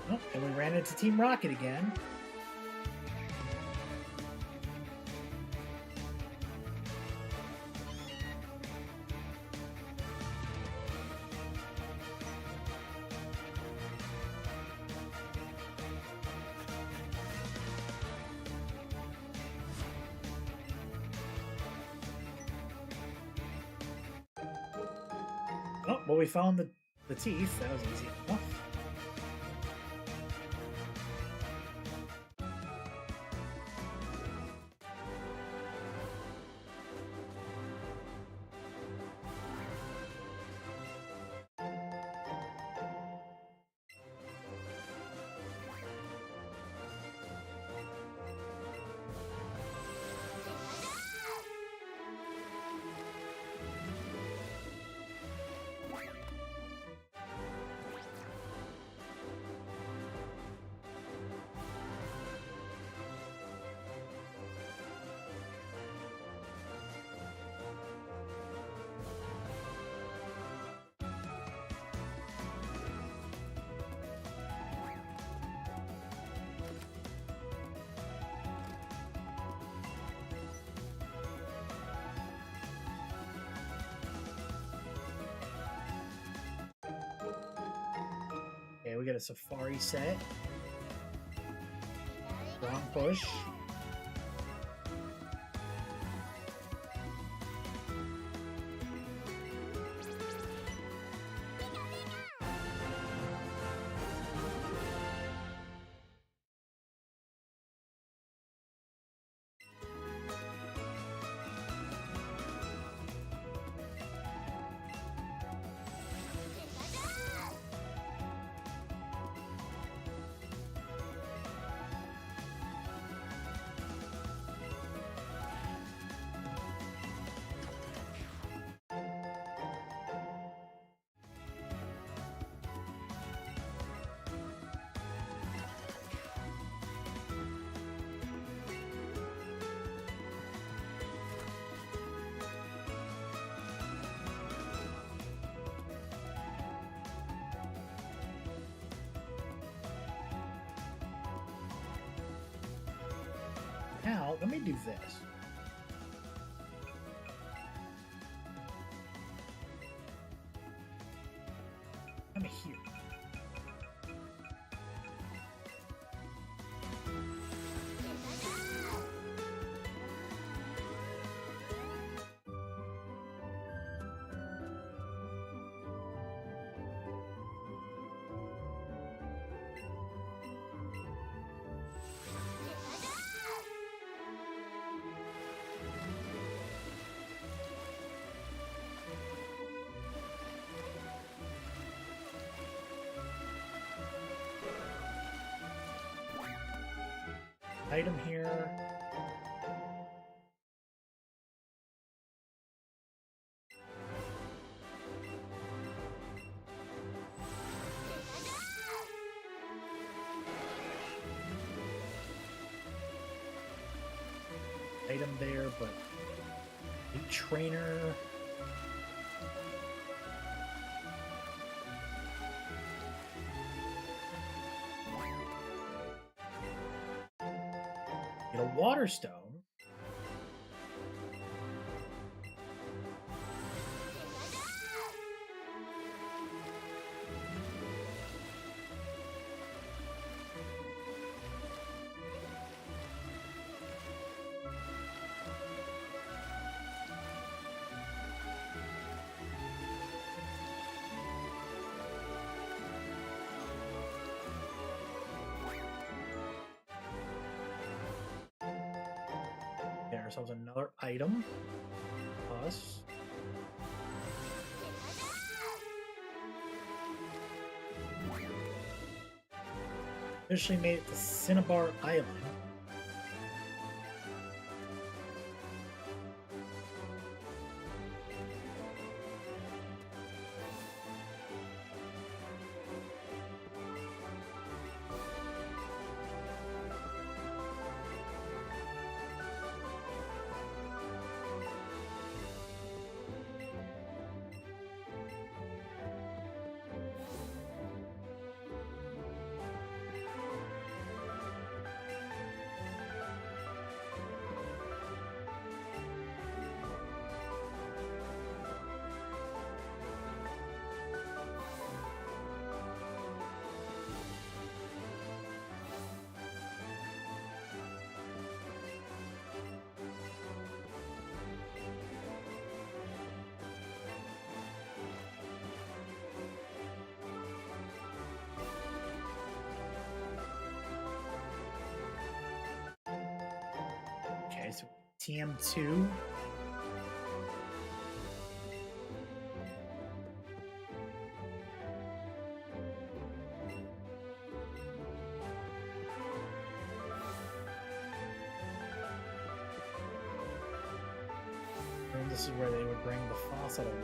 Oh, and we ran into Team Rocket again. Oh, well, we found the teeth. That was easy enough. Okay, we got a safari set. Strong push. Now, let me do this. I'm here. Item here. Item there, but a trainer. Get a water stone. Get ourselves another item. Plus. Officially made it to Cinnabar Island. TM2. And this is where they would bring the faucet along.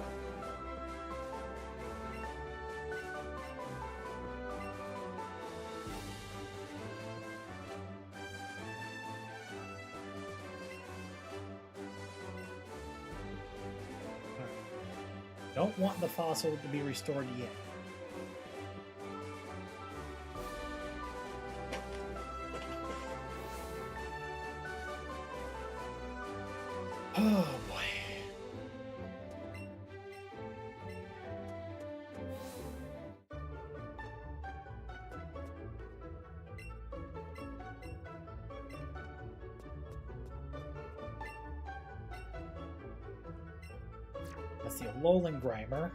Don't want the fossil to be restored yet. Oh boy. That's the Alolan Grimer.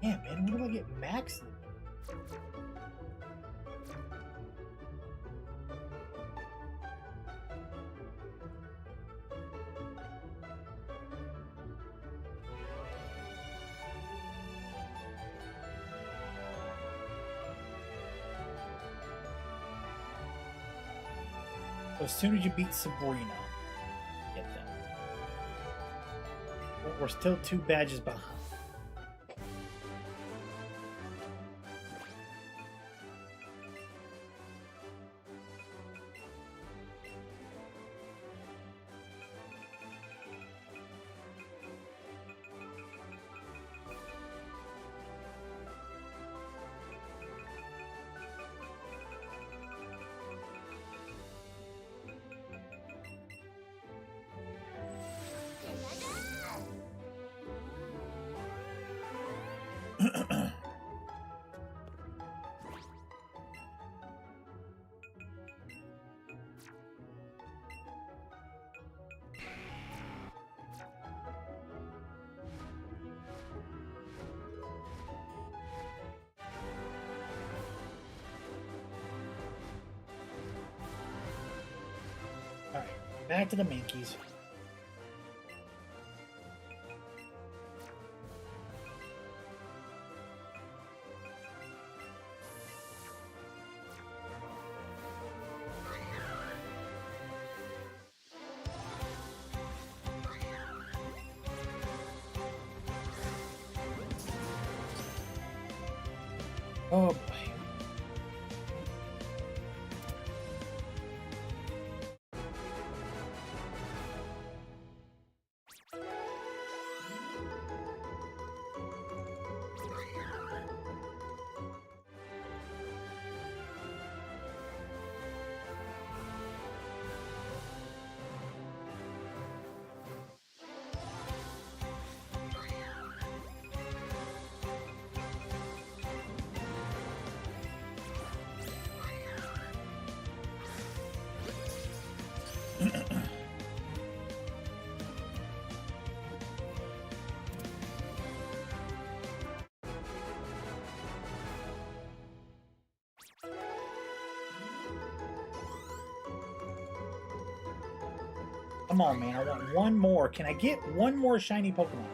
Yeah, man, when do I get max loot? So as soon as you beat Sabrina, get them. But we're still 2 badges behind. Alright, back to the Minkies. Oh boy. Come on, man. I want one more. Can I get one more shiny Pokemon?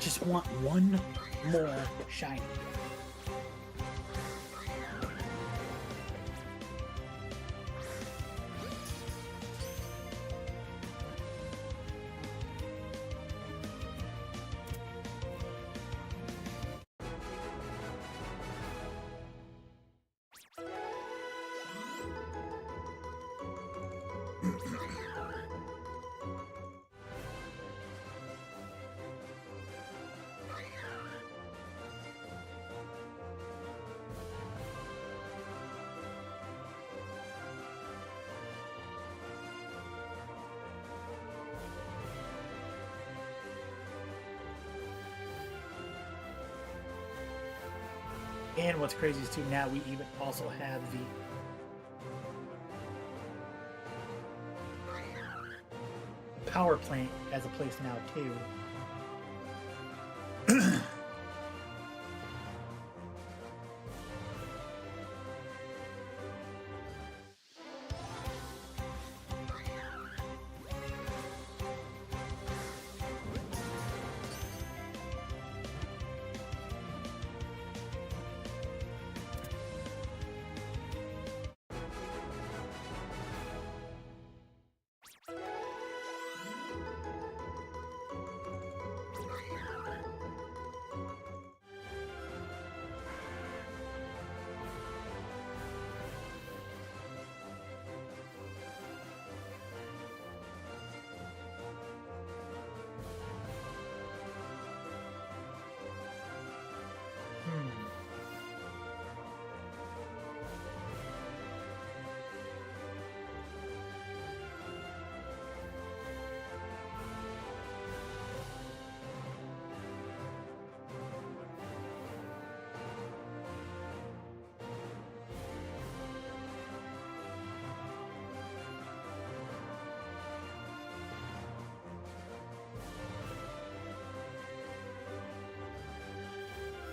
just want one more shiny. And what's crazy is too, now we even also have the power plant as a place now too.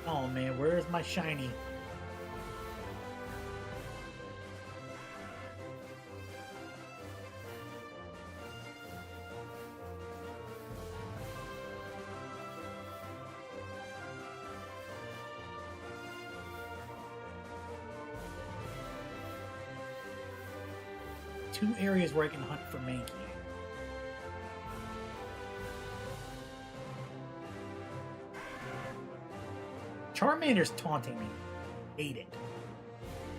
Oh man, where's my shiny? Two areas where I can hunt for Mankey. Charmander's taunting me. Hate it.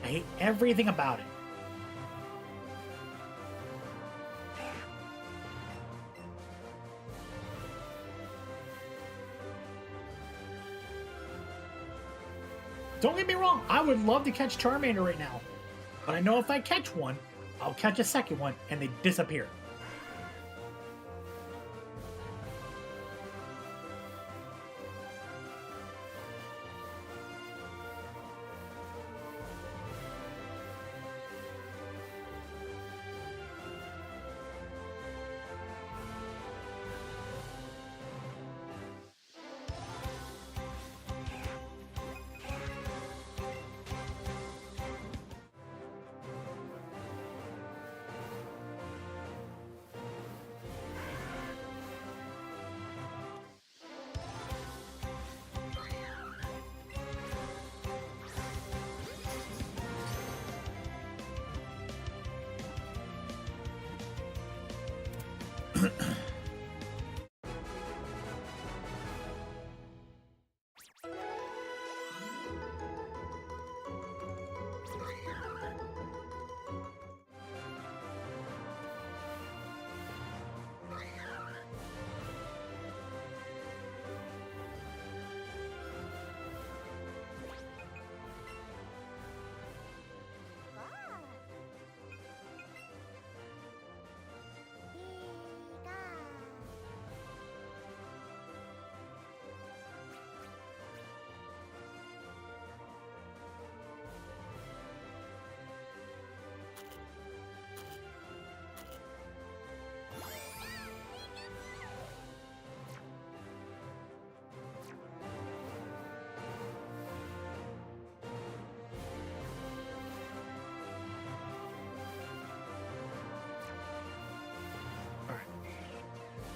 I hate everything about it. Don't get me wrong, I would love to catch Charmander right now. But I know if I catch one, I'll catch a second one and they disappear.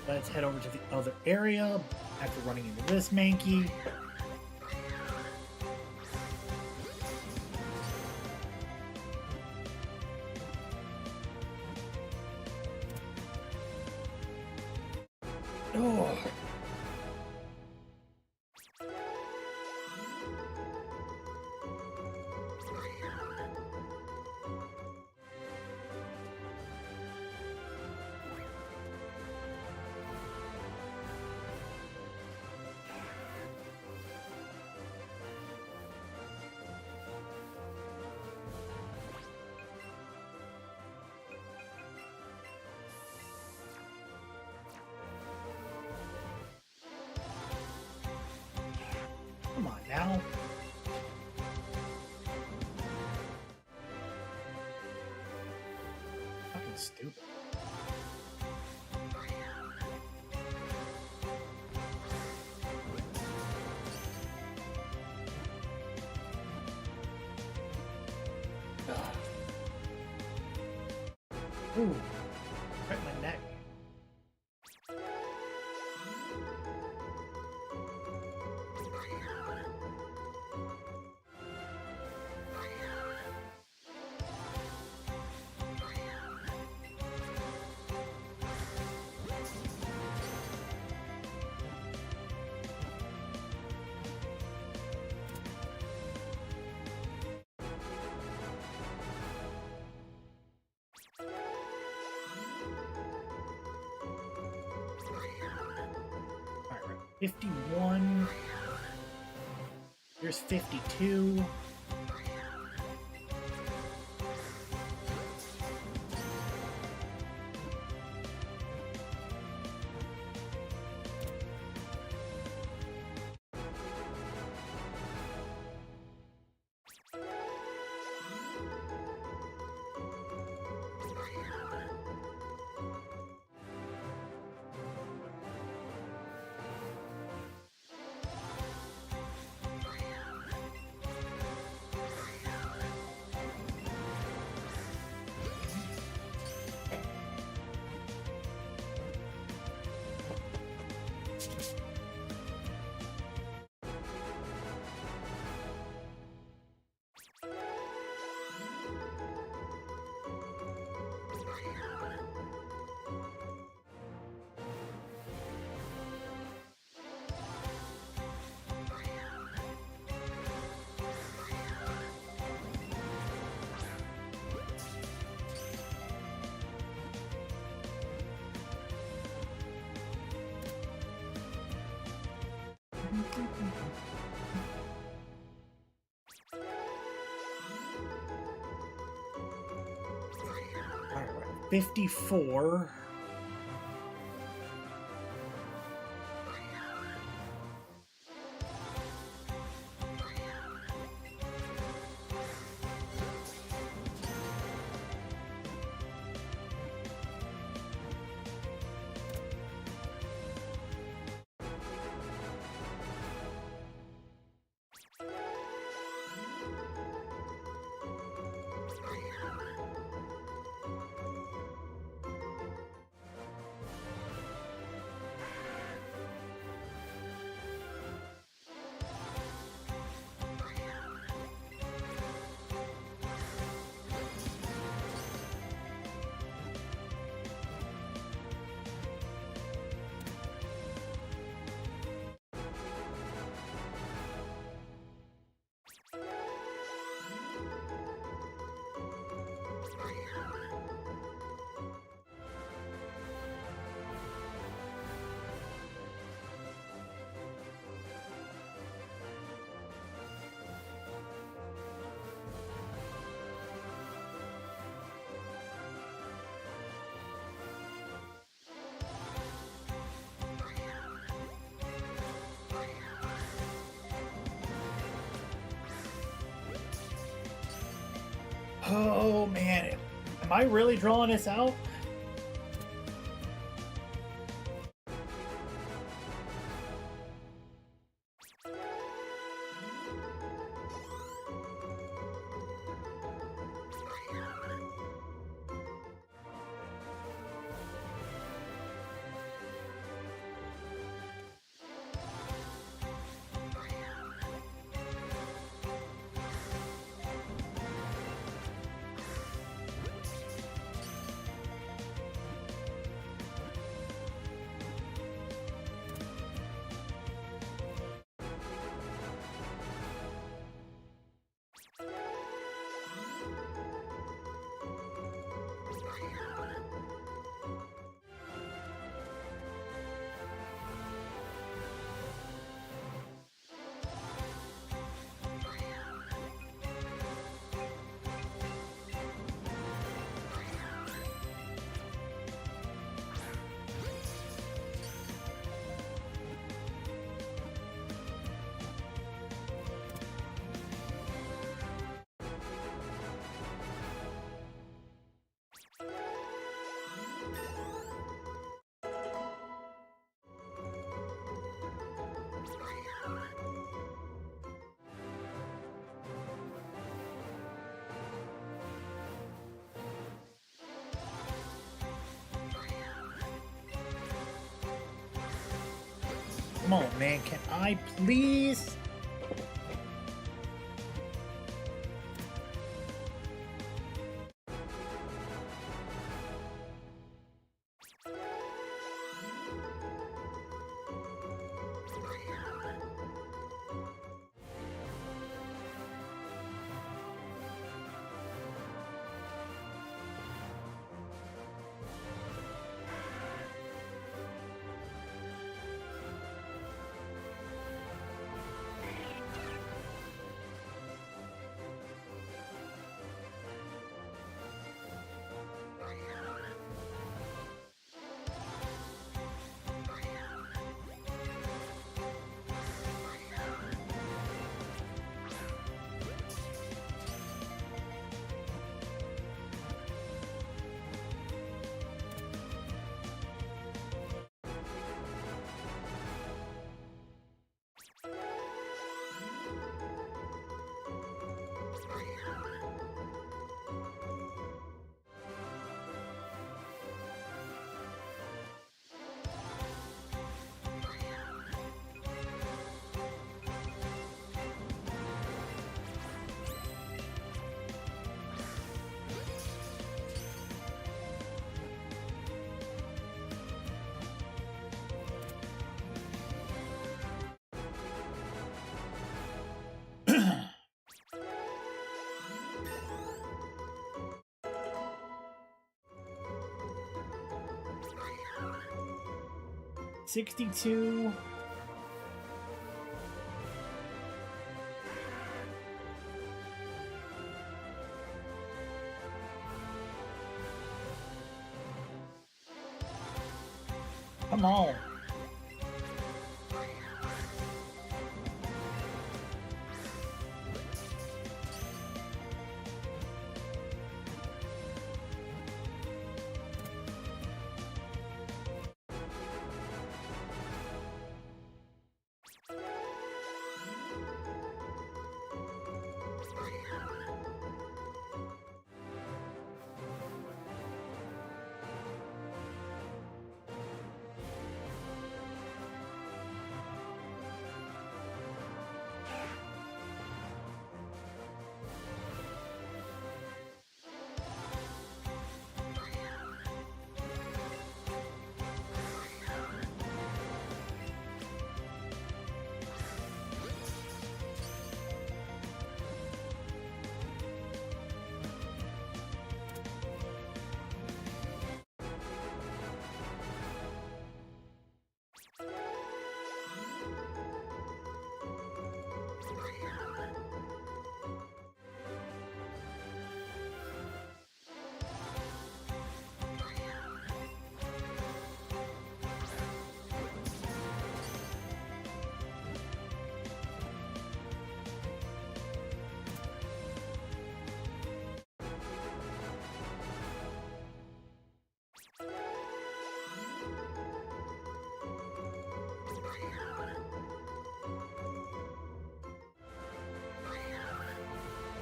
Let's head over to the other area. After running into this Mankey. Oh. Come on now. Fucking stupid. Ooh, right in my neck. Alright, we're at 51. Here's 52. Alright, we're at 54. Oh man, am I really drawing this out? Come on, man. Can I please? $62. Come on.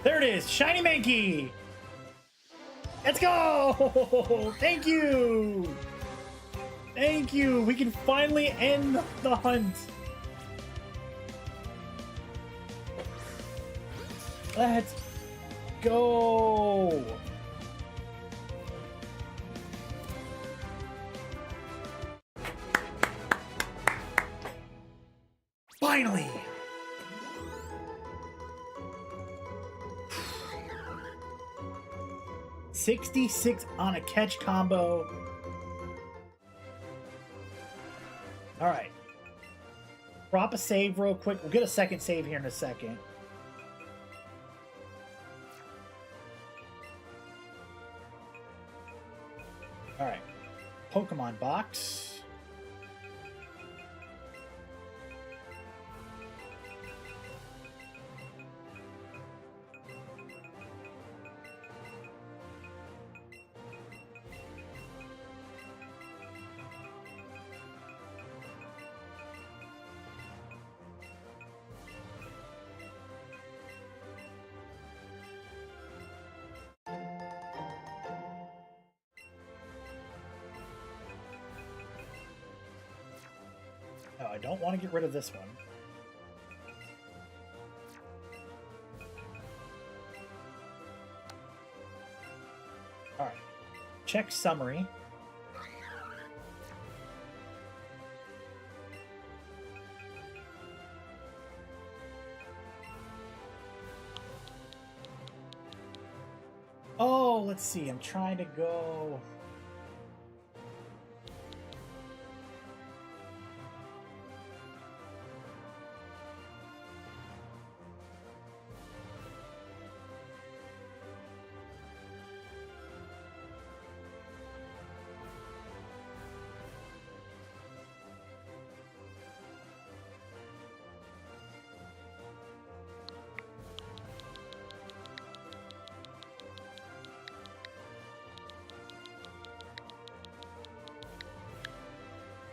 There it is, Shiny Mankey! Let's go! Thank you! Thank you! We can finally end the hunt! Let's go! Finally! $66 on a catch combo. All right. Drop a save real quick. We'll get a second save here in a second. All right. Pokemon box. No, I don't want to get rid of this one. Alright. Check summary. Oh, let's see. I'm trying to go...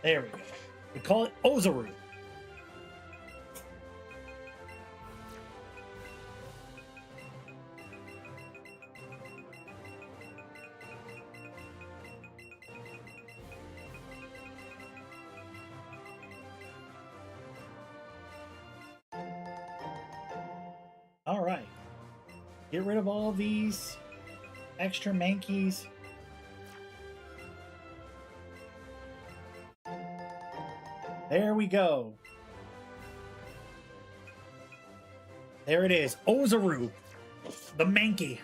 There we go. We call it Ozaru. All right. Get rid of all these extra mankeys. There we go. There it is. Ozaru, the Mankey.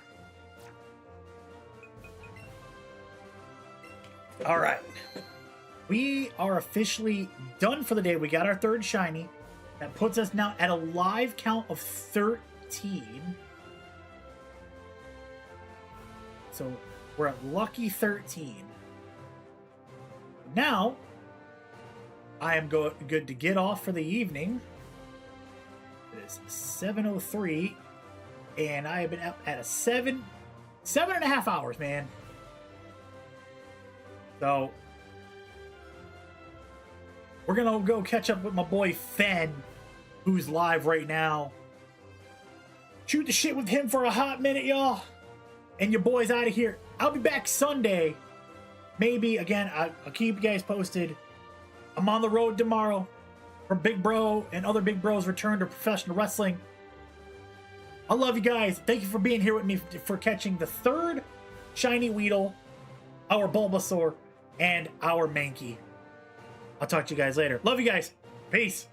All right. We are officially done for the day. We got our third shiny. That puts us now at a live count of 13. So we're at lucky 13. Now, I am good to get off for the evening. It is 7:03, and I have been up at a 7.5 hours, man. So we're gonna go catch up with my boy Fen, who's live right now. Shoot the shit with him for a hot minute, y'all, and your boy's out of here. I'll be back Sunday. Maybe again. I'll keep you guys posted. I'm on the road tomorrow for Big Bro and other Big Bros return to professional wrestling. I love you guys. Thank you for being here with me for catching the third shiny Weedle, our Bulbasaur, and our Mankey. I'll talk to you guys later. Love you guys. Peace.